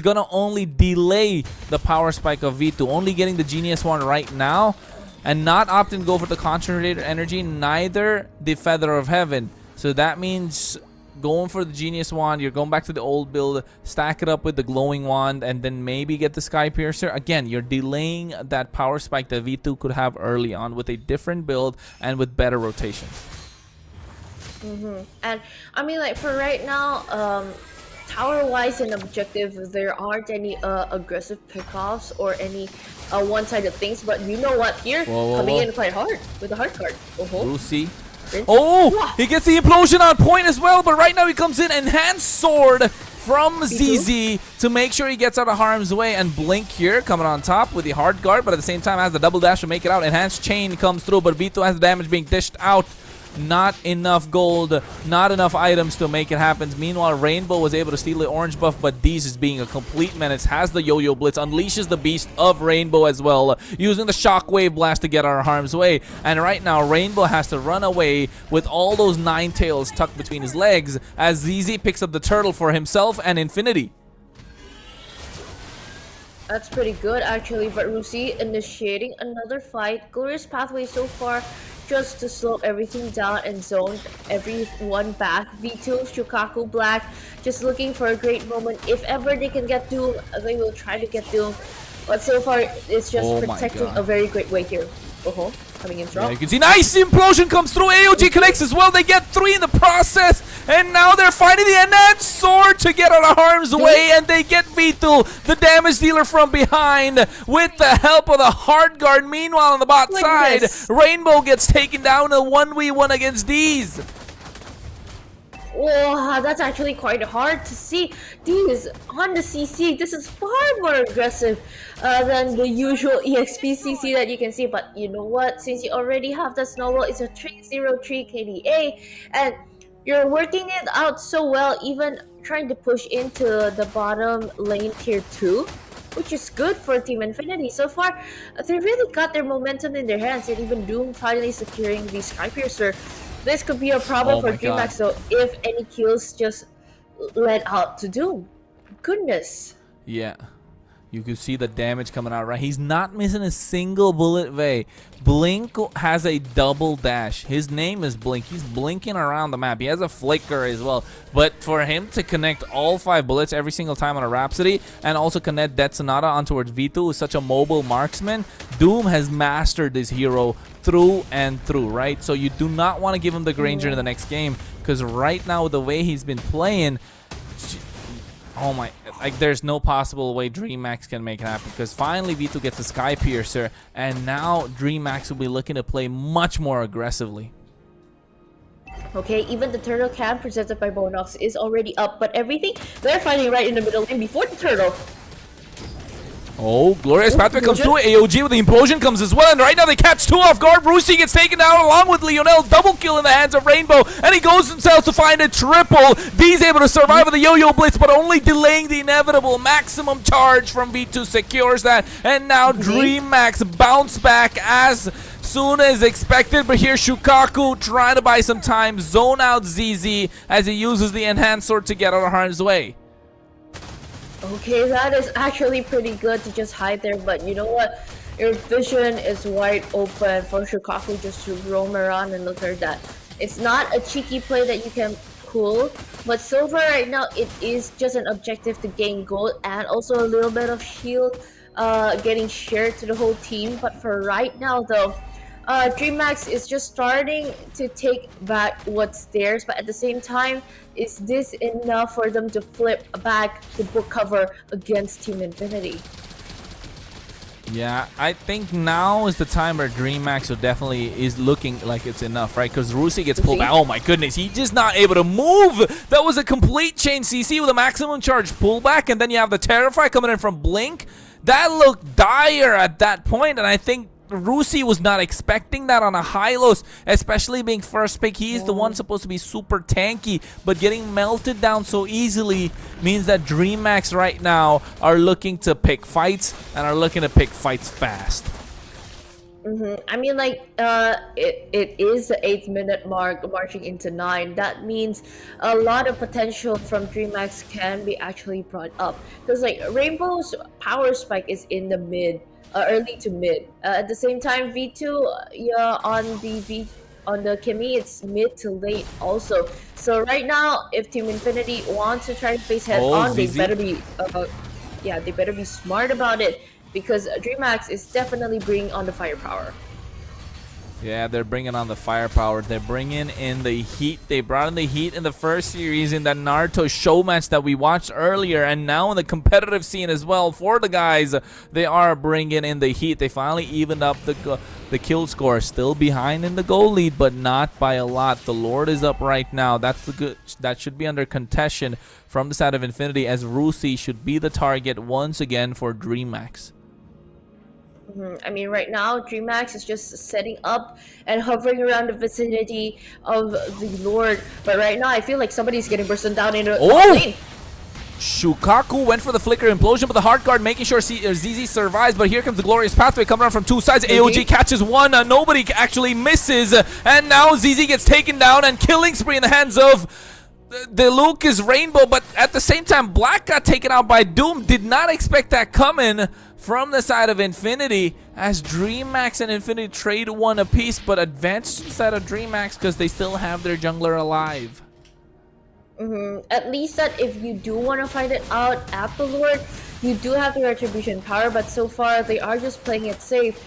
gonna only delay the power spike of V2. Only getting the Genius Wand right now and not opting to go for the concentrated energy, neither the Feather of Heaven. So that means going for the Genius Wand, you're going back to the old build, stack it up with the Glowing Wand, and then maybe get the Sky Piercer. Again, you're delaying that power spike that V2 could have early on with a different build and with better rotations. And I mean, like, for right now, tower-wise and objective, there aren't any aggressive pickoffs or any one-sided things, but you know what? Here, coming in quite hard with the hard card. Lucy. Oh, he gets the implosion on point as well, but right now he comes in enhanced sword from ZZ to make sure he gets out of harm's way, and Blink here coming on top with the hard guard, but at the same time has the double dash to make it out. Enhanced chain comes through, but Vito has the damage being dished out. Not enough gold, not enough items to make it happen. Meanwhile, Rainbow was able to steal the orange buff, but Deez is being a complete menace. Has the yo-yo blitz, unleashes the beast of Rainbow as well, using the shockwave blast to get out of harm's way. And right now, Rainbow has to run away with all those 9 tails tucked between his legs as ZZ picks up the turtle for himself and Infinity. That's pretty good actually, but Rusi initiating another fight. Glorious pathway so far, just to slow everything down and zone everyone back. V2, Shukaku, Black, just looking for a great moment. If ever they can get Doom, they will try to get Doom. But so far, it's just protecting a very great way here. Coming in strong. Yeah, you can see nice implosion comes through. AOG connects as well. They get 3 in the process, and now they're fighting the enhanced sword to get out of harm's way, and they get Vitul, the damage dealer, from behind with the help of the hard guard. Meanwhile, on the bot side, Rainbow gets taken down a 1v1 against Deez. Oh, that's actually quite hard to see. Deez on the CC. This is far more aggressive than the usual EXP CC that you can see. But you know what? Since you already have the snowball, it's a 303 KDA, and you're working it out so well, even trying to push into the bottom lane tier 2, which is good for Team Infinity. So far, they really got their momentum in their hands, and even Doom finally securing the Skypiercer. This could be a problem for DreamHack, though, if any kills just led out to Doom. Goodness. Yeah. You can see the damage coming out, right? He's not missing a single bullet, Vey. Blink has a double dash. His name is Blink. He's blinking around the map. He has a flicker as well. But for him to connect all 5 bullets every single time on a Rhapsody and also connect Death Sonata on towards V2, who's such a mobile marksman, Doom has mastered this hero through and through, right? So you do not want to give him the Granger in the next game, because right now, the way he's been playing, oh my, like there's no possible way DreamHack can make it happen, because finally V2 gets the Skypiercer, and now DreamHack will be looking to play much more aggressively. Okay, even the turtle cam presented by Bonox is already up, but everything, they're fighting right in the middle lane before the turtle. Oh, Glorious Pathway comes through. AOG with the implosion comes as well, and right now they catch 2 off guard. Brucey gets taken down along with Lionel. Double kill in the hands of Rainbow, and he goes himself to find a triple. D's able to survive with the yo-yo blitz, but only delaying the inevitable. Maximum charge from V2 secures that, and now DreamHack bounce back as soon as expected, but here Shukaku trying to buy some time, zone out ZZ as he uses the enhanced sword to get out of harm's way. Okay, that is actually pretty good to just hide there, but you know what? Your vision is wide open for Shukaku just to roam around and look at that. It's not a cheeky play that you can pull, but so far right now it is just an objective to gain gold and also a little bit of shield getting shared to the whole team. But for right now though, DreamHack is just starting to take back what's theirs, but at the same time, is this enough for them to flip back the book cover against Team Infinity? Yeah, I think now is the time where DreamHack definitely is looking like it's enough, right? Because Rusi gets pulled back. Oh my goodness, he's just not able to move. That was a complete chain CC with a maximum charge pullback, and then you have the Terrify coming in from Blink. That looked dire at that point, and I think Rusi was not expecting that on a Hylos, especially being first pick. He is the one supposed to be super tanky, but getting melted down so easily means that DreamHack right now are looking to pick fights and are looking to pick fights fast. I mean, like, it is the 8th minute mark, marching into 9. That means a lot of potential from DreamHack can be actually brought up, because like Rainbow's power spike is in the mid. Early to mid. At the same time, V2, yeah, on the Kimi, it's mid to late also. So right now, if Team Infinity wants to try to face head on, they better be, they better be smart about it, because DreamHack is definitely bringing on the firepower. Yeah, they're bringing on the firepower. They're bringing in the heat. They brought in the heat in the first series in that Naruto show match that we watched earlier. And now in the competitive scene as well for the guys, they are bringing in the heat. They finally evened up the kill score. Still behind in the goal lead, but not by a lot. The Lord is up right now. That's the good. That should be under contention from the side of Infinity, as Rusi should be the target once again for DreamHack. I mean, right now, DreamHack is just setting up and hovering around the vicinity of the Lord. But right now, I feel like somebody's getting burst down in a lane. Shukaku went for the flicker implosion, but the hard guard making sure ZZ survives. But here comes the glorious pathway coming around from two sides. AOG catches one. Nobody actually misses. And now ZZ gets taken down, and killing spree in the hands of the Lucas Rainbow. But at the same time, Black got taken out by Doom. Did not expect that coming from the side of Infinity, as DreamHack and Infinity trade one apiece, but advanced to the side of DreamHack because they still have their jungler alive. At least that if you do want to fight it out at the Lord, you do have the retribution power, but so far they are just playing it safe.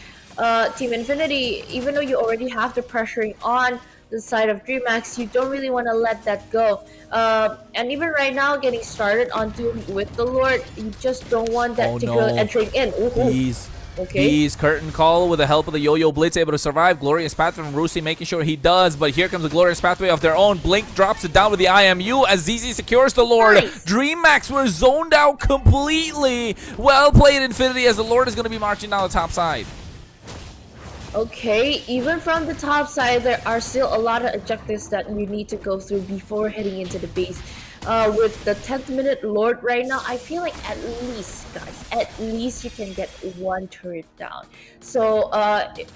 Team Infinity, even though you already have the pressuring on the side of DreamHack, you don't really want to let that go. And even right now, getting started on Doom with the Lord, you just don't want that to go entering in. He's curtain call with the help of the Yo-Yo Blitz, able to survive. Glorious Pathway from Rusi making sure he does, but here comes the Glorious Pathway of their own. Blink drops it down with the IMU as ZZ secures the Lord. Nice. DreamHack were zoned out completely. Well played, Infinity, as the Lord is going to be marching down the top side. Okay, even from the top side, there are still a lot of objectives that you need to go through before heading into the base. With the 10th minute Lord right now, I feel like at least, guys, at least you can get one turret down. So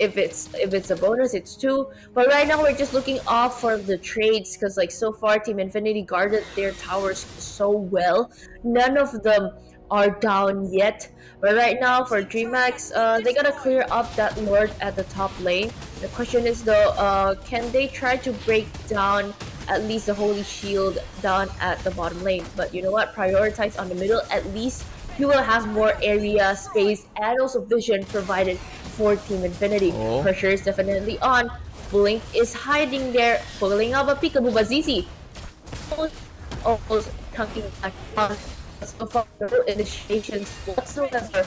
if it's a bonus, it's two. But right now we're just looking off for the trades, because like so far Team Infinity guarded their towers so well. None of them are down yet. But right now for DreamHack, they gotta clear up that Lord at the top lane. The question is though, can they try to break down at least the Holy Shield down at the bottom lane? But you know what, prioritize on the middle. At least you will have more area, space, and also vision provided for Team Infinity. Pressure is definitely on. Blink is hiding there, pulling up a peekaboo, but ZZ almost chunking back on. So far, no initiations whatsoever.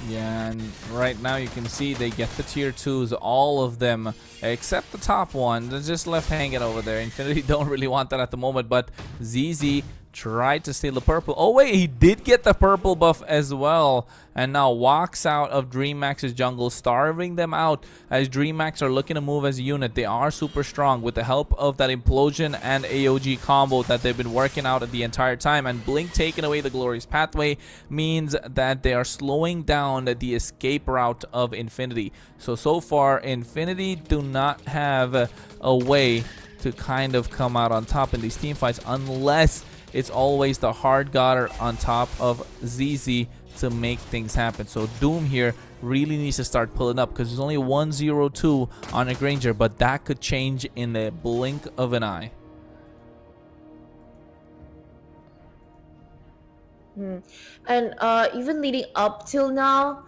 Yeah, and right now you can see they get the tier 2s, all of them, except the top one. They're just left hanging over there. Infinity don't really want that at the moment, but ZZ tried to steal the purple. Oh wait, he did get the purple buff as well, and now walks out of DreamHack's jungle, starving them out as DreamHack are looking to move as a unit. They are super strong with the help of that implosion and AOG combo that they've been working out the entire time, and Blink taking away the Glorious Pathway means that they are slowing down the escape route of Infinity. So far Infinity do not have a way to kind of come out on top in these team fights, unless it's always the hard guard on top of ZZ to make things happen. So Doom here really needs to start pulling up, because there's only 1-0-2 on a Granger, but that could change in the blink of an eye. And even leading up till now,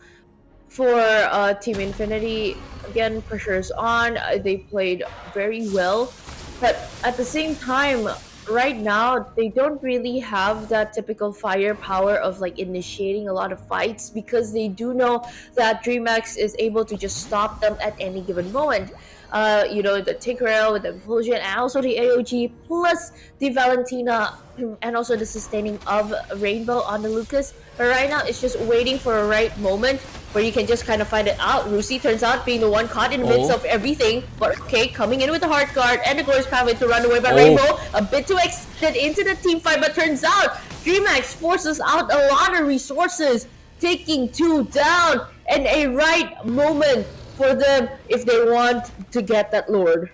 for Team Infinity, again, pressure is on. They played very well, but at the same time, right now they don't really have that typical firepower of like initiating a lot of fights, because they do know that DreamHack is able to just stop them at any given moment. You know, the Tinkerell with the implosion, and also the AOG, plus the Valentina, and also the sustaining of Rainbow on the Lucas. But right now it's just waiting for a right moment where you can just kind of find it out. Rusi turns out being the one caught in the midst of everything, but okay, coming in with the hard guard and the Glorious Pathway to run away by Rainbow. A bit too extended into the team fight, but turns out DreamHack forces out a lot of resources, taking two down, and a right moment for them if they want to get that Lord.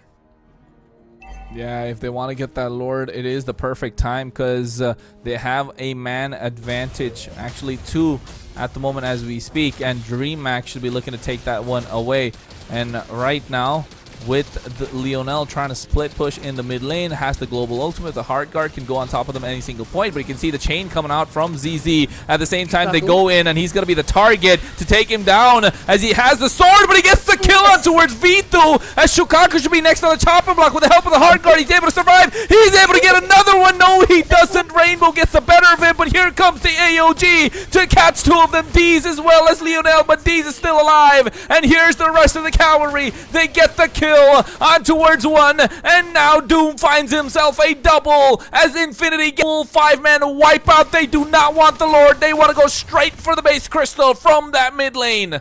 Yeah, if they want to get that Lord, it is the perfect time, because they have a man advantage, actually two at the moment as we speak, and DreamHack should be looking to take that one away. And right now with Lionel trying to split push in the mid lane, has the global ultimate. The hard guard can go on top of them any single point, but you can see the chain coming out from ZZ. At the same time, they go in, and he's going to be the target to take him down as he has the sword, but he gets the kill on towards Vitu, as Shukaku should be next on the chopper block. With the help of the hard guard, he's able to survive. He's able to get another one. No, he doesn't. Rainbow gets the better of him, but here comes the AOG to catch two of them. Deez as well as Lionel, but Deez is still alive, and here's the rest of the cavalry. They get the kill on towards one, and now Doom finds himself a double as Infinity get full 5-man wipeout. They do not want the Lord. They want to go straight for the base crystal from that mid lane.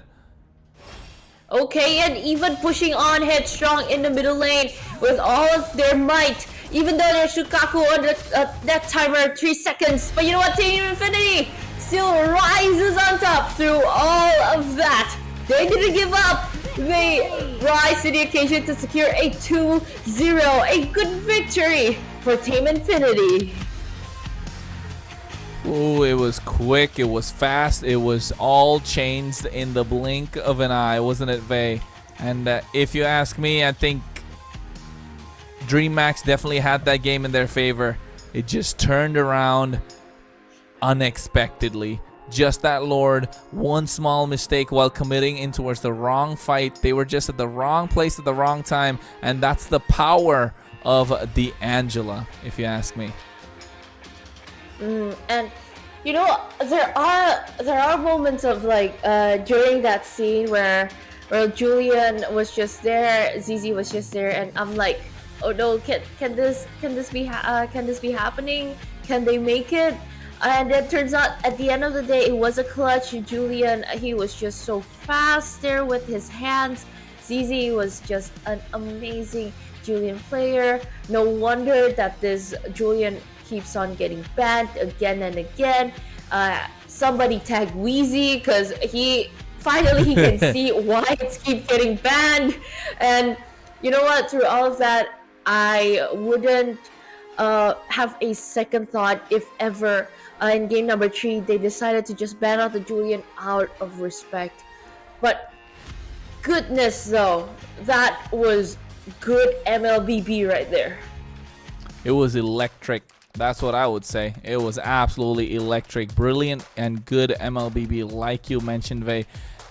Okay, and even pushing on headstrong in the middle lane with all of their might, even though there's Shukaku on that timer 3 seconds. But you know what, Team Infinity still rises on top through all of that. They didn't give up. They rise to the occasion to secure a 2-0, a good victory for Team Infinity. Ooh, it was quick, it was fast, it was all changed in the blink of an eye, wasn't it, Vay? And if you ask me, I think DreamHack definitely had that game in their favor. It just turned around unexpectedly. Just that Lord, one small mistake while committing in towards the wrong fight. They were just at the wrong place at the wrong time, and that's the power of the Angela, if you ask me. And you know, there are moments of like during that scene where Julian was just there, ZZ was just there, and I'm like, oh no, can this be happening? Can they make it? And it turns out at the end of the day, it was a clutch. Julian, he was just so fast there with his hands. ZZ was just an amazing Julian player. No wonder that this Julian keeps on getting banned again and again. Somebody tag Wheezy because he can see why it keeps getting banned. And you know what? Through all of that, I wouldn't have a second thought if ever in game number 3 they decided to just ban out the Julian out of respect. But goodness though, that was good MLBB right there. It was electric. That's what I would say. It was absolutely electric. Brilliant and good MLBB, like you mentioned, Vay.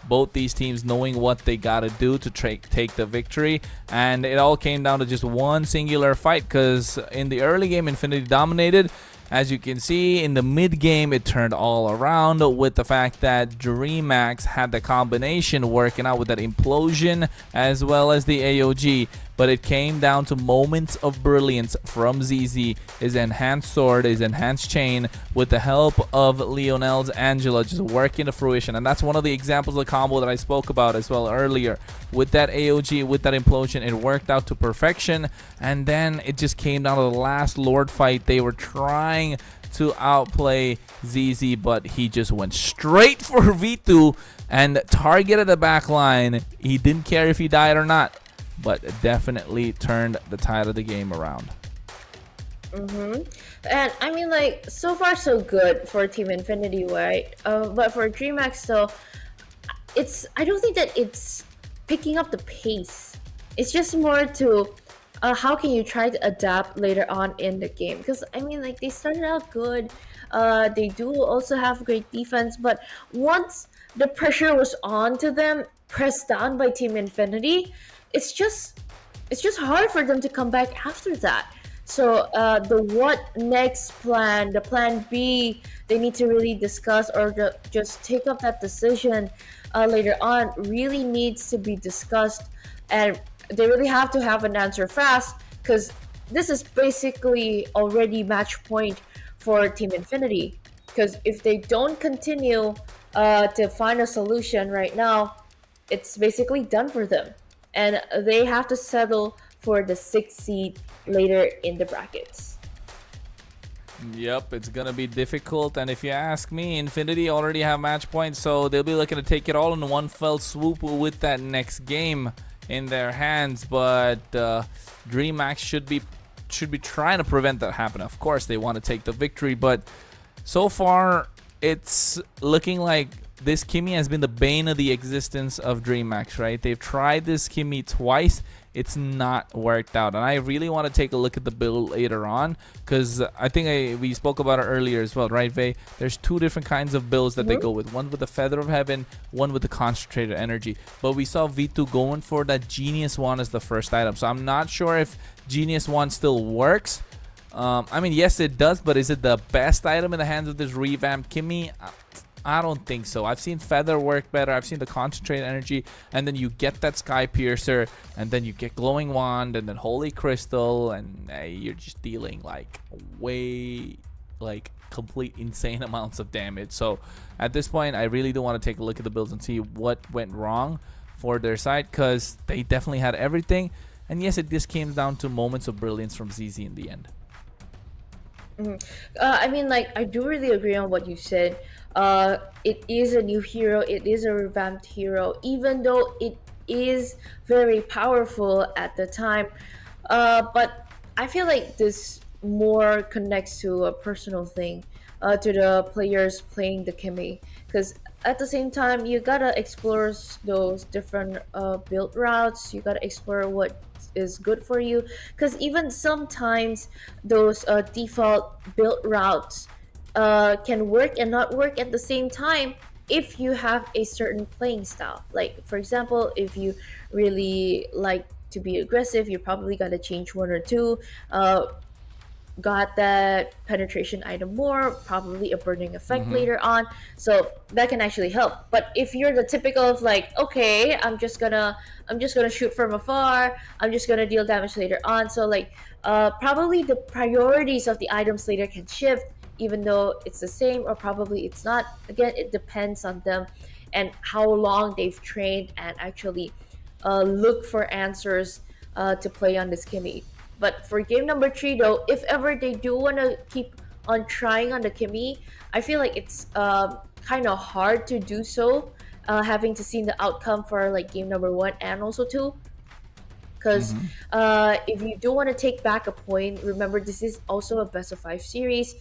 Both these teams knowing what they got to do to take the victory. And it all came down to just one singular fight, because in the early game, Infinity dominated. As you can see, in the mid game, it turned all around with the fact that DreamHack had the combination working out with that implosion as well as the AOG. But it came down to moments of brilliance from ZZ, his enhanced sword, his enhanced chain, with the help of Lionel's Angela just working to fruition. And that's one of the examples of the combo that I spoke about as well earlier. With that AOG, with that implosion, it worked out to perfection. And then it just came down to the last Lord fight. They were trying to outplay ZZ, but he just went straight for V2 and targeted the back line. He didn't care if he died or not, but definitely turned the tide of the game around. And I mean, like, so far so good for Team Infinity, right? But for DreamHack still, I don't think that it's picking up the pace. It's just more to how can you try to adapt later on in the game? Because I mean, like, they started out good. They do also have great defense, but once the pressure was on to them, pressed down by Team Infinity, it's just hard for them to come back after that. So the what next plan, the plan B, they need to really discuss, or just take up that decision later on, really needs to be discussed, and they really have to have an answer fast, because this is basically already match point for Team Infinity. Because if they don't continue to find a solution right now, it's basically done for them, and they have to settle for the 6th seed later in the brackets. Yep, it's gonna be difficult, and if you ask me, Infinity already have match points, so they'll be looking to take it all in one fell swoop with that next game in their hands. But DreamHack should be trying to prevent that happening. Of course, they want to take the victory, but so far it's looking like this Kimmy has been the bane of the existence of DreamHack, right? They've tried this Kimmy twice. it's not worked out. And I really want to take a look at the build later on, because I think we spoke about it earlier as well, right, Vay? There's two different kinds of builds that they go with. One with the Feather of Heaven, one with the Concentrated Energy. But we saw V2 going for that Genius Wand as the first item. So I'm not sure if Genius Wand still works. I mean, yes, it does, but is it the best item in the hands of this revamped Kimmy? I don't think so. I've seen Feather work better. I've seen the Concentrated Energy, and then you get that Sky Piercer, and then you get Glowing Wand, and then Holy Crystal, and you're just dealing like complete insane amounts of damage. So at this point, I really do want to take a look at the builds and see what went wrong for their side, because they definitely had everything. And yes, it just came down to moments of brilliance from ZZ in the end. I mean, like, I do really agree on what you said. It is a new hero, it is a revamped hero, even though it is very powerful at the time. But I feel like this more connects to a personal thing, to the players playing the Kimmy. Because at the same time, you gotta explore those different build routes, you gotta explore what is good for you, because even sometimes those default build routes can work and not work at the same time if you have a certain playing style. Like, for example, if you really like to be aggressive, you probably got to change one or two. Got that penetration item more, probably a burning effect later on, so that can actually help. But if you're the typical of like, okay, I'm just gonna shoot from afar, I'm just gonna deal damage later on, so like probably the priorities of the items later can shift, even though it's the same, or probably it's not. Again, it depends on them and how long they've trained and actually look for answers to play on this Kimmy. But for game number 3 though, if ever they do want to keep on trying on the Kimmy, I feel like it's kind of hard to do so, having to see the outcome for like game number 1 and also 2. Because if you do want to take back a point, remember this is also a best of 5 series.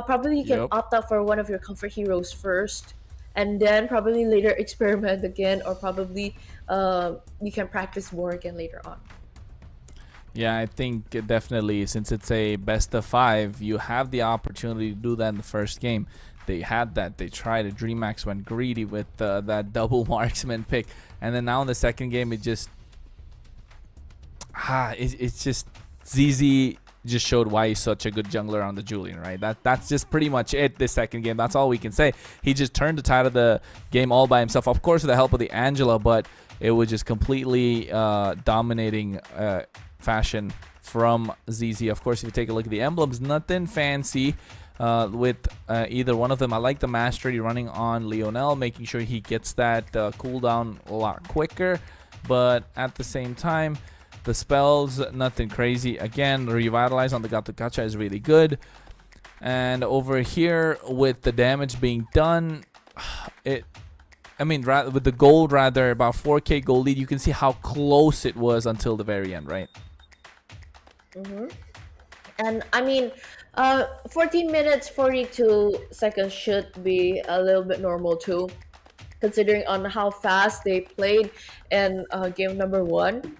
Probably you can opt out for one of your comfort heroes first, and then probably later experiment again, or probably you can practice more again later on. Yeah, I think definitely, since it's a best of 5, you have the opportunity to do that in the first game. They had that. They tried it. DreamHack went greedy with that double marksman pick, and then now in the second game, it just it's just ZZ just showed why he's such a good jungler on the Julian, right? That's just pretty much it. This second game, that's all we can say. He just turned the tide of the game all by himself, of course with the help of the Angela, but it was just completely dominating fashion from ZZ. Of course, if you take a look at the emblems, nothing fancy with either one of them. I like the mastery running on Lionel, making sure he gets that cooldown a lot quicker, but at the same time, the spells, nothing crazy. Again, revitalize on the Gato Gacha is really good. And over here with the damage being done, with the gold, rather, about 4k gold lead, you can see how close it was until the very end, right? And I mean, 14 minutes 42 seconds should be a little bit normal too, considering on how fast they played in game number 1,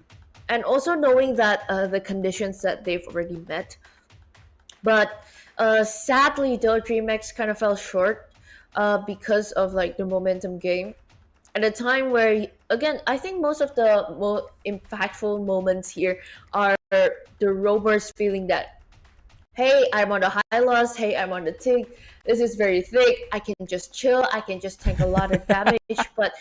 and also knowing that the conditions that they've already met. But sadly though, DreamHack kind of fell short because of like the momentum game at a time where, again, I think most of the more impactful moments here are the roamers feeling that, hey, I'm on the high loss, hey, I'm on the tick, this is very thick, I can just chill, I can just tank a lot of damage. But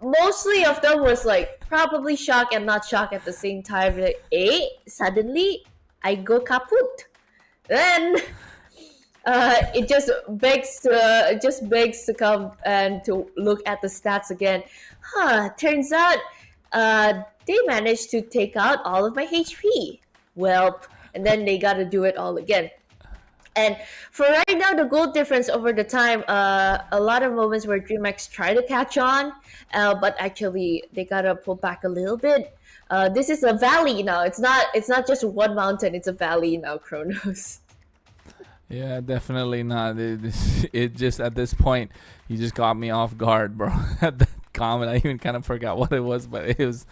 mostly of them was like probably shock and not shock at the same time. Like, suddenly I go kaput. Then it just begs to come and to look at the stats again. Turns out they managed to take out all of my HP. Well, and then they got to do it all again. And for right now, the goal difference over the time, a lot of moments where DreamHack try to catch on, but actually they gotta pull back a little bit. This is a valley now. It's not just one mountain. It's a valley now, Kronos. Yeah, definitely not. It just, at this point, you just got me off guard, bro. At that comment, I even kind of forgot what it was, but it was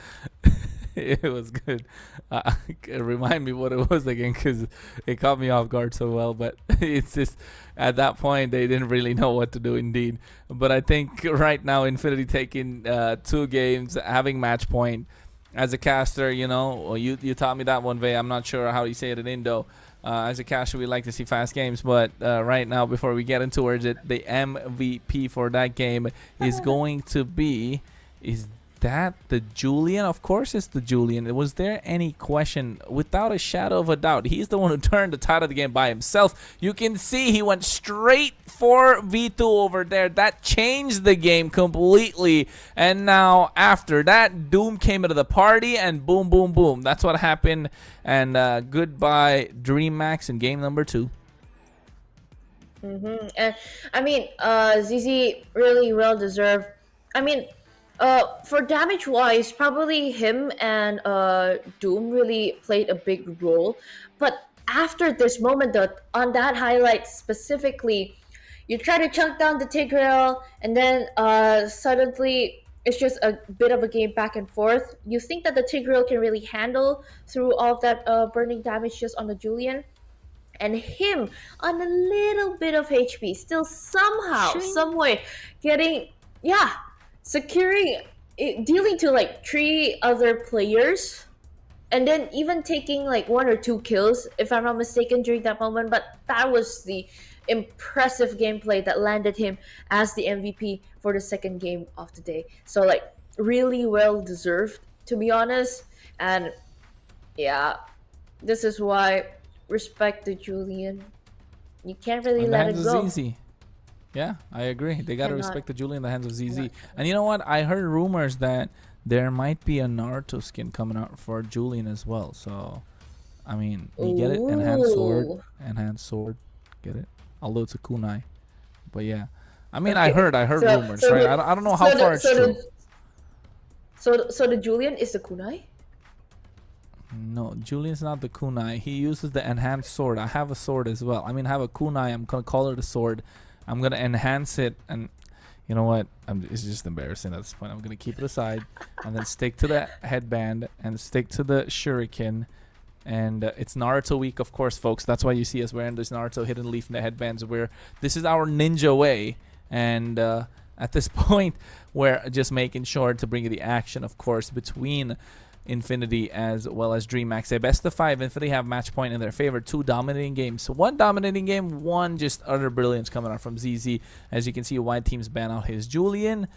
It was good. Remind me what it was again, because it caught me off guard so well. But it's just at that point they didn't really know what to do, indeed. But I think right now Infinity taking 2 games, having match point. As a caster, you know, you taught me that one, Vay. I'm not sure how you say it in Indo. As a caster, we like to see fast games, but right now, before we get into it, the MVP for that game is going to be, is that the Julian? Of course it's the Julian. Was there any question? Without a shadow of a doubt, he's the one who turned the tide of the game by himself. You can see he went straight for V2 over there. That changed the game completely. And now after that, Doom came into the party and boom, boom, boom. That's what happened. And goodbye DreamMax in game number 2. And I mean, ZZ really well deserved. I mean, for damage wise, probably him and Doom really played a big role. But after this moment, on that highlight specifically, you try to chunk down the Tigreal, and then suddenly it's just a bit of a game back and forth. You think that the Tigreal can really handle through all of that burning damage just on the Julian, and him on a little bit of HP, still somehow, some way, getting, securing, dealing to like 3 other players, and then even taking like 1 or 2 kills, if I'm not mistaken, during that moment. But that was the impressive gameplay that landed him as the MVP for the second game of the day. So like really well deserved, to be honest. And yeah, this is why respect to Julian. You can't really let it go. ZZ. Yeah, I agree. They gotta Cannot. respect the Julian in the hands of ZZ. And you know what? I heard rumors that there might be a Naruto skin coming out for Julian as well. So, I mean, you get it? Enhanced sword. Get it? Although it's a kunai. But yeah. I mean, I heard rumors, right? I don't know how far it's true. So the Julian is the kunai? No, Julian's not the kunai. He uses the enhanced sword. I have a sword as well. I mean, I have a kunai. I'm gonna call it a sword. I'm gonna enhance it, and you know what? It's just embarrassing at this point. I'm gonna keep it aside, and then stick to the headband and stick to the shuriken. And it's Naruto week, of course, folks. That's why you see us wearing this Naruto hidden leaf in the headbands. Where this is our ninja way, and at this point, we're just making sure to bring you the action, of course, between Infinity as well as DreamMax. A best of 5. Infinity have match point in their favor. 2 dominating games. So 1 dominating game, 1 just utter brilliance coming out from ZZ. As you can see, White Team's ban out his Julian.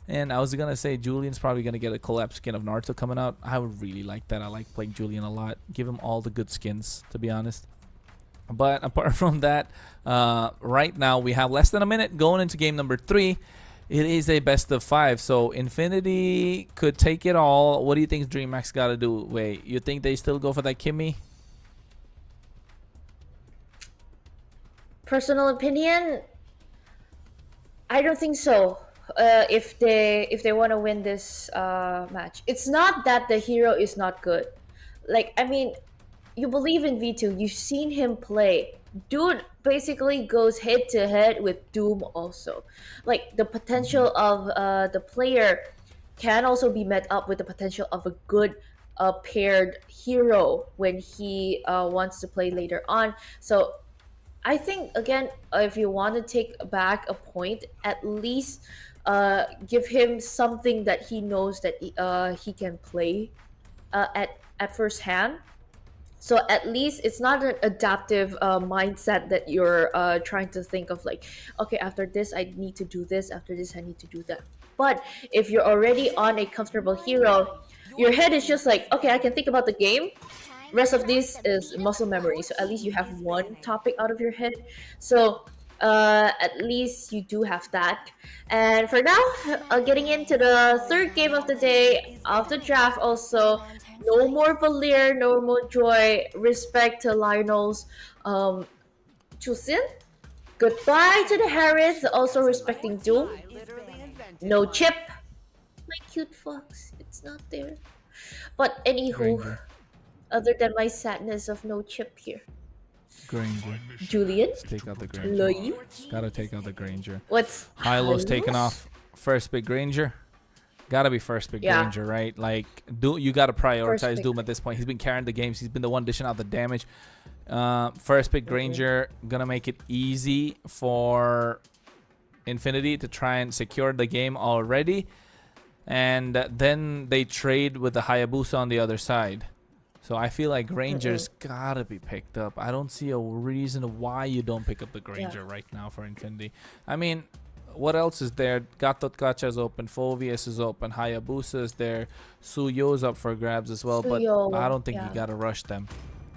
And I was going to say Julian's probably going to get a collab skin of Naruto coming out. I would really like that. I like playing Julian a lot. Give him all the good skins, to be honest. But apart from that, right now we have less than a minute going into game number 3. It is a best of 5, so Infinity could take it all. What do you think DreamMax got to do? Wait, you think they still go for that Kimmy? Personal opinion, I don't think so. If they want to win this match, it's not that the hero is not good. Like, I mean, you believe in V2. You've seen him play. Dude basically goes head to head with Doom also. Like, the potential of the player can also be met up with the potential of a good paired hero when he wants to play later on. So I think, again, if you want to take back a point, at least give him something that he knows that he can play at first hand. So at least it's not an adaptive mindset that you're trying to think of, like, okay, after this I need to do this, after this I need to do that. But if you're already on a comfortable hero, your head is just like, okay, I can think about the game. Rest of this is muscle memory. So at least you have one topic out of your head. So at least you do have that. And for now, getting into the 3rd game of the day of the draft also. No more Valir, no more Joy. Respect to Lionel's Chusin. Goodbye to the Harith, also respecting Doom. No Chip. My cute fox, it's not there. But anywho, Granger. Other than my sadness of no Chip here. Granger. Julian. Let's take out the Granger. Loy. Gotta take out the Granger. What's Hylo's taken Hylos? off. First pick Granger. Gotta be first pick Yeah. Granger, right? Like, you gotta prioritize pick. Doom at this point. He's been carrying the games. He's been the one dishing out the damage. First pick Granger, gonna make it easy for Infinity to try and secure the game already. And then they trade with the Hayabusa on the other side. So I feel like Granger's gotta be picked up. I don't see a reason why you don't pick up the Granger right now for Infinity. I mean, what else is there? Gatot Kacha is open, Fovius is open, Hayabusa is there, Suyo's up for grabs as well. Suyo, but I don't think yeah. you gotta rush them.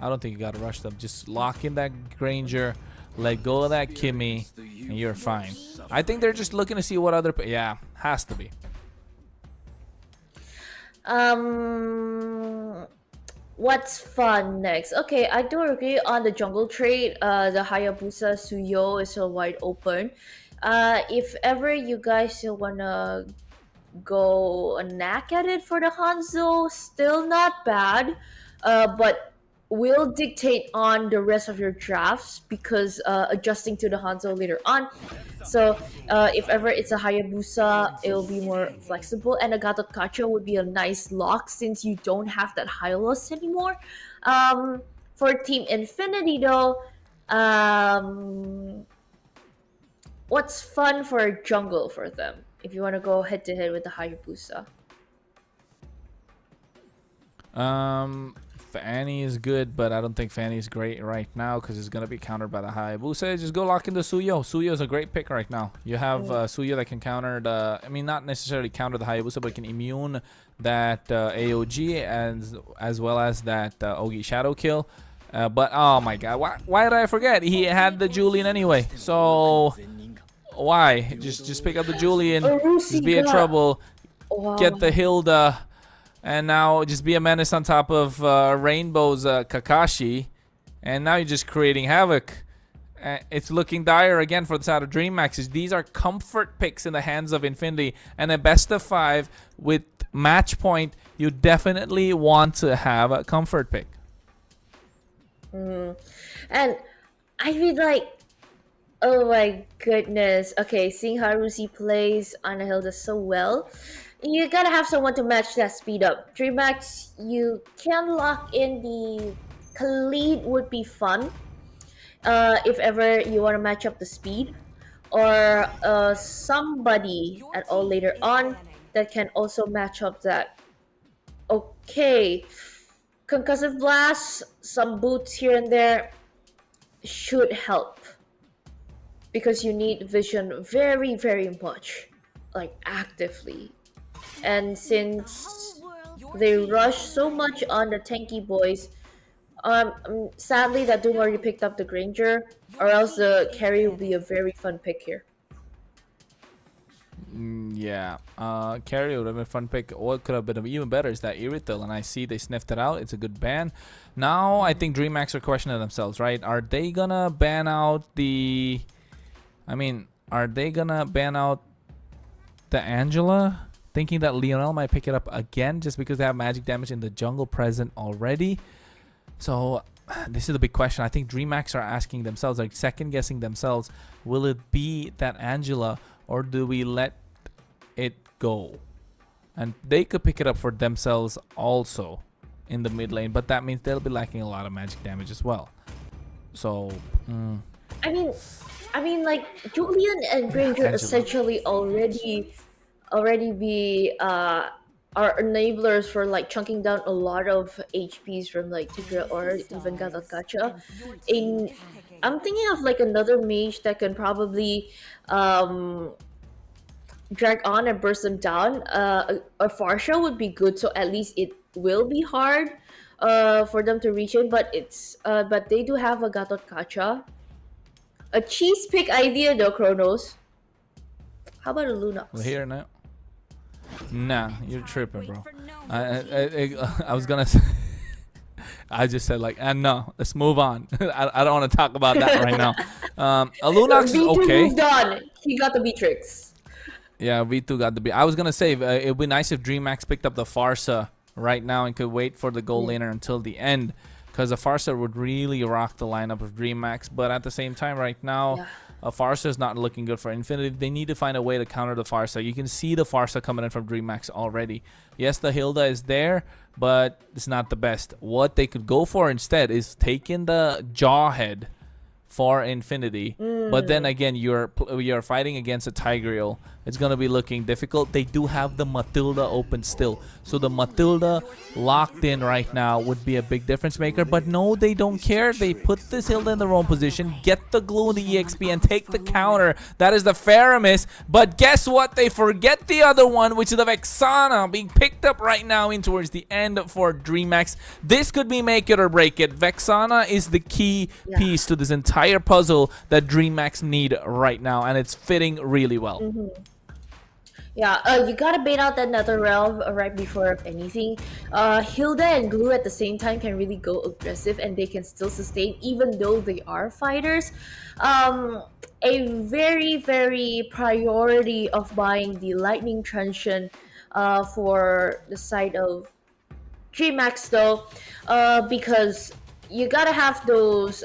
I don't think you gotta rush them. Just lock in that Granger, let go of that Kimmy, and you're fine. I think they're just looking to see what other. Yeah, has to be. What's fun next? Okay, I do agree on the jungle trade. The Hayabusa Suyo is still wide open. If ever you guys still wanna go a knack at it for the Hanzo, still not bad. But will dictate on the rest of your drafts because adjusting to the Hanzo later on. So if ever it's a Hayabusa, it'll be more flexible, and a Gatot Kacha would be a nice lock since you don't have that Hylos anymore. For Team Infinity though, what's fun for jungle for them if you want to go head to head with the Hayabusa? Fanny is good, but I don't think Fanny is great right now because it's going to be countered by the Hayabusa. Just go lock into Suyo. Suyo is a great pick right now. You have Suyo that can counter the, I mean, not necessarily counter the Hayabusa, but can immune that AOG as well as that Ogi Shadow kill. But, oh my god, why did I forget? He had the Julian anyway. So, why? Just pick up the Julian. Just be in trouble. Get the Hilda. And now just be a menace on top of Rainbow's Kakashi. And now you're just creating havoc. It's looking dire again for the side of DreamMaxes. These are comfort picks in the hands of Infinity. And a best of 5 with match point, you definitely want to have a comfort pick. And I feel like, oh my goodness. Okay, seeing how Rusi plays on Hilda so well, you gotta have someone to match that speed up. DreamMax, you can lock in the Khalid would be fun. If ever you want to match up the speed. Or somebody at all later on that can also match up that. Okay. Concussive Blast, some boots here and there should help. Because you need vision very, very much. Like, actively. And since they rush so much on the tanky boys, sadly that Doom already picked up the Granger, or else the carry will be a very fun pick here. Yeah, carry would have been a fun pick. What could have been even better is that Irithel, and I see they sniffed it out. It's a good ban. Now I think DreamHack are questioning themselves, right? Are they gonna ban out the? I mean, are they gonna ban out the Angela? Thinking that Lionel might pick it up again just because they have magic damage in the jungle present already. So this is the big question. I think DreamHack are asking themselves, like second guessing themselves, will it be that Angela or do we let it go? And they could pick it up for themselves also in the mid lane, but that means they'll be lacking a lot of magic damage as well. So I mean like Julian and Granger essentially already be are enablers for like chunking down a lot of HPs from like Tigre or even Gatot Kacha. I'm thinking of like another mage that can probably drag on and burst them down. A Farsha would be good, so at least it will be hard for them to reach it, but they do have a Gatot Kacha. A cheese pick idea though, Kronos. How about a Lunox? we're here now. Nah, you're tripping, bro. I was gonna say, I just said like, and no, let's move on. I don't want to talk about that right now. A Lunox is okay. Moved on. He got the Beatrix. Yeah, V2 got the B. I was gonna say it would be nice if DreamHack picked up the Farsa right now and could wait for the gold laner until the end, because the Farsa would really rock the lineup of DreamHack. But at the same time, right now, Farsa is not looking good for Infinity. They need to find a way to counter the Farsa. You can see the Farsa coming in from DreamHack already. Yes, the Hilda is there, but it's not the best. What they could go for instead is taking the Jawhead for Infinity, but then again you're fighting against a Tigreal. It's gonna be looking difficult. They do have the Matilda open still, so the Matilda locked in right now would be a big difference maker, but no, they don't care. They put this Hilda in the wrong position, get the glue in the EXP and take the counter. That is the Faramis, but guess what, they forget the other one, which is the Vexana being picked up right now in towards the end for DreamHack. This could be make it or break it. Vexana is the key piece to this entire puzzle that DreamHack need right now, and it's fitting really well. Yeah, you gotta bait out that Netherrealm right before anything. Hilda and Glue at the same time can really go aggressive, and they can still sustain even though they are fighters. A very priority of buying the Lightning Truncheon for the side of DreamHack though, because you gotta have those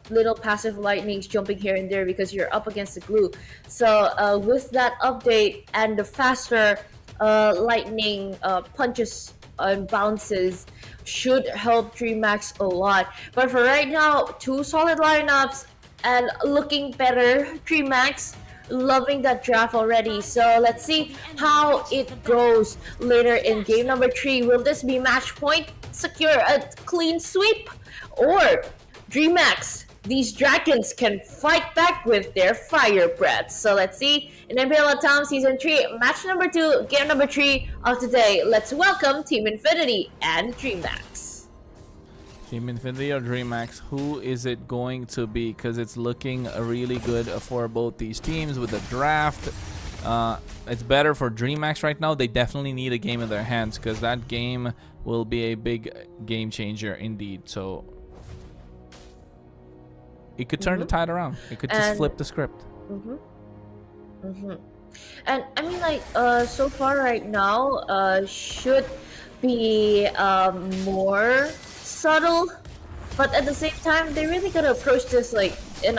little passive lightnings jumping here and there because you're up against the glue. So with that update and the faster lightning punches and bounces should help DreamHack a lot. But for right now, 2 solid lineups and looking better. DreamHack loving that draft already. So let's see how it goes later in game number 3. Will this be match point? Secure a clean sweep? Or DreamHack, these dragons can fight back with their fire breath. So let's see in MPL LATAM Season 3, match number 2, game number 3 of today. Let's welcome Team Infinity and DreamHack. Team Infinity or DreamHack, who is it going to be? Because it's looking really good for both these teams with the draft. It's better for DreamHack right now. They definitely need a game in their hands because that game will be a big game changer indeed. So it could turn the tide around. It could just flip the script. And I mean, like, so far right now, should be more subtle, but at the same time, they really gotta approach this like in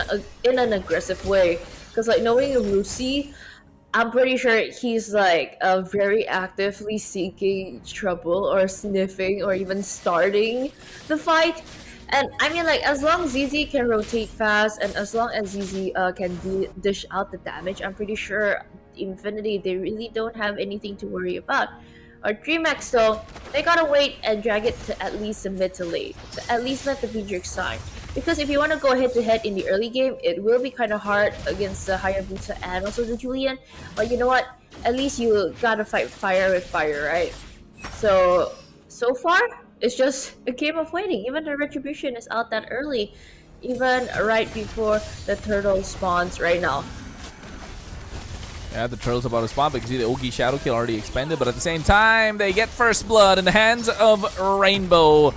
an aggressive way. Because like knowing Lucy, I'm pretty sure he's like very actively seeking trouble or sniffing or even starting the fight. And I mean, like, as long as ZZ can rotate fast and as long as ZZ can dish out the damage, I'm pretty sure Infinity, they really don't have anything to worry about. Or DreamHack though, they gotta wait and drag it to at least the mid to late. To at least let the Vidrix shine. Because if you want to go head to head in the early game, it will be kind of hard against the Hayabusa and also the Julian. But you know what? At least you gotta fight fire with fire, right? So far, it's just a game of waiting. Even the Retribution is out that early. Even right before the turtle spawns right now. Yeah, the turtle's about to spawn because the Ogi Shadow Kill already expended. But at the same time, they get first blood in the hands of Rainbow.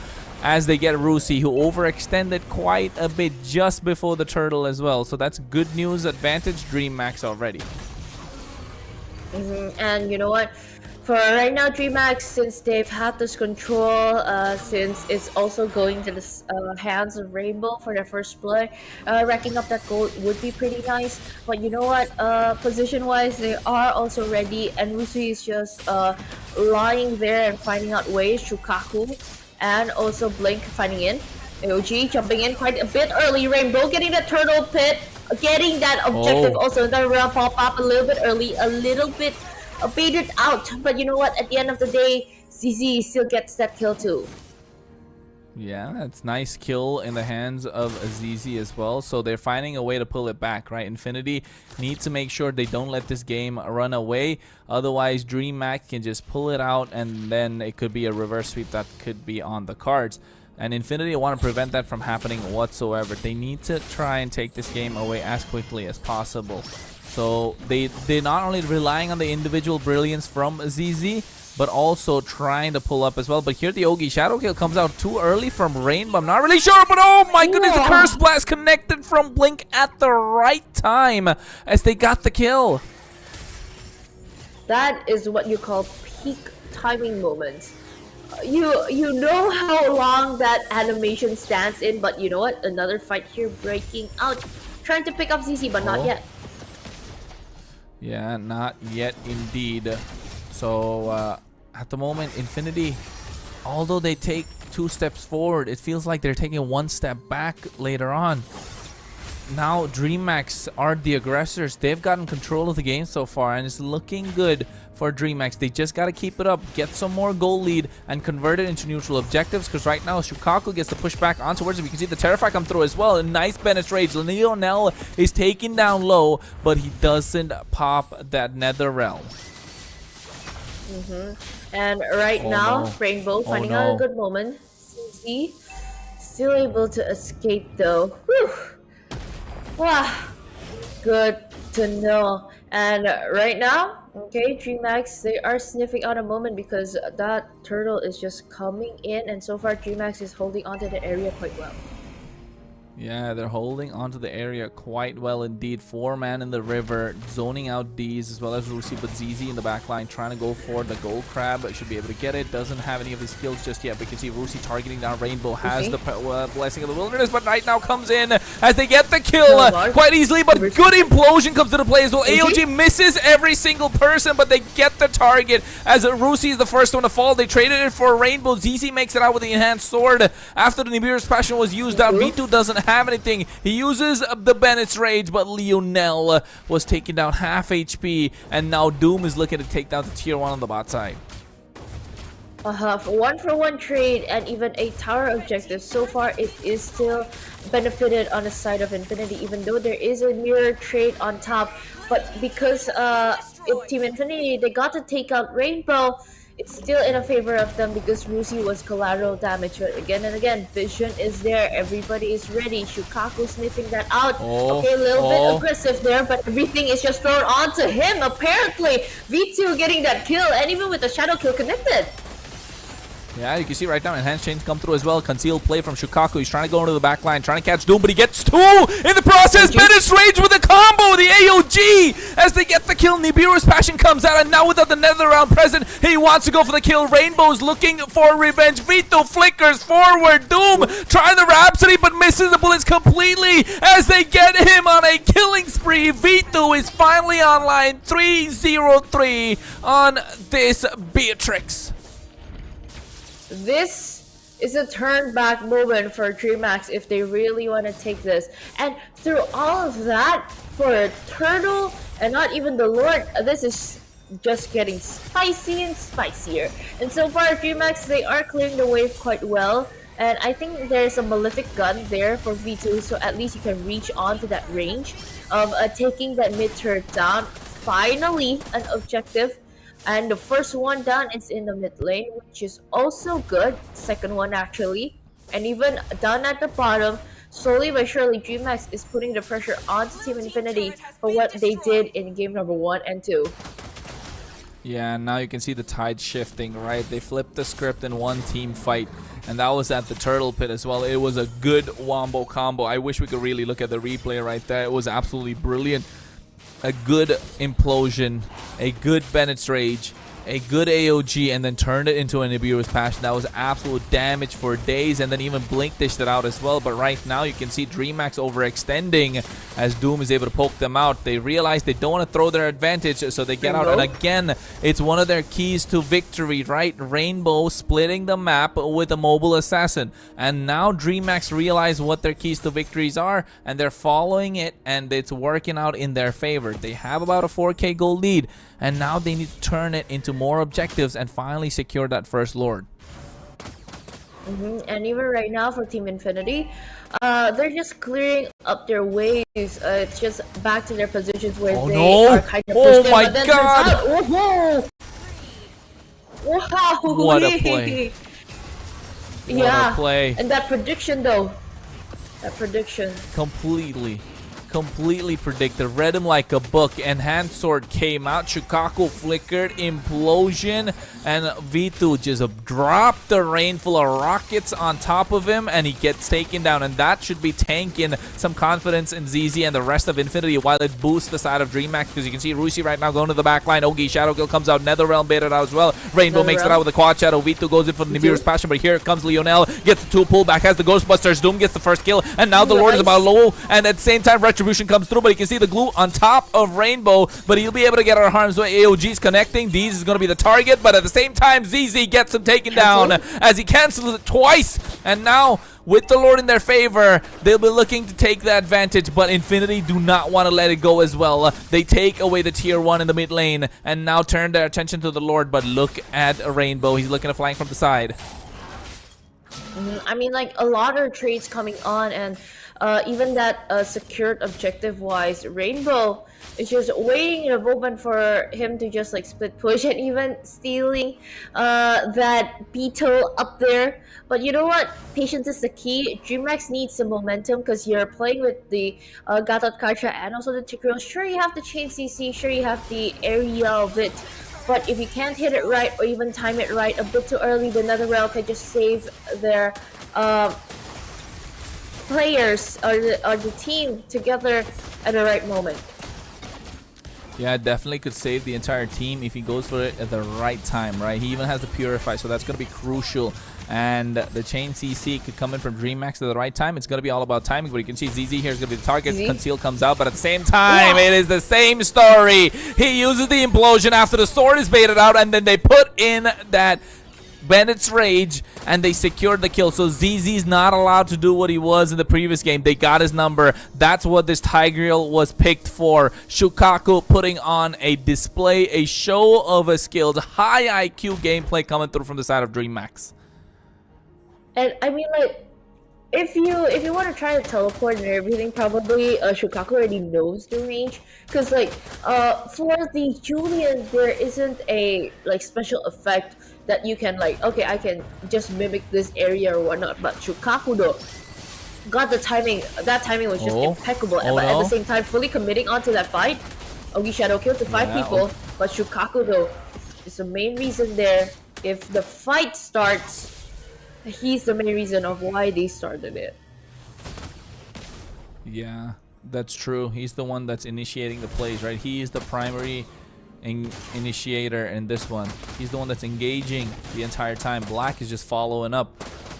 As they get Rusi, who overextended quite a bit just before the turtle as well. So that's good news. Advantage DreamHack already. And you know what? For right now, DreamHack, since they've had this control, since it's also going to the hands of Rainbow for their first blood, racking up that gold would be pretty nice. But you know what? Position-wise, they are also ready, and Rusi is just lying there and finding out ways. Shukaku and also Blink finding in. AOG jumping in quite a bit early. Rainbow getting the turtle pit, getting that objective. Also, the realm pop up a little bit early, a little bit baited out. But you know what? At the end of the day, ZZ still gets that kill too. Yeah, that's nice kill in the hands of ZZ as well. So they're finding a way to pull it back, right? Infinity need to make sure they don't let this game run away. Otherwise, DreamHack can just pull it out and then it could be a reverse sweep that could be on the cards. And Infinity want to prevent that from happening whatsoever. They need to try and take this game away as quickly as possible. So they're not only relying on the individual brilliance from ZZ, but also trying to pull up as well. But here the Ogi Shadow Kill comes out too early from Rainbow. I'm not really sure, but oh my goodness, the Curse Blast connected from Blink at the right time as they got the kill. That is what you call peak timing moments. You know how long that animation stands in, but you know what? Another fight here breaking out. trying to pick up ZZ, but not yet. Yeah, not yet indeed. So at the moment, Infinity, although they take 2 steps forward, it feels like they're taking 1 step back later on. Now DreamHack are the aggressors. They've gotten control of the game so far, and it's looking good for DreamHack. They just got to keep it up, get some more goal lead, and convert it into neutral objectives, because right now Shukaku gets to push back on towards it. We can see the Terrify come through as well. A nice Bennett's Rage. Lionel is taken down low, but he doesn't pop that Nether Realm. And right now, Rainbow finding out a good moment. CZ still able to escape though. Whew. Wow, good to know. And right now, okay, DreamHack, they are sniffing out a moment because that turtle is just coming in, and so far DreamHack is holding onto the area quite well. Yeah, they're holding onto the area quite well indeed. 4-man in the river, zoning out D's as well as Rusi, but ZZ in the back line trying to go for the gold crab. Should be able to get it. Doesn't have any of his skills just yet. We can see Rusi targeting down Rainbow. Has the blessing of the wilderness, but right now comes in as they get the kill quite easily. But good implosion comes into play as well. AOG misses every single person, but they get the target as Rusi is the first one to fall. They traded it for Rainbow. ZZ makes it out with the enhanced sword after the Nibiru's Passion was used out. V2 doesn't have anything. He uses the Bennett's Rage, but Lionel was taken down half HP, and now Doom is looking to take down the tier 1 on the bot side. For 1-for-1 trade and even a tower objective. So far, it is still benefited on the side of Infinity, even though there is a mirror trade on top. But because Team Infinity, they got to take out Rainbow, it's still in a favor of them because Rusi was collateral damage. But again and again, vision is there. Everybody is ready. Shukaku sniffing that out. Okay, a little bit aggressive there, but everything is just thrown onto him. Apparently, V2 getting that kill, and even with the shadow kill connected. Yeah, you can see right now enhanced chains come through as well. Concealed play from Shukaku. He's trying to go into the back line, trying to catch Doom, but he gets 2 in the process. Bennett's Rage with a combo, the AOG, as they get the kill. Nibiru's Passion comes out, and now without the Nether Realm present, he wants to go for the kill. Rainbow's looking for revenge. Vito flickers forward. Doom trying the Rhapsody, but misses the bullets completely as they get him on a killing spree. Vito is finally online. 3-0-3 on this Beatrix. This is a turn back moment for DreamHack if they really want to take this. And through all of that, for a turtle and not even the Lord, this is just getting spicy and spicier. And so far, DreamHack, they are clearing the wave quite well. And I think there's a Malefic gun there for V2, so at least you can reach onto that range of taking that mid turret down. Finally, an objective. And the first one down is in the mid lane, which is also good. Second one actually. And even down at the bottom, slowly but surely, DreamHack is putting the pressure onto Team Infinity for what they did in game number 1 and 2. Yeah, now you can see the tide shifting, right? They flipped the script in one team fight, and that was at the Turtle Pit as well. It was a good wombo combo. I wish we could really look at the replay right there. It was absolutely brilliant. A good implosion, a good Bennett's Rage, a good AOG, and then turned it into a Nibiru's Passion. That was absolute damage for days, and then even Blink dished it out as well. But right now you can see DreamHack overextending as Doom is able to poke them out. They realize they don't want to throw their advantage, so they get out. And again, it's one of their keys to victory, right? Rainbow splitting the map with a mobile assassin. And now DreamHack realize what their keys to victories are, and they're following it, and it's working out in their favor. They have about a 4K gold lead, and now they need to turn it into more objectives and finally secure that first Lord. And even right now for Team Infinity, they're just clearing up their waves. It's just back to their positions where they are kind of pushed in, my but then God! Whoa! Wow! What a play! Yeah, what a play! And that prediction though, completely predicted. Read him like a book. Enhanced sword came out. Shukaku flickered. Implosion. And V2 just dropped the rainful of rockets on top of him, and he gets taken down. And that should be tanking some confidence in ZZ and the rest of Infinity while it boosts the side of DreamHack, because you can see Rusi right now going to the back line. Ogi Shadow Kill comes out. Netherrealm baited out as well. Rainbow makes it out with a quad shadow. V2 goes in for the Nibiru's Passion, but here comes Lionel. Gets the 2 pullback. Has the Ghostbusters. Doom gets the first kill. And now the Lord is about low. And at the same time, Retro retribution comes through, but you can see the glue on top of Rainbow, but he'll be able to get our harm's way. AOG's connecting. Deez is going to be the target, but at the same time, ZZ gets him taken down as he cancels it twice. And now, with the Lord in their favor, they'll be looking to take the advantage, but Infinity do not want to let it go as well. They take away the tier 1 in the mid lane and now turn their attention to the Lord, but look at Rainbow. He's looking to flank from the side. I mean, like, a lot of trades coming on, and even that secured objective-wise, Rainbow is just waiting in a moment for him to just like split push and even stealing that beetle up there. But you know what? Patience is the key. DreamHack needs some momentum because you're playing with the Gatot Kacha and also the Tigreal. Sure, you have the chain CC, sure you have the area of it. But if you can't hit it right or even time it right a bit too early, the Netherrealm can just save their players or the team together at the right moment. Yeah, definitely could save the entire team if he goes for it at the right time, right? He even has the Purify, so that's going to be crucial. And the chain CC could come in from DreamHack at the right time. It's going to be all about timing, but you can see ZZ here is going to be the target. Conceal comes out, but at the same time, it is the same story. He uses the implosion after the sword is baited out, and then they put in that Bandit's Rage, and they secured the kill. So ZZ's not allowed to do what he was in the previous game. They got his number. That's what this Tigreal was picked for. Shukaku putting on a display, a show of a skilled, high IQ gameplay coming through from the side of DreamHack. And I mean, like, if you want to try to teleport and everything, probably Shukaku already knows the range. Because like for the Julian, there isn't a like special effect that you can like, okay, I can just mimic this area or whatnot. But Shukaku though got the timing. That timing was just impeccable. But at the same time, fully committing onto that fight. Ogi Shadow killed the 5 people, but Shukaku though is the main reason there. If the fight starts, he's the main reason of why they started it. Yeah, that's true. He's the one that's initiating the plays, right? He is the primary initiator in this one. He's the one that's engaging the entire time. Black is just following up,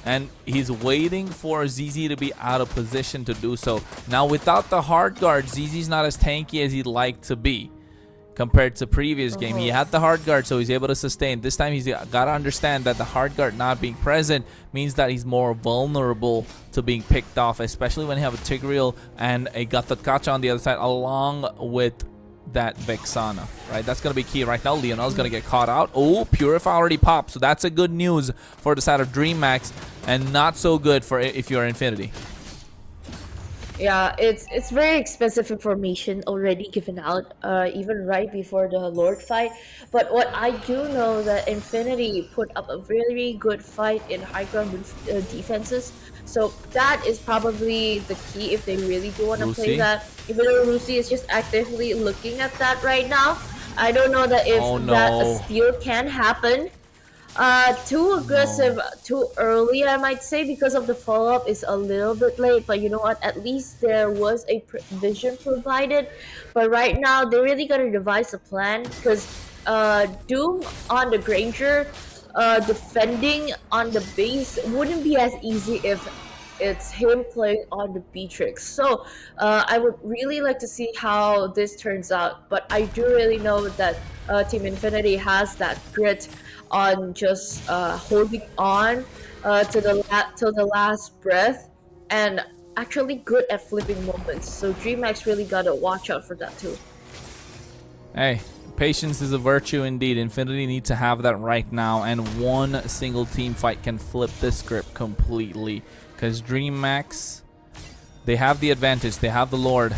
and he's waiting for ZZ to be out of position to do so. Now, without the hard guard, ZZ's not as tanky as he'd like to be. Compared to previous game, he had the hard guard, so he's able to sustain. This time, he's got to understand that the hard guard not being present means that he's more vulnerable to being picked off, especially when you have a Tigreal and a Gatot Kacha on the other side, along with that Vexana, right? That's going to be key right now. Leonel's going to get caught out. Oh, Purify already popped, so that's a good news for the side of DreamHack, and not so good for if you're Infinity. Yeah, it's very expensive information already given out, even right before the Lord fight. But what I do know that Infinity put up a very good fight in high ground defenses. So that is probably the key if they really do want to play that. Even though Lucy is just actively looking at that right now, I don't know that if that a steal can happen. Too aggressive, too early, I might say, because of the follow-up is a little bit late. But you know what? At least there was a vision provided. But right now, they really gotta devise a plan, because Doom on the Granger, defending on the base wouldn't be as easy if it's him playing on the Beatrix. So I would really like to see how this turns out. But I do really know that Team Infinity has that grit on just holding on to the last breath, and actually good at flipping moments. So DreamHack really gotta watch out for that too. Hey, patience is a virtue indeed. Infinity need to have that right now, and one single team fight can flip this script completely. Because DreamHack, they have the advantage. They have the Lord.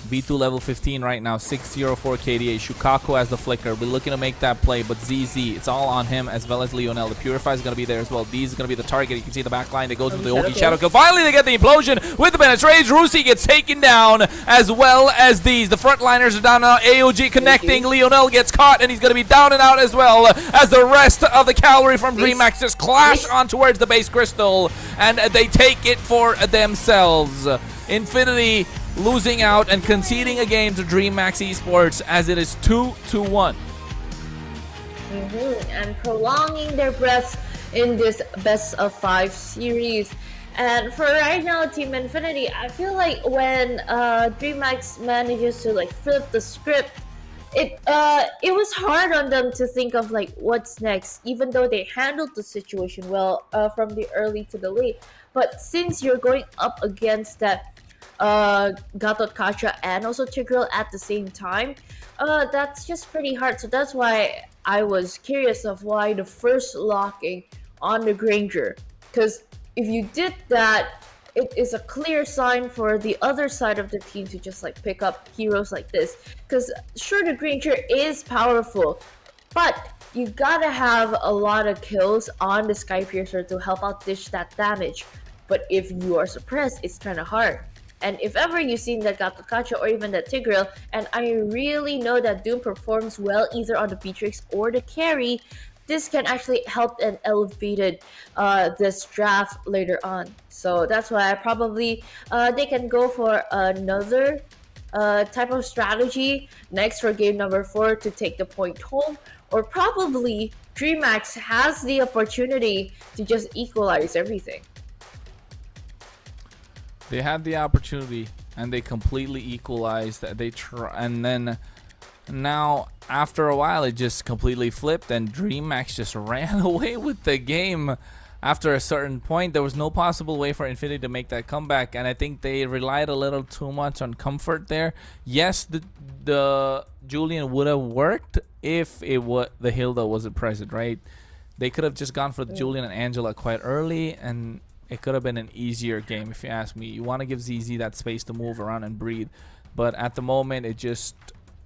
B2 level 15 right now, 604 KDA. Shukaku has the flicker. We're looking to make that play, but ZZ, it's all on him as well as Leonel. The Purify is going to be there as well. Deez is going to be the target. You can see the back line that goes with the OG Shadow Kill. Finally, they get the implosion with the Bandit's Rage. Rusi gets taken down as well as Deez. The frontliners are down now. AOG connecting. Leonel gets caught, and he's going to be down and out as well as the rest of the cavalry from DreamHack just clash on towards the base crystal, and they take it for themselves. Infinity losing out and conceding a game to DreamHack Esports as it is 2-1. And prolonging their breaths in this best of 5 series. And for right now, Team Infinity, I feel like when DreamHack manages to like flip the script, it was hard on them to think of like what's next, even though they handled the situation well from the early to the late. But since you're going up against that Gatot Kacha and also Tigreal at the same time, that's just pretty hard. So that's why I was curious of why the first locking on the Granger, because if you did that, it is a clear sign for the other side of the team to just like pick up heroes like this. Because sure, the Granger is powerful, but you gotta have a lot of kills on the Skypiercer to help out dish that damage. But if you are suppressed, it's kind of hard. And if ever you've seen that Gatot Kacha or even that Tigreal, and I really know that Doom performs well either on the Beatrix or the carry, this can actually help and elevated this draft later on. So that's why I probably they can go for another type of strategy next for game number 4 to take the point home, or probably DreamHack has the opportunity to just equalize everything. They had the opportunity and they completely equalized. And then now after a while it just completely flipped and DreamHack just ran away with the game. After a certain point, there was no possible way for Infinity to make that comeback, and I think they relied a little too much on comfort there. Yes, the Julian would have worked if the Hilda wasn't present, right? They could have just gone for the Julian and Angela quite early, and it could have been an easier game, if you ask me. You want to give ZZ that space to move around and breathe, but at the moment it just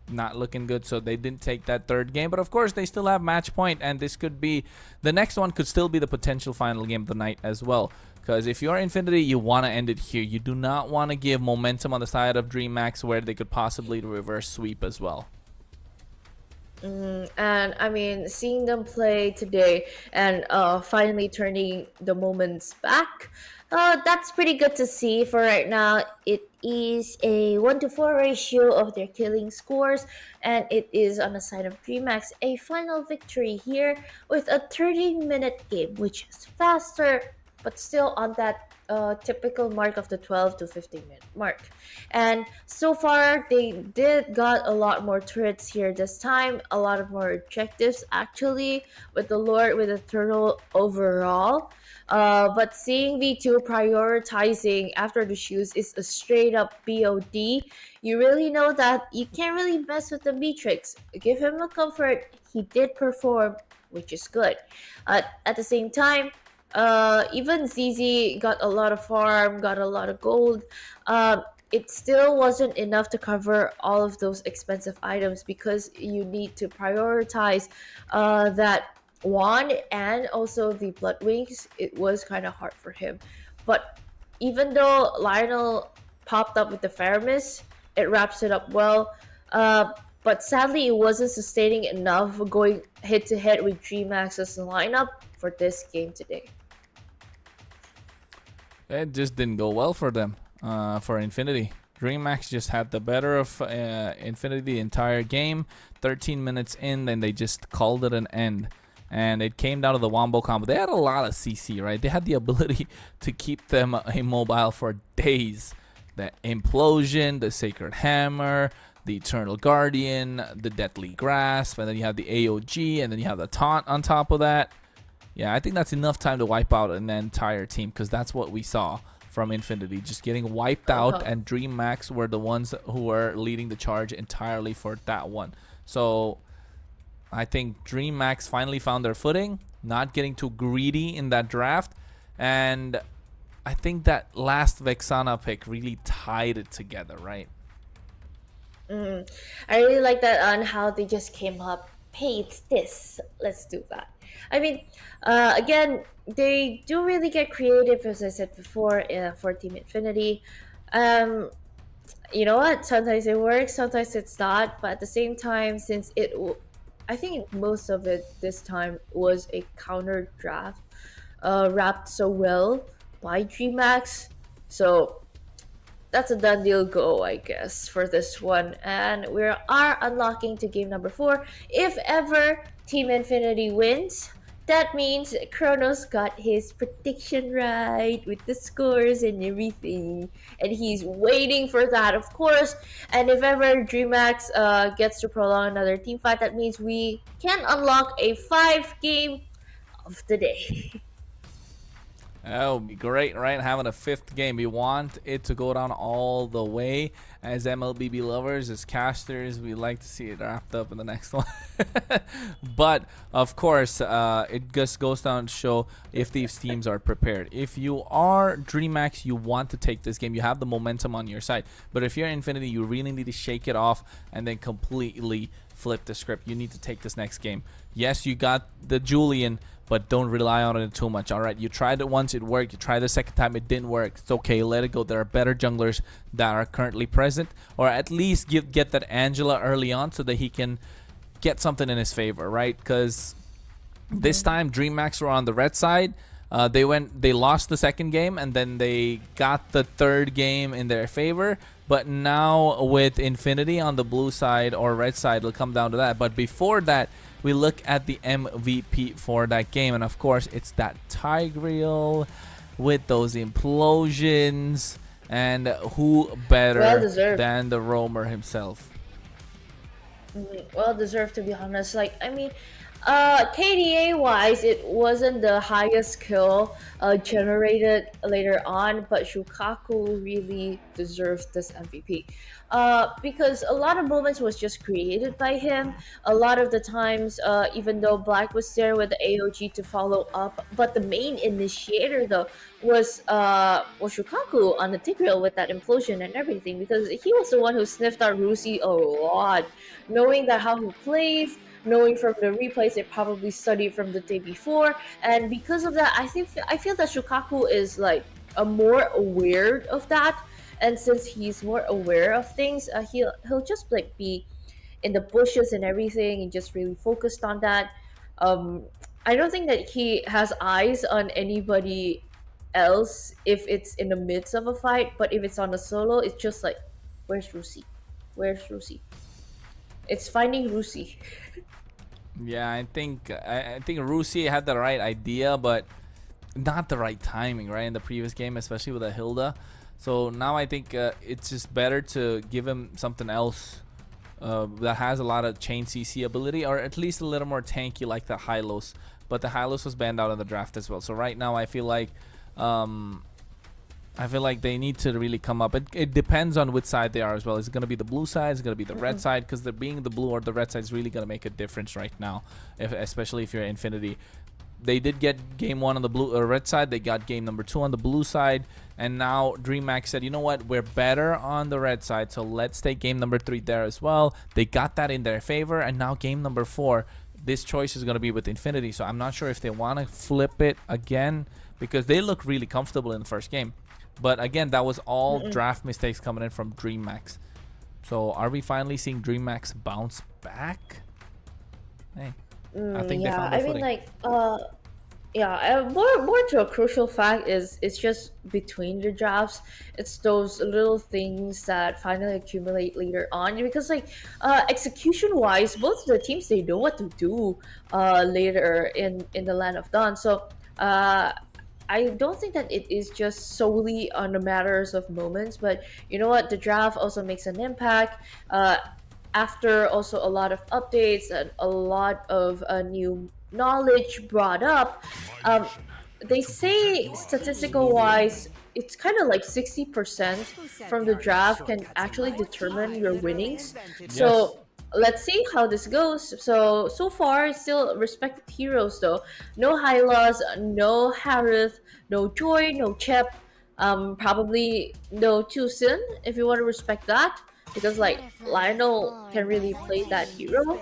not looking good, so they didn't take that third game. But of course they still have match point, and this could be the next one, could still be the potential final game of the night as well, because if you're Infinity, you want to end it here. You do not want to give momentum on the side of DreamHack where they could possibly reverse sweep as well. And I mean, seeing them play today and finally turning the moments back, that's pretty good to see. For right now, it is a 1-to-4 ratio of their killing scores, and it is on the side of DreamHack a final victory here with a 30-minute game, which is faster, but still on that typical mark of the 12 to 15 minute mark. And so far they did got a lot more turrets here this time, a lot of more objectives actually, with the Lord, with the turtle overall. But seeing V2 prioritizing after the shoes is a straight up BOD, you really know that you can't really mess with the Beatrix. Give him a comfort, he did perform, which is good. At the same time, even ZZ got a lot of farm, got a lot of gold. It still wasn't enough to cover all of those expensive items, because you need to prioritize that wand and also the blood wings. It was kind of hard for him. But even though Lionel popped up with the Faramis, it wraps it up well. But sadly, it wasn't sustaining enough going head to head with DreamHack's lineup for this game today. It just didn't go well for them, for Infinity. DreamHack just had the better of Infinity the entire game. 13 minutes in, then they just called it an end. And it came down to the Wombo combo. They had a lot of CC, right? They had the ability to keep them immobile for days. The Implosion, the Sacred Hammer, the Eternal Guardian, the Deadly Grasp, and then you have the AOG, and then you have the Taunt on top of that. Yeah, I think that's enough time to wipe out an entire team, because that's what we saw from Infinity, just getting wiped out, and DreamHack were the ones who were leading the charge entirely for that one. So I think DreamHack finally found their footing, not getting too greedy in that draft, and I think that last Vexana pick really tied it together, right? I really like that on how they just came up, hey, it's this, let's do that. I mean, again, they do really get creative, as I said before, for Team Infinity. You know what? Sometimes it works, sometimes it's not. But at the same time, since I think most of it this time was a counter draft, wrapped so well by DreamHack. So that's a done deal go, I guess, for this one. And we are unlocking to game number 4. If ever Team Infinity wins, that means Kronos got his prediction right with the scores and everything, and he's waiting for that, of course. And if ever DreamHack gets to prolong another team fight, that means we can unlock a 5-game of the day. That would be great, right? Having a 5th game. We want it to go down all the way. As MLBB lovers, as casters, we like to see it wrapped up in the next one. But, of course, it just goes down to show if these teams are prepared. If you are DreamHack, you want to take this game. You have the momentum on your side. But if you're Infinity, you really need to shake it off and then completely flip the script. You need to take this next game. Yes, you got the Julian, but don't rely on it too much. All right, you tried it once, it worked. You tried the second time, it didn't work. It's okay, let it go. There are better junglers that are currently present, or at least get that Angela early on so that he can get something in his favor, right? Because this time DreamHack were on the red side. They lost the second game, and then they got the third game in their favor. But now with Infinity on the blue side or red side, it'll come down to that. But before that, we look at the MVP for that game, and of course it's that Tigreal with those implosions, and who better than the roamer himself? Well deserved, to be honest. Like, I mean, KDA wise, it wasn't the highest kill generated later on, but Shukaku really deserved this MVP. Because a lot of moments was just created by him. A lot of the times, even though Black was there with the AOG to follow up, but the main initiator though was Shukaku on the Tigreal with that implosion and everything, because he was the one who sniffed out Rusi a lot, knowing that how he plays, knowing from the replays they probably studied from the day before, and because of that, I feel that Shukaku is like more aware of that, and since he's more aware of things, he'll just like be in the bushes and everything, and just really focused on that. I don't think that he has eyes on anybody else if it's in the midst of a fight, but if it's on a solo, it's just like, where's Rusi? Where's Rusi? It's finding Rusi. Yeah, I think Rusi had the right idea, but not the right timing, right? In the previous game, especially with a Hilda. So now I think it's just better to give him something else that has a lot of chain CC ability, or at least a little more tanky like the Hylos. But the Hylos was banned out of the draft as well. So right now I feel like they need to really come up. It depends on which side they are as well. Is it going to be the blue side? Is it going to be the red side? Because being the blue or the red side is really going to make a difference right now, especially if you're Infinity. They did get game 1 on the blue or red side. They got game number 2 on the blue side. And now DreamHack said, you know what? We're better on the red side, so let's take game number 3 there as well. They got that in their favor. And now game number 4, this choice is going to be with Infinity. So I'm not sure if they want to flip it again, because they look really comfortable in the first game. But again, that was all draft mistakes coming in from DreamHack. So are we finally seeing DreamHack bounce back? Hey, I think they found their footing. I mean, more to a crucial fact is it's just between the drafts. It's those little things that finally accumulate later on, because like execution wise, both the teams, they know what to do later in the Land of Dawn. So I don't think that it is just solely on the matters of moments, but you know what, the draft also makes an impact. After also a lot of updates and a lot of new knowledge brought up, they say statistical wise, it's kind of like 60% from the draft can actually determine your winnings. So let's see how this goes. So far, still respected heroes though. No Hylas, no Harith, no Joy, no Chep, probably no Tucson if you want to respect that, because like Lionel can really play that hero.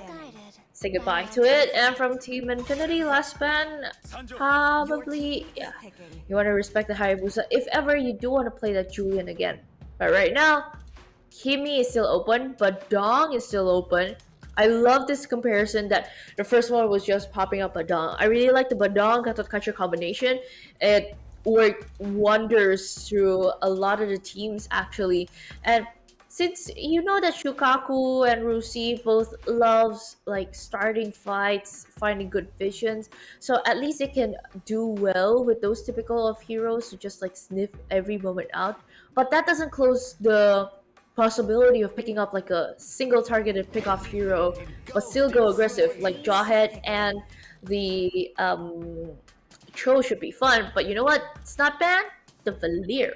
Say goodbye to it. And from Team Infinity, last ban, probably, yeah, you want to respect the Hayabusa if ever you do want to play that Julian again. But right now, Kimi is still open, Badong is still open. I love this comparison that the first one was just popping up Badong. I really like the Badong Gatot combination. It worked wonders through a lot of the teams actually. And since you know that Shukaku and Rusi both loves like starting fights, finding good visions, so at least they can do well with those typical of heroes who just like sniff every moment out. But that doesn't close the possibility of picking up like a single targeted pick off hero, but still go aggressive like Jawhead and the Tro should be fun. But you know what? It's not bad. The Valir.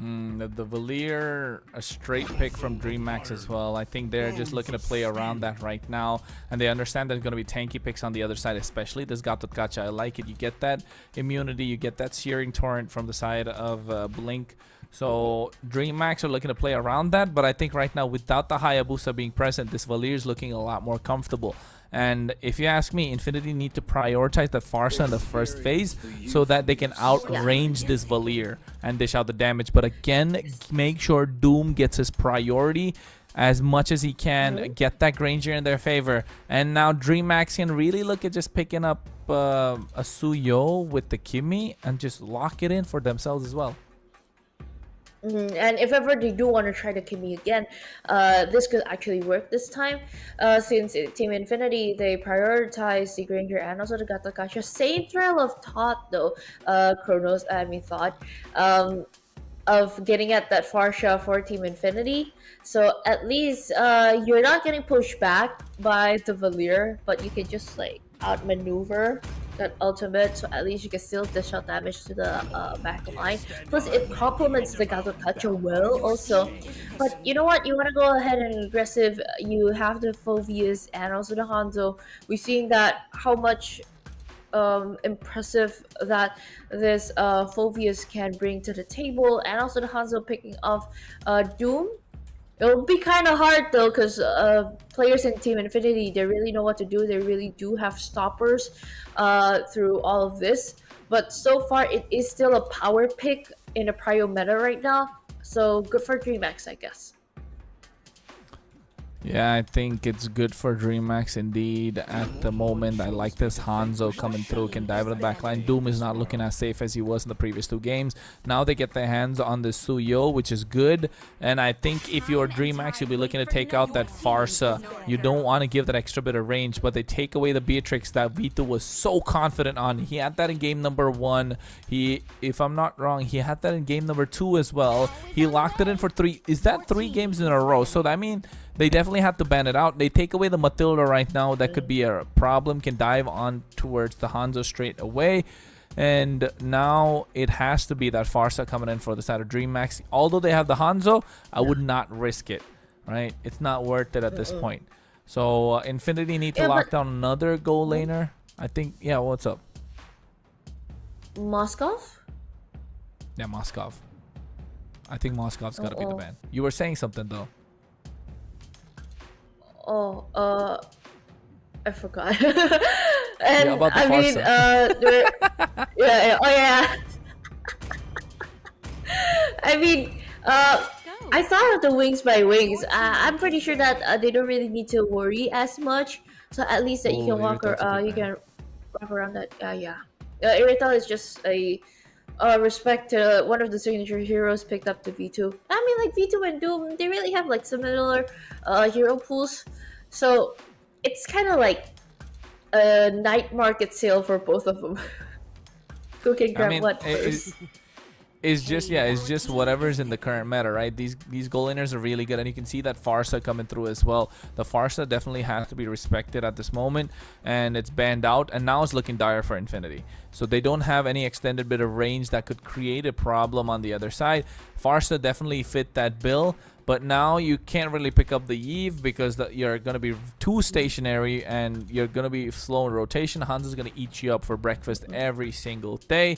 The Valier, a straight pick from DreamMax as well. I think they're just looking to play around that right now, and they understand there's going to be tanky picks on the other side, especially this Gatot Kacha. I like it. You get that immunity, you get that Searing Torrent from the side of Blink. So DreamMax are looking to play around that, but I think right now without the Hayabusa being present, this Valier is looking a lot more comfortable. And if you ask me, Infinity need to prioritize the Farsa in the first phase so that they can outrange this Valier and dish out the damage. But again, make sure Doom gets his priority as much as he can, get that Granger in their favor. And now DreamMax can really look at just picking up a Suyo with the Kimi and just lock it in for themselves as well. And if ever they do want to try the Kimi again, this could actually work this time. Since Team Infinity, they prioritize the Granger and also the Gatakashi. Same trail of thought though, thought, of getting at that Farsha for Team Infinity. So at least you're not getting pushed back by the Valir, but you can just like outmaneuver that ultimate, so at least you can still dish out damage to the back line. Plus, it complements the Gato Kacho well also. But you know what? You want to go ahead and aggressive. You have the Phoveus and also the Hanzo. We've seen that how much impressive that this Phoveus can bring to the table, and also the Hanzo picking off Doom. It'll be kind of hard though, because players in Team Infinity, they really know what to do. They really do have stoppers through all of this. But so far, it is still a power pick in a prio meta right now. So good for DreamX, I guess. Yeah, I think it's good for DreamX indeed at the moment. I like this Hanzo coming through, can dive in the backline. Doom is not looking as safe as he was in the previous two games. Now they get their hands on the Suyo, which is good. And I think if you're DreamX, you'll be looking to take out that Farsa. You don't want to give that extra bit of range, but they take away the Beatrix that Vito was so confident on. He had that in game number 1. If I'm not wrong, he had that in game number 2 as well. He locked it in for 3. Is that 3 games in a row? So I mean, they definitely have to ban it out. They take away the Matilda right now. That could be a problem. Can dive on towards the Hanzo straight away. And now it has to be that Farsa coming in for the side of DreamMax. Although they have the Hanzo, I would not risk it. Right? It's not worth it at this point. So Infinity need to lock down another goal laner. I think, yeah, what's up? Moskov? Yeah, Moskov. I think Moskov's got to be the ban. You were saying something though. I forgot. And yeah, about the I mean, yeah. I mean, I thought of the wings by wings. I'm pretty sure that they don't really need to worry as much. So at least that you can walk around that. Yeah. Irrital is just a respect to one of the signature heroes picked up to V2. I mean, like V2 and Doom, they really have like similar hero pools. So it's kind of like a night market sale for both of them. Who can grab what first? It's just whatever's in the current meta, right? These goal laners are really good, and you can see that Farsa coming through as well. The Farsa definitely has to be respected at this moment, and it's banned out, and now it's looking dire for Infinity. So they don't have any extended bit of range that could create a problem on the other side. Farsa definitely fit that bill, but now you can't really pick up the Eve because you're going to be too stationary, and you're going to be slow in rotation. Hanzo's going to eat you up for breakfast every single day.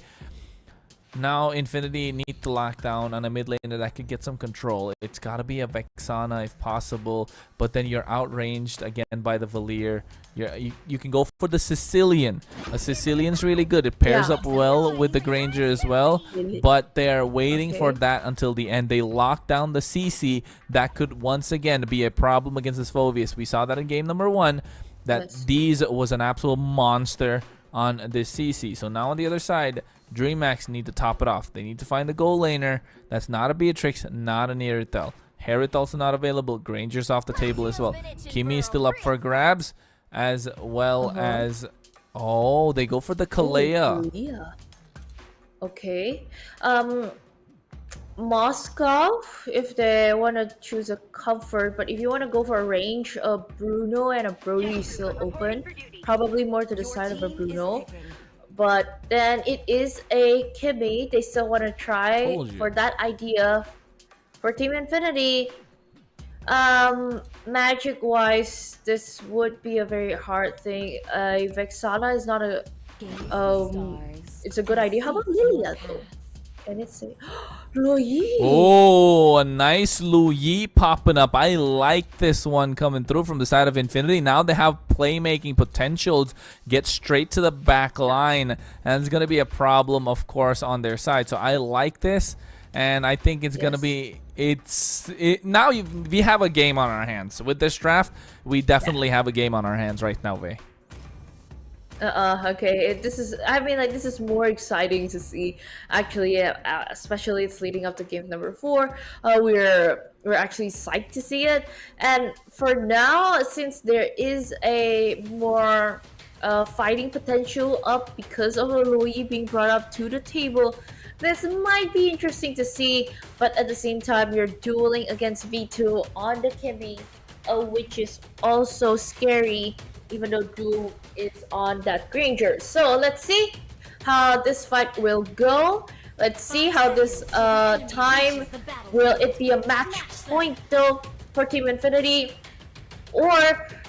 Now Infinity need to lock down on a mid laner that could get some control. It's got to be a Vexana if possible, but then you're outranged again by the Valir. You can go for the Sicilian. A Sicilian's really good. It pairs up well with the Granger as well, but they're waiting for that until the end. They lock down the CC. That could once again be a problem against this Phoveus. We saw that in game number 1, that Deez was an absolute monster on this CC. So now on the other side, DreamHack need to top it off. They need to find a goal laner that's not a Beatrix, not an Irithel. Herith also not available. Granger's off the table as well. Kimi is still up for grabs, as well as... Oh, they go for the Kalea. Yeah. Okay. Moscow, if they want to choose a comfort, but if you want to go for a range, a Bruno and a Brody is still open. Probably more to the side of a Bruno. But then it is a Kimi. They still want to try for that idea. For Team Infinity, magic wise, this would be a very hard thing. Vexana is not a it's a good idea. How about Lilia though? Can it say Luyi? Oh, a nice Luyi popping up. I like this one coming through from the side of Infinity. Now they have playmaking potentials. Get straight to the back line, and it's gonna be a problem, of course, on their side. So I like this, and I think it's gonna be. Now we have a game on our hands with this draft. We definitely have a game on our hands right now, Vey. Okay. This is. I mean, like this is more exciting to see. Actually, especially it's leading up to game number 4. We're actually psyched to see it. And for now, since there is a more fighting potential up because of Louis being brought up to the table, this might be interesting to see. But at the same time, you're dueling against V2 on the Kimi, which is also scary. Even though Duel is on that Granger. So let's see how this fight will go. Let's see how this time, will it be a match point though for Team Infinity? Or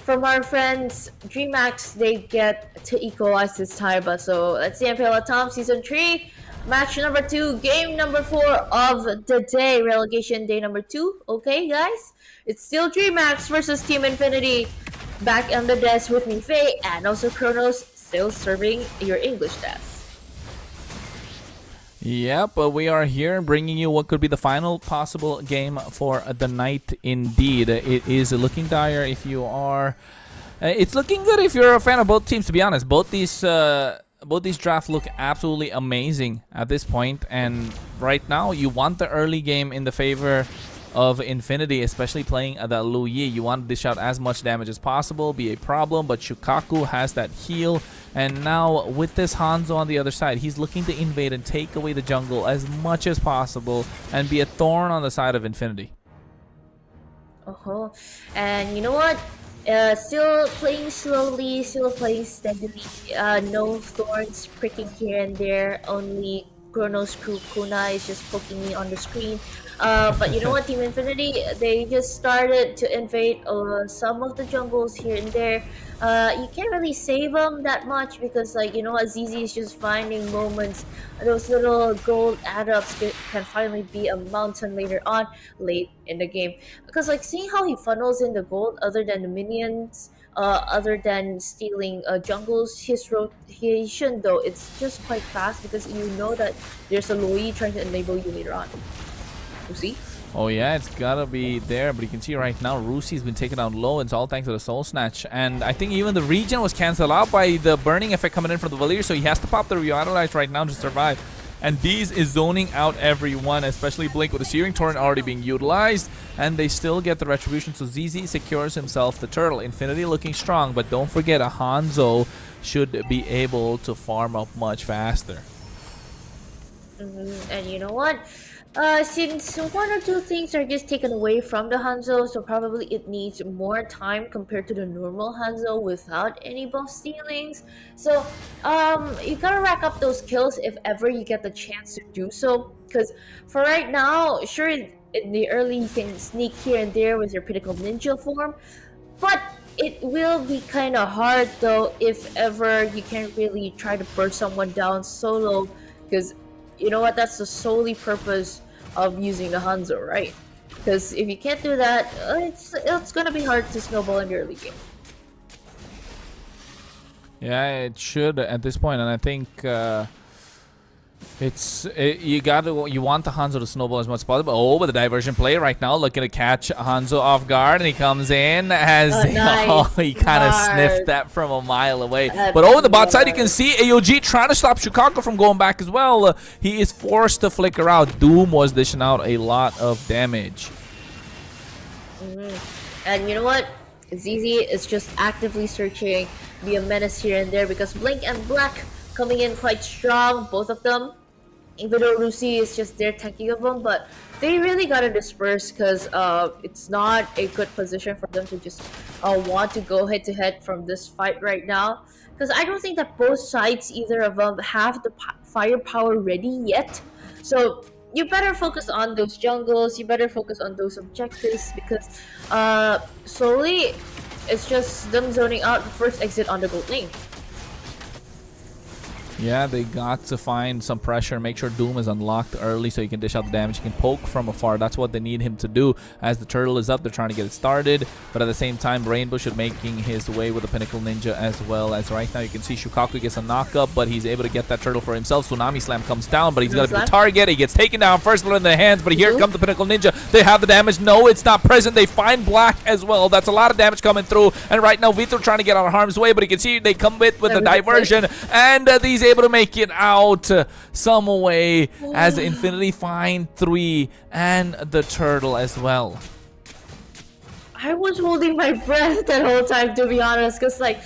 from our friends DreamHack, they get to equalize this time. But so let's see MPL LATAM Season 3. Match number 2, game number 4 of the day. Relegation day number 2. Okay guys, it's still DreamHack versus Team Infinity. Back on the desk with me, Faye, and also Kronos, still serving your English desk. Yeah, but we are here bringing you what could be the final possible game for the night indeed. It is looking dire if you are... it's looking good if you're a fan of both teams, to be honest. Both these drafts look absolutely amazing at this point, and right now you want the early game in the favor of Infinity, especially playing the Lu Yi. You want to dish out as much damage as possible, be a problem, but Shukaku has that heal, and now with this Hanzo on the other side, he's looking to invade and take away the jungle as much as possible and be a thorn on the side of Infinity. And you know what? Still playing slowly, still playing steadily. No thorns pricking here and there, only Kronos Kuna is just poking me on the screen. But you know what, Team Infinity, they just started to invade some of the jungles here and there. You can't really save them that much because, like, you know what, ZZ is just finding moments. Those little gold add-ups can finally be a mountain later on, late in the game. Because, like, seeing how he funnels in the gold other than the minions, other than stealing jungles, his rotation though, it's just quite fast because you know that there's a Loi trying to enable you later on. Rusi? Oh yeah, it's gotta be there, but you can see right now Rusi's been taken down low. It's all thanks to the Soul Snatch, and I think even the regen was cancelled out by the burning effect coming in from the Valir, so he has to pop the Revitalize right now to survive. And Deez is zoning out everyone, especially Blink with the Searing Torrent already being utilized, and they still get the Retribution, so ZZ secures himself the turtle. Infinity looking strong, but don't forget a Hanzo should be able to farm up much faster. And you know what? Since 1 or 2 things are just taken away from the Hanzo, so probably it needs more time compared to the normal Hanzo without any buff stealings. So, you gotta rack up those kills if ever you get the chance to do so. Because for right now, sure, in the early you can sneak here and there with your Pinnacle Ninja form, but it will be kind of hard though if ever you can't really try to burst someone down solo, because you know what, that's the solely purpose of using the Hanzo, right? Because if you can't do that, it's gonna be hard to snowball in the early game. Yeah, it should at this point, and I think You want the Hanzo to snowball as much as possible. Oh, but the diversion play right now, looking to catch Hanzo off guard, and he comes in as nice. he kind of sniffed that from a mile away. But over the bot side, you can see AOG trying to stop Chicago from going back as well. He is forced to flicker out. Doom was dishing out a lot of damage. And you know what? ZZ is just actively searching, be a menace here and there, because Blink and Black coming in quite strong, both of them. Even though Rusi is just there tanking of them, but they really gotta disperse because it's not a good position for them to just want to go head to head from this fight right now. Because I don't think that both sides, either of them, have the firepower ready yet. So you better focus on those jungles, you better focus on those objectives, because slowly it's just them zoning out the first exit on the gold lane. Yeah, they got to find some pressure, make sure Doom is unlocked early so he can dish out the damage. He can poke from afar. That's what they need him to do. As the turtle is up, they're trying to get it started. But at the same time, Rainbow should making his way with the Pinnacle Ninja as well. As right now, you can see Shukaku gets a knock-up, but he's able to get that turtle for himself. Tsunami Slam comes down, but he's got to be the target. He gets taken down first blood in the hands, but here comes the Pinnacle Ninja. They have the damage. No, it's not present. They find Black as well. That's a lot of damage coming through. And right now, Vito trying to get out of harm's way, but you can see they come with the diversion. And these able to make it out some way as Infinity find 3 and the turtle as well. I was holding my breath that whole time, to be honest, because like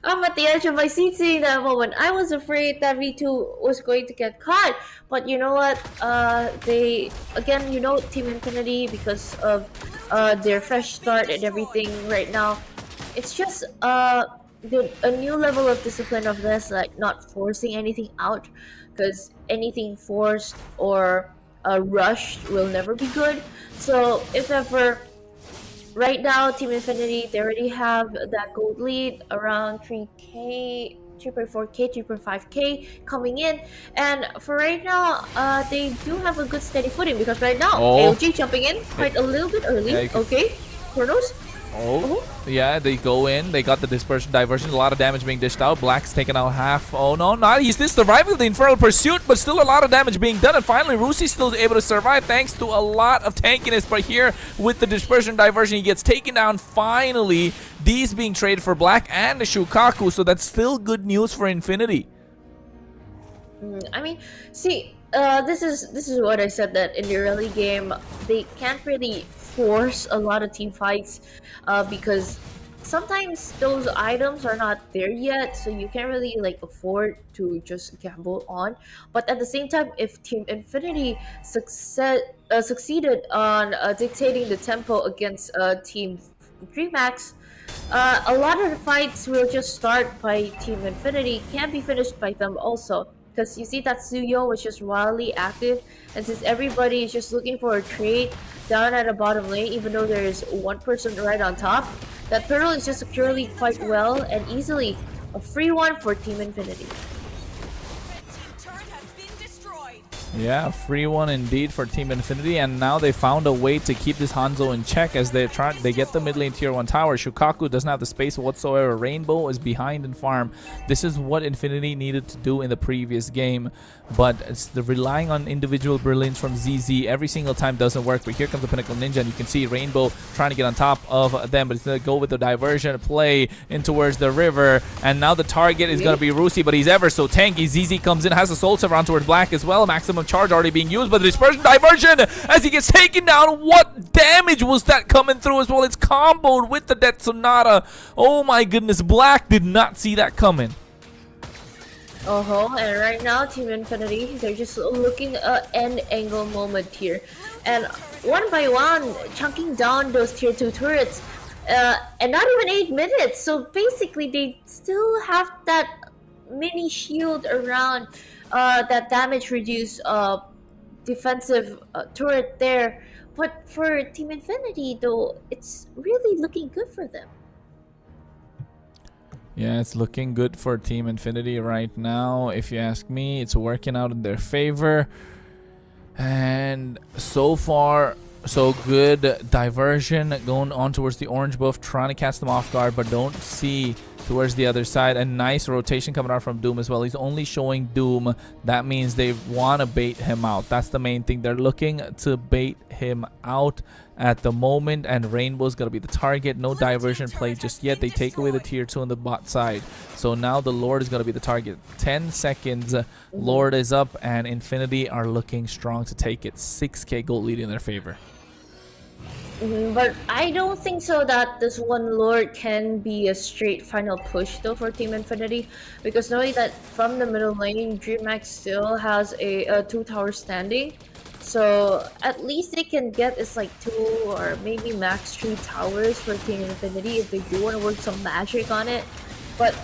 I'm at the edge of my seat seeing that moment. I was afraid that V2 was going to get caught, but you know what? They again, you know, Team Infinity, because of their fresh start and everything right now, it's just a new level of discipline of this, like not forcing anything out, because anything forced or rushed will never be good. So if ever, right now Team Infinity, they already have that gold lead around 3k, 3.4k, 3.5k coming in, and for right now they do have a good steady footing, because right now AOG jumping in quite a little bit early. Okay, Chronos. Yeah, they go in. They got the dispersion diversion. A lot of damage being dished out. Black's taken out half. Oh no, not he's still surviving the Infernal Pursuit, but still a lot of damage being done. And finally, Rusi's still able to survive thanks to a lot of tankiness. But here with the dispersion diversion, he gets taken down finally. These being traded for Black and the Shukaku, so that's still good news for Infinity. I mean, see, this is what I said, that in the early game they can't really force a lot of team fights because sometimes those items are not there yet, so you can't really like afford to just gamble on. But at the same time, if Team Infinity succeeded on dictating the tempo against Team climax, a lot of the fights will just start by Team Infinity, can be finished by them also. Because you see that Suyo was just wildly active, and since everybody is just looking for a trade down at the bottom lane, even though there is one person right on top, that turtle is just securely quite well and easily a free one for Team Infinity. Yeah, free one indeed for Team Infinity, and now they found a way to keep this Hanzo in check as they get the mid lane tier 1 tower. Shukaku doesn't have the space whatsoever. Rainbow is behind in farm. This is what Infinity needed to do in the previous game, but it's the relying on individual brilliance from ZZ every single time doesn't work. But here comes the Pinnacle Ninja, and you can see Rainbow trying to get on top of them, but he's going to go with the diversion play in towards the river, and now the target is going to be Rusi, but he's ever so tanky. ZZ comes in, has a soul around towards Black as well. Maximum charge already being used, but the dispersion diversion as he gets taken down. What damage was that coming through as well? It's comboed with the Death Sonata. Oh my goodness, Black did not see that coming. And right now Team Infinity, they're just looking at an angle moment here, and one by one chunking down those tier 2 turrets, and not even 8 minutes, so basically they still have that mini shield around that damage reduce defensive turret there. But for Team Infinity though, it's really looking good for them. Yeah, it's looking good for Team Infinity right now. If you ask me, it's working out in their favor. And so far, So good diversion going on towards the orange buff, trying to catch them off guard, but don't see towards the other side. A nice rotation coming out from Doom as well. He's only showing Doom. That means they want to bait him out. That's the main thing. They're looking to bait him out at the moment, and Rainbow's gonna be the target. No diversion play just yet. They take away the tier 2 on the bot side, so now the Lord is gonna be the target. 10 seconds, Lord is up, and Infinity are looking strong to take it. 6k gold lead in their favor. But I don't think so that this one Lord can be a straight final push though for Team Infinity, because knowing that from the middle lane, DreamHack still has a 2 tower standing. So at least they can get is like 2 or maybe max 3 towers for Team Infinity if they do want to work some magic on it. But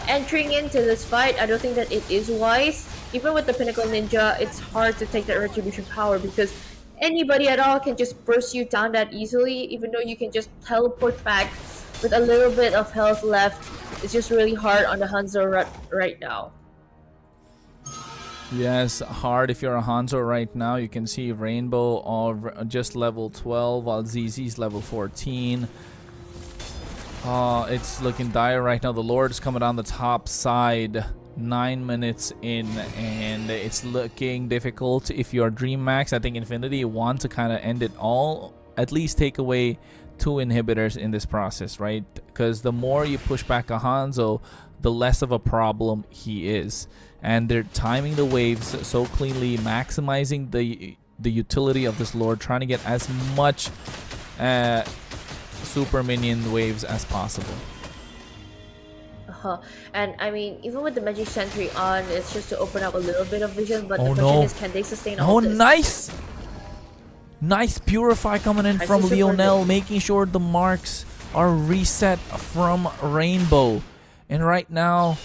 entering into this fight, I don't think that it is wise. Even with the Pinnacle Ninja, it's hard to take that Retribution power because anybody at all can just burst you down that easily, even though you can just teleport back with a little bit of health left. It's just really hard on the Hanzo right now. Yes, hard if you're a Hanzo right now. You can see Rainbow are just level 12 while ZZ's level 14. It's looking dire right now. The Lord is coming down the top side. 9 minutes in, and it's looking difficult if you're DreamMax. I think Infinity want to kind of end it all, at least take away 2 inhibitors in this process, right? Because the more you push back a Hanzo, the less of a problem he is. And they're timing the waves so cleanly, maximizing the utility of this Lord, trying to get as much super minion waves as possible. And I mean, even with the Magic Sentry on, it's just to open up a little bit of vision, but Oh, the question is, can they sustain all this? Nice! Nice Purify coming in from Lionel, making sure the marks are reset from Rainbow. And right now,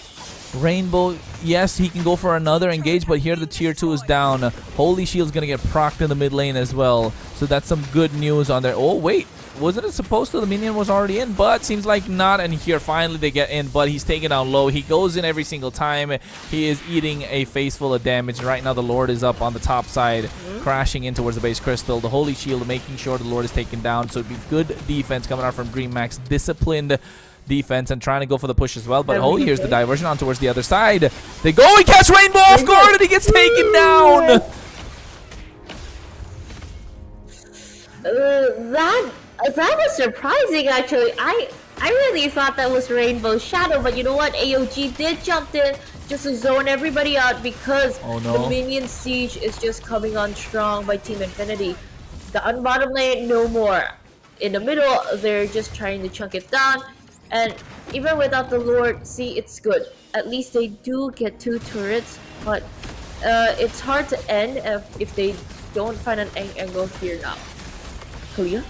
Rainbow, yes, he can go for another engage, but here the tier 2 is down. Holy Shield's gonna get procced in the mid lane as well. So that's some good news on there. Oh, wait. Wasn't it supposed to? The minion was already in, but seems like not. And here finally they get in, but he's taken down low. He goes in every single time. He is eating a face full of damage. Right now the Lord is up on the top side, crashing in towards the base crystal. The Holy Shield making sure the Lord is taken down. So it'd be good defense coming out from DreamMax. Disciplined defense and trying to go for the push as well. But oh, here's the diversion on towards the other side. They go and catch Rainbow off guard, and he gets taken down. That was surprising, actually. I really thought that was Rainbow's Shadow, but you know what? AOG did jump in just to zone everybody out because the minion siege is just coming on strong by Team Infinity. The bottom lane, no more. In the middle, they're just trying to chunk it down. And even without the Lord, see, it's good. At least they do get 2 turrets, but it's hard to end if they don't find an angle here now. Kalia?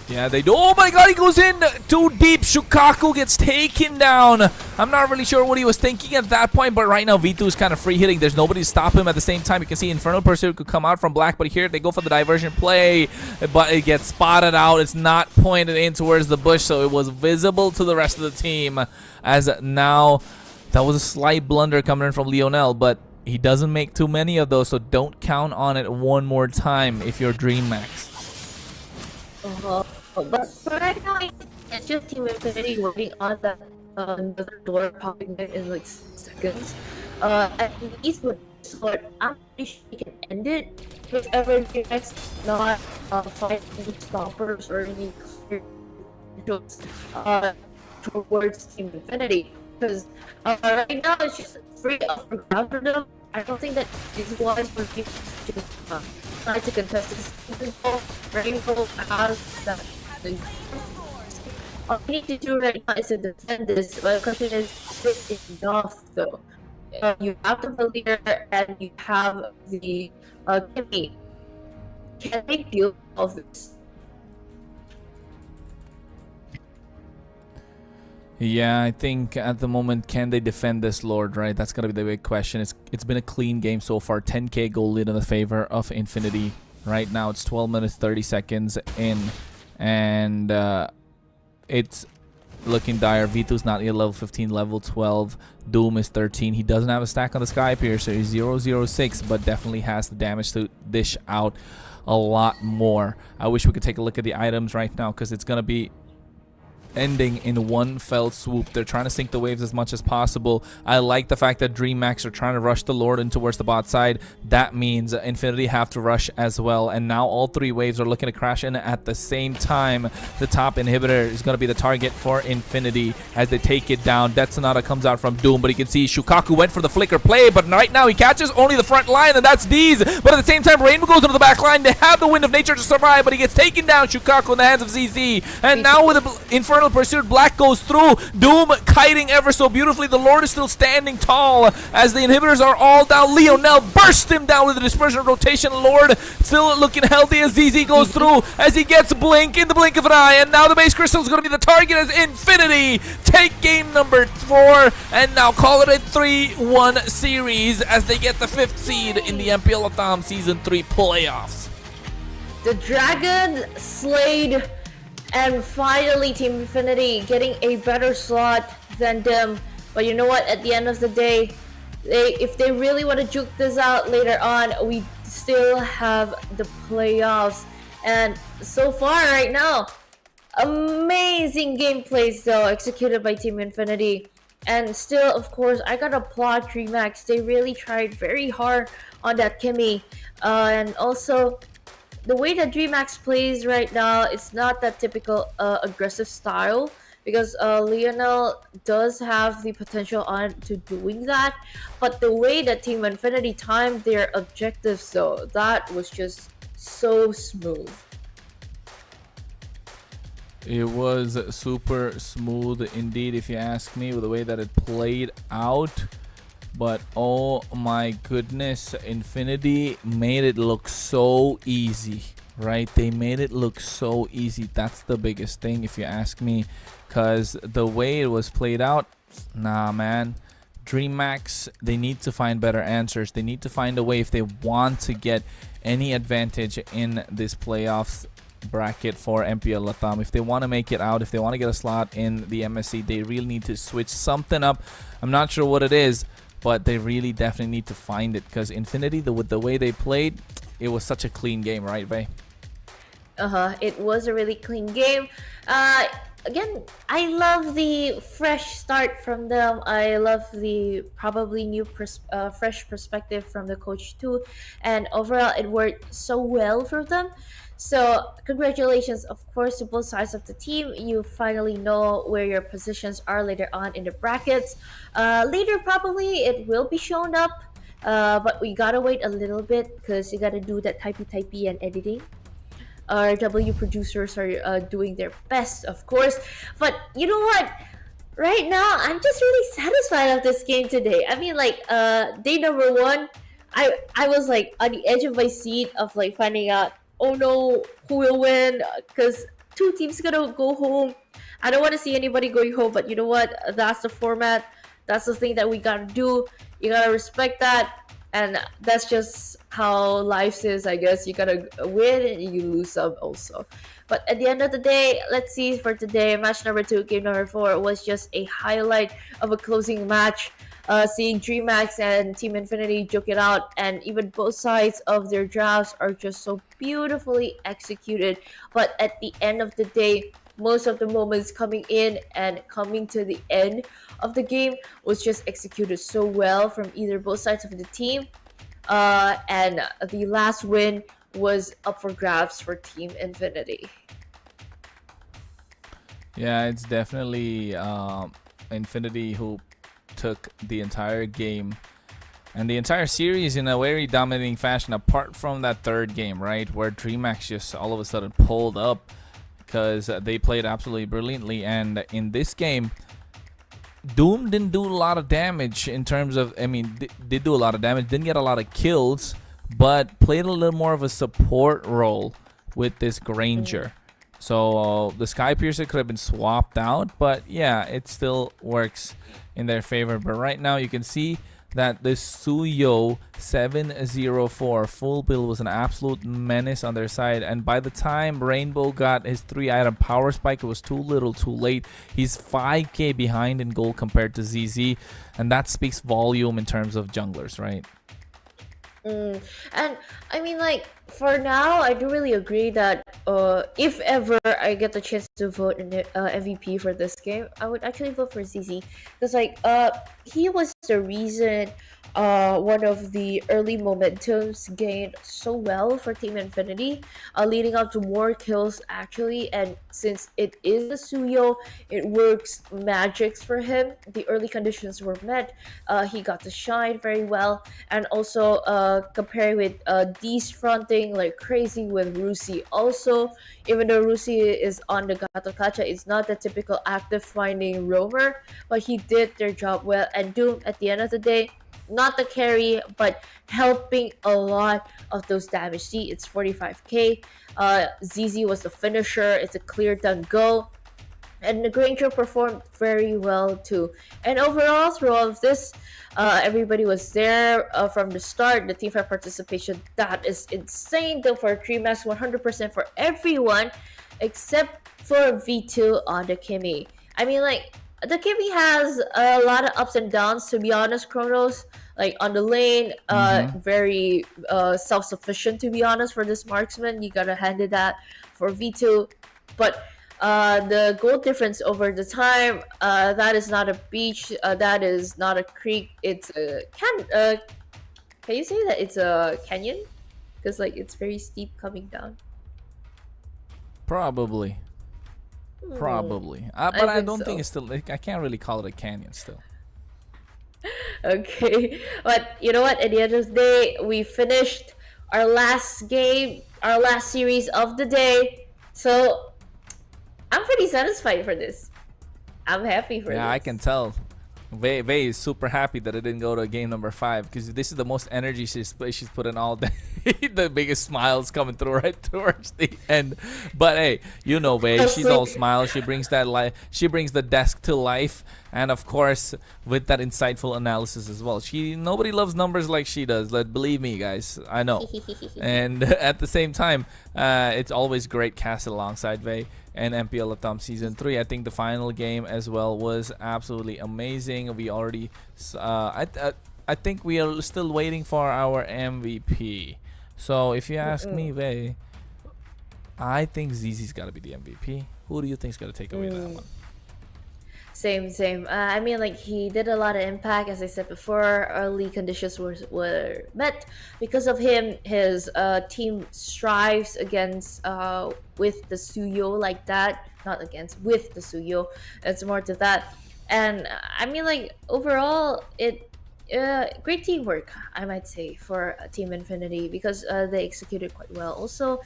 Yeah, they do. Oh my god, he goes in too deep. Shukaku gets taken down. I'm not really sure what he was thinking at that point, but right now V2 is kind of free hitting. There's nobody to stop him. At the same time, you can see Infernal Pursuit could come out from Black, but here they go for the diversion play, but it gets spotted out. It's not pointed in towards the bush, so it was visible to the rest of the team. As now, that was a slight blunder coming in from Lionel, but he doesn't make too many of those, so don't count on it one more time if you're DreamMax. But right now, it's just Team Infinity waiting on that another door popping in like seconds. At least with Sword, I'm pretty sure he can end it. If ever DreamHack not fighting stoppers or any clear towards Team Infinity. Because right now it's just free up for ground for them. I don't think that is wise for people to try to contest this. Rainbow has that. All we need to do right now is to defend this, but the question is it enough though? You have the Valier and you have the Kimmy. Can they deal with this? Yeah, I think at the moment, can they defend this Lord, right? That's going to be the big question. It's been a clean game so far. 10k goal lead in the favor of Infinity. Right now, it's 12 minutes, 30 seconds in. And it's looking dire. V2's not yet level 15, level 12. Doom is 13. He doesn't have a stack on the Sky Piercer. He's 006, but definitely has the damage to dish out a lot more. I wish we could take a look at the items right now, because it's going to be ending in one fell swoop. They're trying to sink the waves as much as possible. I like the fact that DreamHack are trying to rush the Lord in towards the bot side. That means Infinity have to rush as well, and now all three waves are looking to crash in at the same time. The top inhibitor is going to be the target for Infinity as they take it down. Detsunata comes out from Doom, but you can see Shukaku went for the flicker play, but right now he catches only the front line, and that's D's. But at the same time, Rainbow goes into the back line. They have the Wind of Nature to survive, but he gets taken down. Shukaku in the hands of ZZ, and now with the Infernal Pursuit, Black goes through. Doom kiting ever so beautifully. The Lord is still standing tall as the inhibitors are all down. Leonel burst him down with the dispersion rotation. Lord still looking healthy as ZZ goes through, as he gets Blink in the blink of an eye, and now the base crystal is going to be the target as Infinity take game number 4 and now call it a 3-1 series as they get the 5th seed in the MPL LATAM Season 3 playoffs. The Dragon slayed, and finally Team Infinity getting a better slot than them. But you know what, at the end of the day, if they really want to juke this out later on, we still have the playoffs. And so far right now, amazing gameplays though executed by Team Infinity. And still, of course, I gotta applaud DreamHack. They really tried very hard on that Kimmy. And also, the way that DreamHack plays right now, it's not that typical aggressive style, because Leonel does have the potential on to doing that. But the way that Team Infinity timed their objectives though, that was just so smooth. It was super smooth indeed, if you ask me, with the way that it played out. But oh my goodness, Infinity made it look so easy, right? They made it look so easy. That's the biggest thing, if you ask me, because the way it was played out, nah man. DreamHack, they need to find better answers. They need to find a way if they want to get any advantage in this playoffs bracket for MPL LATAM. If they want to make it out, if they want to get a slot in the MSC, they really need to switch something up. I'm not sure what it is, but they really definitely need to find it, because Infinity, with the way they played, it was such a clean game, right, Vay? It was a really clean game. Again, I love the fresh start from them. I love the probably new fresh perspective from the coach too, and overall it worked so well for them. So congratulations, of course, to both sides of the team. You finally know where your positions are later on in the brackets. Later probably it will be shown up, but we gotta wait a little bit because you gotta do that typey and editing. Our W producers are doing their best, of course. But you know what? Right now, I'm just really satisfied of this game today. I mean, like, day number 1, I was like on the edge of my seat of like finding out, oh no, who will win? Because 2 teams gonna go home. I don't want to see anybody going home, but you know what? That's the format. That's the thing that we gotta do. You gotta respect that. And that's just how life is, I guess. You gotta win and you lose some also. But at the end of the day, let's see for today. Match number 2, game number 4 was just a highlight of a closing match. Seeing DreamHack and Team Infinity joke it out, and even both sides of their drafts are just so beautifully executed. But at the end of the day, most of the moments coming in and coming to the end of the game was just executed so well from either both sides of the team. And the last win was up for grabs for Team Infinity. Yeah, it's definitely Infinity who took the entire game and the entire series in a very dominating fashion, apart from that 3rd game, right, where DreamHack just all of a sudden pulled up because they played absolutely brilliantly. And in this game, Doom didn't do a lot of damage in terms of, I mean, did do a lot of damage, didn't get a lot of kills, but played a little more of a support role with this Granger. So the Sky Piercer could have been swapped out, but yeah, it still works in their favor. But right now you can see that this Suyo 704 full build was an absolute menace on their side, and by the time Rainbow got his 3-item power spike, it was too little too late. He's 5k behind in gold compared to ZZ, and that speaks volume in terms of junglers, right? And I mean, like, for now, I do really agree that if ever I get the chance to vote in MVP for this game, I would actually vote for ZZ, because like he was the reason one of the early momentums gained so well for Team Infinity, leading up to more kills actually. And since it is a Suyo, it works magics for him. The early conditions were met. He got to shine very well, and also comparing with D's fronting like crazy with Rusi. Also, even though Rusi is on the Gato Kacha, it's not the typical active finding roamer, but he did their job well. And Doom, at the end of the day, not the carry, but helping a lot of those damage. See, it's 45k. ZZ was the finisher. It's a clear done go. And the Granger performed very well too. And overall, through all of this, everybody was there from the start. The team fight participation, that is insane. Though for climax, 100% for everyone except for V2 on the Kimmy. I mean, like, the Kimmy has a lot of ups and downs, to be honest, Chronos. Like, on the lane, very self-sufficient, to be honest, for this marksman. You gotta hand it that for V2. But the goal difference over the time, that is not a beach, that is not a creek, it's a can you say that it's a canyon? Because like it's very steep coming down. Probably. But I don't think it's still, like, I can't really call it a canyon still. Okay, but you know what, at the end of the day, we finished our last game, our last series of the day, so I'm pretty satisfied for this. I'm happy for this. Yeah, I can tell. Vei is super happy that it didn't go to game number 5, because this is the most energy she's put in all day. The biggest smiles coming through right towards the end. But hey, you know Vei, she's all smiles. She brings that life. She brings the desk to life, and of course with that insightful analysis as well. Nobody loves numbers like she does. Believe me, guys. I know. And at the same time, it's always great casted alongside Vei. And MPL LATAM Season 3. I think the final game as well was absolutely amazing. We already, I think we are still waiting for our MVP. So if you ask me, Vei, I think ZZ's got to be the MVP. Who do you think's going to take away that one? Same. I mean, like, he did a lot of impact, as I said before. Early conditions were met. Because of him, his team strives against with the Suyo like that. Not against, with the Suyo. It's more to that. And I mean, like, overall, great teamwork, I might say, for Team Infinity, because they executed quite well. Also,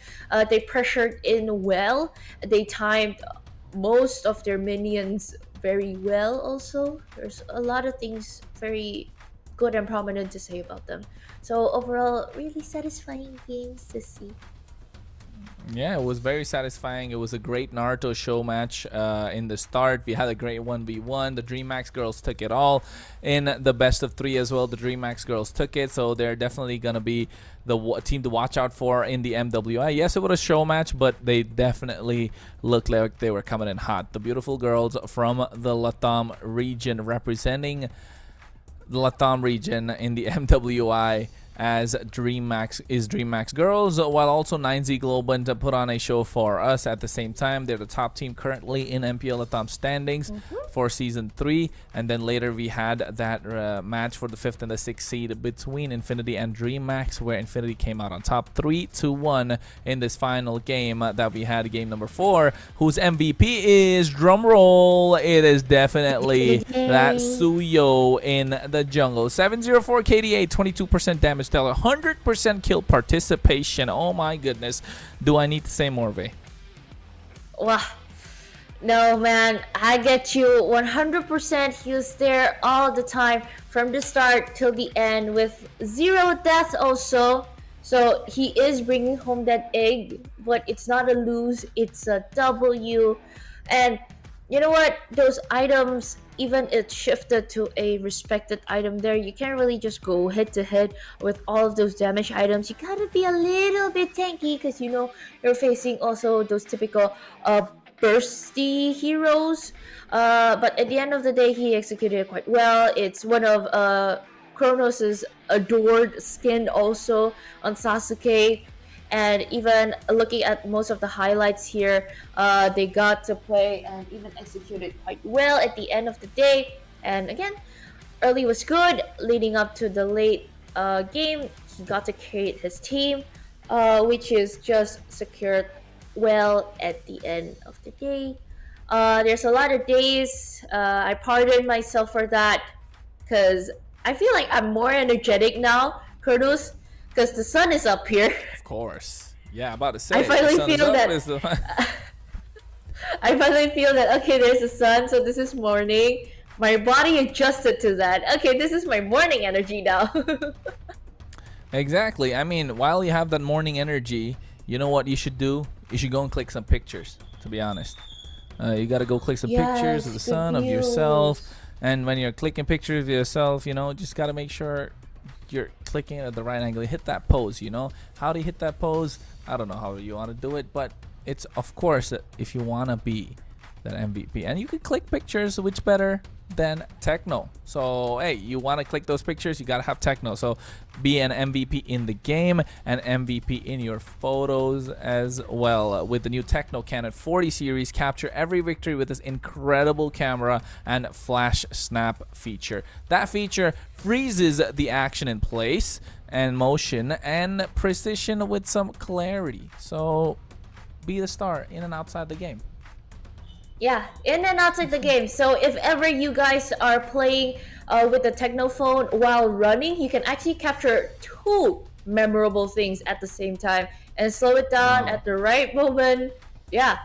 they pressured in well. They timed most of their minions very well. Also, there's a lot of things very good and prominent to say about them. So overall, really satisfying games to see. Yeah, it was very satisfying. It was a great Naruto show match in the start. We had a great 1v1. The DreamHack girls took it all. In the best of 3 as well, the DreamHack girls took it. So they're definitely going to be the team to watch out for in the MWI. Yes, it was a show match, but they definitely looked like they were coming in hot. The beautiful girls from the LATAM region, representing the LATAM region in the MWI, as DreamHack girls, while also 9Z Global to put on a show for us at the same time. They're the top team currently in MPL LATAM standings for Season 3. And then later we had that match for the 5th and the 6th seed between Infinity and DreamHack, where Infinity came out on top 3-1 in this final game that we had, game number 4, whose MVP is, drumroll, it is definitely that Suyo in the jungle. 704 KDA, 22% damage, 100% kill participation. Oh my goodness. Do I need to say more, Vei? Wow. No, man. I get you 100%. He was there all the time from the start till the end with 0 death also. So he is bringing home that egg, but it's not a lose. It's a W. And you know what? Those items, even it shifted to a respected item there, you can't really just go head to head with all of those damage items. You gotta be a little bit tanky because you know you're facing also those typical bursty heroes. But at the end of the day, he executed it quite well. It's one of Kronos's adored skin also on Sasuke. And even looking at most of the highlights here, they got to play and even executed quite well at the end of the day. And again, early was good. Leading up to the late game, he got to create his team, which is just secured well at the end of the day. There's a lot of days. I pardon myself for that because I feel like I'm more energetic now, Kurdos, because the sun is up here. Of course. Yeah, about to say. I finally the sun is feel up that. is the- I finally feel that okay, there's a sun, so this is morning. My body adjusted to that. Okay, this is my morning energy now. Exactly. I mean, while you have that morning energy, you know what you should do? You should go and click some pictures, to be honest. You got to go click some pictures of the Yes, sun, good of yourself. views. And when you're clicking pictures of yourself, you know, just got to make sure you're clicking at the right angle. Hit that pose, you know. How do you hit that pose? I don't know how you want to do it, but it's, of course, if you want to be that MVP. And you can click pictures, which better than techno. So hey, you want to click those pictures, you gotta have techno. So be an MVP in the game and MVP in your photos as well. With the new Techno Canon 40 series, capture every victory with this incredible camera and flash snap feature. That feature freezes the action in place and motion and precision with some clarity. So be the star in and outside the game. Yeah, in and outside the game. So if ever you guys are playing with the Technophone while running, you can actually capture two memorable things at the same time and slow it down at the right moment. Yeah,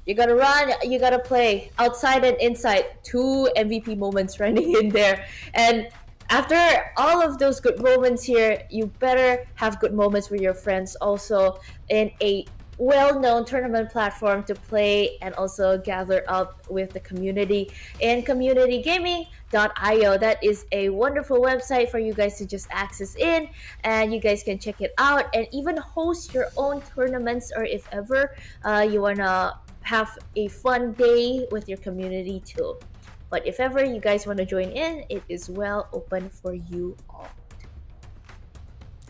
you gotta run, you gotta play outside and inside. Two MVP moments running in there. And after all of those good moments here, you better have good moments with your friends also in a well-known tournament platform to play and also gather up with the community in communitygaming.io. That is a wonderful website for you guys to just access in, and you guys can check it out and even host your own tournaments, or if ever you wanna have a fun day with your community too. But if ever you guys want to join in, it is well open for you all.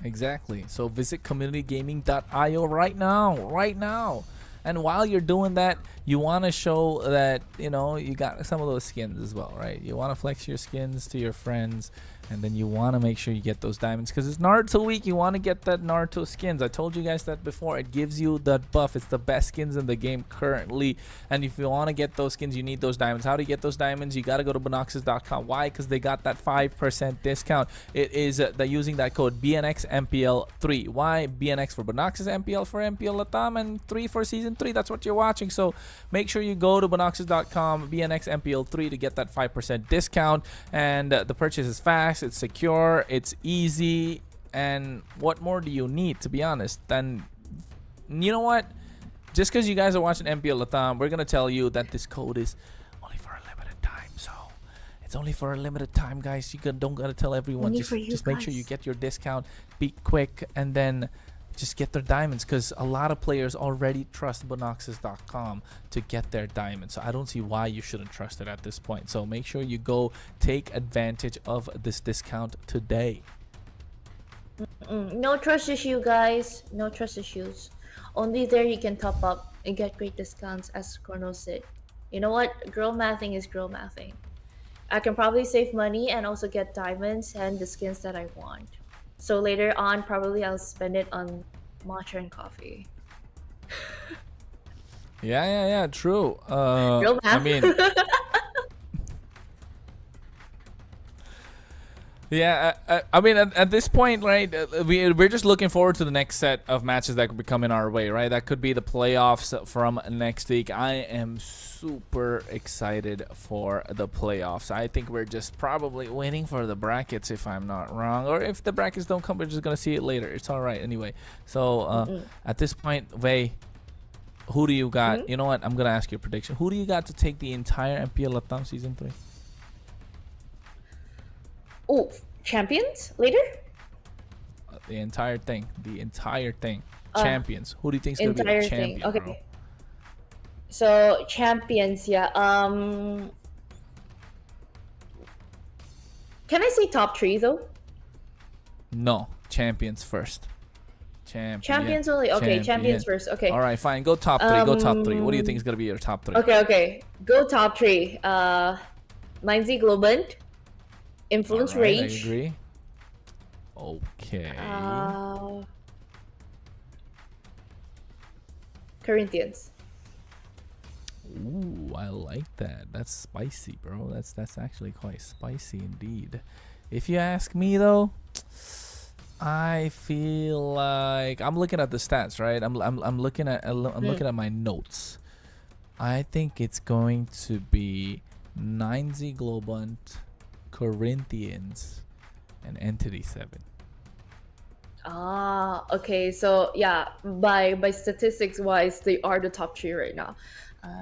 Exactly. So visit communitygaming.io right now. And while you're doing that, you want to show that, you know, you got some of those skins as well, right? You want to flex your skins to your friends, and then you want to make sure you get those diamonds because it's Naruto week. You want to get that Naruto skins. I told you guys that before. It gives you that buff. It's the best skins in the game currently. And if you want to get those skins, you need those diamonds. How do you get those diamonds? You got to go to Binoxes.com. Why? Because they got that 5% discount. It is they're using that code BNXMPL3. Why? BNX for Binoxes, MPL for MPL LATAM, and 3 for Season 3. That's what you're watching. So make sure you go to Binoxes.com, BNXMPL3 to get that 5% discount. And the purchase is fast. It's secure, it's easy, and what more do you need, to be honest? Then, you know what, just because you guys are watching MPL LATAM, we're gonna tell you that this code is only for a limited time. So it's only for a limited time, guys. Don't gotta tell everyone. Only Just for you make sure guys. you get your discount, be quick, and then just get their diamonds, because a lot of players already trust Binoxes.com to get their diamonds. So I don't see why you shouldn't trust it at this point. So make sure you go take advantage of this discount today. No trust issue, guys. No trust issues. Only there you can top up and get great discounts, as Chrono said. You know what? Girl mathing is girl mathing. I can probably save money and also get diamonds and the skins that I want. So later on, probably I'll spend it on matcha and coffee. Yeah, true. Real math. I mean, yeah, I mean, at this point, right, we're just looking forward to the next set of matches that could be coming our way, right? That could be the playoffs from next week. I am super excited for the playoffs. I think we're just probably waiting for the brackets, if I'm not wrong. Or if the brackets don't come, we're just going to see it later. It's all right anyway. So at this point, Wei, who do you got? You know what? I'm gonna ask you a prediction. Who do you got to take the entire MPL LATAM season 3? Oh, champions later? The entire thing. Champions. Who do you think is gonna be Entire the thing. champion? Okay. Bro? So champions, yeah. Can I say top 3 though? No, champions first. Champions only. Okay, champions first. Okay. All right, fine. Go top 3. Go top 3. What do you think is gonna be your top 3? Okay. Go top 3. 9Z Globant, Influence Alright, Rage. I agree. Okay. Corinthians. Ooh, I like that. That's spicy, bro. That's actually quite spicy indeed. If you ask me though, I feel like I'm looking at the stats, right? I'm looking at looking at my notes. I think it's going to be 9Z Globant, Corinthians, and Entity 7. Okay. So yeah, by statistics wise, they are the top 3 right now.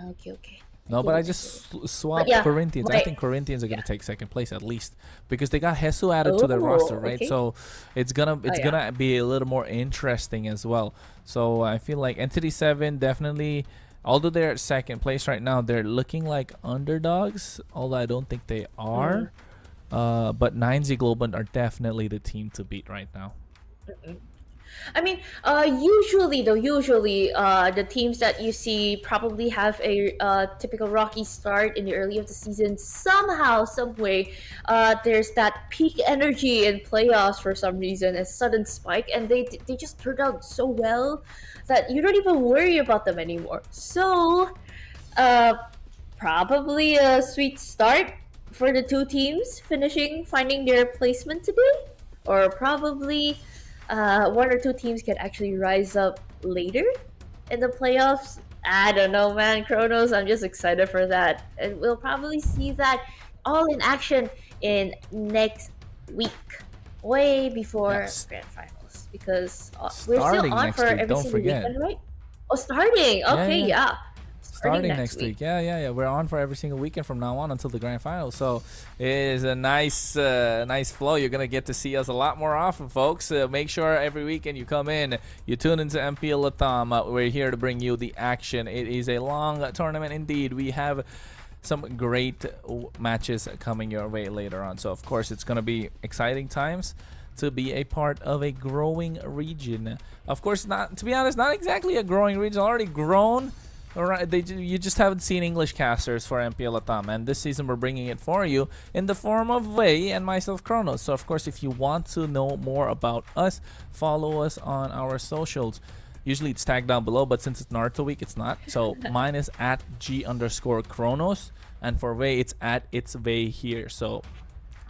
Okay. No, but I just swapped yeah, Corinthians. I think Corinthians are gonna take second place at least because they got Jesus added to their roster, right? Okay. So it's gonna be a little more interesting as well. So I feel like Entity 7 definitely, although they're at second place right now, they're looking like underdogs. Although I don't think they are. But 9Z Globant are definitely the team to beat right now. I mean, usually the teams that you see probably have a typical rocky start in the early of the season. Somehow, some way, there's that peak energy in playoffs for some reason, a sudden spike, and they just turned out so well that you don't even worry about them anymore. So, probably a sweet start for the two teams finding their placement today, or probably. One or two teams can actually rise up later in the playoffs. I don't know, man. Kronos, I'm just excited for that. And we'll probably see that all in action in next week, way before Grand Finals. Because we're still on for every single weekend, right? Oh, starting! Okay, yeah. Starting next week. Yeah. We're on for every single weekend from now on until the grand final. So it is a nice flow. You're gonna get to see us a lot more often, folks. Make sure every weekend you come in, you tune into MPL LATAM. We're here to bring you the action. It is a long tournament indeed. We have some great matches coming your way later on. So of course it's gonna be exciting times to be a part of a growing region. Of course, not to be honest, not exactly a growing region. Already grown. All right, you just haven't seen English casters for MPL LATAM, and this season we're bringing it for you in the form of Wei and myself, Kronos. So of course, if you want to know more about us, follow us on our socials. Usually it's tagged down below, but since it's Naruto week, it's not. So mine is at G_Kronos, and for Wei, it's at It's Wei here. So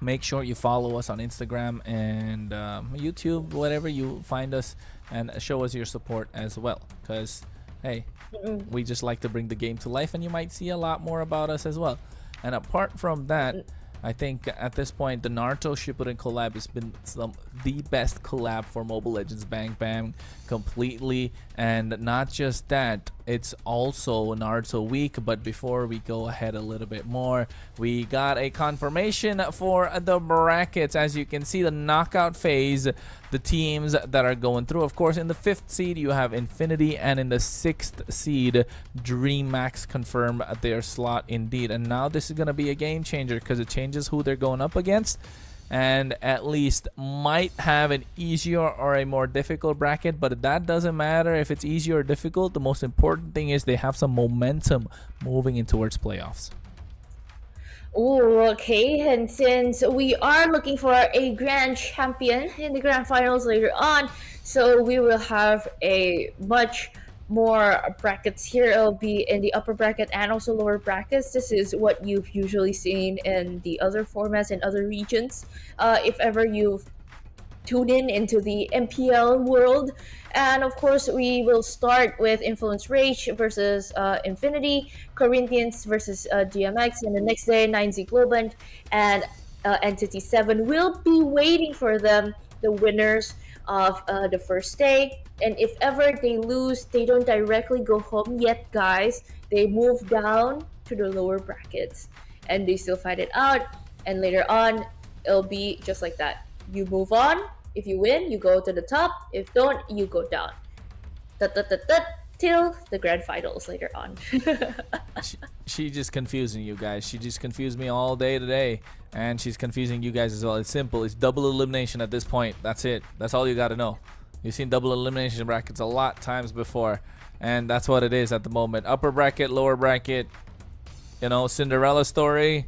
make sure you follow us on Instagram and YouTube, whatever you find us, and show us your support as well. Because hey, we just like to bring the game to life, and you might see a lot more about us as well. And apart from that, I think at this point the Naruto Shippuden collab has been the best collab for Mobile Legends Bang Bang completely. And not just that, it's also Naruto week. But before we go ahead a little bit more, we got a confirmation for the brackets. As you can see, the knockout phase, the teams that are going through. Of course, in the 5th seed you have Infinity, and in the 6th seed DreamMax confirmed their slot indeed. And now this is going to be a game changer because it changes who they're going up against, and at least might have an easier or a more difficult bracket. But that doesn't matter if it's easier or difficult. The most important thing is they have some momentum moving in towards playoffs. Oh, okay. And since we are looking for a grand champion in the grand finals later on, so we will have a much more brackets here. It'll be in the upper bracket and also lower brackets. This is what you've usually seen in the other formats in other regions. If ever you've tuned into the MPL world. And of course, we will start with Influence Rage versus Infinity, Corinthians versus DMX, and the next day 9Z Globant and Entity 7 will be waiting for them, the winners of the first day. And if ever they lose, they don't directly go home yet, guys. They move down to the lower brackets and they still fight it out. And later on, it'll be just like that. You move on. If you win, you go to the top. If don't, you go down. Till the grand finals later on. She just confusing you guys. She just confused me all day today, and she's confusing you guys as well. It's simple. It's double elimination at this point. That's it. That's all you got to know. You've seen double elimination brackets a lot times before, and that's what it is at the moment. Upper bracket, lower bracket, you know, Cinderella story,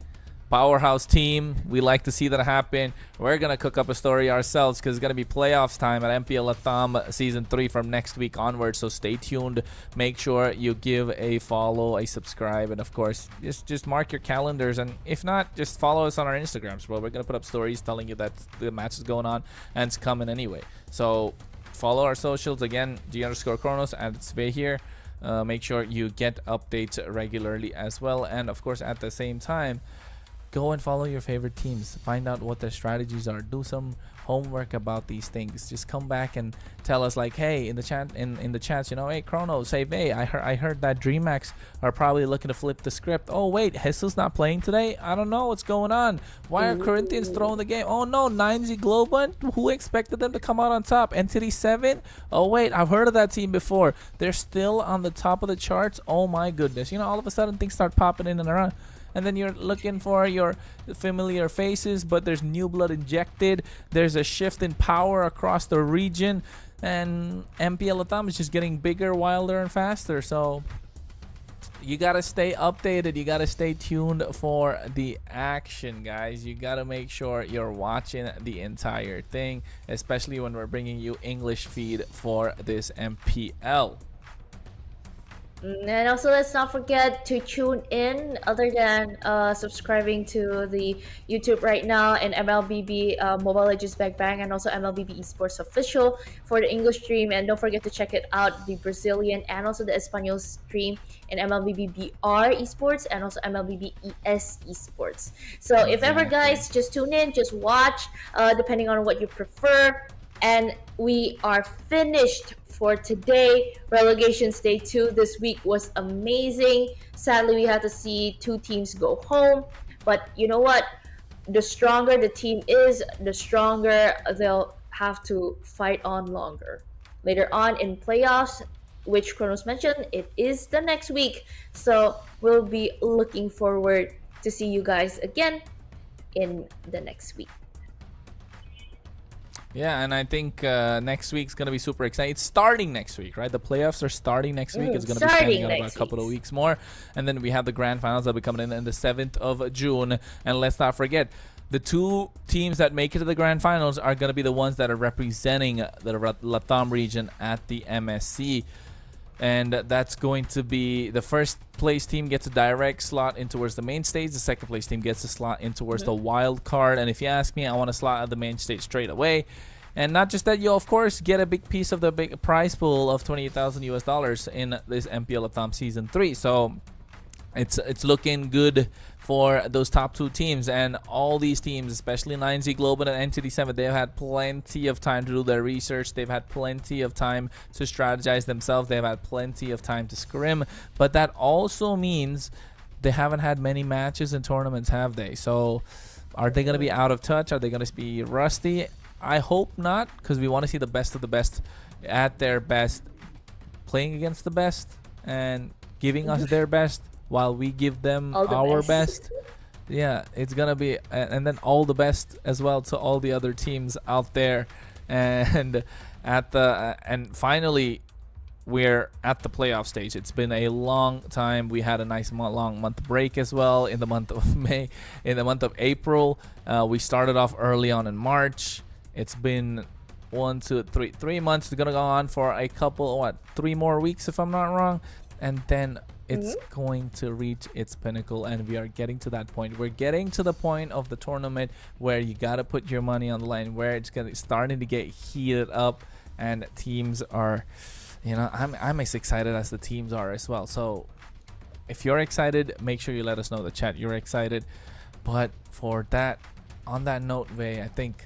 powerhouse team. We like to see that happen. We're gonna cook up a story ourselves because it's gonna be playoffs time at MPL LATAM season 3 from next week onward. So stay tuned. Make sure you give a follow, a subscribe, and of course just mark your calendars. And if not, just follow us on our Instagrams, bro. We're gonna put up stories telling you that the match is going on and it's coming anyway. So follow our socials again, G_Chronos and it's Sve here. Make sure you get updates regularly as well, and of course at the same time, go and follow your favorite teams. Find out what their strategies are. Do some homework about these things. Just come back and tell us, like, hey, in the chat, in the chats, you know, hey, Chrono, say, hey, I heard that DreamHack are probably looking to flip the script. Oh wait, Jesus not playing today. I don't know what's going on. Why are Corinthians throwing the game? Oh no, 9Z Global. Who expected them to come out on top? Entity 7. Oh wait, I've heard of that team before. They're still on the top of the charts. Oh my goodness. You know, all of a sudden things start popping in and around. And then you're looking for your familiar faces, but there's new blood injected. There's a shift in power across the region, and MPL LATAM is just getting bigger, wilder, and faster. So you gotta stay updated. You gotta stay tuned for the action, guys. You gotta make sure you're watching the entire thing, especially when we're bringing you English feed for this MPL. And also, let's not forget to tune in, other than subscribing to the YouTube right now, and MLBB Mobile Legends Bang Bang, and also MLBB Esports Official for the English stream. And don't forget to check it out, the Brazilian and also the Espanol stream in MLBB BR Esports and also MLBB ES Esports. So if ever, guys, just tune in, just watch, depending on what you prefer. And we are finished for today. Relegation Day 2 this week was amazing. Sadly, we had to see 2 teams go home. But you know what? The stronger the team is, the stronger they'll have to fight on longer. Later on in playoffs, which Kronos mentioned, it is the next week. So we'll be looking forward to see you guys again in the next week. Yeah, and I think next week's going to be super exciting. It's starting next week, right? The playoffs are starting next week. It's going to be standing out about a couple of weeks more. And then we have the grand finals that will be coming in the 7th of June. And let's not forget, the 2 teams that make it to the grand finals are going to be the ones that are representing the LATAM region at the MSC. And that's going to be the first place team gets a direct slot in towards the main stage. The second place team gets a slot in towards the wild card. And if you ask me, I want a slot at the main stage straight away. And not just that, you'll of course get a big piece of the big prize pool of $28,000 in this MPL LATAM season 3. So it's looking good for those top 2 teams, and all these teams, especially 9Z Global and Entity 7, they've had plenty of time to do their research. They've had plenty of time to strategize themselves. They've had plenty of time to scrim, but that also means they haven't had many matches and tournaments, have they? So are they going to be out of touch? Are they going to be rusty? I hope not, because we want to see the best of the best at their best, playing against the best and giving us their best, while we give them our best. Yeah, it's gonna be, and then all the best as well to all the other teams out there. And at the and finally, we're at the playoff stage. It's been a long time. We had a nice long month break as well in the month of May. In the month of April, we started off early on in March. It's been 1, 2, 3 months. It's gonna go on for a couple, 3 more weeks if I'm not wrong, and then it's going to reach its pinnacle, and we are getting to that point. We're getting to the point of the tournament where you got to put your money on the line, where it's starting to get heated up, and teams are, you know, I'm as excited as the teams are as well. So if you're excited, make sure you let us know in the chat you're excited. But for that, on that note, Vay, I think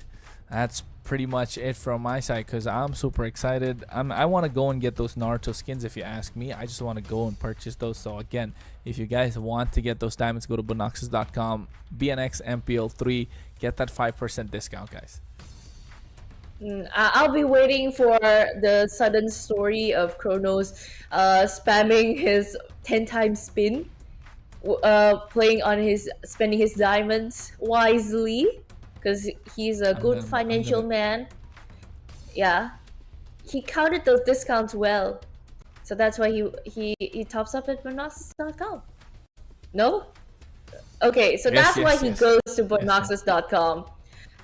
that's pretty much it from my side because I'm super excited. I want to go and get those Naruto skins if you ask me. I just want to go and purchase those. So again, if you guys want to get those diamonds, go to bonoxus.com, BNX MPL 3, get that 5% discount, guys. I'll be waiting for the sudden story of Kronos spamming his 10 times spin, playing on spending his diamonds wisely, because he's a good financial man. Yeah, he counted those discounts well, so that's why he tops up at bonoxus.com. No? Okay, so that's why he goes to bonoxus.com.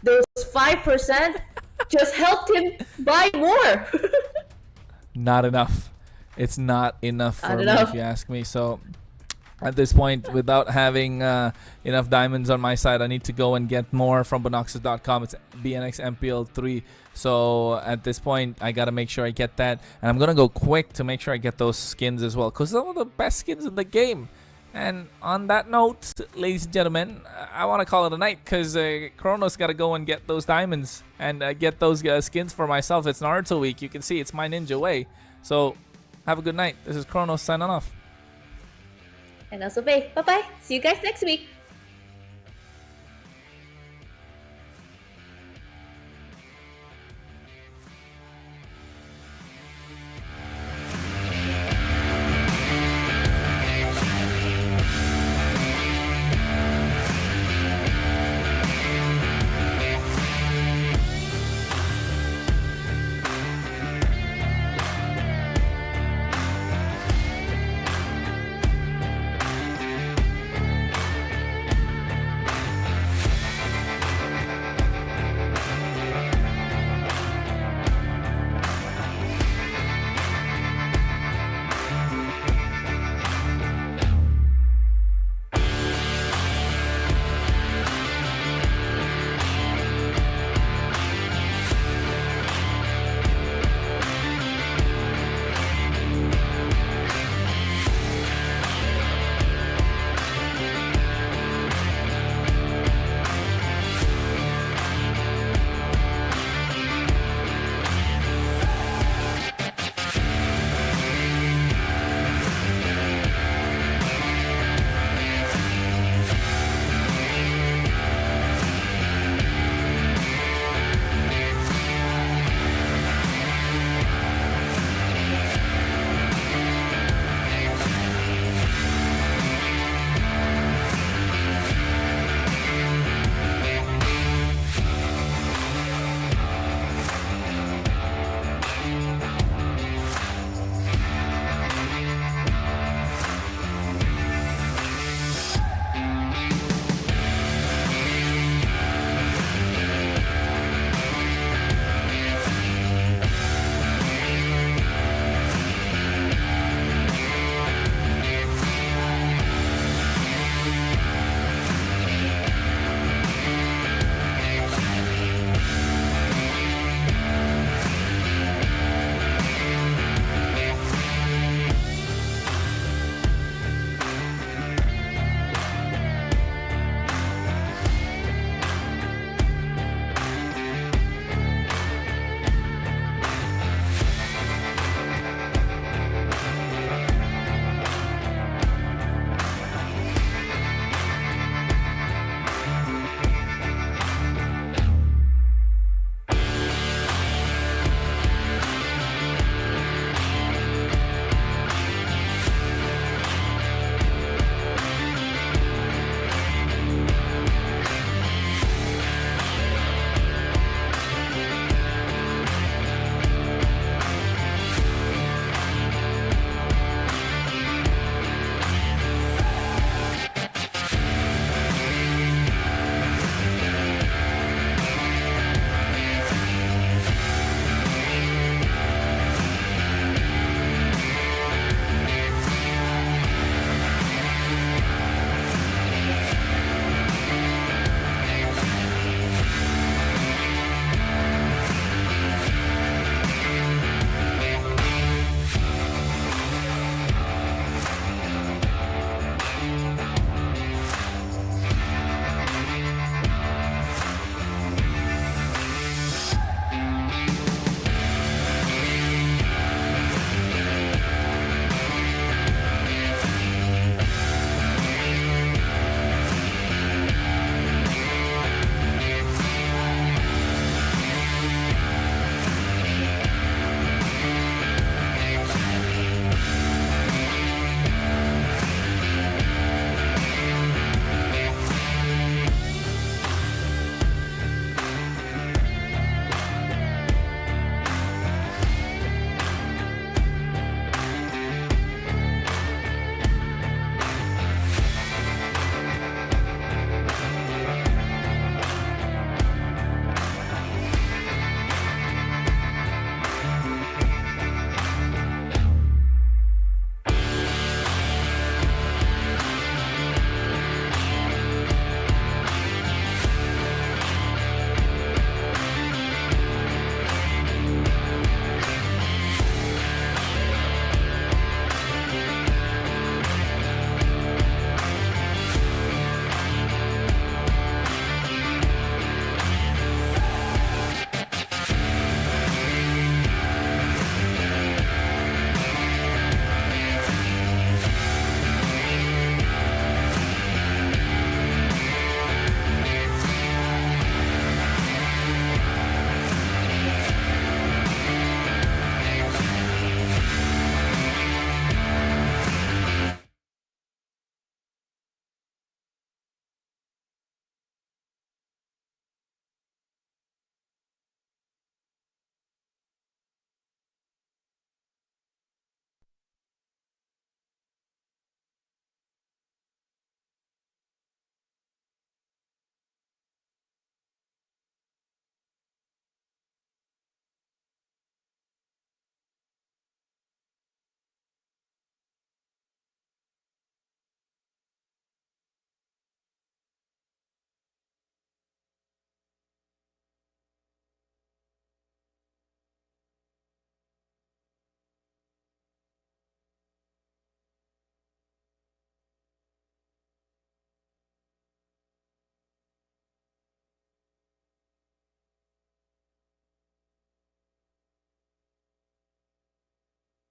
Those 5% just helped him buy more. Not enough. It's not enough for me, if you ask me. So at this point, without having enough diamonds on my side, I need to go and get more from bonoxus.com. It's BNX MPL 3. So at this point, I got to make sure I get that. And I'm going to go quick to make sure I get those skins as well, because some of the best skins in the game. And on that note, ladies and gentlemen, I want to call it a night because Kronos got to go and get those diamonds and get those skins for myself. It's Naruto week. You can see it's my ninja way. So have a good night. This is Kronos signing off. And also Faye. Bye-bye. See you guys next week.